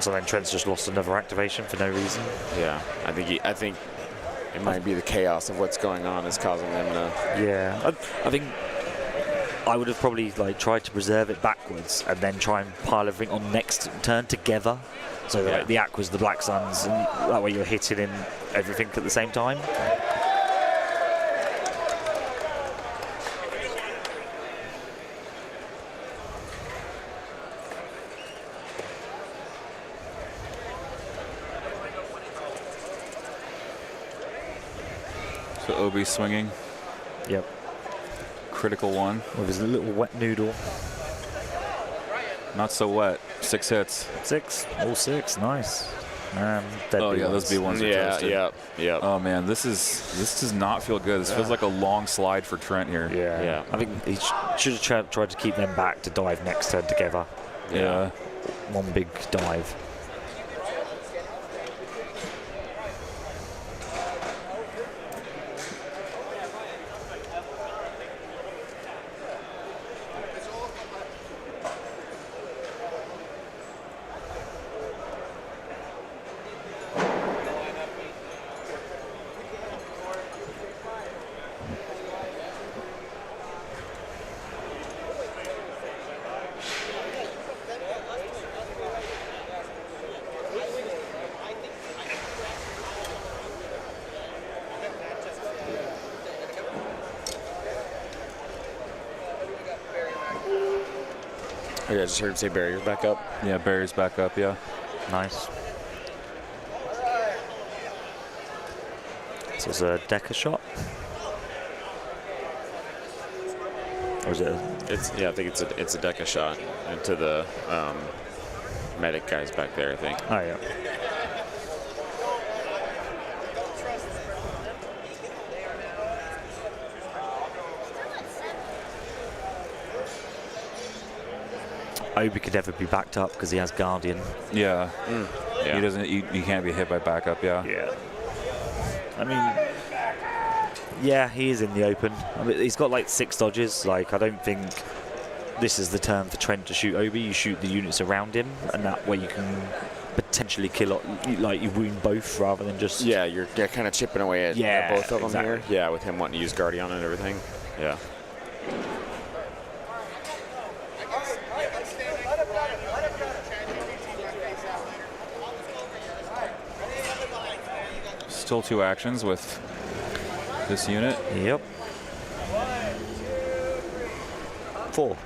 So then Trent's just lost another activation for no reason. Yeah, I think it might be the chaos of what's going on is causing them to. Yeah, I think I would have probably tried to preserve it backwards and then try and pile everything on next turn together. So the Aquas, the Black Suns, and that way you're hitting in everything at the same time. So Obi swinging. Yep. Critical one. With his little wet noodle. Not so wet. 6 hits. 6. All 6. Nice. Dead yeah, those B1s are toasted. Yeah. Oh man, this does not feel good. This feels like a long slide for Trent here. Yeah. I think he should have tried to keep them back to dive next turn together. Yeah. One big dive. Yeah, I just heard him say barrier's back up. Yeah, barrier's back up, yeah. Nice. So it's a Decker shot? Or is it I think it's a Deca shot into the medic guys back there, I think. Oh, yeah. Obi could never be backed up because he has Guardian. Yeah. Yeah. He doesn't. He can't be hit by backup. Yeah. Yeah. I mean, yeah, he is in the open. I mean, he's got 6 dodges. I don't think this is the turn for Trent to shoot Obi. You shoot the units around him, and that way you can potentially kill. You wound both rather than just. Yeah, you're kind of chipping away at both of them here. Yeah, with him wanting to use Guardian and everything. Yeah. Still 2 actions with this unit. Yep. 4.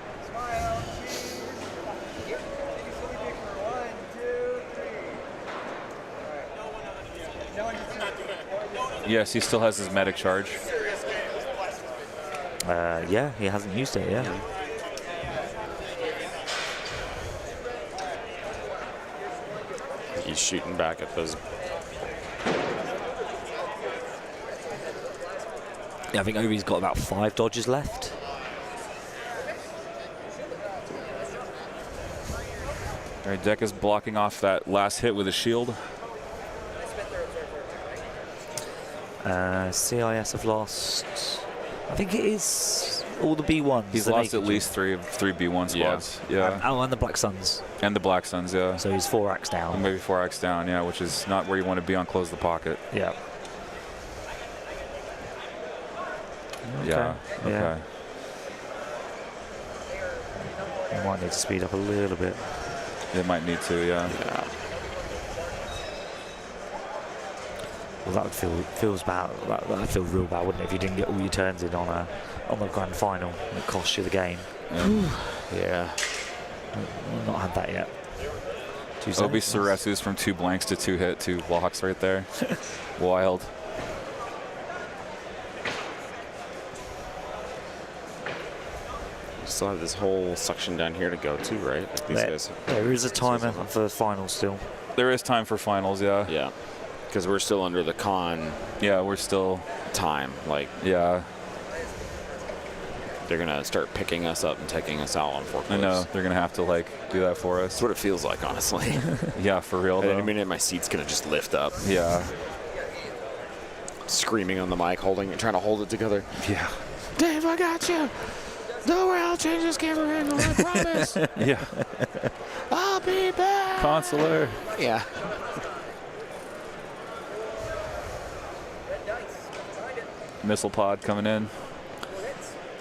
Yes, he still has his medic charge. Yeah, he hasn't used it yet. He's shooting back at those. Yeah, I think Obi's got about 5 dodges left. All right, Deck is blocking off that last hit with a shield. CIS have lost. I think it is all the B1s. He's lost at least 3 B1 squads. Yeah. And the Black Suns. And the Black Suns, yeah. So he's 4 acts down. And maybe 4 acts down, yeah, which is not where you want to be on Close the Pocket. Yeah. Yeah. Okay. Yeah. You might need to speed up a little bit. It might need to, yeah. Well, that would feels bad. That would feel real bad, wouldn't it, if you didn't get all your turns in on the grand final and it cost you the game. Yeah. We've not had that yet. Obi Saresu's from 2 blanks to 2 hit, 2 blocks right there. Wild. Still have this whole section down here to go too, right? Like these guys. There is a timer for finals still. There is time for finals, yeah. Yeah. Because we're still under the con. Yeah, we're still time. Like, yeah. They're gonna start picking us up and taking us out on forklifts. I know they're gonna have to like do that for us. That's what it feels like, honestly. Yeah, for real. At any minute, my seat's gonna just lift up. Yeah. Screaming on the mic, trying to hold it together. Yeah. Dave, I got you. Don't worry, I'll change this camera angle, I promise. Yeah. I'll be back. Consular. Yeah. Missile pod coming in.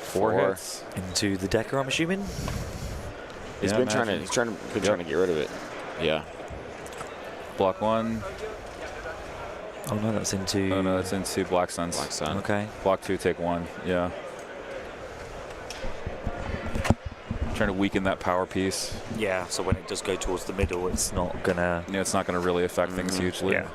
4 hits. Into the decker, I'm assuming. He's been trying to get rid of it. Yeah. Block 1. Oh no, that's into. Oh no, that's into Black Suns. Black Sun. Okay. Block 2, take 1. Yeah. Trying to weaken that power piece. Yeah. So when it does go towards the middle, it's not gonna. Yeah, it's not gonna really affect things hugely. Yeah.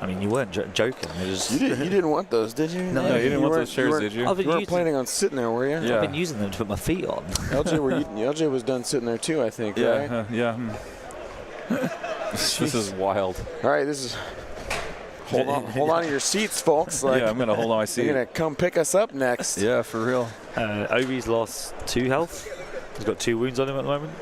I mean, you weren't joking. It was You didn't want those, did you? No, you didn't want those chairs, did you? I've been You weren't using, planning on sitting there, were you? Yeah. I've been using them to put my feet on. LJ was done sitting there too, I think, Yeah, right? yeah. This is wild. All right, this is. Hold on to your seats, folks. Like, Yeah, I'm gonna hold on my seat. You're gonna come pick us up next. Yeah, for real. Obi's lost 2 health. He's got 2 wounds on him at the moment.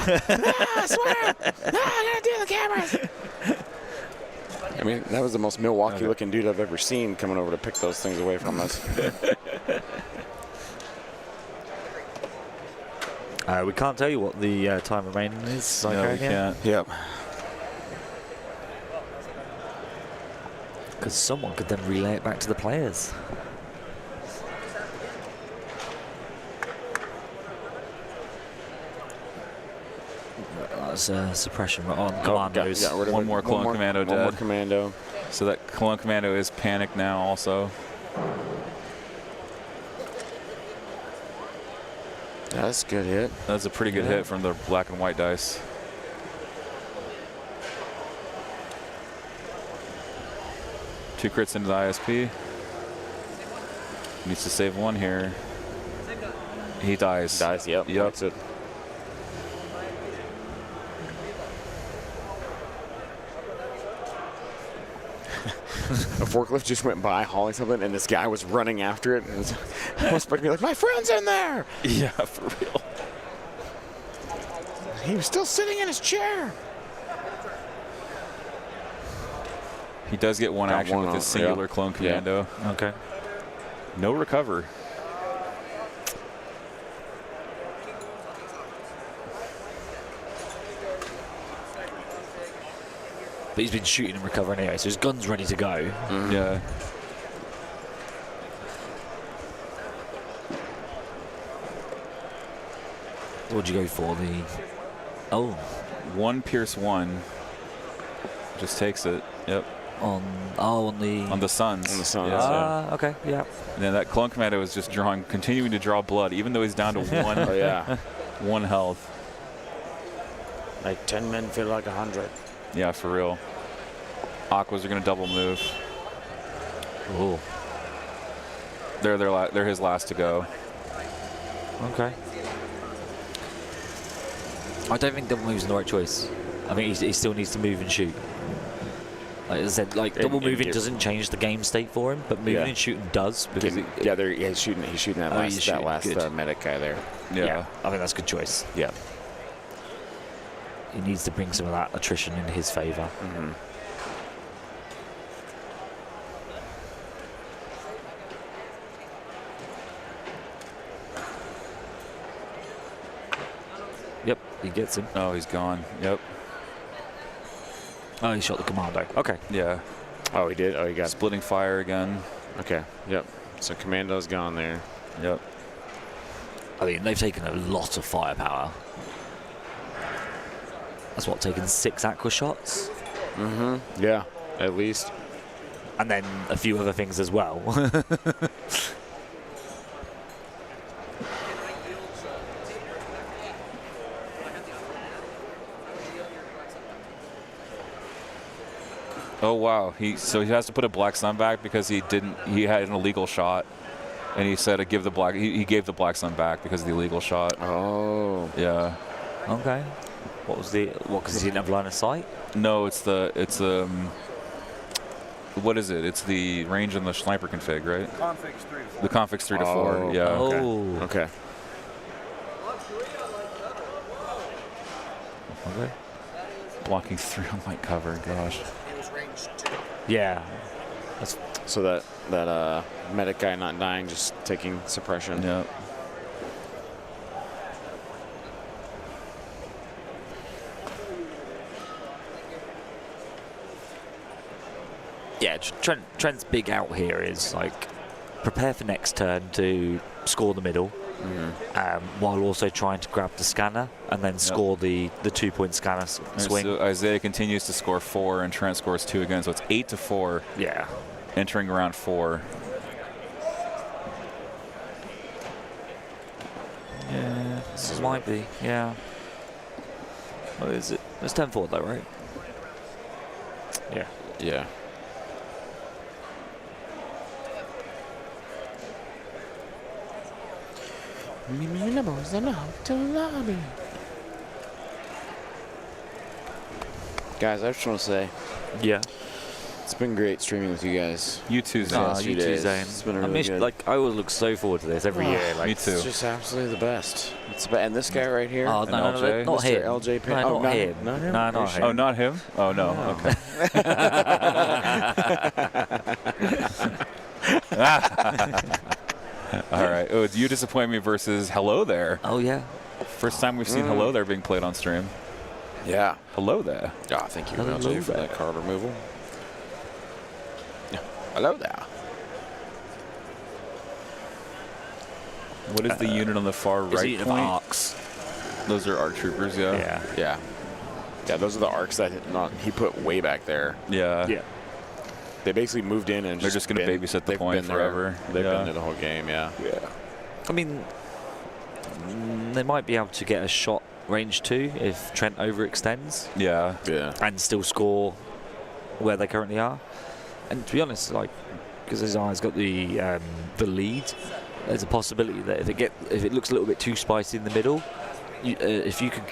I swear. No, I gotta do the cameras. I mean, that was the most Milwaukee-looking dude I've ever seen coming over to pick those things away from us. We can't tell you what the time remaining is. No, we can't. Yep. Because someone could then relay it back to the players. That's suppression on Commandos. Got rid of One it. more clone commando One more dead. commando. So that clone commando is panicked now also. That's a good hit. That's a pretty good hit from the black and white dice. Two crits into the ISP. Needs to save 1 here. He dies. Yep. That's it. A forklift just went by hauling something, and this guy was running after it. And I was supposed to be like, my friend's in there. Yeah, for real. He was still sitting in his chair. He does get 1 action with his singular clone commando. Yeah. Okay. No recover. But he's been shooting and recovering anyway, so his gun's ready to go. Yeah. What'd you go for? The 1 pierce 1. Just takes it. Yep. on the Suns. On the Suns. Yeah. Okay, yeah. And then that clone commando is just continuing to draw blood, even though he's down to 1. Oh, yeah. 1 health. Like 10 men feel like 100. Yeah, for real. Aquas are going to double move. Ooh. They're his last to go. Okay. I don't think double move's the right choice. I think he still needs to move and shoot. Like I said, double moving doesn't change the game state for him, but moving and shooting does. Because he's shooting that last medic guy there. Yeah, I think that's a good choice. Yeah. He needs to bring some of that attrition in his favor. Mm-hmm. Yep, he gets him. Oh, he's gone. Yep. Oh, he shot the Commando. Okay. Yeah. Oh, he did? Oh, he got Splitting fire again. Okay, yep. So Commando's gone there. Yep. I mean, they've taken a lot of firepower. That's what, taken 6 aqua shots? Mm-hmm. Yeah, at least. And then a few other things as well. Oh wow. So he has to put a black sun back because he had an illegal shot. And he said he gave the black sun back because of the illegal shot. Oh. Yeah. Okay. Because he didn't have line of sight? No, it's what is it? It's the range in the sniper config, right? Config's 3 to 4. The config's 3 to 4. Yeah. Oh. Okay. Okay. Blocking 3 on my cover. Gosh. He was range 2. Yeah. So that medic guy not dying, just taking suppression. Yeah. Yeah, Trent's big out here is like prepare for next turn to score the middle, while also trying to grab the scanner and then score the 2-point scanner swing. So Isaiah continues to score 4 and Trent scores 2 again, so it's 8 to 4. Yeah. Entering round 4. Yeah, this might be. Yeah. What is it? It's 10-4 though, right? Yeah. Yeah. Guys, I just want to say, Yeah. it's been great streaming with you guys. You too, Zane. last few you too, days. Zane. It's been really good. I always look so forward to this every year. Like, Me too. It's just absolutely the best. And this guy right here. Oh, And no, LJ? not Mr. him. LJ Payne. No, Oh, not not him. him? Not him? No, not him. Oh, not him? Oh, no. Okay. All right. Oh, it's You Disappoint Me versus Hello There. Oh, yeah. First time we've seen Hello There being played on stream. Yeah. Hello there. Ah, thank you, Hello LJ, for there. that card removal. Yeah. Hello there. What is the unit on the far Is right he of point? arcs? Those are ARC troopers, yeah. Yeah. Yeah. Yeah, those are the arcs that he put way back there. Yeah. Yeah. They basically moved in and They're just gonna been- babysit the they've point been there. forever. They've Yeah. been there the whole game, yeah. Yeah. I mean, they might be able to get a shot range 2 if Trent overextends Yeah. Yeah. and still score where they currently are. And to be honest, like, because Isaiah's got the lead, there's a possibility that if it looks a little bit too spicy in the middle, if you could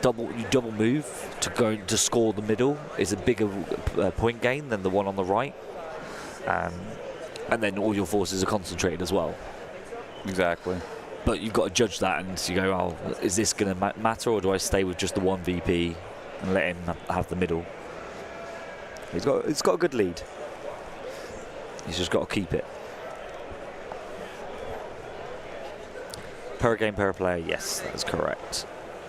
double move to go to score the middle, is a bigger point gain than the one on the right, and then all your forces are concentrated as well. Exactly. But you've got to judge that and you go, oh, is this going to matter, or do I stay with just the one VP and let him have the middle? He's got a good lead. He's just got to keep it. Per game, per player, yes, that is correct.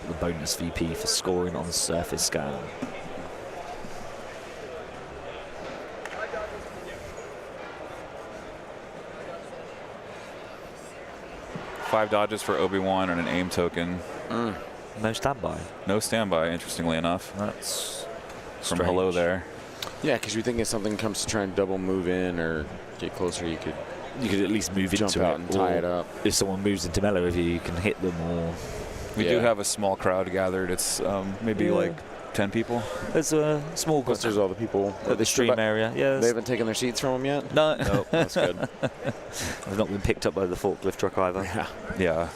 The bonus VP for scoring on surface scan. Five dodges for Obi-Wan and an aim token. No standby. No standby, interestingly enough. That's From strange. Hello There. Yeah, because you think if something comes to try and double move in or get closer, you could at least move jump into out it, and tie or it up. if someone moves into melee with you can hit them, or We do have a small crowd gathered. It's maybe like 10 people. there's a small group Plus, there's all the people at the stream area. Yeah, They haven't taken their seats from them yet? no, Nope, that's good. I've not been picked up by the forklift truck either. Yeah. Yeah.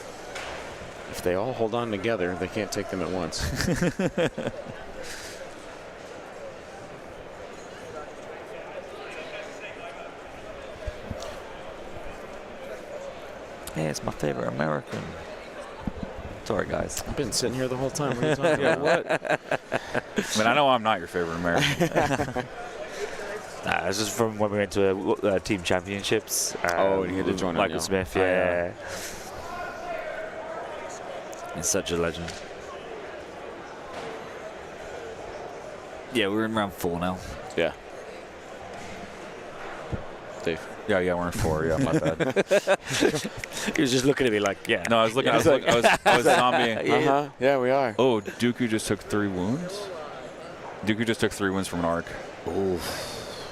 If they all hold on together, they can't take them at once. Yeah, it's my favorite American. Sorry, guys. I've been sitting here the whole time. What are you talking Yeah, about? what? I mean, I know I'm not your favorite American. This is from when we went to team championships. Oh, and he had to with join on Michael you. Smith. Oh, Yeah. He's such a legend. Yeah, we're in round 4 now. Yeah. Dave. Yeah, we're in 4. Yeah, my bad. He was just looking at me like, yeah. No, I was looking. I was zombie. Yeah, we are. Oh, Dooku just took 3 wounds. Dooku just took 3 wounds from an arc. Ooh.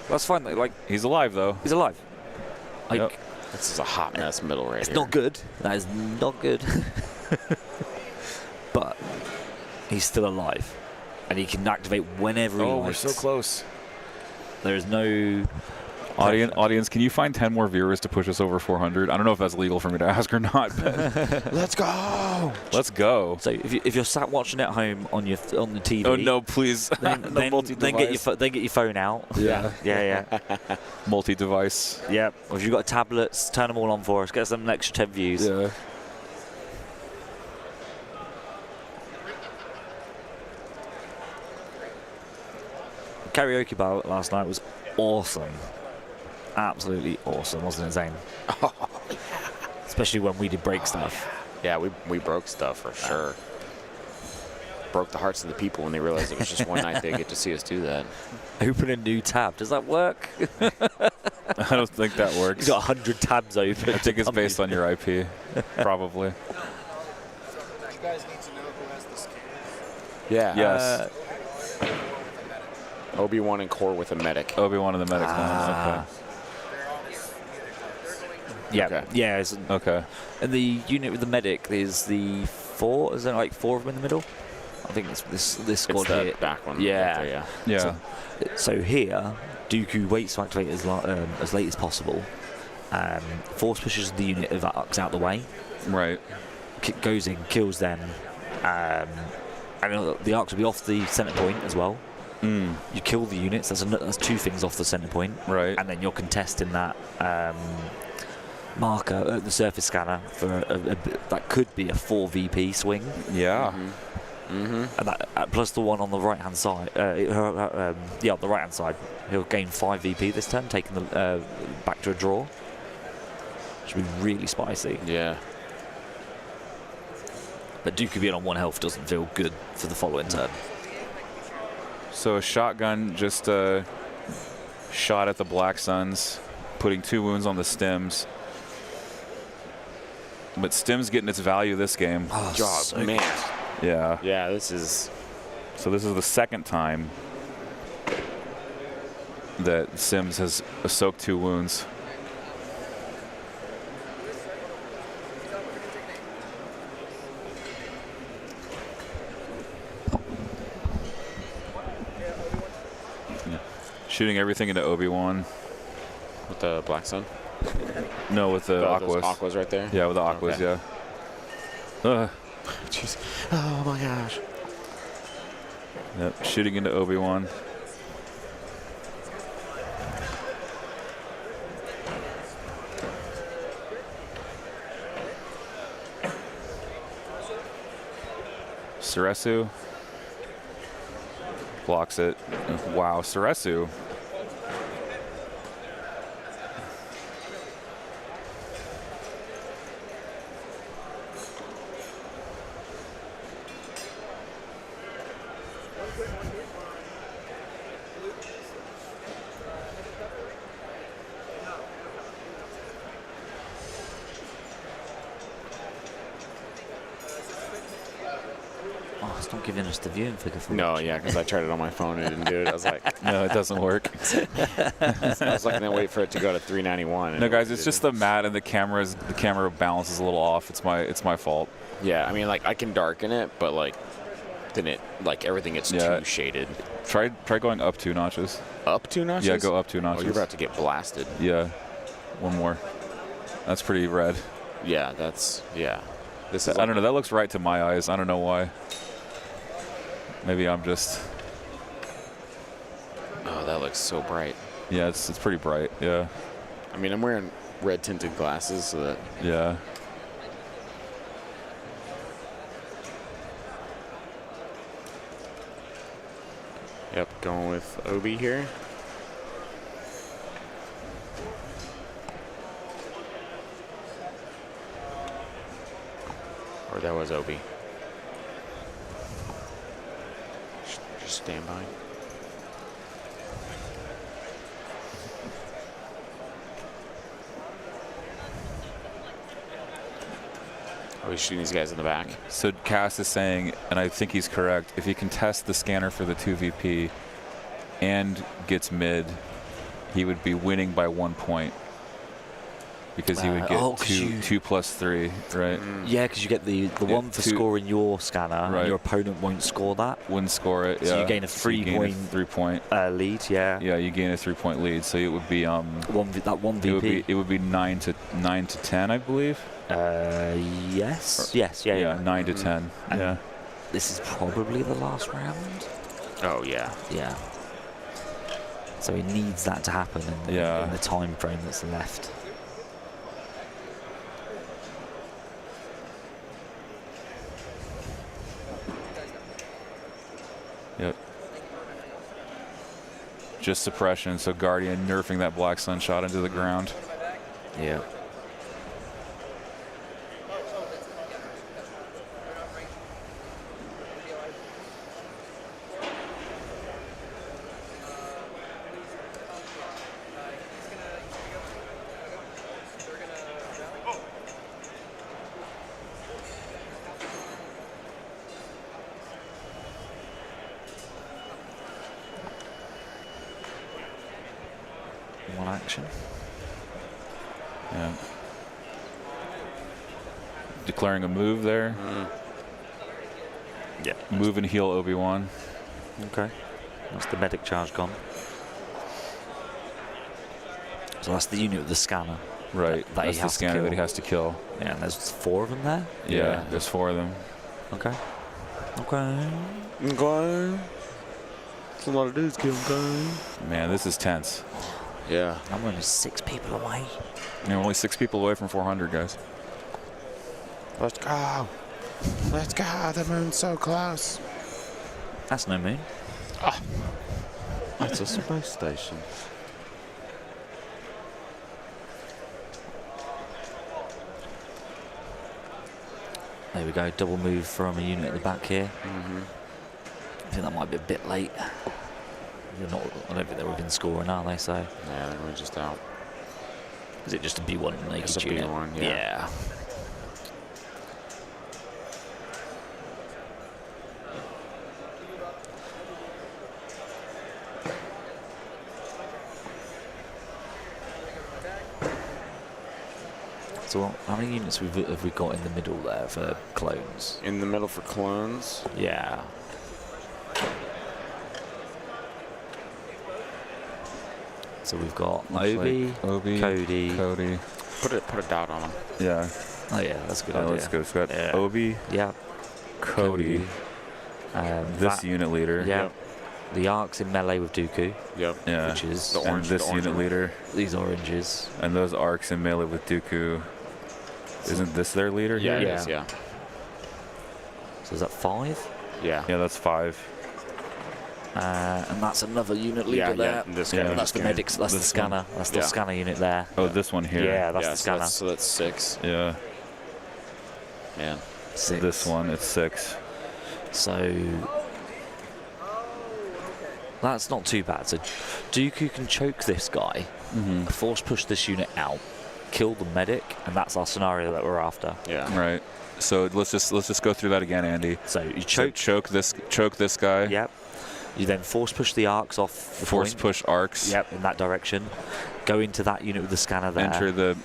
That's fine. Like, he's alive though. He's alive. Like, yep. This is a hot mess middle right it's here. not good. That is not good. But he's still alive, and he can activate whenever he likes. We're so close. There is no audience. Can you find 10 more viewers to push us over 400? I don't know if that's legal for me to ask or not. But Let's go. let's go. So if you're sat watching at home on the TV, Oh no, please. then get your phone out. Yeah. yeah. Multi-device. Yeah. Or if you've got tablets, turn them all on for us. Get some extra 10 views. Yeah. Karaoke bar last night was awesome. Absolutely awesome, wasn't it, Zane? Especially when we did break stuff. Yeah, we broke stuff for sure. Broke the hearts of the people when they realized it was just one night they get to see us do that. Open a new tab. Does that work? I don't think that works. You've got 100 tabs open. I think it's based on your IP, probably. You guys need to know who has the scanners. Yeah. Yes. Obi-Wan and Core with a medic. Obi-Wan and the medic. Okay. Yeah, Okay. yeah. Okay. And the unit with the medic is the 4. Is there like 4 of them in the middle? I think it's this squad It's the here. back one. Yeah. Right there, Yeah. So here, Dooku waits to activate as late as possible. Force pushes the unit of arcs out the way. Right. Goes in, kills them. And the arcs will be off the center point as well. You kill the units. That's 2 things off the center point. Right. And then you're contesting that marker at the surface scanner for that could be a 4 VP swing. Yeah. And that, plus the one on the right hand side. On the right hand side, he'll gain 5 VP this turn, taking the back to a draw. Should be really spicy. Yeah. But Dooku being on 1 health doesn't feel good for the following turn. So a shotgun just shot at the Black Suns, putting 2 wounds on the Stims. But Stims getting its value this game. Oh, Job, so man. Yeah. Yeah, this is. So this is the 2nd time that Sims has soaked 2 wounds. Shooting everything into Obi-Wan. With the Black Sun? No, with the Those Aquas. Aquas right there? Yeah, with the Aquas, Okay. yeah. Jeez. Oh my gosh. Yep, shooting into Obi-Wan. Ceresu blocks it. Wow, Ceresu. Oh, it's not giving us the viewing figure for No, yeah, because I tried it on my phone and it didn't do it. I was like, No, it doesn't work. I was like, then wait for it to go to 391. and No, it guys, it's just didn't. the mat and the camera balance is a little off. It's my fault. Yeah, I mean, like I can darken it, but like, then it everything gets Yeah. too shaded. Try going up 2 notches. Up 2 notches? Yeah, go up 2 notches. Oh, you're about to get blasted. Yeah, 1 more. That's pretty red. Yeah, This is. I don't know. That looks right to my eyes. I don't know why. Maybe I'm just. Oh, that looks so bright. Yeah, it's pretty bright. Yeah. I mean, I'm wearing red tinted glasses, so that. Yeah. Yep, going with Obi here. Or that was Obi. Just stand by. he's shooting these guys in the back. So Cass is saying, and I think he's correct, if he contests the scanner for the 2VP and gets mid, he would be winning by 1 point. Because he would get two plus 3, right? Yeah, because you get the one for scoring your scanner, right. and your opponent won't score that. Wouldn't score it, yeah. So you gain a 3-point lead, yeah. Yeah, you gain a 3-point lead, so it would be that 1VP. It would be 9 to 10, I believe. Yes. Yeah. 9 to 10. Yeah. This is probably the last round. Oh yeah. Yeah. So he needs that to happen in the time frame that's left. Yep. Just suppression, so Guardian nerfing that Black Sun shot into the ground. Yeah. One action. Yeah. Declaring a move there. Yeah. Move and heal Obi-Wan. Okay. That's the medic charge gone. So that's the unit with the scanner. Right. That's the scanner that he has to kill. Yeah, and there's 4 of them there? Yeah, there's 4 of them. Okay. It's a lot of dudes killing guys. Man, this is tense. Yeah. I'm only 6 people away. You're only 6 people away from 400, guys. Let's go. Let's go. The moon's so close. That's no moon. Oh. That's a space station. There we go. Double move from a unit at the back here. I think that might be a bit late. I don't think they're within scoring, are they? So yeah, they're just out. Is it just a B1 naked it's a unit? B1, yeah. So how many units have we got in the middle there for clones? In the middle for clones? Yeah. So we've got Obi, Cody. Put a dot on him. Yeah. Oh yeah, that's a good idea. Let's go. So we've got Obi, Cody, this unit leader. Yeah. The Ark's in melee with Dooku. Yep. Yeah. Which is the orange. And this unit one. leader. These oranges. And those Arcs in melee with Dooku. Isn't this their leader? Yeah, here? it is, yeah. So is that 5? Yeah. Yeah, that's 5. And that's another unit leader there. This guy. That's the medics. That's the scanner. That's the scanner unit there. Oh, this one here. Yeah, that's the scanner. So that's 6. Yeah. Yeah. 6. This one, it's 6. So that's not too bad. So Dooku can choke this guy, force push this unit out, kill the medic, and that's our scenario that we're after. Yeah. Right. So let's just go through that again, Andy. So you choke this guy. Yep. You then force push the arcs off the Force point. push arcs. Yep, in that direction. Go into that unit with the scanner there.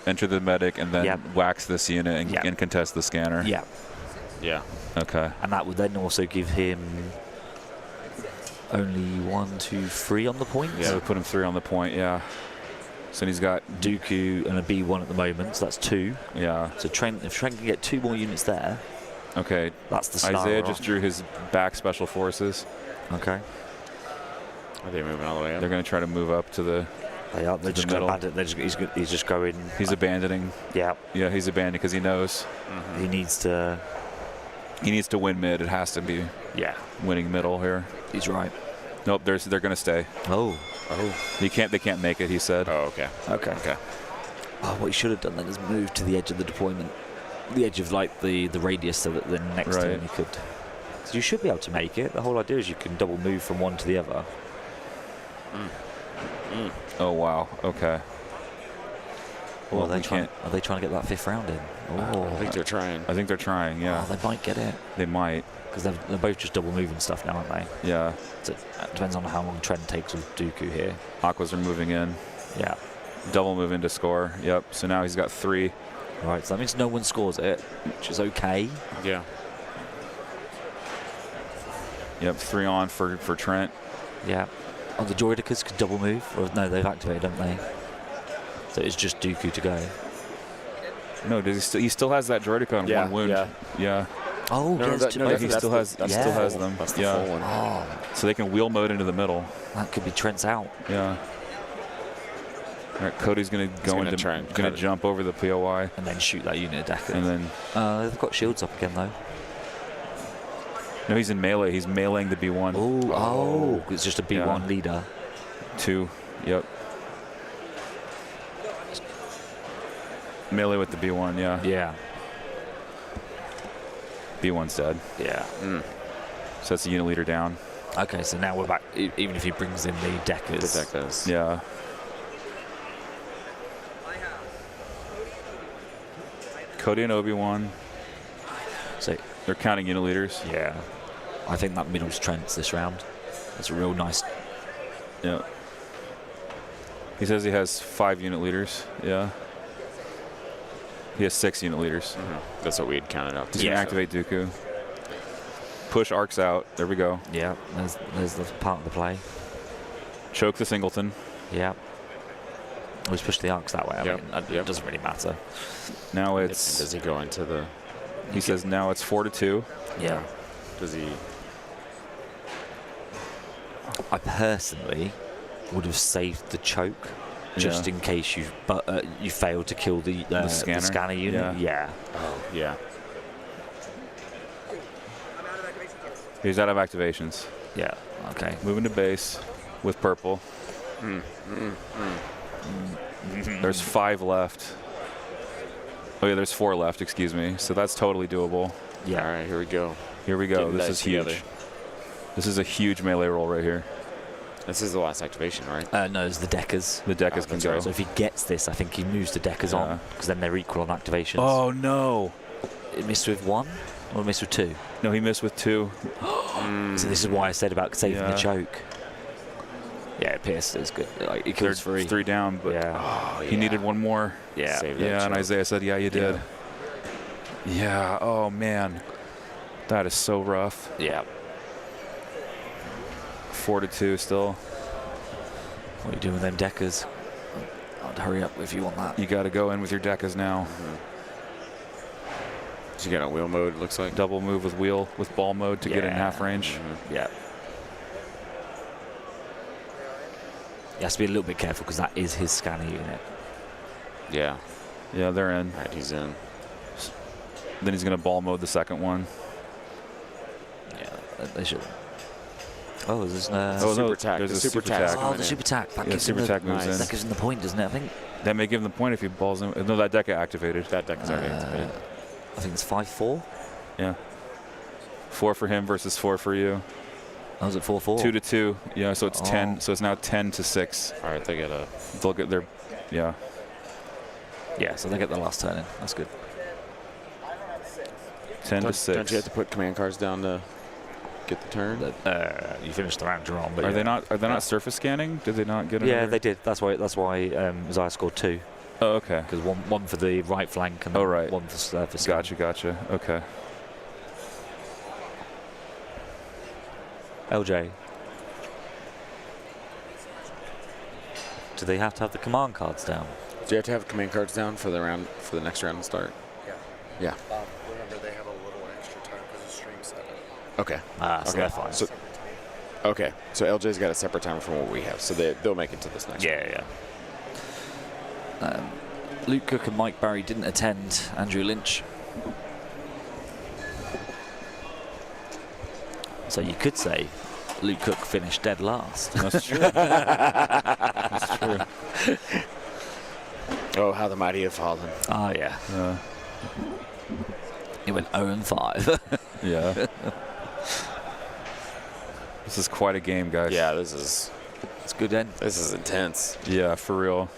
Enter the medic and then wax this unit and contest the scanner. Yep. Yeah. Okay. And that would then also give him only 1, 2, 3 on the point. Yeah, we put him 3 on the point. Yeah. So he's got Dooku and a B1 at the moment. So that's 2. Yeah. So if Trent can get 2 more units there. Okay. That's the scenario. Isaiah just drew his back special forces. Okay. Are they moving all the way up? They're going to try to move up to the. They are. They're just going to abandon. He's just going. He's abandoning. Yeah. Yeah, he's abandoning because he knows he needs to. He needs to win mid. It has to be. Yeah. Winning middle here. He's right. Nope. They're going to stay. Oh. They can't make it. He said. Oh, okay. Okay. Oh, what he should have done then is move to the edge of the deployment, the edge of like the radius, so that then next to him he could. So you should be able to make it. The whole idea is you can double move from one to the other. Oh wow. Okay. Or are they trying to get that 5th round in? Oh, I think they're trying. I think they're trying, yeah. Oh, they might get it. They might. Because they're both just double moving stuff now, aren't they? Yeah. So it depends on how long Trent takes with Dooku here. Aquas are moving in. Yeah. Double move in to score. Yep. So now he's got 3. Right, so that means no one scores it, which is okay. Yeah. Yep, 3 on for Trent. Yeah. Oh, the Droidicas could double move. Or no, they've activated, don't they? So it's just Dooku to go. No, does he still has that Droideka on 1 wound. Yeah. Oh, he still has them. That's the full one. Oh, So they can wheel mode into the middle. that could be Trent's out. Yeah. All right, Cody's going to go into going to jump over the POI and then shoot that unit of Deckers. And then they've got shields up again though. No, he's in melee. He's meleeing the B1. Oh, it's just a B1 leader. 2. Yep. Melee with the B1, yeah. Yeah. B1's dead. Yeah. So that's the unit leader down. Okay, so now we're back. Even if he brings in the Deckers. The Deckers. Yeah. Cody and Obi-Wan. So they're counting unit leaders. Yeah. I think that middle's Trent's this round. That's a real nice. Yeah. He says he has 5 unit leaders. Yeah. He has 6 unit leaders. That's what we had counted out. He's going to activate Dooku. Push arcs out. There we go. Yeah, there's the part of the play. Choke the singleton. Yeah. Always push the arcs that way. I mean, it doesn't really matter. Now it's... Does he go into the... He says now it's 4-2. Yeah. Does he... I personally would have saved the choke just in case you failed to kill the scanner unit. Yeah. Oh, yeah. He's out of activations. Yeah. Okay. Moving to base with purple. There's 5 left. Oh yeah, there's 4 left. Excuse me. So that's totally doable. Yeah. All right, here we go. Here we go. This is huge. This is a huge melee roll right here. This is the last activation, right? No, it's the Deckers. The Deckers can go. So if he gets this, I think he moves the Deckers on because then they're equal on activations. Oh no! It missed with 1 or missed with 2? No, he missed with 2. So this is why I said about saving the choke. Yeah, Pierce is good. Like, he kills 3. 3 down, but he needed 1 more. Yeah. Yeah, and Isaiah said, yeah, you did. Yeah. Oh man, that is so rough. Yeah. 4-2 still. What are you doing with them Deckers? I'd hurry up if you want that. You got to go in with your Deckers now. So you got a wheel mode, looks like. Double move with ball mode to get in half range. Yeah. He has to be a little bit careful because that is his scanner unit. Yeah. Yeah, they're in. All right, he's in. Then he's going to ball mode the second one. Yeah, they should. Oh, there's super attack. There's a super attack. Oh, the super attack. That gives super attack moves in. That gives him the point, doesn't it? I think. That may give him the point if he balls in. No, that deck activated. That deck is already activated. I think it's 5-4. Yeah. 4 for him versus 4 for you. Oh, was it 4-4? 2-2. Yeah, so it's 10. So it's now 10-6. All right, they get a. They'll get their. Yeah. Yeah, so they get the last turn in. That's good. 10-6. Don't you have to put command cards down to get the turn? You finished the round you're on, but Are they not surface scanning? Did they not get? Yeah, they did. That's why Zaya scored 2. Oh, okay. Because one for the right flank and one for surface. Gotcha. Okay. LJ. Do they have to have the command cards down? Do you have to have command cards down for the next round to start? Yeah. Remember, they have a little extra time because the stream's set up. Okay. So they're fine. So LJ's got a separate timer from what we have, so they'll make it to this next round. Yeah. Luke Cook and Mike Barry didn't attend. Andrew Lynch. So you could say Luke Cook finished dead last. That's true. That's true. Oh, how the mighty have fallen. Oh, yeah. He went 0-5. Yeah. This is quite a game, guys. Yeah, it's good then. This is intense. Yeah, for real.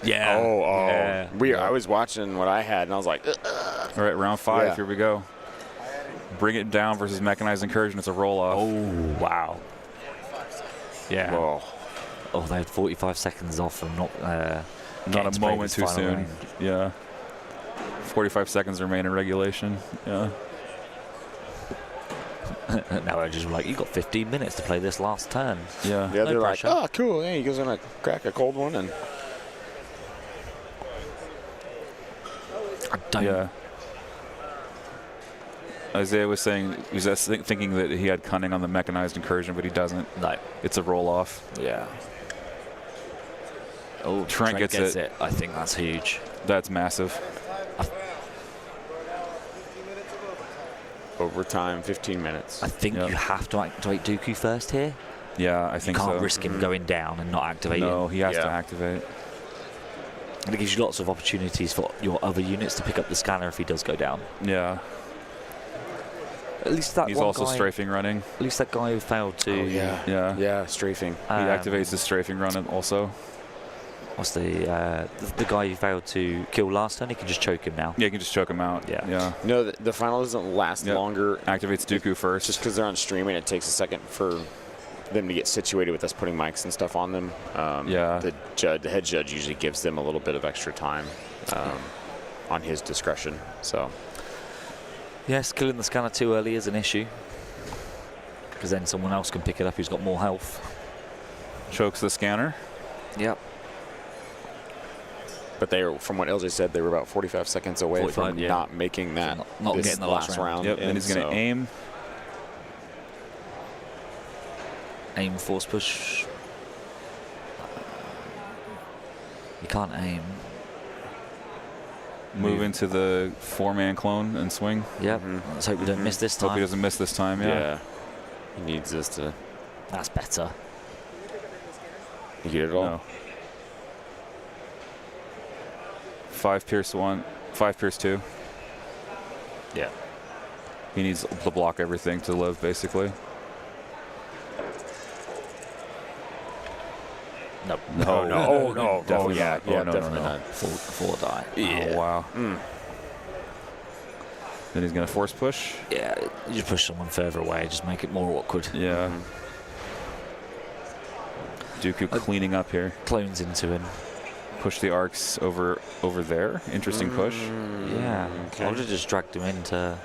Yeah. Yeah. I was watching what I had, and I was like, All right, round 5. Yeah. Here we go. Bring It Down versus Mechanized Incursion. It's a roll-off. Oh, wow. Yeah. whoa. Oh, they had 45 seconds off and not Not a moment too soon. Round. Yeah. 45 seconds remain in regulation. Yeah. Now they're just like, you got 15 minutes to play this last turn. Yeah. Yeah, No they're pressure. like, oh, cool. Yeah, he goes gonna crack a cold one, and I don't. Yeah. Isaiah was saying, he was thinking that he had cunning on the Mechanized Incursion, but he doesn't. No. It's a roll-off. Yeah. Oh, Trent gets it. I think that's huge. That's massive. overtime, 15 minutes. I think you have to activate Dooku first here. Yeah, I think so. You can't risk him going down and not activating. No, he has to activate. And it gives you lots of opportunities for your other units to pick up the scanner if he does go down. Yeah. At least that He's one also guy, strafing running. At least that guy who failed to... Yeah, strafing. He activates his strafing run also. What's the guy who failed to kill last turn? He can just choke him now. Yeah, you can just choke him out. Yeah. No, the final doesn't last longer. Activates Dooku first. Just because they're on streaming, it takes a second for them to get situated with us putting mics and stuff on them. The head judge usually gives them a little bit of extra time on his discretion. So. Yes, killing the scanner too early is an issue. Because then someone else can pick it up who's got more health. Chokes the scanner. Yep. But they were, from what LJ said, they were about 45 seconds away from not making that not getting the last round. Yep, and he's going to aim. Aim, force push. You can't aim. Move into the 4-man clone and swing. Yep. Let's hope we don't miss this time. Hope he doesn't miss this time, Yeah. He needs us to. That's better. You get it all? No. 5 pierce 1, 5 pierce 2. Yeah. He needs to block everything to live, basically. Nope. No. Oh, no. Definitely yeah. not. Yeah, no, definitely no. not. Full die. Yeah. Oh, wow. Then he's going to force push. Yeah, you just push someone further away, just make it more awkward. Yeah. Dooku cleaning up here. Clones into him. Push the arcs over there. Interesting push. Yeah. I would have just dragged him into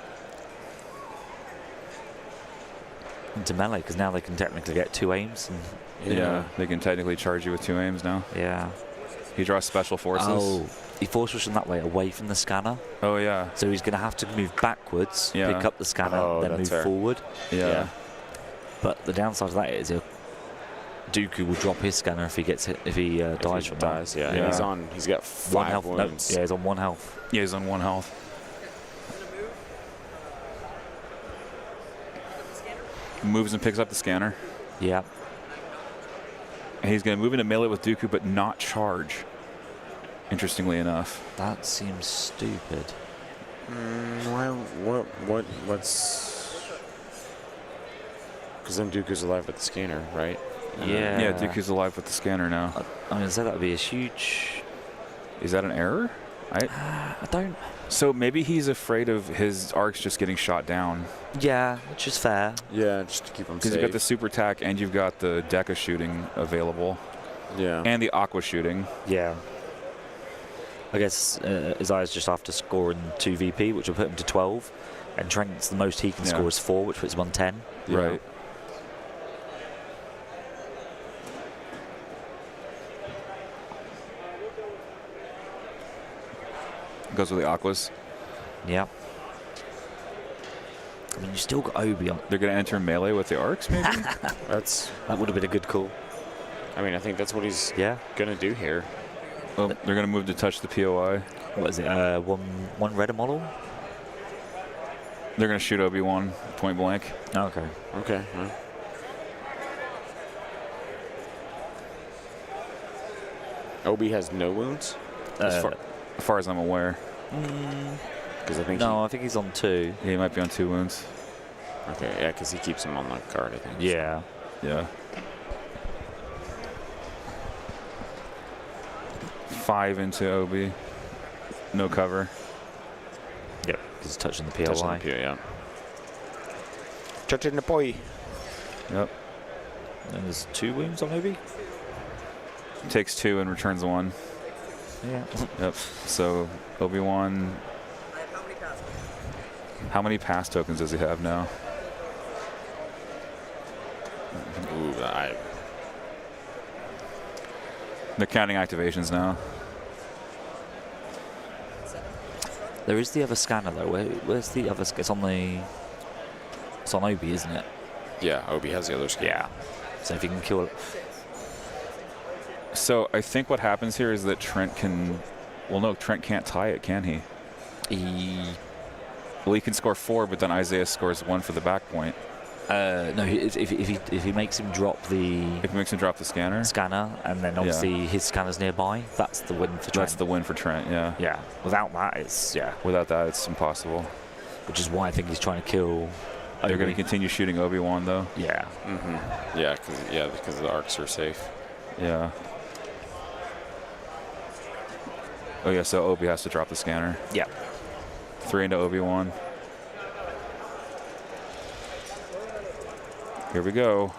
melee, because now they can technically get 2 aims. And yeah, they can technically charge you with 2 aims now. Yeah. He draws special forces. Oh, he force pushed him that way, away from the scanner. Oh, yeah. So he's going to have to move backwards, pick up the scanner, then move forward. Yeah. But the downside of that is Dooku will drop his scanner if he gets hit, if he dies from that. Yeah. And he's got 5 wounds. No, yeah, he's on 1 health. Yeah, he's on 1 health. Moves and picks up the scanner. Yeah. And he's going to move into melee with Dooku, but not charge. Interestingly enough. That seems stupid. What's? Because then Dooku's alive with the scanner, right? Yeah. Yeah, Dooku's alive with the scanner now. I mean, so that would be a huge. Is that an error? I don't. So maybe he's afraid of his arcs just getting shot down. Yeah, which is fair. Yeah, just to keep him safe. Because you've got the super attack and you've got the Deca shooting available. Yeah. And the Aqua shooting. Yeah. I guess Isaiah's just after scoring 2 VP, which will put him to 12. And Trent's the most he can score is 4, which puts him on 10. Yeah. Right. Goes with the Aquas. Yeah. I mean, you still got Obi on. They're going to enter melee with the arcs, maybe? That would have been a good call. I mean, I think that's what he's going to do here. Well, they're going to move to touch the POI. What is it? One Redder model? They're going to shoot Obi-Wan point blank. Okay. Okay. Obi has no wounds? As far as I'm aware. Because I think I think he's on 2. He might be on 2 wounds. Okay, yeah, because he keeps him on the card, I think. Yeah. Yeah. 5 into Obi. No cover. Yep, because touching the PLY. Touching the PLY, yeah. Touching the boy. Yep. And there's 2 wounds on Obi. Takes 2 and returns 1. Yeah. Yep. So Obi-Wan. I have how many pass? How many pass tokens does he have now? Ooh, They're counting activations now. There is the other scanner though. Where's the other? It's on Obi, isn't it? yeah, Obi has the other skin. Yeah. So if you can kill it. So I think what happens here is that Trent can. Well, no, Trent can't tie it, can he? Well, he can score 4, but then Isaiah scores 1 for the back point. No, if he makes him drop the. If he makes him drop the scanner. And then obviously his scanner's nearby. That's the win for Trent. That's the win for Trent. Yeah. Yeah. Without that, it's Without that, it's impossible. Which is why I think he's trying to kill. They're going to continue shooting Obi-Wan though. Yeah. Mm-hmm. Yeah, because the arcs are safe. Yeah. Oh yeah, so Obi has to drop the scanner. Yeah. 3 into Obi-Wan. Here we go.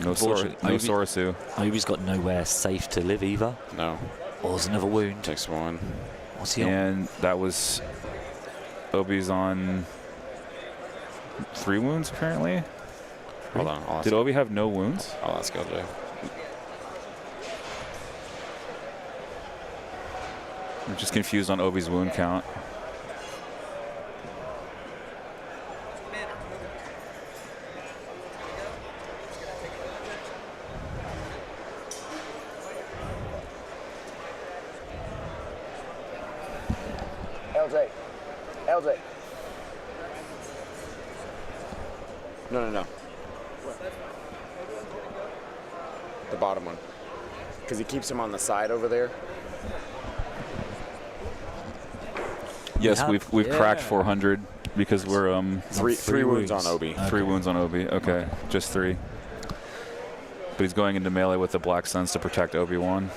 No Sorasu. Obi's got nowhere safe to live either. No. Or there's another wound. Takes 1. What's he on? And that was Obi's on 3 wounds apparently. Hold on. Did Obi have no wounds? I'll ask LJ. I'm just confused on Obi's wound count. LJ. No. The bottom one. Because he keeps him on the side over there. Yes, we've cracked 400 because we're three wounds on Obi. Okay. 3 wounds on Obi. Okay, just 3. But he's going into melee with the Black Suns to protect Obi-Wan.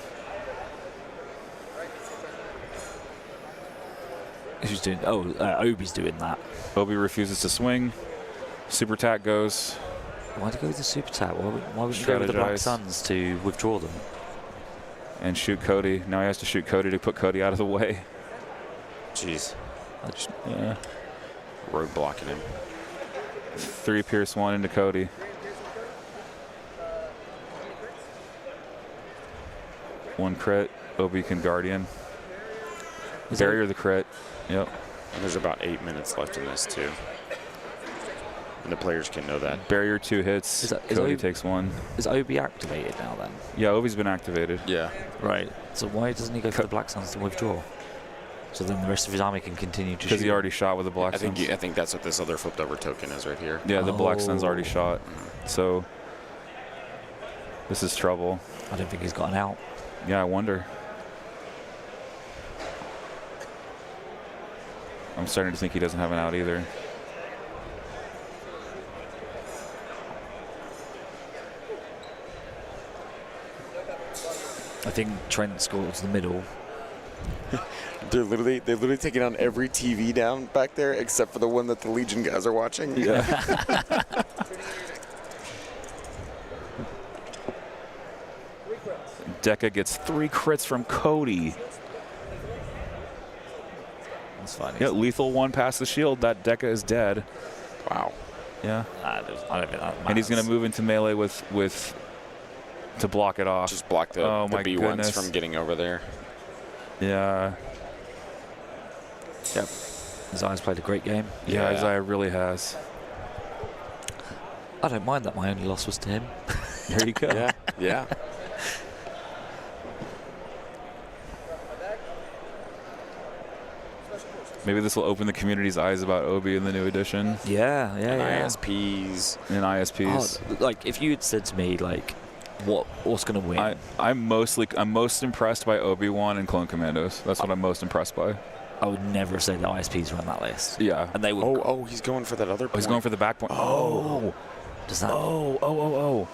Who's doing? Obi's doing that. Obi refuses to swing. Super attack goes. Why'd he go with the super attack? Why would you go with the Black Suns to withdraw them? And shoot Cody. Now he has to shoot Cody to put Cody out of the way. Jeez. Yeah. Road blocking him. 3 pierce 1 into Cody. One crit. Obi can Guardian. Barrier the crit. Yep. And there's about 8 minutes left in this too. And the players can know that. Barrier 2 hits. Cody takes 1. Is Obi activated now then? Yeah, Obi's been activated. Yeah. Right. So why doesn't he go for the Black Suns to withdraw? So then the rest of his army can continue to shoot. Because he already shot with the Black Suns. I think that's what this other flipped over token is right here. Yeah, the Black Sun's already shot. So this is trouble. I don't think he's got an out. Yeah, I wonder. I'm starting to think he doesn't have an out either. I think Trent scores the middle. They're literally taking on every TV down back there except for the one that the Legion guys are watching. Yeah. Deca gets 3 crits from Cody. That's fine. Yeah, lethal 1 past the shield. That Deca is dead. Wow. Yeah. I don't think that matters. And he's going to move into melee with to block it off. Just block the B1s from getting over there. Yeah. Yep. Isaiah's played a great game. Yeah, Isaiah really has. I don't mind that my only loss was to him. There you go. Yeah. Maybe this will open the community's eyes about Obi in the new edition. Yeah. ISPs. And ISPs. Oh, like if you had said to me like, what's going to win? I'm most impressed by Obi-Wan and Clone Commandos. That's what I'm most impressed by. I would never have said that ISPs were on that list. Yeah. And they would. Oh, he's going for that other point. He's going for the back point. Oh. Does that? Oh.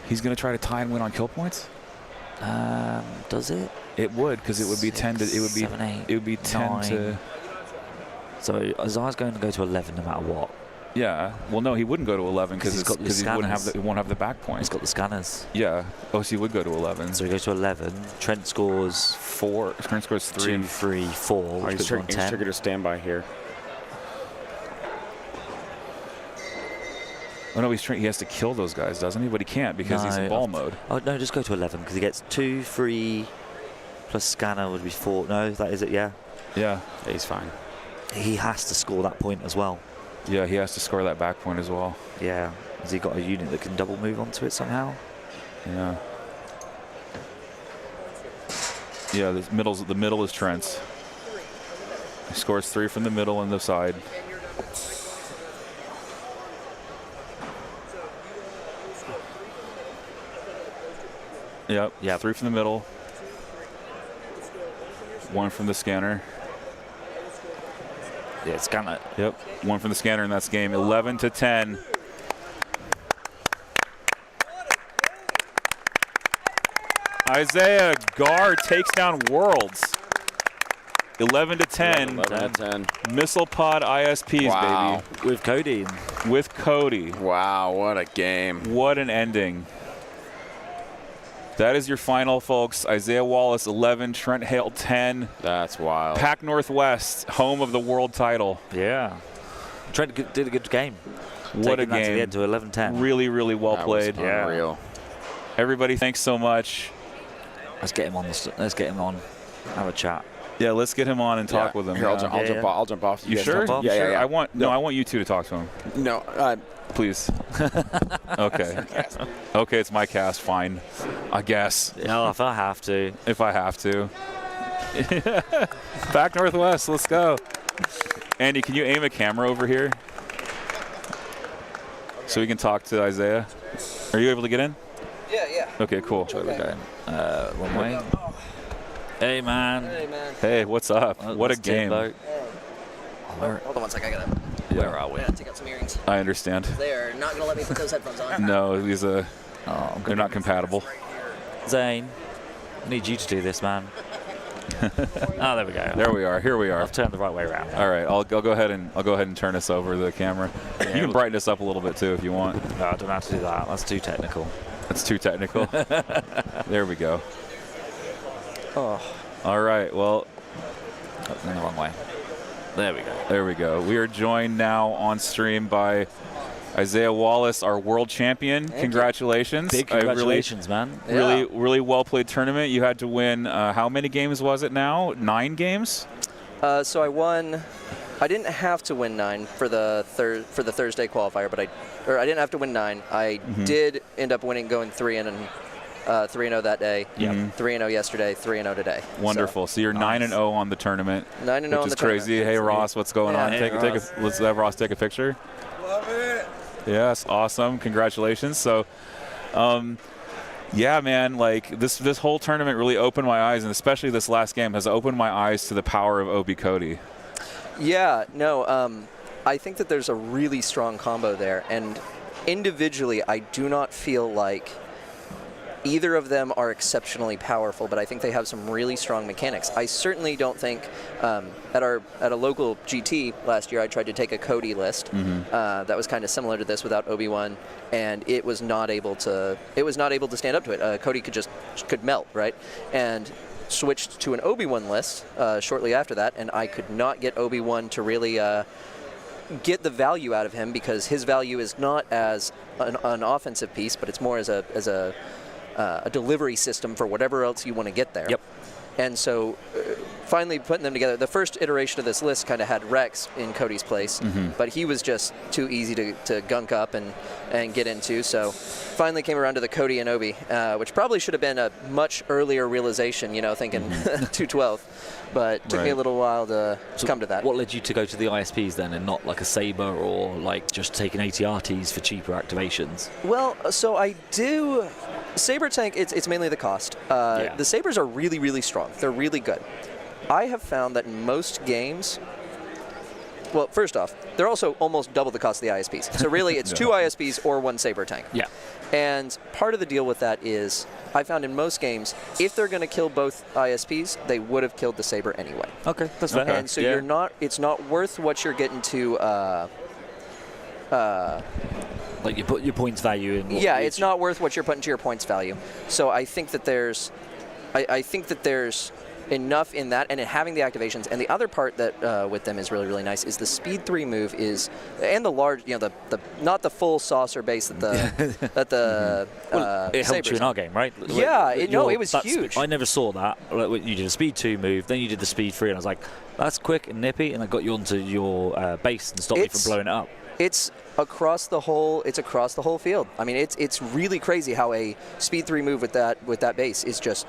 He's going to try to tie and win on kill points? Does it? It would, because it would be 10 to. It would be. 7, 8, it would be 10 9. to. So Isaiah's going to go to 11 no matter what. Yeah. Well, no, he wouldn't go to 11 because he wouldn't have the. He won't have the back point. He's got the scanners. Yeah. Oh, so he would go to 11. So he goes to 11. Trent scores 4. Trent scores 3. 2, 3, 4. Oh, Which he's puts him on 10. triggered a standby here. Oh no, he has to kill those guys, doesn't he? But he can't because he's in ball mode. Oh no, just go to 11 because he gets 2, 3 plus scanner would be 4. No, that is it. Yeah. Yeah. He's fine. He has to score that point as well. Yeah, he has to score that back point as well. Yeah. Has he got a unit that can double move onto it somehow? Yeah. Yeah, the middle is Trent's. He scores 3 from the middle and the side. Yep. Yeah, 3 from the middle. 1 from the scanner. Yeah, scanner. Yep. 1 from the scanner, and that's game 11 to 10. Isaiah Gar takes down Worlds. 11 to 10. 11 to 10. Missile Pod ISPs, Wow. baby. With Cody. With Cody. Wow, what a game. What an ending. That is your final, folks. Isaiah Wallace 11, Trent Hale 10. That's wild. Pac Northwest, home of the world title. Yeah. Trent did a good game. What a Taking that to the game. end to 11-10. Really, really well That played. was unreal. Everybody, thanks so much. Let's get him on. Let's get him on. Have a chat. Yeah, let's get him on and talk with him. Here, Yeah. I'll jump off. You guys sure? jump off? You Yeah, sure? yeah. I want you two to talk to him. No, Please. Okay. Okay, it's my cast. Fine. I guess. No, if I have to. If I have to. Back Northwest. Let's go. Andy, can you aim a camera over here? So we can talk to Isaiah. Are you able to get in? Yeah. Okay, cool. We're going one way. Hey, man. Hey, man. Hey, what's up? What a game. Hold on one sec. I gotta. Where are we? I gotta take out some earrings. I understand. They are not gonna let me put those headphones on. No, these they're not compatible. Zane, I need you to do this, man. Oh, there we go. There we are. Here we are. I've turned the right way around. All right, I'll go ahead and turn us over the camera. Yeah, You can brighten us up a little bit too if you want. No, I don't have to do that. That's too technical. That's too technical. There we go. Oh. All right. Well, in the wrong way. There we go. There we go. We are joined now on stream by Isaiah Wallace, our world champion. Congratulations. Big congratulations, man. Really well played tournament. You had to win, how many games was it now? 9 games? So I won. I didn't have to win 9 for the Thursday qualifier, but I didn't have to win 9. I did end up winning, going 3-0 that day. Yep. 3-0 yesterday. 3-0 today. Wonderful. So you're 9-0 on the tournament. 9-0 on the which is crazy. tournament. Hey Ross, what's going on? Yeah. Let's have Ross take a picture. Love it. Yes, awesome. Congratulations. So, yeah, man, like this whole tournament really opened my eyes, and especially this last game has opened my eyes to the power of Obi Cody. Yeah, no, I think that there's a really strong combo there, and individually, I do not feel like either of them are exceptionally powerful, but I think they have some really strong mechanics. I certainly don't think at a local GT last year, I tried to take a Cody list that was kind of similar to this without Obi-Wan, and it was not able to stand up to it. Cody could melt, right? And switched to an Obi-Wan list shortly after that, and I could not get Obi-Wan to really get the value out of him, because his value is not as an offensive piece, but it's more as a delivery system for whatever else you want to get there. Yep. And so finally putting them together, the first iteration of this list kind of had Rex in Cody's place, but he was just too easy to gunk up and get into. So finally came around to the Cody and Obi, which probably should have been a much earlier realization, thinking 212. But it took me a little while to come to that. What led you to go to the ISPs then, and not like a Saber or like just taking ATRTs for cheaper activations? Well, so I do. Saber tank, it's mainly the cost. The Sabers are really, really strong. They're really good. I have found that in most games, well, first off, they're also almost double the cost of the ISPs. So really, it's 2 ISPs or 1 Saber tank. Yeah. And part of the deal with that is, I found in most games, if they're going to kill both ISPs, they would have killed the Saber anyway. Okay, that's fair. And so you're not. It's not worth what you're getting to. Like you put your points value in. Yeah, it's not worth what you're putting to your points value. So I think that there's, I think that there's enough in that, and in having the activations. And the other part that with them is really, really nice is the speed 3 move is, and the large, the not the full saucer base that the it helped you in our game, right? Yeah, it was huge. I never saw that. Like, you did a speed 2 move, then you did the speed 3, and I was like, that's quick and nippy, and I got you onto your base and stopped you from blowing it up. It's across the whole. It's across the whole field. I mean, it's really crazy how a speed 3 move with that base is just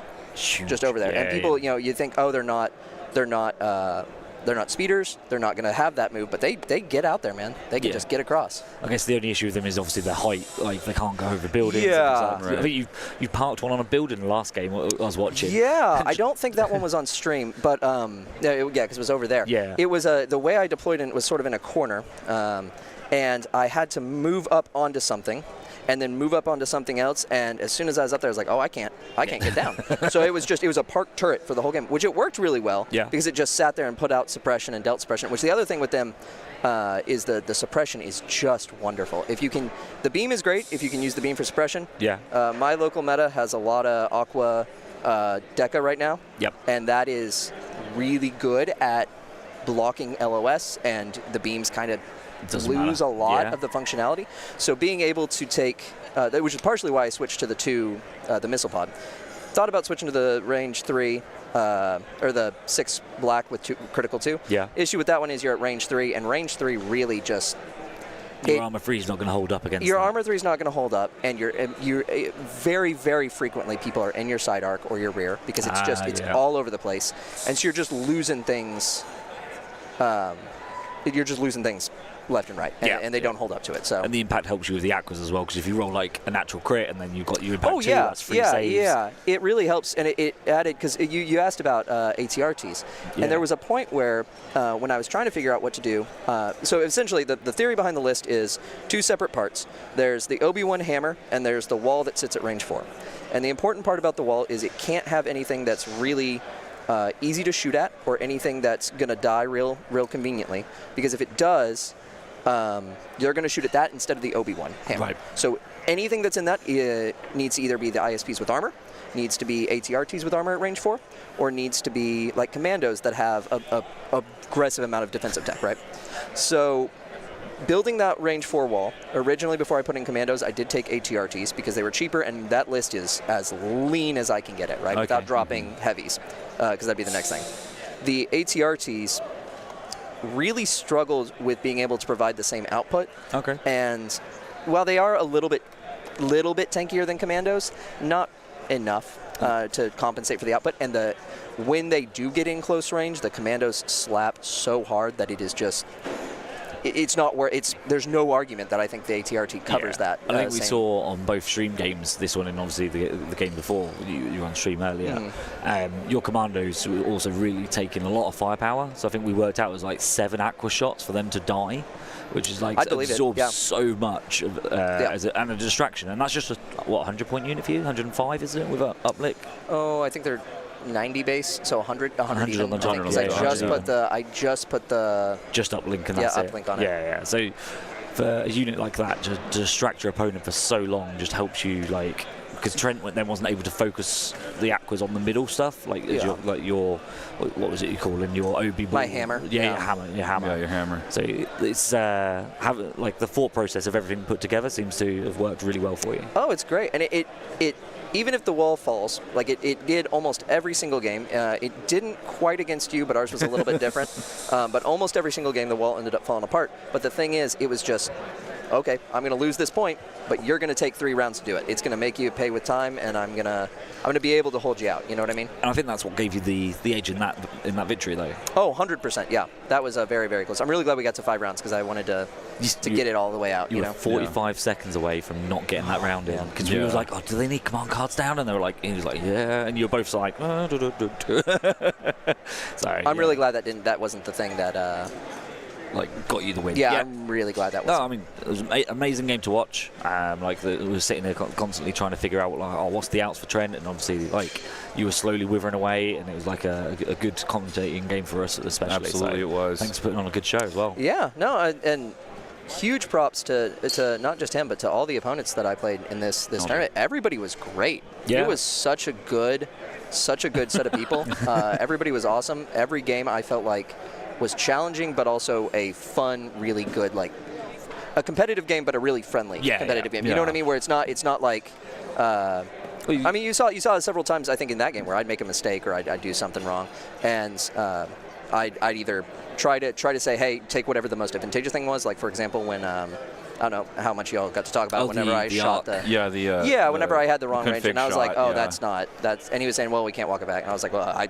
over there. And people, you think, oh, they're not speeders. They're not going to have that move, but they get out there, man. They can just get across. I guess the only issue with them is obviously their height. Like, they can't go over buildings. Yeah. Right. I think you parked one on a building the last game I was watching. Yeah, I don't think that one was on stream, but because it was over there. Yeah. It was the way I deployed it was sort of in a corner, and I had to move up onto something. And then move up onto something else, and as soon as I was up there, I was like, oh, I can't get down. So it was a parked turret for the whole game, which it worked really well, because it just sat there and put out suppression and dealt suppression, which the other thing with them is the suppression is just wonderful. If you can, the beam is great if you can use the beam for suppression. Yeah. My local meta has a lot of Aqua Deca right now. Yep. And that is really good at blocking LOS, and the beams kind of lose a lot of the functionality. So being able to take, which is partially why I switched to the missile pod. Thought about switching to the range 3, or the 6 black with critical 2. Yeah. Issue with that one is you're at range 3, and range 3 really just... Your armor 3 is not going to hold up against Your them. armor 3 is not going to hold up, and you're very, very frequently people are in your side arc or your rear, because it's all over the place. And so you're just losing things. You're just losing things left and right, and they don't hold up to it. So and the impact helps you with the aquas as well, because if you roll like a natural crit and then you've got your impact that's free saves. Yeah, it really helps, and it added, because you asked about ATRTs, and there was a point where when I was trying to figure out what to do, so essentially the theory behind the list is 2 separate parts. There's the Obi-Wan hammer, and there's the wall that sits at range 4. And the important part about the wall is it can't have anything that's really easy to shoot at, or anything that's going to die real conveniently, because if it does, you're going to shoot at that instead of the Obi-Wan hammer. Right. So anything that's in that needs to either be the ISPs with armor, needs to be ATRTs with armor at range 4, or needs to be like Commandos that have a aggressive amount of defensive tech, right? So building that range 4 wall, originally before I put in Commandos, I did take ATRTs because they were cheaper, and that list is as lean as I can get it, right? Without dropping heavies, because that'd be the next thing. The ATRTs really struggled with being able to provide the same output. Okay. And while they are a little bit tankier than Commandos, not enough to compensate for the output. And when they do get in close range, the Commandos slap so hard that it is just... It's not where there's no argument that I think the ATRT covers that. I think we saw on both stream games, this one and obviously the game before, you were on stream earlier, your Commandos were also really taking a lot of firepower. So I think we worked out it was like 7 aqua shots for them to die, which is like absorbs so much and a distraction. And that's just a 100-point unit for you? 105 is it with uplick? Oh, I think they're 90 base, so 100 on the because I just put the uplink and that's uplink on it. Yeah. So for a unit like that, to distract your opponent for so long just helps you, like, because Trent then wasn't able to focus the aquas on the middle stuff, like your what was it you call in your OB ball? My hammer. Your hammer. Yeah, your hammer. So it's like the thought process of everything put together seems to have worked really well for you. Oh, it's great, and it even if the wall falls, like it did almost every single game. It didn't quite against you, but ours was a little bit different. But almost every single game, the wall ended up falling apart. But the thing is, it was just, okay, I'm going to lose this point, but you're going to take 3 rounds to do it. It's going to make you pay with time, and I'm going to be able to hold you out. You know what I mean? And I think that's what gave you the edge in that victory, though. Oh, 100%. Yeah, that was very, very close. I'm really glad we got to 5 rounds because I wanted to get it all the way out. You were 45 seconds away from not getting that round in, because we were like, oh, do they need command cards down? And they were like, he was like, yeah, and you were both like, so I'm really glad that wasn't the thing that like got you the win. Yeah, I'm really glad that was. No, I mean, it was an amazing game to watch. We were sitting there constantly trying to figure out, like, what's the outs for Trent, and obviously, like, you were slowly withering away, and it was like a good commentating game for us, especially. Absolutely, so it was. Thanks for putting on a good show as well. Yeah, no, and huge props to not just him, but to all the opponents that I played in this tournament. Everybody was great. Yeah. It was such a good set of people. Everybody was awesome. Every game I felt like was challenging, but also a fun, really good, like a competitive game, but a really friendly competitive game. You know what I mean? Where it's not like. I mean, you saw it several times. I think in that game where I'd make a mistake or I'd do something wrong, and I'd either try to say, hey, take whatever the most advantageous thing was. Like for example, when I don't know how much y'all got to talk about whenever I shot whenever I had the wrong range, and I was like, oh, that's, and he was saying, well, we can't walk it back, and I was like, well,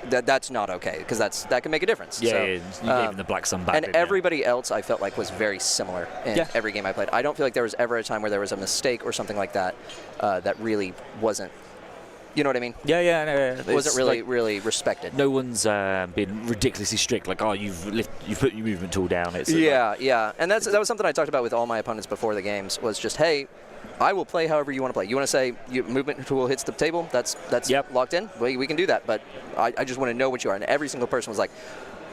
that's not okay, because that can make a difference. Yeah, so, you gave him the black sun back. And everybody else I felt like was very similar in every game I played. I don't feel like there was ever a time where there was a mistake or something like that that really wasn't. You know what I mean? Yeah. It wasn't really respected. No one's been ridiculously strict, like, oh, you've put your movement tool down. It's yeah. And that was something I talked about with all my opponents before the games, was just, hey, I will play however you want to play. You want to say your movement tool hits the table, that's locked in? We can do that, but I just want to know what you are. And every single person was like,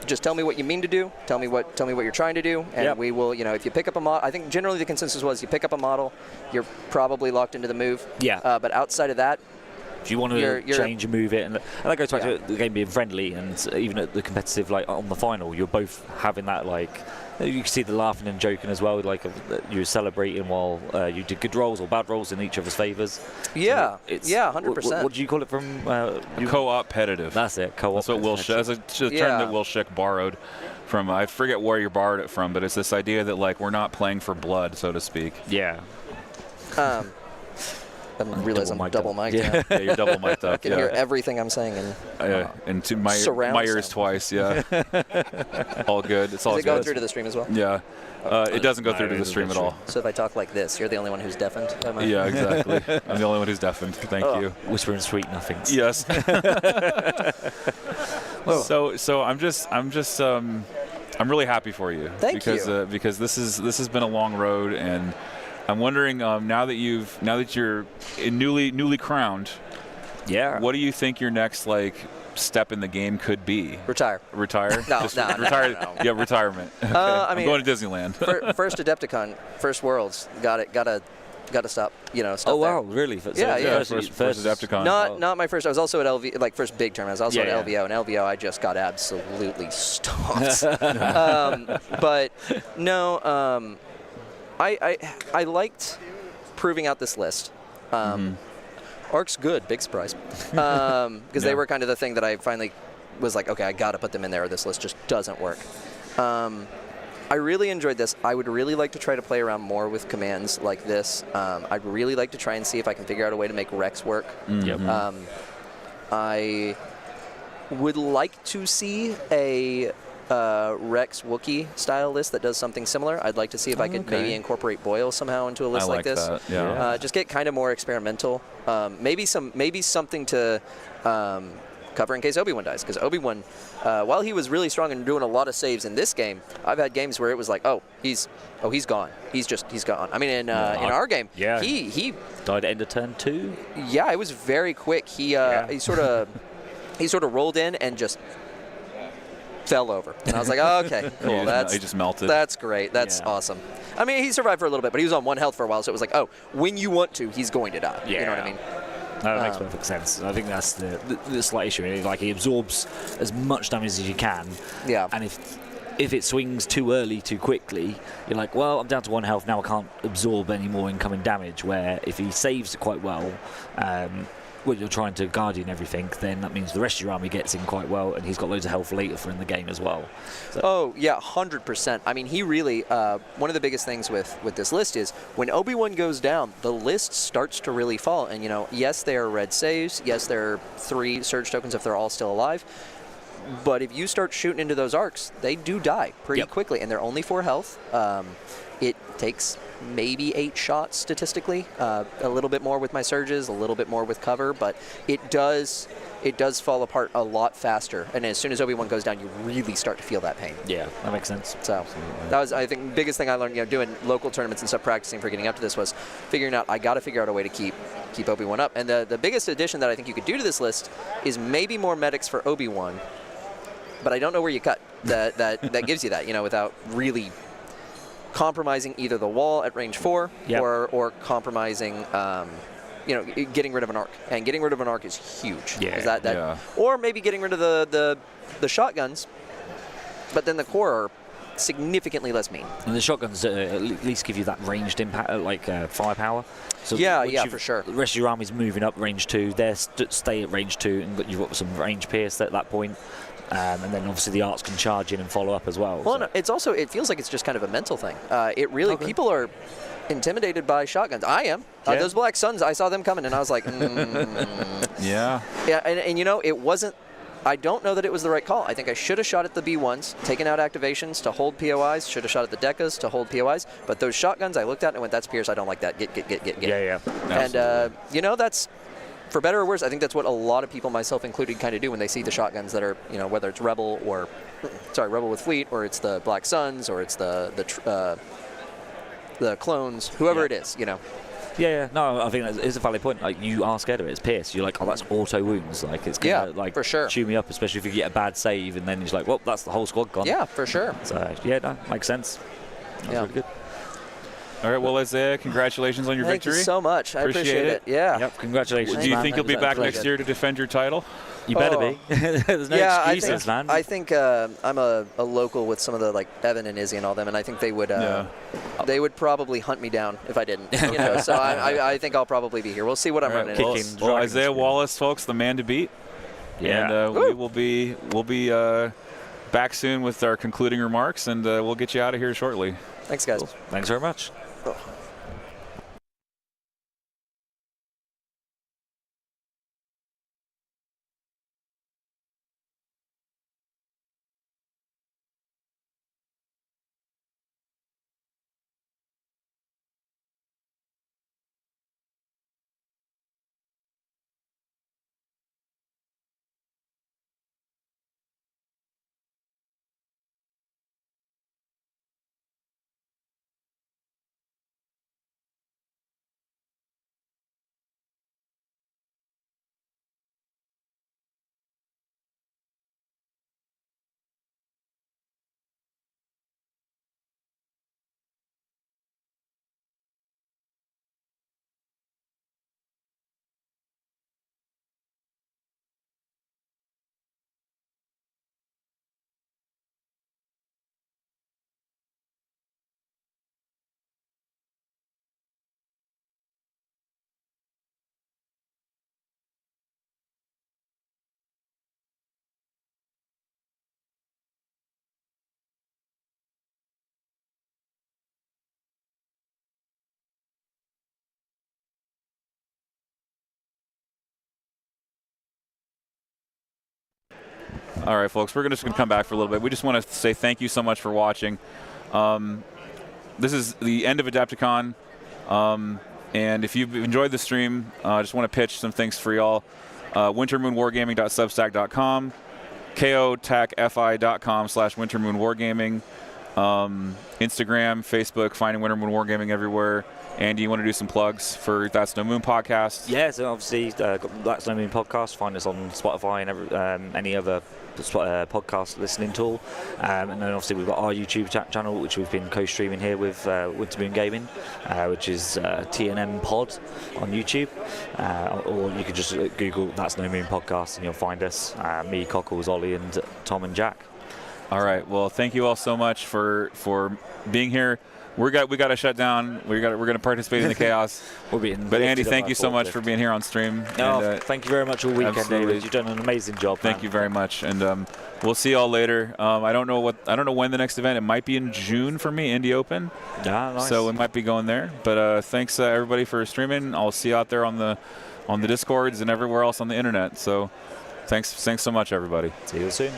just tell me what you mean to do. Tell me what you're trying to do, and we will. You know, if you pick up a model, I think generally the consensus was you pick up a model, you're probably locked into the move. Yeah. But outside of that, if you want to change and move it, and that goes back to the game being friendly, and even at the competitive, like on the final, you're both having that, like, you can see the laughing and joking as well, like you were celebrating while you did good rolls or bad rolls in each other's favours. Yeah, so 100%. What do you call it from? Co-opetitive. That's it. Co-op. That's what Will Schick. That's a term that Will Schick borrowed from. I forget where you borrowed it from, but it's this idea that, like, we're not playing for blood, so to speak. Yeah. I realize I'm double mic'd. Yeah, you're double mic'd up. I can hear everything I'm saying, and to my ears twice. Yeah, all good. It's all good. Does it go through to the stream as well? Yeah, it doesn't go through to the stream at all. So if I talk like this, you're the only one who's deafened. Yeah, exactly. I'm the only one who's deafened. Thank you. Whispering sweet nothings. Yes. So I'm really happy for you. Thank you. Because this has been a long road, and I'm wondering now that you're newly crowned. Yeah. What do you think your next step in the game could be? Retire. Retire? No, retire. No. Yeah, retirement. Okay. I mean, I'm going to Disneyland. First AdeptiCon, first Worlds. Gotta stop. Stop oh wow, there. Really? First AdeptiCon. Not my first. I was also at LV, like first big tournament. I was also at LVO, and LVO I just got absolutely stomped. But no. I liked proving out this list. Ark's good, big surprise. Because they were kind of the thing that I finally was like, okay, I got to put them in there or this list just doesn't work. I really enjoyed this. I would really like to try to play around more with commands like this. I'd really like to try and see if I can figure out a way to make Rex work. I would like to see a Rex Wookiee style list that does something similar. I'd like to see if I could maybe incorporate Boyle somehow into a list like this. That. Yeah. Just get kind of more experimental. Maybe something to cover in case Obi-Wan dies, because Obi-Wan, while he was really strong and doing a lot of saves in this game, I've had games where it was like, he's gone. He's gone. I mean, in our game, he died at end of turn 2. Yeah, it was very quick. He sort of rolled in and just fell over, and I was like, okay, cool. He just melted. That's great. That's awesome. I mean, he survived for a little bit, but he was on 1 health for a while, so it was like, when you want to, he's going to die. Yeah. You know what I mean? No, that makes perfect sense. I think that's the slight issue. Like, he absorbs as much damage as you can. Yeah. And if it swings too early, too quickly, you're like, well, I'm down to 1 health now. I can't absorb any more incoming damage. Where if he saves it quite well, when you're trying to guardian everything, then that means the rest of your army gets in quite well, and he's got loads of health later for in the game as well. So. Oh, yeah, 100%. I mean, he really, one of the biggest things with this list is when Obi-Wan goes down, the list starts to really fall. And, yes, there are red saves. Yes, there are 3 surge tokens if they're all still alive. But if you start shooting into those arcs, they do die pretty quickly, and they're only 4 health. it takes maybe 8 shots statistically, a little bit more with my surges, a little bit more with cover, but it does fall apart a lot faster. And as soon as Obi-Wan goes down, you really start to feel that pain. Yeah, that makes sense. So that was, I think, the biggest thing I learned, doing local tournaments and stuff, practicing for getting up to this, was figuring out I got to figure out a way to keep Obi-Wan up. And the biggest addition that I think you could do to this list is maybe more medics for Obi-Wan, but I don't know where you cut that gives you that, without really compromising either the wall at range 4 or compromising getting rid of an arc. And getting rid of an arc is huge. Yeah. Or maybe getting rid of the shotguns, but then the core are significantly less mean. And the shotguns at least give you that ranged impact, firepower. So for sure. The rest of your army's moving up range 2. They're stay at range 2, and you've got some range pierce at that point. And then obviously the arcs can charge in and follow up as well. Well, no, it feels like it's just kind of a mental thing. People are intimidated by shotguns. I am. Those Black Suns, I saw them coming, and I was like, Yeah. Yeah, and it wasn't. I don't know that it was the right call. I think I should have shot at the B1s, taken out activations to hold POIs, should have shot at the Decas to hold POIs, but those shotguns, I looked at and went, that's Pierce, I don't like that, get. Yeah. And, that's, for better or worse, I think that's what a lot of people, myself included, kind of do when they see the shotguns that are, whether it's Rebel with Fleet, or it's the Black Suns, or it's the clones, whoever it is, Yeah, no, I think it's a valid point. Like, you are scared of it. It's Pierce. You're like, oh, that's auto wounds. Like, it's gonna for sure. chew me up, especially if you get a bad save, and then it's like, well, that's the whole squad gone. Yeah, for sure. So no, makes sense. That's really good. All right, well, Isaiah, congratulations on your victory. Thank you so much. I appreciate it. Yeah. Yep, congratulations. Do you think you'll be back next year to defend your title? You better be. There's no excuses, man. I think I'm a local with some of the, like, Evan and Izzy and all them, and I think they would probably hunt me down if I didn't. So I think I'll probably be here. We'll see what I'm running into. Well, Isaiah Wallace, folks, the man to beat. Yeah. And we'll be back soon with our concluding remarks, and we'll get you out of here shortly. Thanks, guys. Cool. Thanks very much. All right, folks, we're just going to come back for a little bit. We just want to say thank you so much for watching. This is the end of AdeptiCon, and if you've enjoyed the stream, I just want to pitch some things for y'all. wintermoonwargaming.substack.com, kotechfi.com/wintermoonwargaming, Instagram, Facebook, finding Winter Moon Wargaming everywhere. Andy, you want to do some plugs for That's No Moon podcast? Yeah, so obviously, got That's No Moon podcast. Find us on Spotify and any other podcast listening tool. And then obviously we've got our YouTube channel, which we've been co-streaming here with Winter Moon Gaming, which is TNM Pod on YouTube. Or you could just Google That's No Moon podcast and you'll find us. Me, Cockles, Ollie, and Tom and Jack. All right. Well, thank you all so much for being here. We got to shut down. We're going to participate in the chaos. But Andy, thank you so much for being here on stream. No, and, thank you very much all weekend, David. You've done an amazing job. Thank you very much, and we'll see y'all later. I don't know when the next event. It might be in June for me, Indy Open. Yeah, nice. So we might be going there. But thanks everybody for streaming. I'll see you out there on the Discords and everywhere else on the internet. So thanks so much, everybody. See you soon.